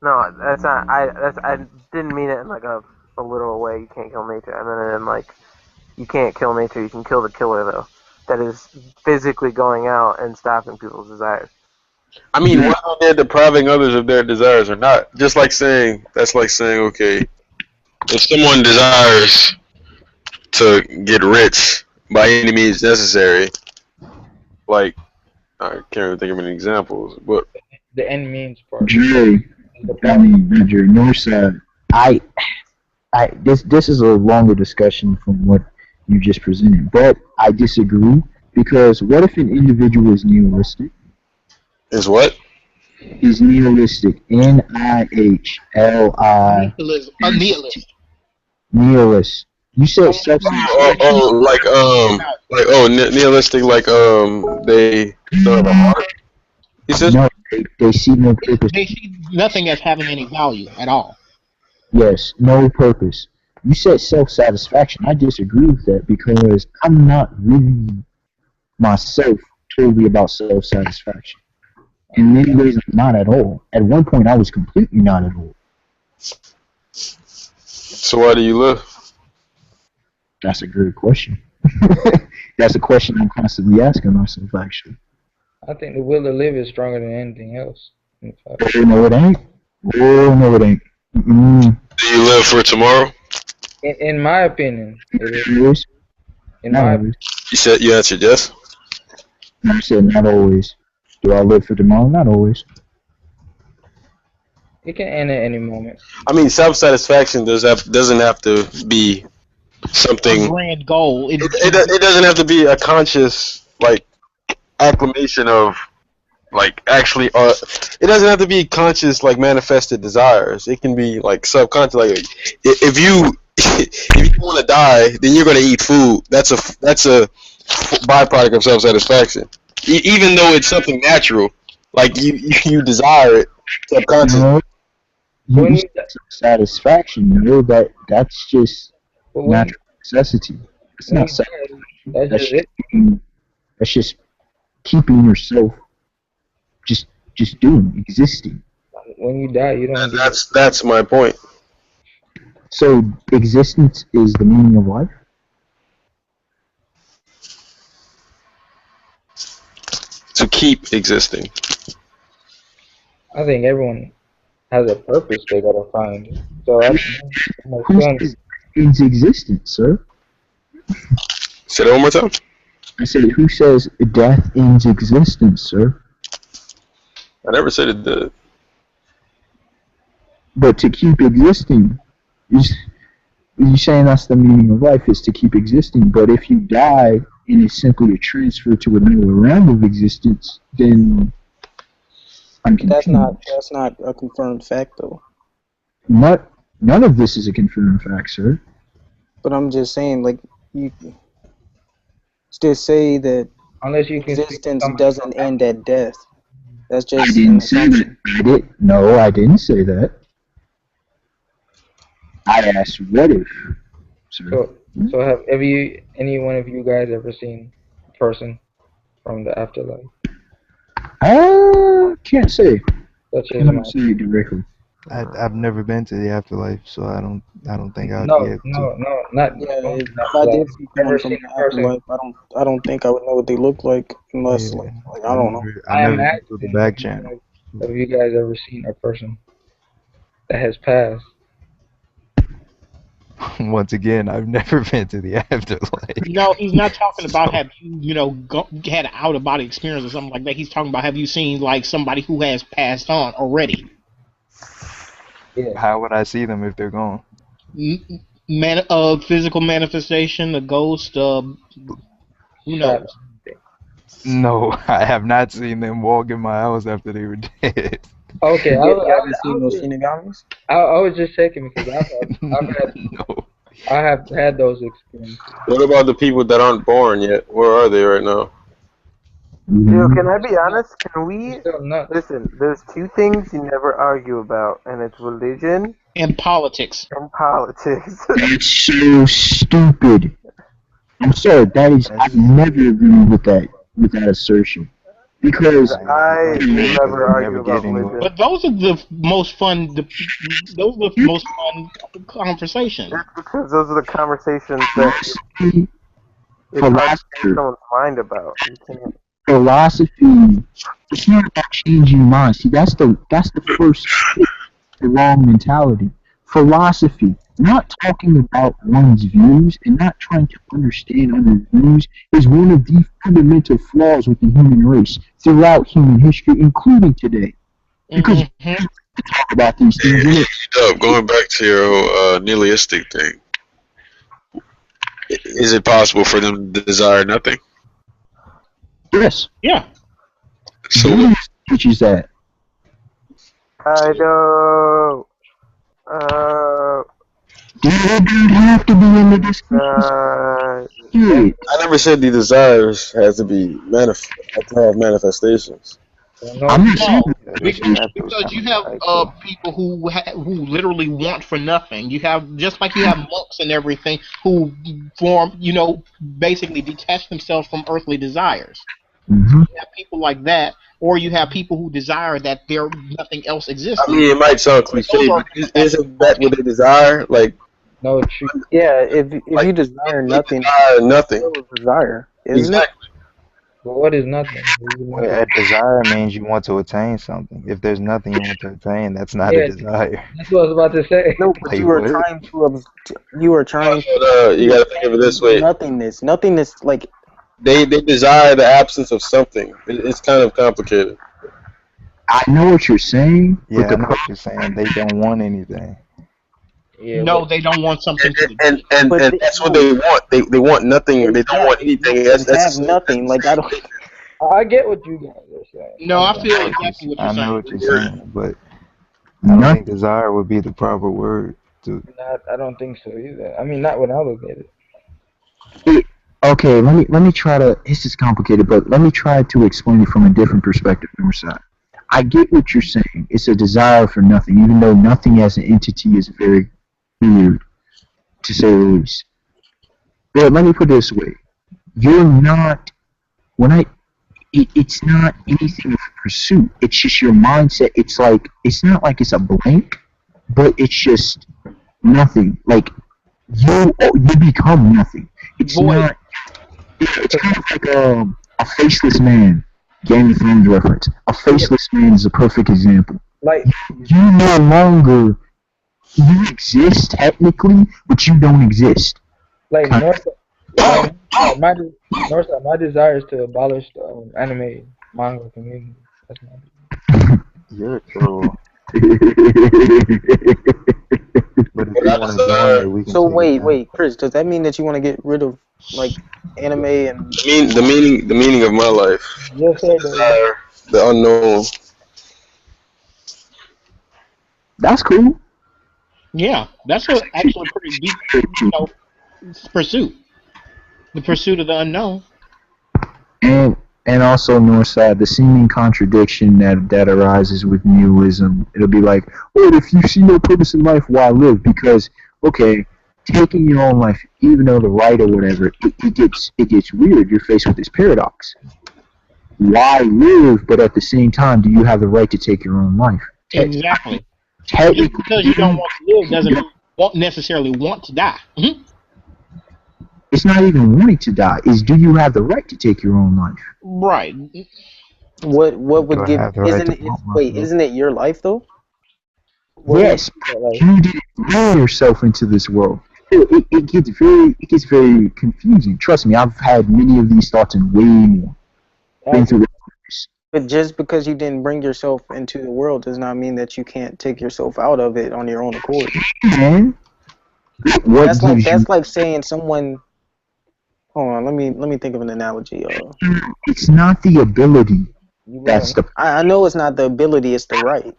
Speaker 1: No, that's not. I didn't mean it in like a literal way. You can't kill nature. I meant it in like You can't kill nature. You can kill the killer, though. That is physically going out and stopping people's desires.
Speaker 4: I mean, whether they're depriving others of their desires or not. Just like saying, that's like saying, okay, if someone desires to get rich by any means necessary, like, I can't even think of any examples, but
Speaker 2: The end means part.
Speaker 9: Jerry, Northside, this is a longer discussion from what you just presented, but I disagree because what if an individual is nihilistic?
Speaker 4: is what?
Speaker 9: Is nihilistic. Nihili.
Speaker 6: A nihilist.
Speaker 9: Nihilist. You said
Speaker 4: nihilistic, they don't have a heart. He says
Speaker 9: no, they see no purpose.
Speaker 6: They see nothing as having any value at all.
Speaker 9: Yes, no purpose. You said self-satisfaction. I disagree with that because I'm not really myself totally about self-satisfaction. In many ways, I'm not at all. At one point, I was completely not at all.
Speaker 4: So why do you live?
Speaker 9: That's a good question. That's a question I'm constantly asking myself, actually.
Speaker 2: I think the will to live is stronger than anything else.
Speaker 9: Oh, no, it ain't. Oh, no, it ain't. Mm-mm.
Speaker 4: Do you live for tomorrow?
Speaker 2: In my opinion, it
Speaker 9: is.
Speaker 2: In my opinion.
Speaker 4: You answered yes?
Speaker 9: I said not always. Do I live for tomorrow? Not always.
Speaker 2: It can end at any moment.
Speaker 4: I mean, self-satisfaction doesn't have to be something.
Speaker 6: A grand goal.
Speaker 4: It doesn't have to be a conscious acclamation of actually. It doesn't have to be conscious manifested desires. It can be subconscious. Like if you want to die, then you're going to eat food. That's a byproduct of self-satisfaction. Even though it's something natural, you desire it subconsciously.
Speaker 9: You need satisfaction, that's just natural necessity. It's not satisfaction. That's just keeping yourself just doing, existing.
Speaker 2: When you die, you don't.
Speaker 4: That's my point.
Speaker 9: So existence is the meaning of life?
Speaker 4: To keep existing.
Speaker 2: I think everyone has a purpose they gotta find. So
Speaker 9: who says ends existence, sir?
Speaker 4: Say that one more time.
Speaker 9: I said, who says death ends existence, sir?
Speaker 4: I never said it did.
Speaker 9: But to keep existing, you're saying that's the meaning of life, is to keep existing. But if you die and it's simply a transfer to another realm of existence, then I'm confused.
Speaker 3: That's not a confirmed fact, though.
Speaker 9: None of this is a confirmed fact, sir.
Speaker 3: But I'm just saying, you just say that
Speaker 2: unless you can
Speaker 3: existence doesn't end at death. That's just
Speaker 9: I didn't say that. No, I didn't say that. I asked what if, sir.
Speaker 2: So have any one of you guys ever seen a person from the afterlife?
Speaker 9: Can't say.
Speaker 2: Can't
Speaker 9: say directly.
Speaker 11: I've never been to the afterlife, so I don't think I'd
Speaker 2: No,
Speaker 11: be able to.
Speaker 2: not.
Speaker 3: If I did see someone from the afterlife, I don't think I would know what they look like unless I don't know.
Speaker 11: I never been to the back channel.
Speaker 2: Have you guys ever seen a person that has passed?
Speaker 11: Once again, I've never been to the afterlife.
Speaker 6: No, he's not talking about have you had an out of body experience or something like that. He's talking about have you seen somebody who has passed on already.
Speaker 2: Yeah.
Speaker 11: How would I see them if they're gone?
Speaker 6: Physical manifestation, a ghost, who knows?
Speaker 2: something.
Speaker 11: No, I have not seen them walk in my house after they were dead.
Speaker 2: Okay,
Speaker 3: You haven't seen those Shinigamis?
Speaker 2: I was just checking because I have had those experiences.
Speaker 4: What about the people that aren't born yet? Where are they right now?
Speaker 1: Yo, can I be honest? Can we listen? There's two things you never argue about, and it's religion
Speaker 6: and politics.
Speaker 9: That's so stupid. I'm sorry, I've never agreed with that assertion. Because
Speaker 1: I never argue about religion.
Speaker 6: But those are the most fun. Those are the most fun conversations.
Speaker 1: That's because those are the conversations that it's hard to change someone's mind about. You can't.
Speaker 9: Philosophy, it's not about changing minds. See, that's the first step, the wrong mentality. Philosophy, not talking about one's views and not trying to understand other views, is one of the fundamental flaws with the human race throughout human history, including today. Because we talk about these things.
Speaker 13: Going back to your whole nihilistic thing, is it possible for them to desire nothing?
Speaker 9: Yes.
Speaker 6: Yeah.
Speaker 13: So
Speaker 9: which is that?
Speaker 1: Kaido.
Speaker 9: Do you have to be in the discussion?
Speaker 4: I never said the desires have to be have to have manifestations.
Speaker 6: No, because you have people who literally want for nothing. You have just like you have monks and everything who form, basically detach themselves from earthly desires.
Speaker 9: Mm-hmm.
Speaker 6: You have people like that, or you have people who desire that there nothing else exists.
Speaker 4: I mean, it might sound cliche, but isn't that what they desire? Like,
Speaker 2: no,
Speaker 3: yeah. If you desire nothing,
Speaker 4: nothing.
Speaker 3: Desire, isn't it?
Speaker 2: But what is nothing?
Speaker 11: A desire means you want to attain something. If there's nothing you want to attain, that's not a desire.
Speaker 2: That's what I was about to say.
Speaker 3: No, but
Speaker 11: Like,
Speaker 3: you were
Speaker 11: what?
Speaker 3: trying to. You were trying.
Speaker 4: You gotta think of it this way.
Speaker 3: Nothingness. Nothingness. Like
Speaker 4: they desire the absence of something. It's kind of complicated.
Speaker 9: I know what you're saying.
Speaker 11: Yeah, I know what you're saying. They don't want anything.
Speaker 2: Yeah,
Speaker 6: no, they don't want something to
Speaker 4: and that's what they want. They want nothing. They don't want anything. That's
Speaker 3: nothing. Like I don't.
Speaker 2: I get what you guys are saying.
Speaker 6: No, I feel exactly what you're
Speaker 11: I
Speaker 6: saying.
Speaker 11: know what you're saying, but I don't think desire would be the proper word to.
Speaker 2: I don't think so either. I mean, not when I look at it.
Speaker 9: Okay, let me try to. This is complicated, but let me try to explain it from a different perspective, Northside. I get what you're saying. It's a desire for nothing, even though nothing as an entity is very weird, to say the least. But let me put it this way: you're not. It's not anything of pursuit. It's just your mindset. It's not like it's a blank, but it's just nothing. Like you become nothing. It's not. It's kind of like a faceless man. Game of Thrones reference. A faceless man is a perfect example.
Speaker 2: Like
Speaker 9: you no longer exist technically, but you don't exist.
Speaker 2: Like my desire is to abolish the anime manga community. That's my
Speaker 11: You're a troll. But if you want to join it, we can.
Speaker 3: So wait, Chris. Does that mean that you want to get rid of like anime and
Speaker 4: the meaning of my life?
Speaker 2: Yes, sir.
Speaker 4: The unknown.
Speaker 9: That's cool.
Speaker 6: Yeah, that's actually pretty deep, pursuit. The pursuit of the unknown.
Speaker 9: And also, Northside, the seeming contradiction that arises with nihilism. It'll be like, oh, if you see no purpose in life, why live? Because, okay, taking your own life, even though the right or whatever, it gets weird. You're faced with this paradox. Why live, but at the same time, do you have the right to take your own life?
Speaker 6: Exactly.
Speaker 9: Just
Speaker 6: because you don't want to live doesn't mean you won't necessarily want to die. Mm-hmm.
Speaker 9: It's not even wanting to die. It's do you have the right to take your own life?
Speaker 6: Right.
Speaker 3: What would give? Isn't it your life though?
Speaker 9: Yes, you didn't bring yourself into this world. It gets very confusing. Trust me, I've had many of these thoughts and way more. Been through this.
Speaker 3: But just because you didn't bring yourself into the world does not mean that you can't take yourself out of it on your own accord.
Speaker 9: Man,
Speaker 3: that's like saying someone. Hold on, let me think of an analogy.
Speaker 9: It's not the ability. That's the.
Speaker 3: I know it's not the ability; it's the right.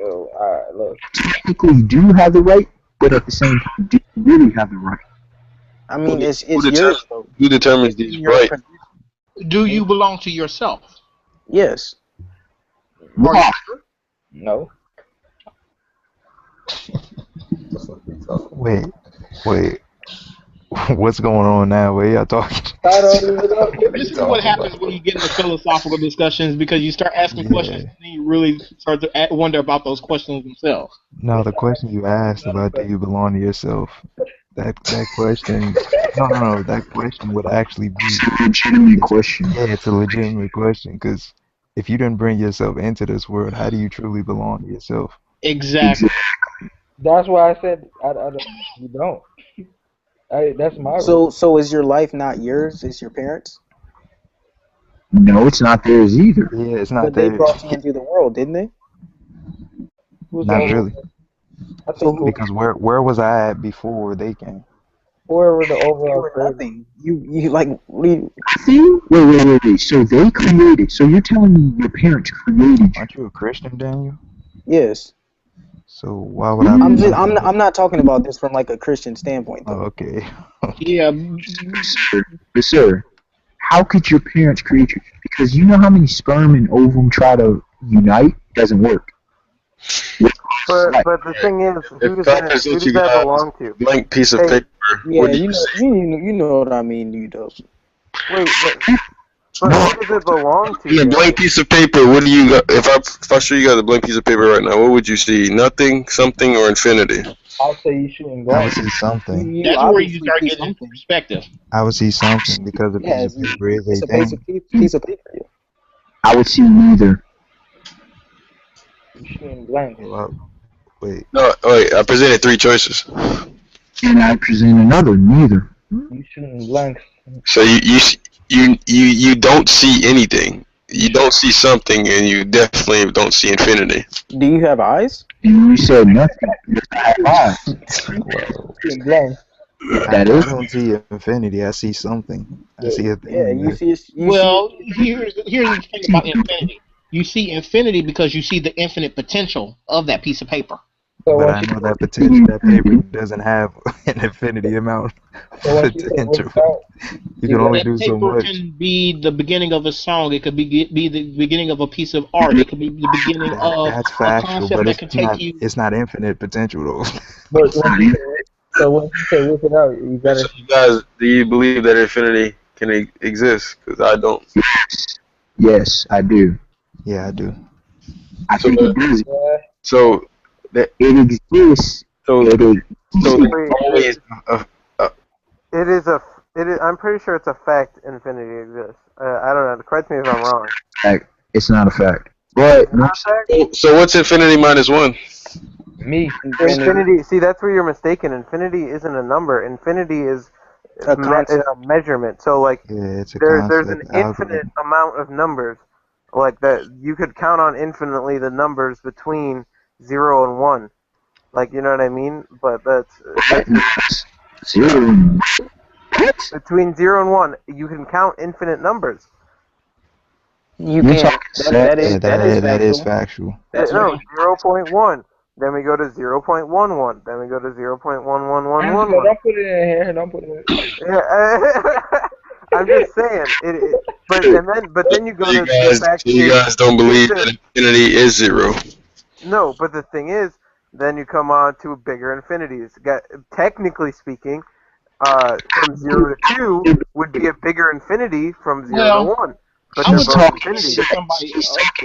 Speaker 2: Oh, all right, look.
Speaker 9: Technically, you do have the right, but at the same time, do you really have the right?
Speaker 3: I mean, it's yours.
Speaker 4: Who determines these right?
Speaker 6: Do you belong to yourself?
Speaker 3: Yes.
Speaker 2: No.
Speaker 11: Wait. What's going on now? Where y'all talking?
Speaker 6: This is what happens when you get into philosophical discussions because you start asking questions and then you really start to wonder about those questions themselves.
Speaker 11: No, the question you asked about do you belong to yourself, that question, no, that question would actually be
Speaker 9: It's a legitimate question.
Speaker 11: Yeah, it's a legitimate question because if you didn't bring yourself into this world, how do you truly belong to yourself?
Speaker 6: Exactly.
Speaker 2: That's why I said you don't. That's my
Speaker 3: So is your life not yours? It's your parents?
Speaker 9: No, it's not theirs either.
Speaker 11: Yeah, it's not
Speaker 3: But they
Speaker 11: there.
Speaker 3: brought you into the world, didn't they?
Speaker 11: Not really.
Speaker 3: So
Speaker 11: Because where was I at before they came?
Speaker 2: whoever the overall
Speaker 3: you were nothing. You like
Speaker 9: Wait. So they created. So you're telling me your parents created you?
Speaker 11: Aren't you a Christian, Daniel?
Speaker 3: Yes.
Speaker 11: So why would I?
Speaker 3: I'm not talking about this from like a Christian standpoint though.
Speaker 11: Oh, okay.
Speaker 6: Yeah.
Speaker 9: But sir, how could your parents create you? Because you know how many sperm and ovum try to unite? Doesn't work.
Speaker 1: But the thing is, who does that belong to?
Speaker 4: Blank piece of paper.
Speaker 3: Yeah, you know what I mean, you know.
Speaker 1: Wait, but who does it belong to?
Speaker 4: Yeah, blank piece of paper. What do you got? If I show you guys a blank piece of paper right now, what would you see? Nothing, something, or infinity?
Speaker 2: I'll say you shouldn't go.
Speaker 11: I would see something.
Speaker 6: That's where you start getting into perspective.
Speaker 11: I would see something because a piece of paper is a thing.
Speaker 3: Piece of paper.
Speaker 9: I would see neither.
Speaker 2: You shouldn't blank.
Speaker 11: Wait.
Speaker 4: No, wait. I presented 3 choices.
Speaker 9: And I present another, neither.
Speaker 2: You shouldn't blank.
Speaker 4: So you don't see anything. You don't see something, and you definitely don't see infinity.
Speaker 3: Do you have eyes?
Speaker 9: You said nothing. I have eyes.
Speaker 11: I don't see infinity. I see something. I see a thing.
Speaker 3: Yeah, you see.
Speaker 6: Here's the thing about infinity. You see infinity because you see the infinite potential of that piece of paper.
Speaker 11: But I know that potential, that paper doesn't have an infinity amount of potential. You can only do so much.
Speaker 6: Paper can be the beginning of a song. It could be the beginning of a piece of art. It could be the beginning of
Speaker 11: That's factual, but it's not infinite potential though.
Speaker 2: But so when you say whip it out, you gotta.
Speaker 4: So you guys, do you believe that infinity can exist? Because I don't.
Speaker 9: Yes, I do.
Speaker 11: Yeah, I do.
Speaker 9: I think it does.
Speaker 4: So that
Speaker 9: it exists.
Speaker 1: I'm pretty sure it's a fact infinity exists. I don't know. Correct me if I'm wrong.
Speaker 9: It's not a fact. But
Speaker 4: so what's infinity minus 1?
Speaker 2: Me.
Speaker 1: Infinity. See, that's where you're mistaken. Infinity isn't a number. Infinity is a measurement. So like,
Speaker 11: it's a
Speaker 1: there's an infinite amount of numbers. Like that, you could count on infinitely the numbers between 0 and 1. Like, you know what I mean? But that's
Speaker 9: 0.
Speaker 1: Between 0 and 1, you can count infinite numbers.
Speaker 3: You can't. That
Speaker 11: is factual.
Speaker 1: No, 0.1. Then we go to 0.11. Then we go to 0.11111.
Speaker 2: Don't put it in here. Don't put it in.
Speaker 1: Yeah, I'm just saying. But then you go to the fact
Speaker 4: you guys don't believe that infinity is 0.
Speaker 1: No, but the thing is, then you come on to bigger infinities. Technically speaking, from 0 to 2 would be a bigger infinity from 0 to 1. But
Speaker 9: I was talking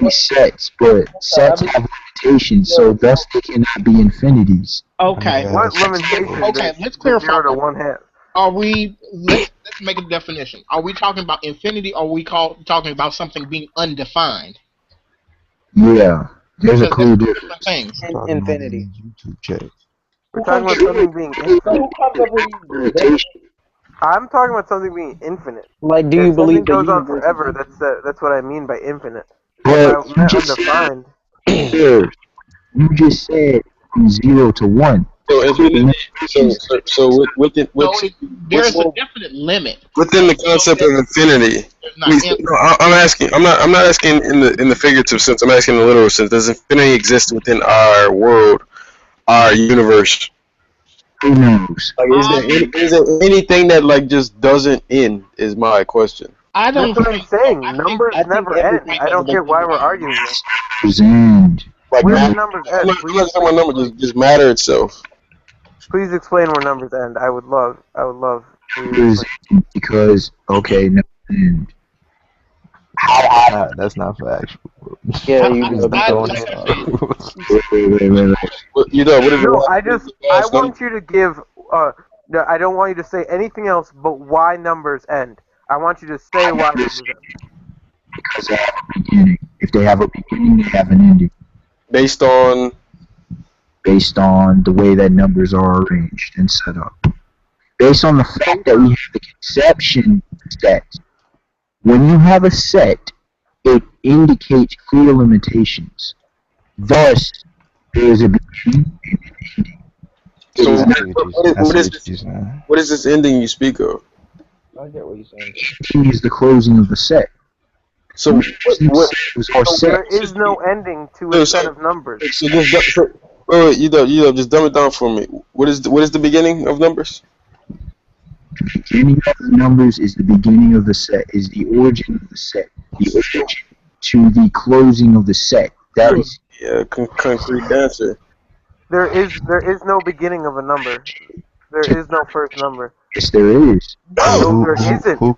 Speaker 9: sets, but sets have limitations, so thus they cannot be infinities.
Speaker 6: Okay.
Speaker 1: What limitations?
Speaker 6: Okay, let's clarify.
Speaker 1: 0 to 1 has.
Speaker 6: Let's make a definition. Are we talking about infinity, or are we talking about something being undefined?
Speaker 9: Yeah, there's a clear difference.
Speaker 3: Infinity.
Speaker 1: We're talking about something being infinite. I'm talking about something being infinite.
Speaker 3: Like, do you believe
Speaker 1: that goes on forever? That's what I mean by infinite.
Speaker 9: But
Speaker 1: you just undefined.
Speaker 9: You just said from 0 to 1.
Speaker 4: So
Speaker 6: there's a definite limit
Speaker 4: within the concept of infinity. I'm asking. I'm not asking in the figurative sense. I'm asking in the literal sense. Does infinity exist within our world, our universe?
Speaker 9: Who knows?
Speaker 4: Like, is there anything that like just doesn't end? Is my question.
Speaker 6: I don't.
Speaker 1: That's what I'm saying. Numbers never end. I don't get why we're arguing this.
Speaker 4: Like,
Speaker 1: where do numbers end?
Speaker 4: I'm not talking about numbers. Just matter itself.
Speaker 1: Please explain where numbers end. I would love.
Speaker 9: Because because no, and
Speaker 11: That's not factual. Bro.
Speaker 3: Yeah, you
Speaker 11: Just
Speaker 3: go.
Speaker 11: throwing
Speaker 6: like
Speaker 11: this
Speaker 6: I
Speaker 11: out.
Speaker 6: said,
Speaker 9: wait.
Speaker 4: What is the
Speaker 1: No, I
Speaker 4: last number?
Speaker 1: want you to give. No, I don't want you to say anything else but why numbers end. I want you to say why numbers end.
Speaker 9: Because they have a beginning. If they have a beginning, they have an ending.
Speaker 4: Based on
Speaker 9: Based on the way that numbers are arranged and set up. Based on the fact that we have the conception set. When you have a set, it indicates clear limitations. Thus, there is a beginning and an ending.
Speaker 4: so
Speaker 9: It is not
Speaker 4: what is this ending you speak of?
Speaker 2: I get what you're saying.
Speaker 9: ending is the closing of the set.
Speaker 4: So
Speaker 1: There is no ending to a set of numbers.
Speaker 4: So wait, you just dumb it down for me. What is the beginning of numbers?
Speaker 9: The beginning of the numbers is the beginning of the set, is the origin of the set. The origin to the closing of the set. That is
Speaker 4: concrete answer.
Speaker 1: There is no beginning of a number. There is no first number.
Speaker 9: Yes, there is.
Speaker 1: No, there isn't.
Speaker 11: Who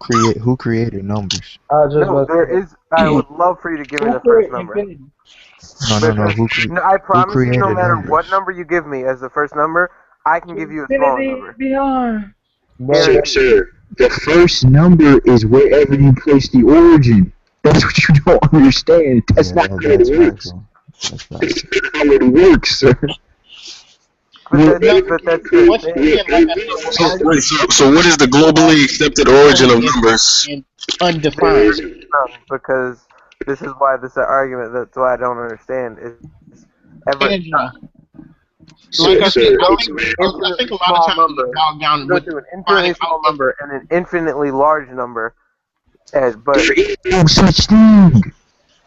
Speaker 11: created numbers?
Speaker 1: No, there is. I would love for you to give me the first number.
Speaker 11: No.
Speaker 1: I promise you, no
Speaker 11: created
Speaker 1: matter
Speaker 11: numbers?
Speaker 1: what number you give me as the first number, I can give you a smaller number.
Speaker 2: Beyond.
Speaker 9: Sir, the first number is wherever you place the origin. That's what you don't understand. That's not how it works. That's not how it works, sir.
Speaker 1: But that's the thing.
Speaker 4: So what is the globally accepted origin of numbers?
Speaker 6: Undefined.
Speaker 1: Because this is why this argument. That's why I don't understand. Is
Speaker 6: Like I said, I think a lot of times we bog down with
Speaker 1: an infinitely small number and an infinitely large number. But
Speaker 9: there is no such thing.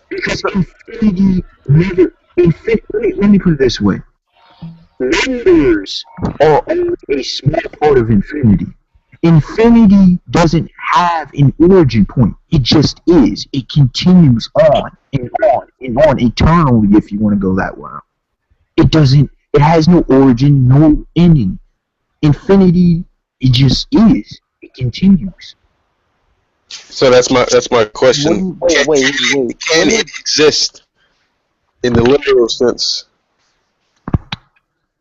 Speaker 9: Because infinity never. Let me put it this way. Numbers are only a small part of infinity. Infinity doesn't have an origin point. It just is. It continues on and on and on eternally, if you want to go that way. It doesn't. It has no origin, no ending. Infinity, it just is. It continues.
Speaker 4: So that's my question.
Speaker 3: Wait.
Speaker 4: Can it exist in the literal sense?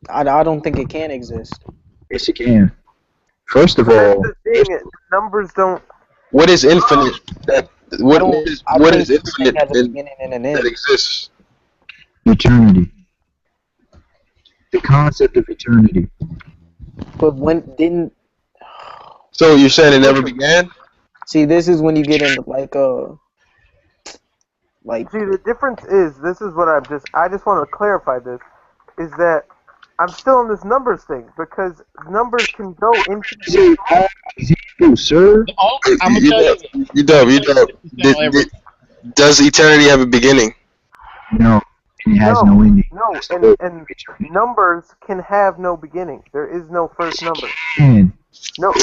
Speaker 3: I don't think it can exist.
Speaker 9: Yes, it can. First of all,
Speaker 1: numbers don't.
Speaker 4: What is infinite? What is infinite that exists?
Speaker 9: Eternity. The concept of eternity.
Speaker 3: But when didn't?
Speaker 4: So you're saying it never began?
Speaker 3: See, this is when you get into like.
Speaker 1: See, the difference is this is what I just want to clarify this is that I'm still on this numbers thing because numbers can go into.
Speaker 9: Sir.
Speaker 6: I'm gonna tell you.
Speaker 4: You dumb. Does eternity have a beginning?
Speaker 9: No. It has no ending.
Speaker 1: No, and numbers can have no beginning. There is no first number. No,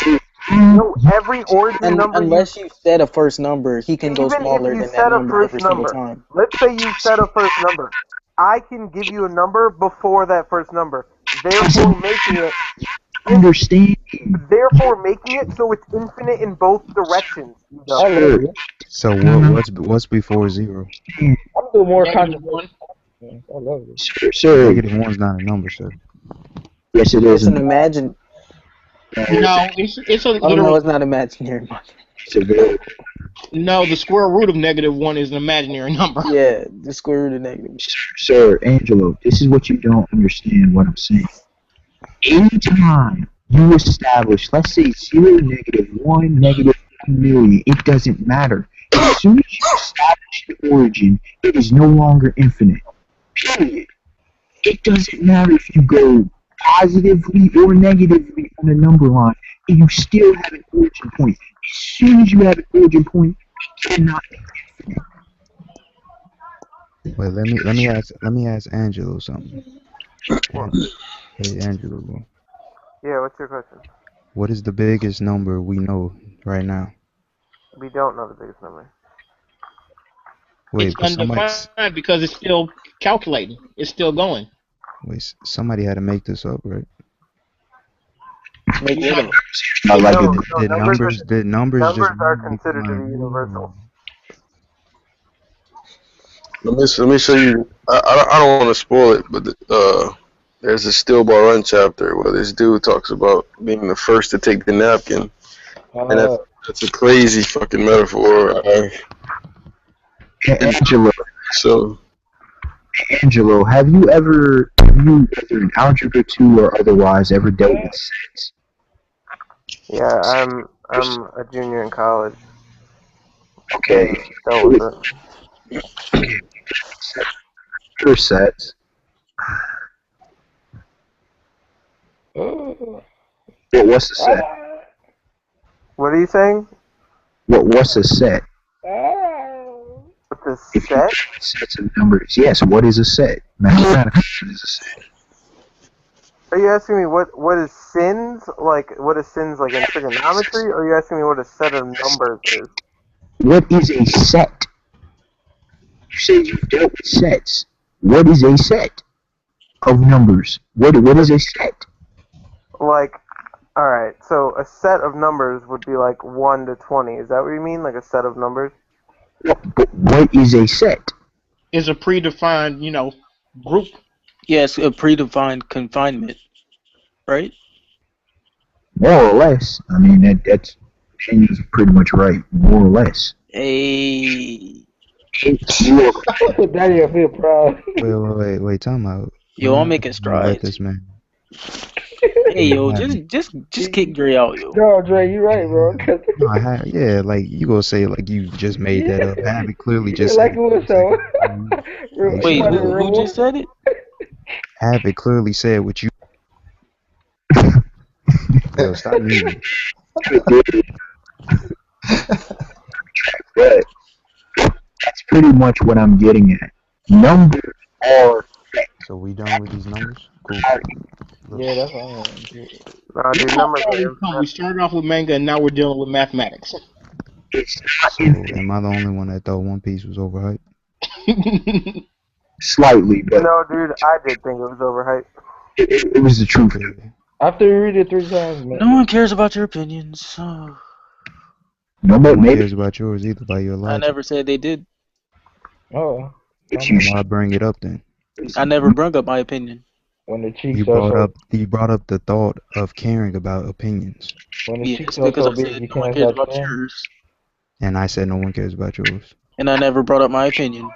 Speaker 1: every origin number.
Speaker 3: Unless you set a first number, he can go smaller than that number every single time.
Speaker 1: Let's say you set a first number. I can give you a number before that first number. Therefore making it. Therefore making it so it's infinite in both directions.
Speaker 11: So what's before 0?
Speaker 2: I'm doing more controversial. I love it.
Speaker 9: Sir.
Speaker 11: -1's not a number, sir.
Speaker 9: Yes, it is.
Speaker 3: It's an imagine.
Speaker 6: No, it's a literal.
Speaker 3: No, it's not imaginary.
Speaker 6: No, the square root of -1 is an imaginary number.
Speaker 3: Yeah, the square root of negative.
Speaker 9: Sir, Angelo, this is what you don't understand what I'm saying. Anytime you establish, let's say 0, -1, -1 million, it doesn't matter. As soon as you establish the origin, it is no longer infinite. Period. It doesn't matter if you go positively or negatively on the number line, and you still have an origin point. As soon as you have an origin point, it cannot be infinite.
Speaker 11: Wait, let me ask Angelo something. Hey, Angelo.
Speaker 1: Yeah, what's your question?
Speaker 11: What is the biggest number we know right now?
Speaker 1: We don't know the biggest number.
Speaker 11: Wait,
Speaker 6: it's undefined because it's still calculating. It's still going.
Speaker 11: Wait, somebody had to make this up, right?
Speaker 2: make rid of it.
Speaker 9: Not like
Speaker 1: No,
Speaker 9: a,
Speaker 11: The numbers just
Speaker 1: are
Speaker 11: become
Speaker 1: considered to
Speaker 11: like,
Speaker 1: be universal.
Speaker 4: Let me show you. I don't want to spoil it, but there's a Still Ball Run chapter where this dude talks about being the first to take the napkin, and that's a crazy fucking metaphor.
Speaker 9: Angelo, Angelo, have you either in algebra 2 or otherwise ever dealt with sets?
Speaker 1: Yeah, I'm a junior in college.
Speaker 9: Okay,
Speaker 1: Dealt with it.
Speaker 9: Your sets. What's a set?
Speaker 1: What are you saying?
Speaker 9: What's a set?
Speaker 1: What's a set?
Speaker 9: Sets of numbers. Yes, what is a set? Mathematically, what is a set?
Speaker 1: Are you asking me what is sins like? What is sins like in trigonometry? Or are you asking me what a set of numbers is?
Speaker 9: What is a set? You said you've dealt with sets. What is a set of numbers? What is a set?
Speaker 1: Like, all right. So a set of numbers would be like 1 to 20. Is that what you mean? Like a set of numbers?
Speaker 9: What is a set?
Speaker 6: Is a predefined, group.
Speaker 3: Yes, a predefined confinement, right?
Speaker 9: More or less. I mean, that's Shane's pretty much right. More or less.
Speaker 3: Hey.
Speaker 2: Daddy, I feel proud.
Speaker 11: Wait, time out.
Speaker 3: Yo, I'm making strides.
Speaker 11: Let this man.
Speaker 3: Hey, yo, just kick Dre out, yo.
Speaker 2: No, Dre, you right, bro.
Speaker 11: No, yeah, like you gonna say like you just made that up. Havoc clearly just
Speaker 2: like
Speaker 11: said
Speaker 2: it was so.
Speaker 3: Wait, who just said it?
Speaker 11: Havoc clearly said what you. Yo, stop muting.
Speaker 9: But that's pretty much what I'm getting at. Numbers are.
Speaker 11: So we done with these numbers? Cool.
Speaker 2: Yeah, that's all.
Speaker 1: Dude, numbers
Speaker 6: We started off with manga and now we're dealing with mathematics.
Speaker 11: So am I the only one that thought One Piece was overhyped?
Speaker 9: Slightly, but
Speaker 1: no, dude, I did think it was overhyped.
Speaker 9: It was the truth.
Speaker 2: After you read it 3 times, man.
Speaker 3: No one cares about your opinions.
Speaker 9: No,
Speaker 11: No
Speaker 9: but
Speaker 11: one
Speaker 9: maybe
Speaker 11: cares about yours either by your
Speaker 3: I
Speaker 11: logic.
Speaker 3: never said they did.
Speaker 2: Oh.
Speaker 11: Why bring it up then?
Speaker 3: I never brought up my opinion.
Speaker 2: When the cheeks
Speaker 11: You
Speaker 2: are
Speaker 11: brought up the thought of caring about opinions.
Speaker 2: when the
Speaker 3: Yes,
Speaker 2: cheeks are
Speaker 3: because
Speaker 2: so
Speaker 3: I
Speaker 2: big,
Speaker 3: said
Speaker 2: you
Speaker 3: no one
Speaker 2: can't
Speaker 3: cares
Speaker 2: stop
Speaker 3: about
Speaker 2: saying.
Speaker 3: yours.
Speaker 11: And I said no one cares about yours.
Speaker 3: And I never brought up my opinion.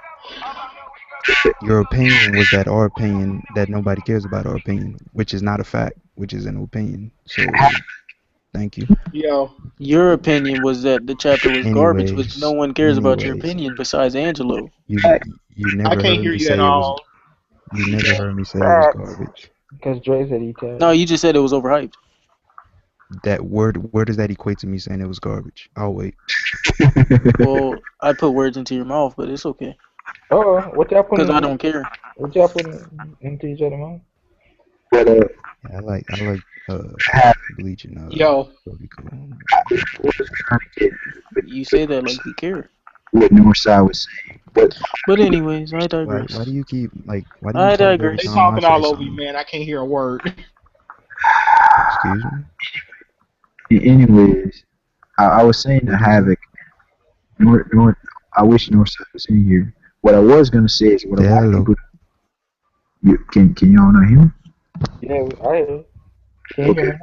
Speaker 11: Your opinion was that our opinion, that nobody cares about our opinion, which is not a fact, which is an opinion. So, thank you.
Speaker 6: Yo.
Speaker 3: Your opinion was that the chapter was garbage, which no one cares about your opinion besides Angelo.
Speaker 11: You never
Speaker 6: I can't
Speaker 11: heard
Speaker 6: hear
Speaker 11: me
Speaker 6: you
Speaker 11: say
Speaker 6: at
Speaker 11: it was.
Speaker 6: all.
Speaker 11: You never heard me say it was garbage.
Speaker 2: Because Dre said he tagged.
Speaker 3: No, you just said it was overhyped.
Speaker 11: That word, where does that equate to me saying it was garbage? I'll wait.
Speaker 3: Well, I put words into your mouth, but it's okay.
Speaker 2: Oh, what y'all putting?
Speaker 3: Because I don't care.
Speaker 2: What y'all putting into each other's mouth?
Speaker 9: But
Speaker 11: I like bleaching.
Speaker 6: Yo.
Speaker 11: Pretty cool.
Speaker 3: You say that like you care.
Speaker 9: What Northside was saying.
Speaker 3: But anyways, I digress.
Speaker 11: Why do you keep why do you
Speaker 3: I
Speaker 11: talk every
Speaker 3: digress.
Speaker 6: They
Speaker 11: time I
Speaker 6: talking
Speaker 11: say
Speaker 6: all over
Speaker 11: something?
Speaker 6: you, man. I can't hear a word.
Speaker 11: Excuse me?
Speaker 9: Anyways, I was saying to Havoc, I wish Northside was in here. What I was gonna say is what a lot of people. Can y'all not hear me?
Speaker 2: Yeah, I hear you. Can you hear me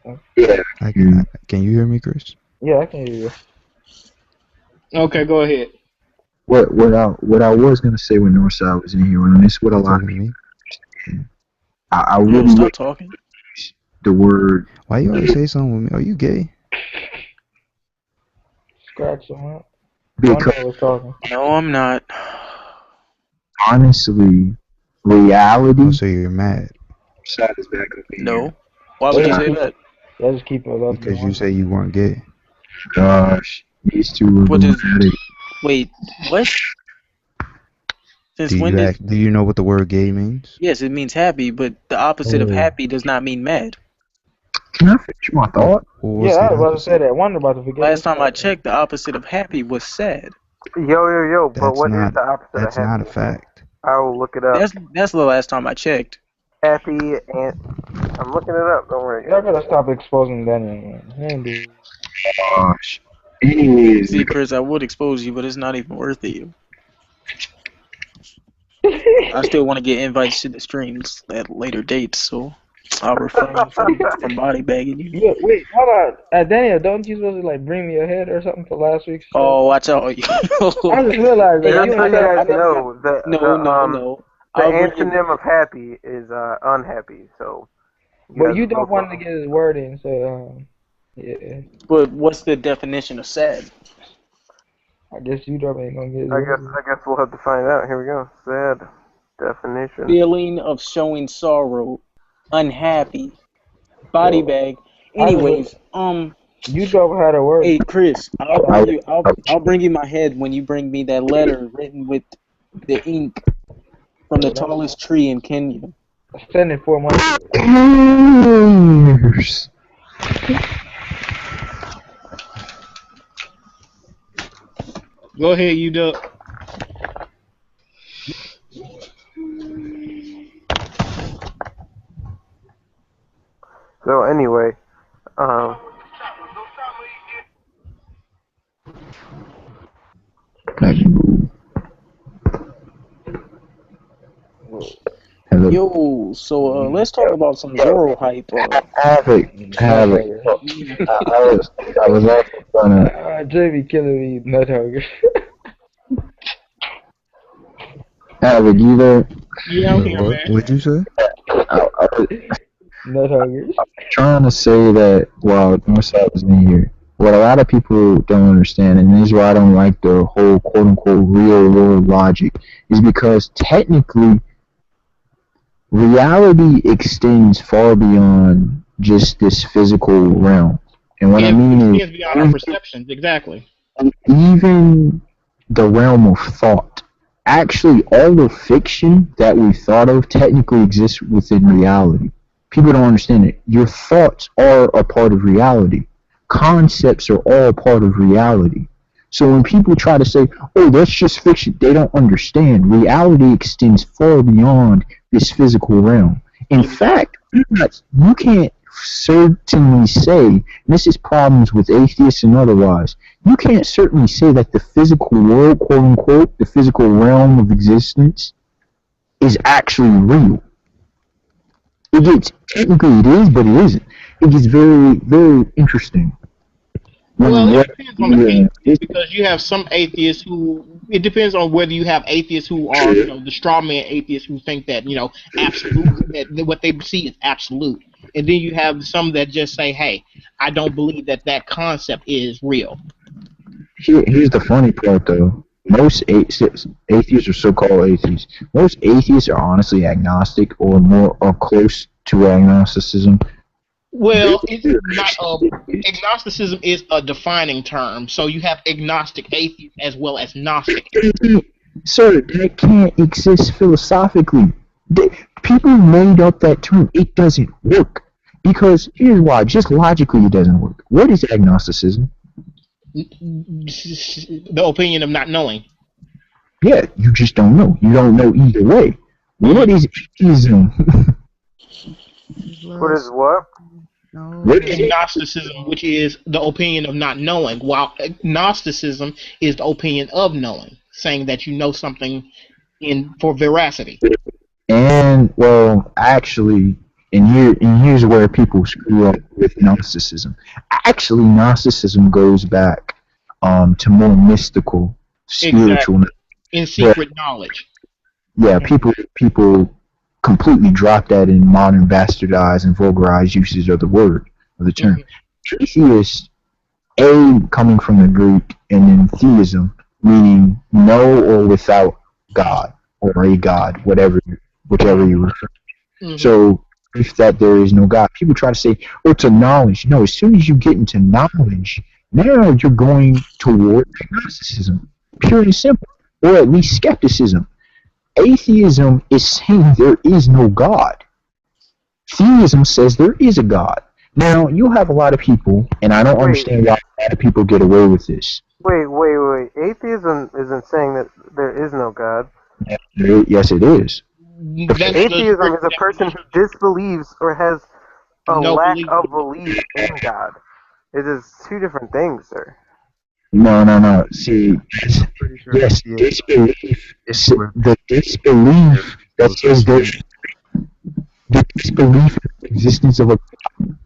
Speaker 2: now?
Speaker 9: Yeah.
Speaker 11: Can you hear me, Chris?
Speaker 2: Yeah, I can hear you.
Speaker 6: Okay, go ahead.
Speaker 9: What I was gonna say when Northside was in here, and this is what a lot of people. I really
Speaker 3: stop talking.
Speaker 9: The word.
Speaker 11: Why you always say something with me? Are you gay?
Speaker 2: Scratch them up.
Speaker 9: Because
Speaker 2: was talking.
Speaker 3: No, I'm not.
Speaker 9: Honestly, reality.
Speaker 11: Oh, so you're mad?
Speaker 9: Side is back up in
Speaker 3: No.
Speaker 9: here.
Speaker 3: Why would you say that?
Speaker 2: Let's just keep it up.
Speaker 11: Because you say you weren't gay.
Speaker 9: Gosh, these two were
Speaker 3: What
Speaker 9: going
Speaker 3: is-
Speaker 9: at it.
Speaker 3: Wait, what? Since
Speaker 11: Do
Speaker 3: when
Speaker 11: you
Speaker 3: did...
Speaker 11: do you know what the word gay means?
Speaker 3: Yes, it means happy, but the opposite of
Speaker 9: Oh.
Speaker 3: happy does not mean mad.
Speaker 9: Can I finish my thought?
Speaker 11: Well, what's
Speaker 2: Yeah, I
Speaker 11: the
Speaker 2: was about to
Speaker 11: opposite?
Speaker 2: say that. One about to forget.
Speaker 3: Last time I checked, the opposite of happy was sad.
Speaker 1: Yo, but
Speaker 11: That's
Speaker 1: what is
Speaker 11: not.
Speaker 1: the opposite
Speaker 11: That's
Speaker 1: of happy?
Speaker 11: not a fact.
Speaker 1: I will look it up.
Speaker 3: That's the last time I checked.
Speaker 1: happy, and I'm looking it up. Don't worry.
Speaker 2: Y'all gotta stop exposing Daniel, man. He ain't do.
Speaker 9: Gosh. Anyways,
Speaker 3: See, Chris, I would expose you, but it's not even worth it. I still want to get invites to the streams at later dates, so I'll refrain from body bagging you.
Speaker 2: Yeah, wait, hold on. Daniel, don't you supposed to like bring me a head or something for last week's show?
Speaker 3: Oh, watch out!
Speaker 2: I just realized that
Speaker 1: Just
Speaker 2: you
Speaker 1: so you
Speaker 2: and
Speaker 1: guys know,
Speaker 3: no.
Speaker 1: The antonym of happy is unhappy. So.
Speaker 2: But you don't want to get his word in, so yeah.
Speaker 3: But what's the definition of sad?
Speaker 2: I guess you don't ain't gonna get his
Speaker 1: I
Speaker 2: word in.
Speaker 1: guess we'll have to find out. Here we go. Sad definition.
Speaker 3: Feeling of showing sorrow, unhappy, body bag. Anyways,
Speaker 2: you don't have a word.
Speaker 3: Hey Chris, I'll bring you my head when you bring me that letter written with the ink from the tallest tree in Kenya.
Speaker 2: Send it 4 months.
Speaker 6: Go ahead, you duck.
Speaker 1: So anyway,
Speaker 3: Yo, so let's talk about some Zoro hype.
Speaker 9: Havoc. I was actually gonna.
Speaker 2: JB killing me, nut hugger.
Speaker 9: Havoc, you there?
Speaker 6: Yeah, I'm here, man.
Speaker 11: What'd you say?
Speaker 2: Nut huggers.
Speaker 9: I'm trying to say that while Northside was in here, what a lot of people don't understand, and this is why I don't like the whole quote-unquote real world logic, is because technically reality extends far beyond just this physical realm. And what I mean is
Speaker 6: beyond our perceptions, exactly.
Speaker 9: Even the realm of thought. Actually, all the fiction that we thought of technically exists within reality. People don't understand it. Your thoughts are a part of reality. Concepts are all part of reality. So when people try to say, oh, that's just fiction, they don't understand. Reality extends far beyond this physical realm. In fact, you can't certainly say, and this is problems with atheists and otherwise, you can't certainly say that the physical world, quote unquote, the physical realm of existence is actually real. It gets, technically it is, but it isn't. It gets very, very interesting.
Speaker 6: Well, it depends on the atheists, because you have some atheists who, it depends on whether you have atheists who are, the straw man atheists who think that, absolute, that what they see is absolute. And then you have some that just say, hey, I don't believe that concept is real.
Speaker 9: Here's the funny part, though. Most atheists or so-called atheists, most atheists are honestly agnostic or more or close to agnosticism.
Speaker 6: Well, it's not. Agnosticism is a defining term, so you have agnostic atheists as well as gnostic atheists.
Speaker 9: Sir, that can't exist philosophically. People made up that term. It doesn't work. Because here's why. Just logically, it doesn't work. What is agnosticism?
Speaker 6: The opinion of not knowing.
Speaker 9: Yeah, you just don't know. You don't know either way. What is atheism?
Speaker 1: What is what?
Speaker 6: Agnosticism, which is the opinion of not knowing, while Gnosticism is the opinion of knowing, saying that you know something for veracity.
Speaker 9: And, well, actually, and here's where people screw up with Gnosticism. Actually, Gnosticism goes back to more mystical, spiritual,
Speaker 6: exactly. In secret knowledge.
Speaker 9: Yeah, people completely drop that in modern bastardized and vulgarized usage of the word, of the term. Atheist, coming from the Greek, and then theism, meaning no or without God, or a God, whichever you refer to. So, if that there is no God, people try to say, oh, to knowledge. No, as soon as you get into knowledge, now you're going toward agnosticism, pure and simple, or at least skepticism. Atheism is saying there is no God. Theism says there is a God. Now, you'll have a lot of people, and I don't understand why a lot of people get away with this.
Speaker 1: Wait. Atheism isn't saying that there is no God.
Speaker 9: Yes, it is.
Speaker 1: Atheism is a person who disbelieves or has a lack of belief in God. It is two different things, sir.
Speaker 9: No. See, yes, disbelief. The disbelief that says the disbelief in the existence of a God.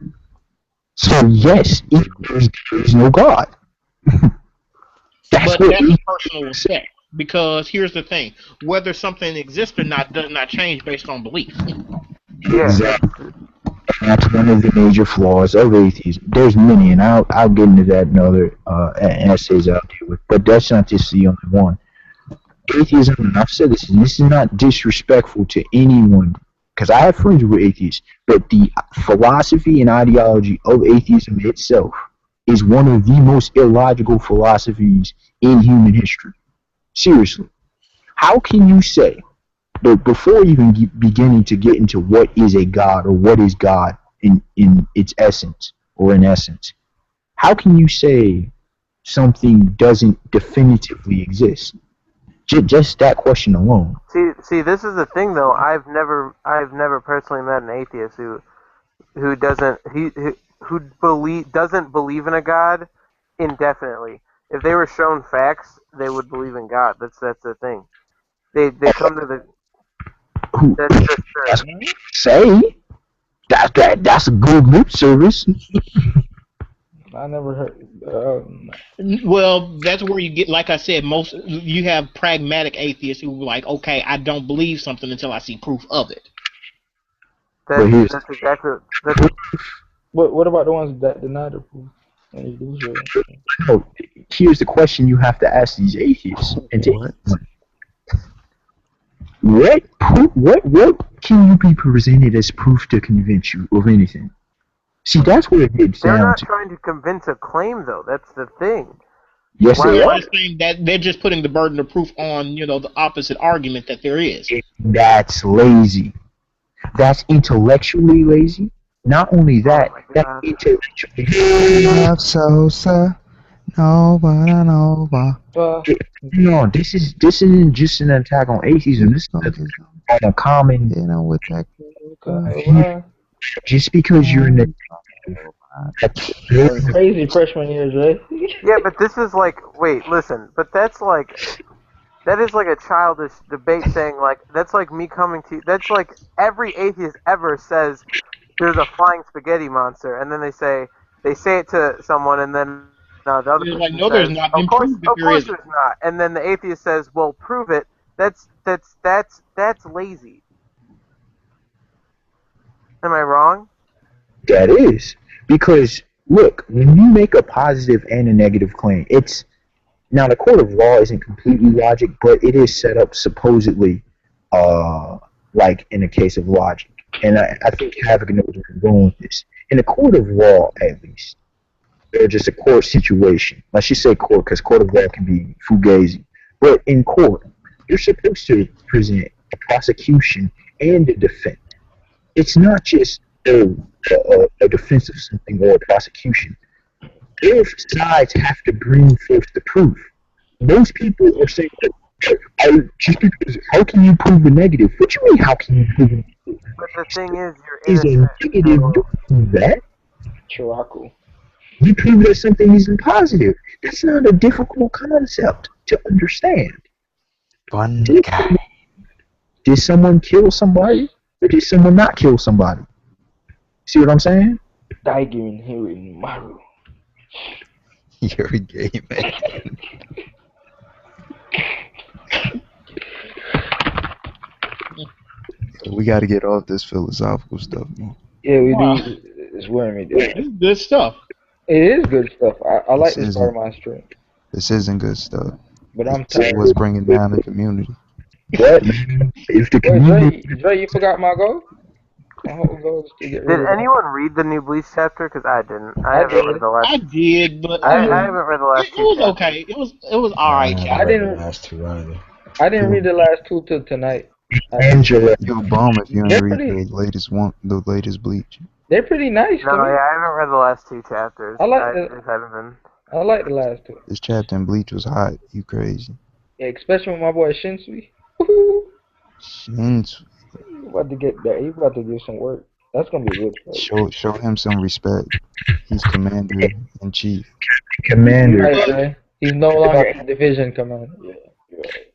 Speaker 9: So yes, if there is no God.
Speaker 6: But that's a personal effect. Because here's the thing: whether something exists or not does not change based on belief.
Speaker 9: Exactly. That's one of the major flaws of atheism. There's many, and I'll get into that in other essays I'll deal with. But that's not just the only one. Atheism, and I've said this, and this is not disrespectful to anyone, because I have friends who are atheists, but the philosophy and ideology of atheism itself is one of the most illogical philosophies in human history. Seriously. How can you say, but before even beginning to get into what is a God or what is God in its essence or in essence, how can you say something doesn't definitively exist? Just that question alone.
Speaker 1: See, this is the thing though. I've never personally met an atheist who doesn't believe in a God indefinitely. If they were shown facts, they would believe in God. That's the thing. They come to the.
Speaker 9: That's what you say. That's a good lip service.
Speaker 2: I never heard.
Speaker 6: Well, that's where you get, like I said, you have pragmatic atheists who are like, okay, I don't believe something until I see proof of it.
Speaker 1: That's exactly.
Speaker 2: What about the ones that deny the proof?
Speaker 9: No, here's the question you have to ask these atheists. What can you be presented as proof to convince you of anything? See, that's what it gets down to.
Speaker 1: They're not trying to convince a claim, though. That's the thing.
Speaker 9: Yes, they are.
Speaker 6: That they're just putting the burden of proof on, the opposite argument that there is.
Speaker 9: That's lazy. That's intellectually lazy. Not only that, that's intellectually.
Speaker 11: Sosa, Nova.
Speaker 9: No, this isn't just an attack on atheism. This is on a common.
Speaker 11: With that.
Speaker 9: Just because you're in the
Speaker 2: crazy freshman years, right?
Speaker 1: Yeah, but this is like, wait, listen, but that is like a childish debate saying, like, that's like me coming to, that's like every atheist ever says there's a flying spaghetti monster, and then they say it to someone, and then the other person
Speaker 6: like, no,
Speaker 1: says,
Speaker 6: there's not.
Speaker 1: of course there's not, and then the atheist says, well, prove it. That's lazy. Am I wrong?
Speaker 9: That is. Because, look, when you make a positive and a negative claim, now the court of law isn't completely logic, but it is set up supposedly like in a case of logic. And I think Havoc knows where I'm going with this. In a court of law, at least, or just a court situation, let's just say court, because court of law can be fugazi. But in court, you're supposed to present a prosecution and a defense. It's not just a defense of something or a prosecution. Both sides have to bring forth the proof. Most people are saying, just because, how can you prove the negative? What do you mean, how can you prove the negative?
Speaker 1: But the thing is,
Speaker 9: Is a negative doing that?
Speaker 2: Chiraku.
Speaker 9: You prove that something isn't positive. That's not a difficult concept to understand.
Speaker 11: Fun guy.
Speaker 9: Did someone kill somebody? Or did someone not kill somebody? See what I'm saying?
Speaker 2: Daigen here in Maru.
Speaker 11: You're a gay man. We got to get off this philosophical stuff, man.
Speaker 2: Yeah, we do. It's wearing me down.
Speaker 6: It's good stuff.
Speaker 2: It is good stuff. I like this part of my stream.
Speaker 11: This isn't good stuff.
Speaker 2: But I'm
Speaker 11: tired. What's bringing down the community?
Speaker 9: What? If the community...
Speaker 2: Dre, you forgot my goal? My whole goal is to get rid
Speaker 1: Did anyone read the new Bleach chapter? Because I didn't. I haven't read the last.
Speaker 6: I did, but
Speaker 1: I haven't read the last.
Speaker 6: It was okay. It was alright.
Speaker 12: I didn't read the last two either.
Speaker 2: I didn't read the last two till tonight.
Speaker 9: Angela,
Speaker 11: you're a bum if you don't read the latest one, the latest Bleach.
Speaker 2: They're pretty nice.
Speaker 1: No, yeah, I haven't read the last two chapters.
Speaker 2: I like
Speaker 1: I
Speaker 2: like the last two.
Speaker 11: This chapter in Bleach was hot. You crazy?
Speaker 2: Yeah, especially with my boy Shinsui.
Speaker 11: Shinsui.
Speaker 2: You about to get that? You about to do some work? That's gonna be a good fight.
Speaker 11: Show him some respect. He's commander in chief.
Speaker 9: Commander.
Speaker 2: Right, right. He's no longer in division commander. Yeah, you're right.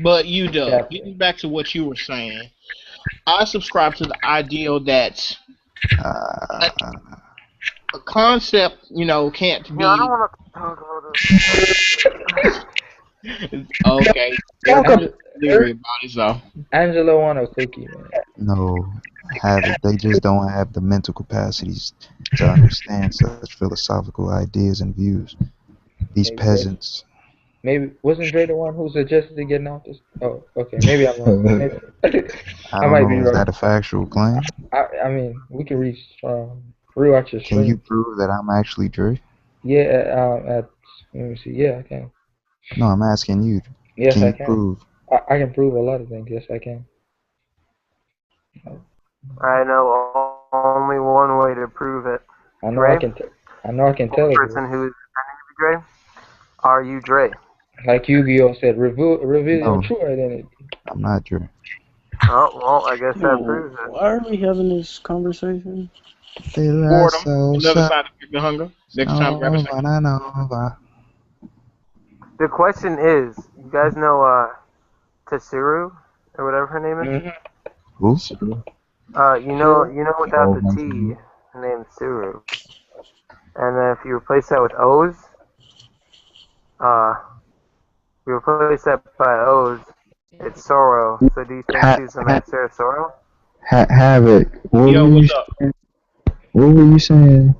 Speaker 6: But you, Doug,
Speaker 2: Captain.
Speaker 6: getting back to what you were saying, I subscribe to the ideal that a concept, can't be.
Speaker 1: Yeah, I don't want to talk about this.
Speaker 6: Okay. Leery about it, so.
Speaker 2: Angela want a cookie, man.
Speaker 11: No, they just don't have the mental capacities to understand such philosophical ideas and views. These peasants.
Speaker 2: Maybe wasn't Dre the one who suggested getting off this? Oh, okay. Maybe I'm wrong. Maybe.
Speaker 11: I
Speaker 2: might
Speaker 11: don't
Speaker 2: be
Speaker 11: know. Is
Speaker 2: wrong.
Speaker 11: that a factual claim?
Speaker 2: I mean, we can rewatch your stream.
Speaker 11: Can you prove that I'm actually Dre?
Speaker 2: Yeah. Let me see. Yeah, I can.
Speaker 11: No, I'm asking you.
Speaker 2: Yes,
Speaker 11: can
Speaker 2: I
Speaker 11: you
Speaker 2: can.
Speaker 11: prove?
Speaker 2: I can prove a lot of things. Yes, I can.
Speaker 1: I know only one way to prove it.
Speaker 2: I know
Speaker 1: Dre?
Speaker 2: I can. I know I can tell
Speaker 1: The
Speaker 2: it.
Speaker 1: person who is pretending to be Dre. Are you Dre?
Speaker 2: Like Yu-Gi-Oh said, reveal your
Speaker 11: No.
Speaker 2: true identity.
Speaker 11: I'm not Dre.
Speaker 1: Oh, well, I guess that proves it.
Speaker 10: Why are we having this conversation?
Speaker 6: Boredom. Another side of the hunger. Next time, grab a second.
Speaker 1: The question is, you guys know Tetsuru or whatever her name is?
Speaker 11: Who?
Speaker 1: You know without the T, her name's Tsuru. And then if you replace that with O's, you replace that by O's, it's Sorrow. So do you think she's the master of Sorrow?
Speaker 9: Havoc.
Speaker 6: Yo, what's up?
Speaker 9: What were you saying?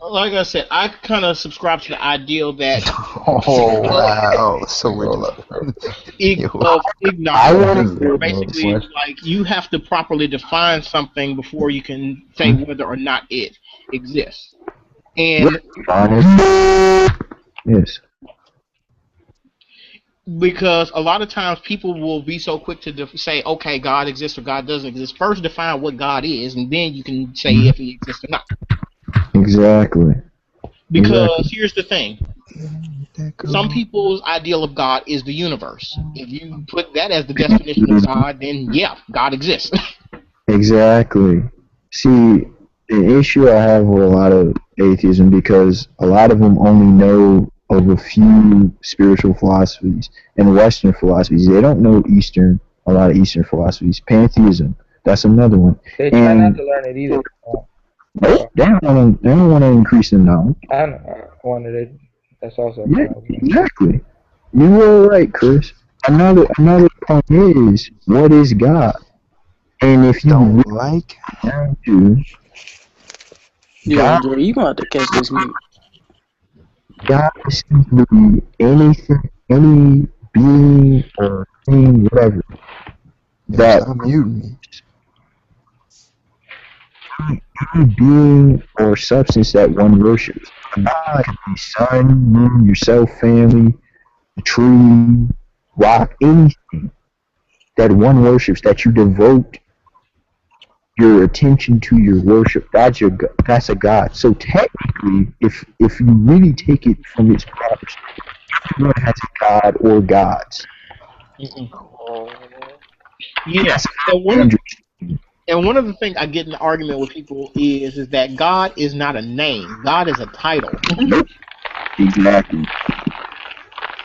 Speaker 6: Like I said, I kind of subscribe to the ideal that
Speaker 11: Oh wow! So we're
Speaker 6: of ignorance. Basically, like you have to properly define something before you can say whether or not it exists. And
Speaker 9: yes,
Speaker 6: because a lot of times people will be so quick to say, okay, God exists or God doesn't exist. First, define what God is, and then you can say if He exists or not.
Speaker 9: Exactly.
Speaker 6: Because here's the thing. Some people's ideal of God is the universe. If you put that as the definition of God, then yeah, God exists.
Speaker 9: Exactly. See, the issue I have with a lot of atheism, because a lot of them only know of a few spiritual philosophies and Western philosophies. They don't know a lot of Eastern philosophies. Pantheism, that's another one.
Speaker 2: They try not to learn it either.
Speaker 9: They don't want to increase the knowledge.
Speaker 2: I know. I wanted it. That's also
Speaker 9: Yeah, exactly. You were right, Chris. Another point is, what is God? And if you
Speaker 11: don't like
Speaker 9: down to
Speaker 10: Yeah, Dre, you gonna have to catch this mute.
Speaker 9: God is simply anything, any being or thing, whatever. That
Speaker 11: stop muting me.
Speaker 9: Any being or substance that one worships. God could be sun, moon, yourself, family, a tree, rock, anything that one worships, that you devote your attention to your worship. That's a God. So technically, if you really take it from its proper state, everyone has a God or gods.
Speaker 6: Yeah. And one of the things I get in the argument with people is that God is not a name. God is a title.
Speaker 9: Exactly.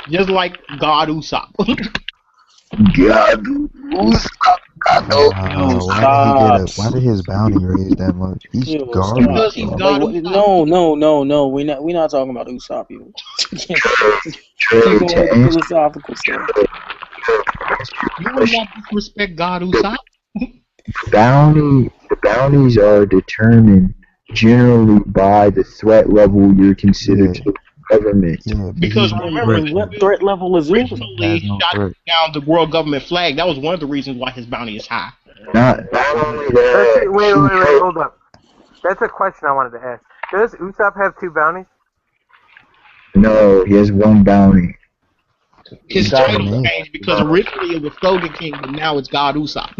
Speaker 6: Just like God Usopp.
Speaker 9: God Usopp.
Speaker 11: Why did his bounty raise that much? He's garbage.
Speaker 6: Because he's God
Speaker 10: like, no. We're not talking about Usopp. You. Keep going with the philosophical stuff.
Speaker 6: You would not disrespect God Usopp.
Speaker 9: The bounties are determined generally by the threat level you're considered to the government.
Speaker 11: Yeah,
Speaker 6: because remember,
Speaker 10: what threat level is it?
Speaker 6: Originally shot down the world government flag. That was one of the reasons why his bounty is high.
Speaker 9: Not only that.
Speaker 1: Wait, hold up. That's a question I wanted to ask. Does Usopp have 2 bounties?
Speaker 9: No, he has 1 bounty.
Speaker 6: His title changed because originally it was Slogan King, but now it's God Usopp.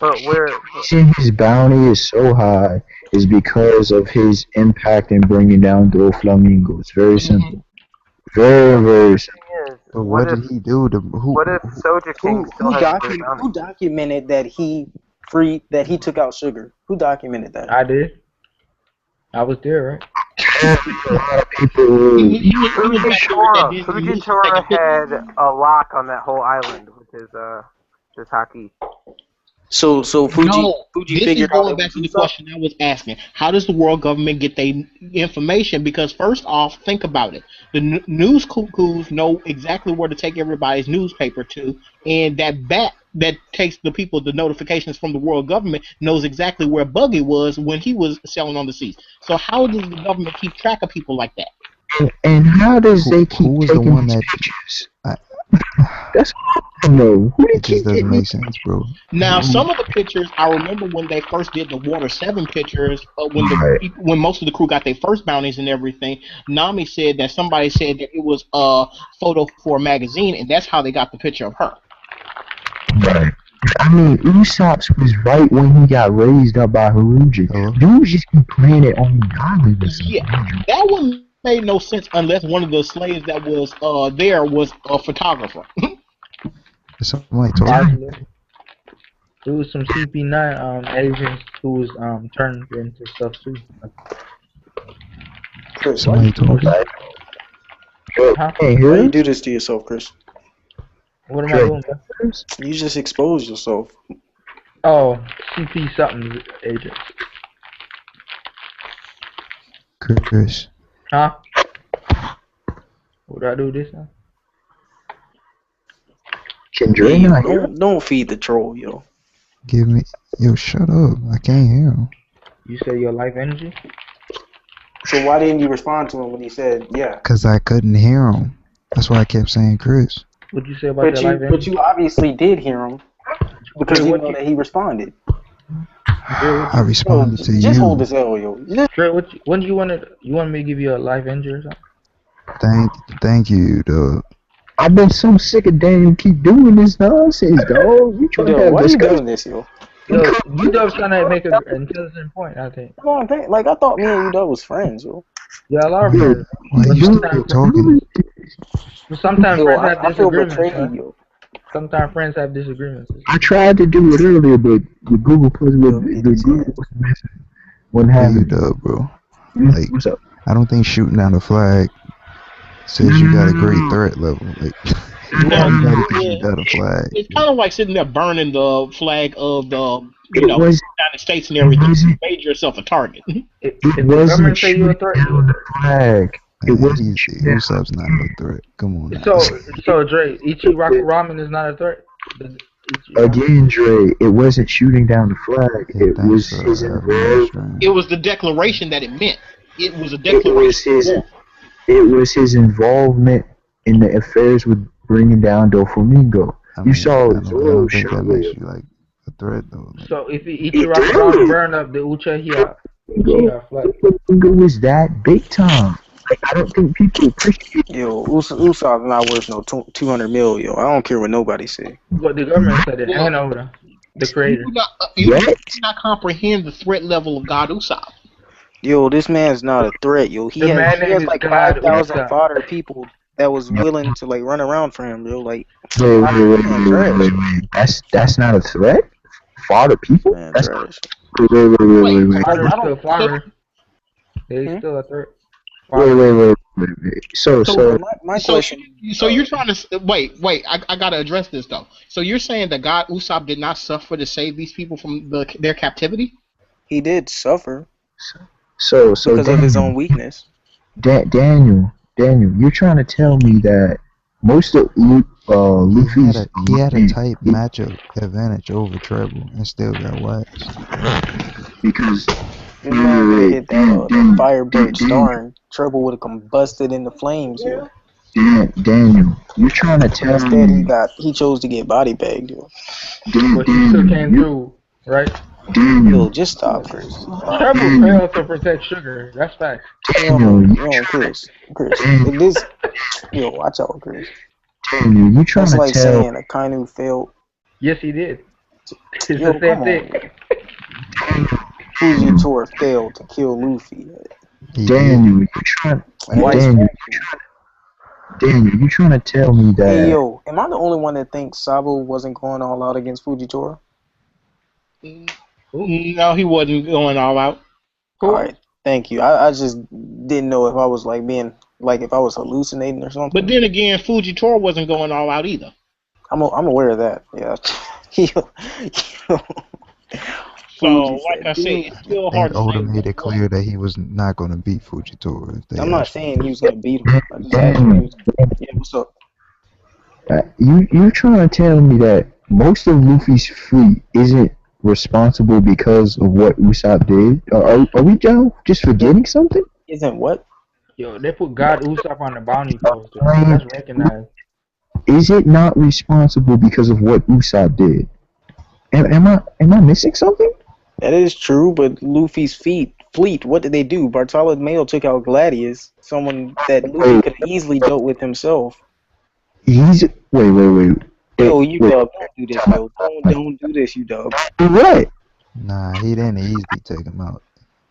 Speaker 1: But where?
Speaker 9: The reason his bounty is so high is because of his impact in bringing down Doflamingo. It's very simple. Very, very simple.
Speaker 1: The thing is,
Speaker 9: But what did he do?
Speaker 1: What if Soja King still has the bounty?
Speaker 10: Who documented that he took out sugar? Who documented that?
Speaker 2: I did. I was there, right?
Speaker 1: Fujitora had a lock on that whole island with his haki.
Speaker 10: So Fuji
Speaker 6: this
Speaker 10: figured
Speaker 6: is going
Speaker 10: out
Speaker 6: back to the question I was asking. How does the world government get their information? Because first off, think about it. The news cuckoos know exactly where to take everybody's newspaper to, and that bat that takes the notifications from the world government knows exactly where Buggy was when he was selling on the seas. So how does the government keep track of people like that?
Speaker 9: And how does they keep taking these pictures? That's what I don't know.
Speaker 11: It just doesn't make sense, bro.
Speaker 6: Now, some of the pictures, I remember when they first did the Water 7 pictures, when most of the crew got their first bounties and everything, Nami said that somebody said that it was a photo for a magazine, and that's how they got the picture of her.
Speaker 9: Right. I mean, Usopp was right when he got raised up by Haruji. Dude just be playing it on the island or something.
Speaker 6: Yeah, that wouldn't make no sense unless one of the slaves that was there was a photographer.
Speaker 11: Somebody told me.
Speaker 2: There was some CP9 agents who was turned into stuff too.
Speaker 10: Chris,
Speaker 11: Somebody told me.
Speaker 2: Huh?
Speaker 10: Why you do this to yourself, Chris?
Speaker 2: What am I doing?
Speaker 10: You just exposed yourself.
Speaker 2: Oh, CP something agent.
Speaker 11: Chris.
Speaker 2: Huh? What do I do this now?
Speaker 10: Don't feed the troll, yo.
Speaker 11: Give me... Yo, shut up. I can't hear him.
Speaker 2: You say your life energy?
Speaker 10: So why didn't you respond to him when he said, yeah?
Speaker 11: Because I couldn't hear him. That's why I kept saying Chris.
Speaker 2: What'd you say about your life energy?
Speaker 10: But you obviously did hear him. Because you know that he responded.
Speaker 11: I responded to you.
Speaker 10: Just hold this L, yo.
Speaker 2: Dre, when do you want me to give you a life energy or something?
Speaker 11: Thank you, dog.
Speaker 9: I've been so sick of Daniel keep doing this nonsense, dog. You trying to have
Speaker 10: why are you doing this, yo?
Speaker 2: Yo, U-Dub's trying to make an intelligent point, I think.
Speaker 10: No, like, I thought me and U-Dub was friends, yo.
Speaker 2: Yeah, a lot of friends.
Speaker 11: Why you still talking?
Speaker 2: Sometimes friends have
Speaker 10: I feel
Speaker 2: disagreements.
Speaker 10: betrayed, yo.
Speaker 2: Sometimes friends have disagreements.
Speaker 9: I tried to do it earlier, but the Google Plus was messing. What happened,
Speaker 11: bro? Like,
Speaker 9: what's up?
Speaker 11: I don't think shooting down the flag says you got a great threat level. Like, you gotta shoot down the flag.
Speaker 6: It's kind of like sitting there burning the flag of the United States and everything. You made yourself a target.
Speaker 9: It wasn't shooting down the flag.
Speaker 11: It wasn't. Usopp's not a threat. Come on. Now.
Speaker 2: So Dre, Ichiraku Ramen is not a threat.
Speaker 9: Again, Dre, it wasn't shooting down the flag. It was his involvement.
Speaker 6: It was the declaration that it meant. It was a declaration.
Speaker 9: It was his involvement in the affairs with bringing down Doflamingo. You saw Zoro show
Speaker 11: that makes you like a threat though. Like,
Speaker 2: so if Ichiraku Ramen burned up the Uchiha flag,
Speaker 9: Doflamingo was that big time. Like, I don't think people appreciate.
Speaker 10: Yo, Usopp's not worth no 200 mil, yo. I don't care what nobody say.
Speaker 2: But the government said it, and Oda, the creator.
Speaker 6: You do not comprehend the threat level of God Usopp.
Speaker 10: Yo, this man's not a threat, yo. He has like 5,000 fodder people that was willing to like run around for him, yo. Like,
Speaker 9: wait. That's not a threat. Fodder people.
Speaker 10: Man,
Speaker 9: that's
Speaker 10: trash.
Speaker 9: Wait.
Speaker 2: They still a threat.
Speaker 9: Wait. So
Speaker 10: my question.
Speaker 6: So you're trying to wait. I gotta address this though. So you're saying that God Usopp did not suffer to save these people from their captivity?
Speaker 10: He did suffer.
Speaker 9: So
Speaker 10: because
Speaker 9: Daniel,
Speaker 10: of his own weakness.
Speaker 9: Daniel, you're trying to tell me that most of Luffy's
Speaker 11: he had a tight matchup advantage over Treble and still got waxed.
Speaker 9: Because
Speaker 10: if man hit that fire break storm, Treble would have combusted into flames, yo.
Speaker 9: Daniel, you're trying to tell me
Speaker 10: he chose to get body bagged, yo.
Speaker 2: But he still came through, right?
Speaker 10: Yo, just stop, Chris.
Speaker 2: Treble failed to protect sugar. That's facts.
Speaker 10: Chris. Yo, watch out, Chris.
Speaker 9: Daniel, you trying
Speaker 10: That's
Speaker 9: to
Speaker 10: like
Speaker 9: tell?
Speaker 10: saying Akainu failed.
Speaker 2: Yes, he did. It's
Speaker 10: Yo,
Speaker 2: the same thing.
Speaker 10: Fujitora failed to kill Luffy.
Speaker 9: Daniel, you trying? Daniel, you trying to tell me that?
Speaker 10: Hey yo, am I the only one that thinks Sabo wasn't going all out against Fujitora?
Speaker 6: No, he wasn't going all out.
Speaker 10: All right, thank you. I just didn't know if I was like being like if I was hallucinating or something.
Speaker 6: But then again, Fujitora wasn't going all out either.
Speaker 10: I'm aware of that. Yeah.
Speaker 6: So, like I said, it's still hard to
Speaker 11: Oda
Speaker 6: say.
Speaker 11: made it clear that he was not going to beat Fujitora.
Speaker 10: I'm not saying he was gonna beat him. I just asked him. Yeah, what's up?
Speaker 9: You trying to tell me that most of Luffy's fleet isn't responsible because of what Usopp did? Are we just forgetting something?
Speaker 10: Isn't what?
Speaker 2: Yo, they put God Usopp on the bounty poster. That's recognized.
Speaker 9: Is it not responsible because of what Usopp did? Am I missing something?
Speaker 10: That is true, but Luffy's fleet, what did they do? Bartolomeo took out Gladius, someone that Luffy could have easily dealt with himself.
Speaker 9: Wait.
Speaker 10: Yo, you dub, don't do this, yo. Don't do this, you dub.
Speaker 9: What?
Speaker 11: Nah, he didn't easily take him out.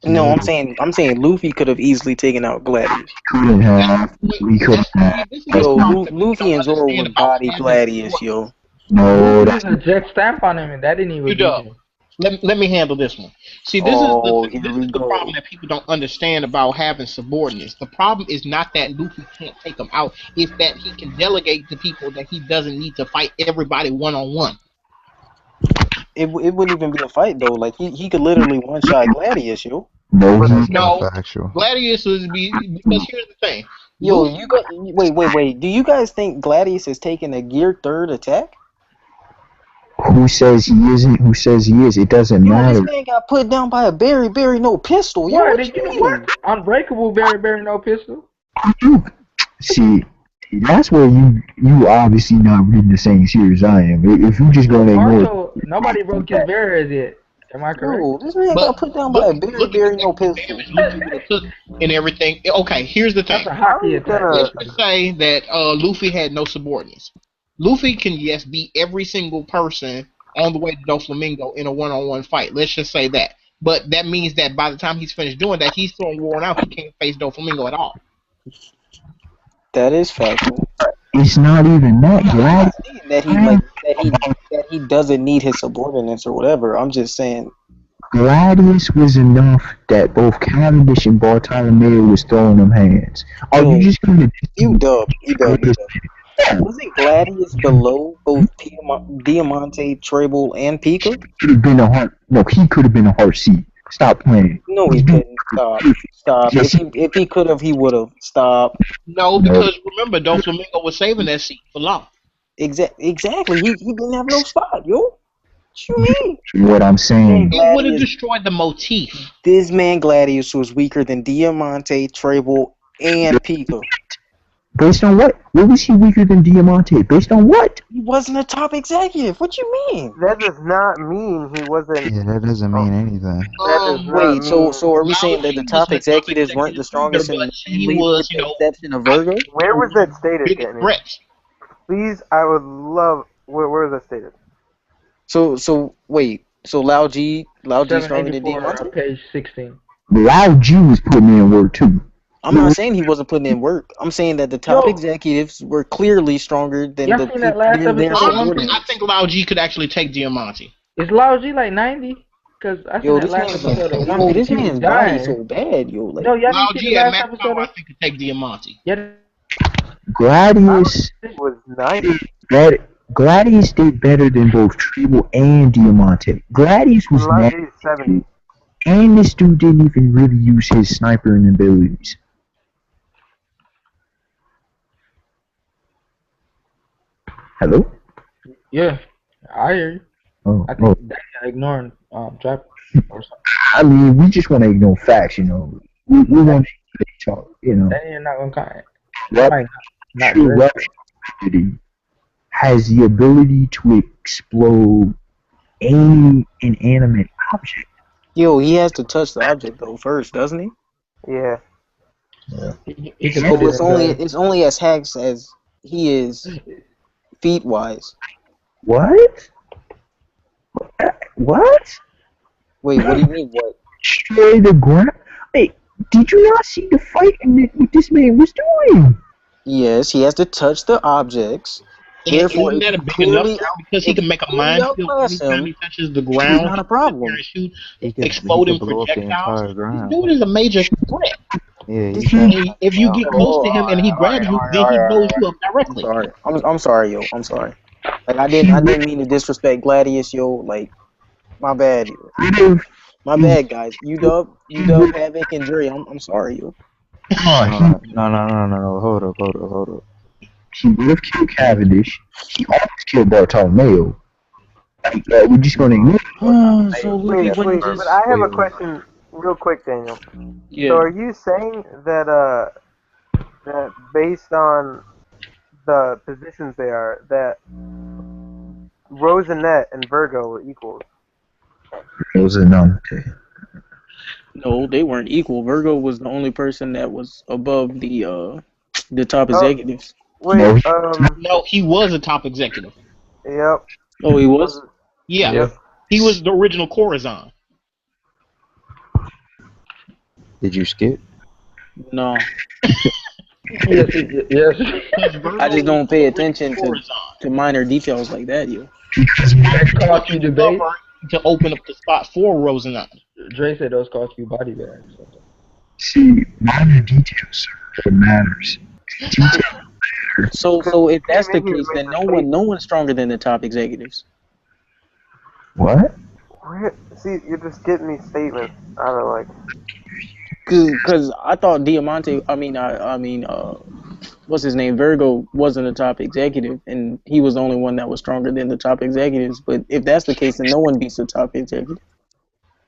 Speaker 10: No, I'm saying Luffy could have easily taken out Gladius.
Speaker 9: Couldn't have. We could have.
Speaker 10: Yo, Luffy and Zoro would body Gladius, yo.
Speaker 9: No,
Speaker 2: that's a jet stamp on him, and that didn't even.
Speaker 6: You dub. Let me handle this one. See, this is the problem that people don't understand about having subordinates. The problem is not that Luffy can't take them out; it's that he can delegate to people that he doesn't need to fight everybody one-on-one.
Speaker 10: It wouldn't even be a fight though. Like he could literally one-shot Gladius, yo.
Speaker 9: No,
Speaker 6: Gladius would be because here's the thing.
Speaker 10: Yo, wait. Do you guys think Gladius is taking a gear third attack?
Speaker 9: Who says he isn't? Who says he is? It doesn't matter.
Speaker 10: This man got put down by a Berry no pistol. Yo, what you mean?
Speaker 2: What? Unbreakable Berry no pistol.
Speaker 9: See, that's where you obviously not reading the same series I am. If you just gonna ignore,
Speaker 2: nobody broke his barriers yet. Am I correct?
Speaker 10: Yo, this man got put down by a Berry no pistol.
Speaker 6: And everything. Okay, here's the thing.
Speaker 2: That's a hockey attack.
Speaker 6: Let's just say that Luffy had no subordinates. Luffy can beat every single person on the way to Doflamingo in a one-on-one fight. Let's just say that. But that means that by the time he's finished doing that, he's so worn out he can't face Doflamingo at all.
Speaker 10: That is factual.
Speaker 9: It's not even that.
Speaker 10: I'm not saying that he doesn't need his subordinates or whatever. I'm just saying
Speaker 9: Gladius was enough that both Cavendish and Bartolomeo was throwing them hands. Are you just gonna
Speaker 10: you dub. Wasn't Gladius below both Diamante, Treble, and Pika?
Speaker 9: Could have been he could have been a hard seat. Stop playing.
Speaker 10: No, he couldn't. Stop.
Speaker 9: Yes,
Speaker 10: if he could have, he would have. Stop.
Speaker 6: No, because remember, Doflamingo was saving that seat for long.
Speaker 10: Exactly. He didn't have no spot, yo. What you mean?
Speaker 9: What I'm saying.
Speaker 6: It would have destroyed the motif.
Speaker 10: This man Gladius was weaker than Diamante, Treble, and Pika.
Speaker 9: Based on what? What was he weaker than Diamante? Based on what?
Speaker 10: He wasn't a top executive. What you mean?
Speaker 1: That does not mean he wasn't.
Speaker 11: Yeah, that doesn't mean anything.
Speaker 10: Wait, so are we saying that the top executives weren't the strongest in the league with the exception of Virgo?
Speaker 1: Where was that stated, Danny? Please, I would love. Where was that stated?
Speaker 10: So wait. So Lao G stronger than Diamante?
Speaker 2: Page 16.
Speaker 9: Lao G was putting in work too.
Speaker 10: I'm not saying he wasn't putting in work. I'm saying that the top executives were clearly stronger than the people.
Speaker 6: I think Lao G could actually take Diamante.
Speaker 2: Is Lao G like 90? Because I think that last episode of One Piece
Speaker 10: this man's body so bad, yo. Like,
Speaker 6: Lao G at max power, I think could take Diamante.
Speaker 2: Yeah.
Speaker 9: Gladius
Speaker 1: was 90.
Speaker 9: Gladius did better than both Treble and Diamante. Gladius was
Speaker 1: 70.
Speaker 9: And this dude didn't even really use his snipering abilities. Hello?
Speaker 2: Yeah, I hear you. I think they're ignoring trap or something.
Speaker 9: I mean, we just want to ignore facts, you know. We want to talk, you know.
Speaker 2: Then you're not gonna
Speaker 9: True has the ability to explode any inanimate object.
Speaker 10: Yo, he has to touch the object though first, doesn't he?
Speaker 1: Yeah.
Speaker 10: It's only as hacks as he is feet wise.
Speaker 9: What? What?
Speaker 10: Wait, what do you mean? What?
Speaker 9: Destroy the ground? Hey, did you not see the fight and what this man was doing?
Speaker 10: Yes, he has to touch the objects.
Speaker 6: And
Speaker 10: Therefore,
Speaker 6: isn't
Speaker 10: if
Speaker 6: that a
Speaker 10: you
Speaker 6: big enough
Speaker 10: clearly
Speaker 6: threat? Because he can make a minefield
Speaker 10: outclass
Speaker 6: anytime
Speaker 10: him,
Speaker 6: he touches the
Speaker 10: he's
Speaker 6: ground.
Speaker 10: not
Speaker 6: He
Speaker 10: a
Speaker 6: can sit there
Speaker 10: problem.
Speaker 6: and shoot
Speaker 11: He could
Speaker 6: exploding
Speaker 11: blow up the
Speaker 6: projectiles.
Speaker 11: entire
Speaker 6: This
Speaker 11: ground.
Speaker 6: dude is a major threat.
Speaker 11: Yeah,
Speaker 10: This
Speaker 11: he got.
Speaker 6: And if you get close to him and he grabs you, then he blows you up
Speaker 10: I'm
Speaker 6: directly.
Speaker 10: sorry. I'm sorry, yo. I'm sorry. Like I didn't mean to disrespect Gladius, yo. Like my bad, yo. My bad, guys. UW, Havoc, and Dre. I'm sorry, yo.
Speaker 11: No. Hold up.
Speaker 9: He would have killed Cavendish. He almost killed Bartolomeo. Like, we're just gonna ignore
Speaker 10: So
Speaker 1: Wait,
Speaker 10: Luffy wouldn't
Speaker 1: but
Speaker 10: just.
Speaker 1: I have a question real quick, Daniel.
Speaker 3: Yeah.
Speaker 1: So are you saying that that based on the positions they are, that Rosinette and Virgo were equals?
Speaker 10: No, they weren't equal. Virgo was the only person that was above the top executives.
Speaker 1: Wait,
Speaker 6: No, he was a top executive.
Speaker 1: Yep.
Speaker 10: Oh, he was?
Speaker 6: Yeah.
Speaker 1: Yep.
Speaker 6: He was the original Corazon.
Speaker 11: Did you skip?
Speaker 10: No.
Speaker 2: Yes.
Speaker 10: I just don't pay attention to minor details like that, yo.
Speaker 2: Cost you debate.
Speaker 6: To open up the spot for Rosinette.
Speaker 2: Dre said those cost you body bags.
Speaker 9: See, minor details are matters.
Speaker 10: So if that's the case, then no one's stronger than the top executives.
Speaker 9: What?
Speaker 1: See, you're just getting these statements out of like.
Speaker 10: Cause I thought Diamante. What's his name? Virgo wasn't a top executive, and he was the only one that was stronger than the top executives. But if that's the case, then no one beats the top executive.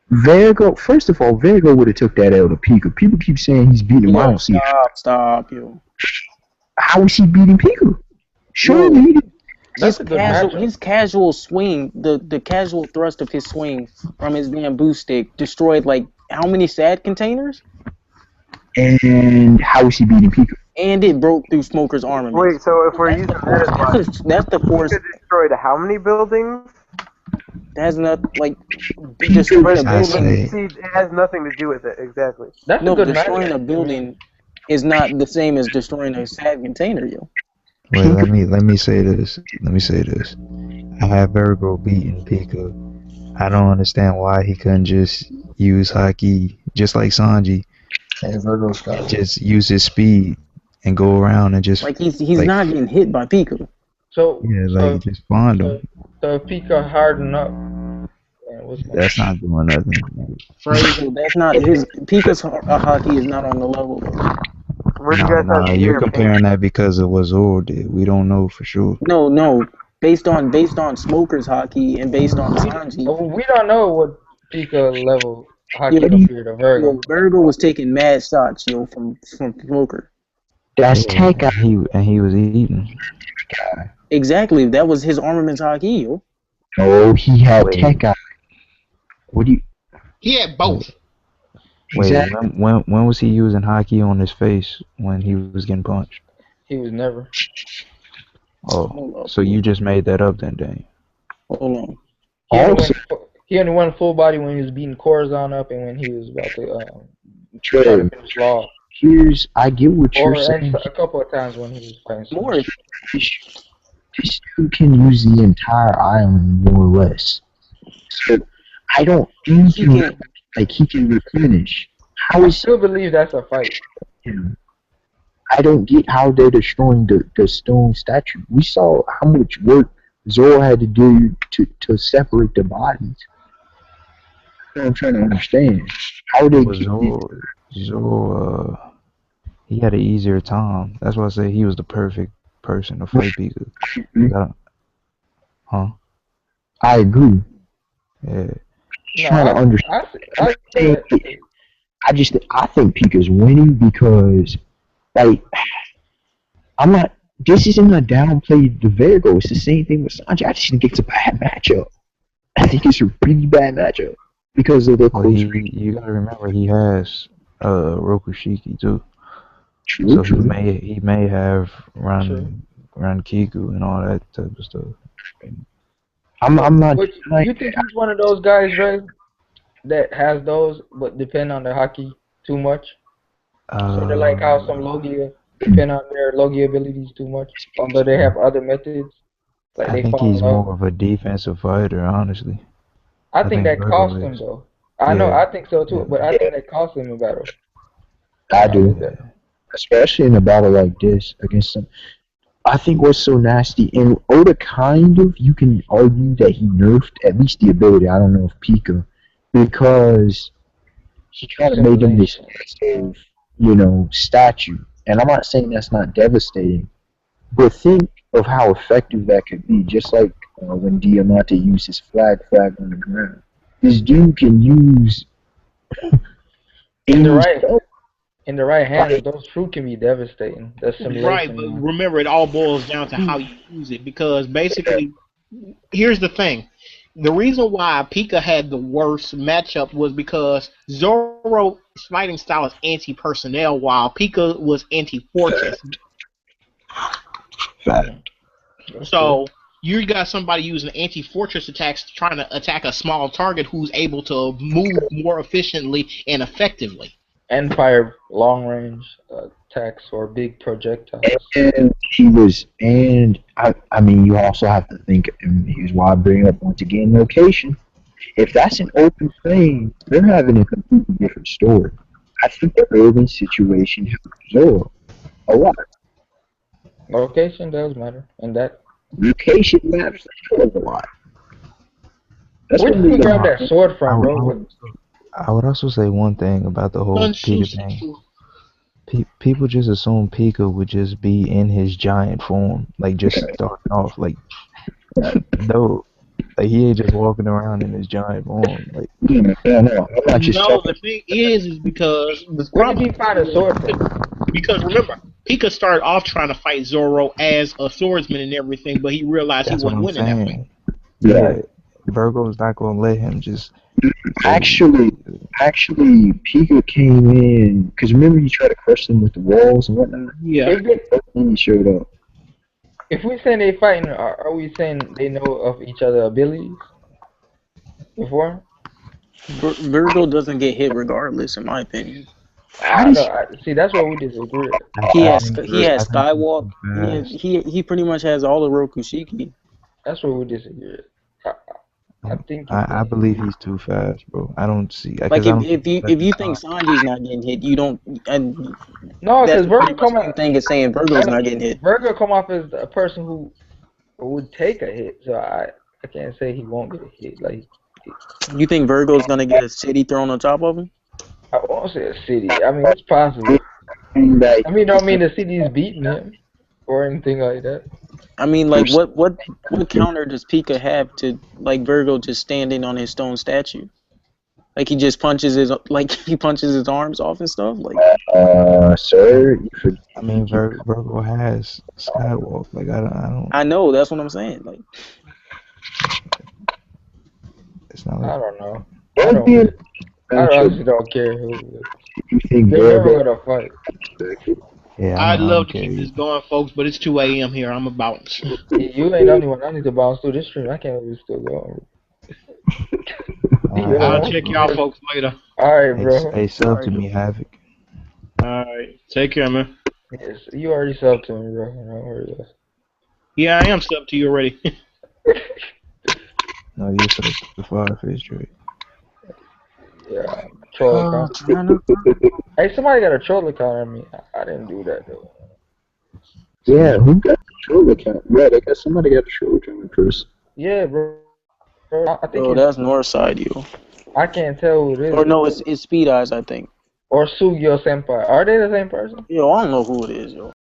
Speaker 9: Virgo, first of all, Virgo would have took that L to Pika. People keep saying he's beating him. I don't see it.
Speaker 10: Stop, yo.
Speaker 9: How is he beating Pika? Surely he didn't.
Speaker 10: His casual swing, the casual thrust of his swing from his bamboo stick destroyed like how many SAD containers?
Speaker 9: And how is he beating Pika?
Speaker 10: And it broke through Smoker's armament.
Speaker 1: Wait, so if we're using that as
Speaker 10: that's the force.
Speaker 1: Pika destroyed how many buildings?
Speaker 10: That has not like destroying a building.
Speaker 1: See, it has nothing to do with it exactly.
Speaker 10: Destroying a building is not the same as destroying a SAD container, yo.
Speaker 11: Wait, let me say this. I have Virgo beating Pika. I don't understand why he couldn't just use Haki, just like Sanji. Just use his speed and go around and just
Speaker 10: like he's not getting hit by Pika.
Speaker 2: So
Speaker 11: just find him.
Speaker 2: So if Pika harden up,
Speaker 11: that's not doing nothing.
Speaker 10: That's not his Pika's Haki is not on the level.
Speaker 11: Nah, you're comparing that because of what Zoro did. We don't know for sure.
Speaker 10: No. Based on Smoker's Haki and based on Sanji.
Speaker 2: We don't know what Pika level Haki compared to Virgo.
Speaker 10: Yo, Virgo was taking mad shots, yo, from Smoker.
Speaker 9: That's Tech.
Speaker 11: And he was eating.
Speaker 10: Exactly, that was his armament's Haki, yo.
Speaker 9: Oh, he had Tech. What do you?
Speaker 6: He had both.
Speaker 11: Wait, when was he using Haki on his face when he was getting punched?
Speaker 2: He was never.
Speaker 11: Oh, so you just made that up then, Daniel.
Speaker 10: Hold
Speaker 2: on. He only went full body when he was beating Corazon up and when he was about to try to finish Law.
Speaker 9: I get what you're saying.
Speaker 2: A couple of times when he was playing.
Speaker 10: More.
Speaker 9: This dude can use the entire island more or less. So I don't think he can replenish.
Speaker 2: I still believe that's a fight.
Speaker 9: I don't get how they're destroying the stone statue. We saw how much work Zoro had to do to separate the bodies. I'm trying to understand how they
Speaker 11: Zoro, he had an easier time. That's why I say he was the perfect person to fight Pika. Huh?
Speaker 9: I agree.
Speaker 11: Yeah.
Speaker 9: Trying to understand. I think Pika's winning because, like, I'm not. This isn't a downplay the Virgo. It's the same thing with Sanji. I just think it's a bad matchup. I think it's a really bad matchup because of the close.
Speaker 11: You gotta remember he has Rokushiki too.
Speaker 9: True.
Speaker 11: He may have run Kiku and all that type of stuff.
Speaker 9: I'm not.
Speaker 2: You think he's one of those guys, right? That has those, but depend on their Haki too much. So they're like how some Logia depend on their Logi abilities too much. Although they have other methods, like
Speaker 11: I
Speaker 2: they
Speaker 11: think
Speaker 2: fall in
Speaker 11: he's
Speaker 2: love.
Speaker 11: more of a defensive fighter, honestly.
Speaker 2: I
Speaker 11: I
Speaker 2: think
Speaker 11: think
Speaker 2: that
Speaker 11: Virgo
Speaker 2: cost him
Speaker 11: is.
Speaker 2: though. I know,
Speaker 11: Yeah,
Speaker 2: I think so too, but I think that cost him a battle.
Speaker 9: I do,
Speaker 2: Like that.
Speaker 9: especially in a battle like this against some. I think what's so nasty, and Oda kind of, you can argue that he nerfed at least the ability. I don't know if Pika, because he kind of made him this massive, statue. And I'm not saying that's not devastating, but think of how effective that could be. Just like when Diamante used his flag on the ground. This dude can use
Speaker 2: In the
Speaker 9: any
Speaker 2: right,
Speaker 9: spell.
Speaker 2: in the right hands, those fruit can be devastating. The
Speaker 6: Right,
Speaker 2: simulation
Speaker 6: but
Speaker 2: one.
Speaker 6: remember, it all boils down to how you use it. Because basically, here's the thing: the reason why Pika had the worst matchup was because Zoro's fighting style is anti-personnel, while Pika was anti-fortress. So you got somebody using anti-fortress attacks trying to attack a small target who's able to move more efficiently and effectively.
Speaker 2: And fire long range attacks or big projectiles.
Speaker 9: And I mean, you also have to think, and here's why I bring up once again location. If that's an open plain, they're having a completely different story. I think the urban situation helps Zoro a lot.
Speaker 2: Location does matter, and that.
Speaker 9: Location matters a hell of a lot. That's
Speaker 2: Where
Speaker 9: what
Speaker 2: did he
Speaker 9: they
Speaker 2: grab
Speaker 9: got.
Speaker 2: that sword from, bro?
Speaker 11: I would also say one thing about the whole Pika thing. People just assume Pika would just be in his giant form, like just starting off. Like, no, like he ain't just walking around in his giant form. Like,
Speaker 9: no, I'm not just
Speaker 6: No, the thing is because
Speaker 2: where did he find a sword from?
Speaker 6: Because remember, Pika started off trying to fight Zoro as a swordsman and everything, but he realized
Speaker 11: that's
Speaker 6: he
Speaker 11: what
Speaker 6: wasn't
Speaker 11: I'm
Speaker 6: winning that way.
Speaker 11: saying. Yeah, Virgo's not gonna let him just.
Speaker 9: Actually, Pika came in because remember he tried to crush them with the walls and whatnot.
Speaker 6: Yeah.
Speaker 9: And he showed up.
Speaker 2: If we say they fighting, are we saying they know of each other's abilities before?
Speaker 3: Virgo doesn't get hit regardless, in my opinion.
Speaker 2: I know. See, that's where we disagree.
Speaker 3: He has Skywalk.
Speaker 11: fast.
Speaker 3: He pretty much has all the Rokushiki.
Speaker 2: That's where we disagree. I think
Speaker 11: I believe he's too fast, bro. I don't see.
Speaker 3: Like if you think Sanji's not getting hit, you don't.
Speaker 2: No, because
Speaker 3: that's
Speaker 2: Virgo
Speaker 3: pretty much the same thing as saying Virgo's not getting hit.
Speaker 2: Virgo come off as a person who would take a hit, so I can't say he won't get a hit. Like,
Speaker 3: you think Virgo's gonna get a city thrown on top of him?
Speaker 2: I won't say a city. I mean, it's possible. I mean, don't mean the city's beating him or anything like that.
Speaker 3: I mean, like, what counter does Pika have to like Virgo just standing on his stone statue? Like he just punches his arms off and stuff. Like,
Speaker 9: sir,
Speaker 11: I mean, Virgo has Skywalk. Like I don't.
Speaker 3: I know that's what I'm saying. Like,
Speaker 11: it's not. Like,
Speaker 2: I don't know. I honestly don't care who.
Speaker 9: You think
Speaker 2: they're never gonna fight.
Speaker 11: Yeah,
Speaker 6: I'd love to keep this going, folks, but it's 2 a.m. here. I'm about.
Speaker 2: You ain't the only one. I need to bounce through this stream. I can't believe it's still going.
Speaker 6: I'll check y'all folks later.
Speaker 2: Alright, bro.
Speaker 11: Hey, sub to me, Havoc.
Speaker 6: Alright, take care, man.
Speaker 2: Yes, you already subbed to me, bro. Don't worry about it.
Speaker 6: Yeah, I am subbed to you already.
Speaker 11: No, you said the Fireface trade.
Speaker 2: Yeah, troll account. Hey, somebody got a troll account on me. I didn't do that though.
Speaker 9: Yeah, who got the troll account? Yeah, they got somebody got the troll account first.
Speaker 2: Yeah, bro. I think
Speaker 3: that's Northside, yo.
Speaker 2: I can't tell who it is.
Speaker 3: Or no, it's Speed Eyes, I think.
Speaker 2: Or Sugyo Senpai. Are they the same person?
Speaker 3: Yo, I don't know who it is, yo.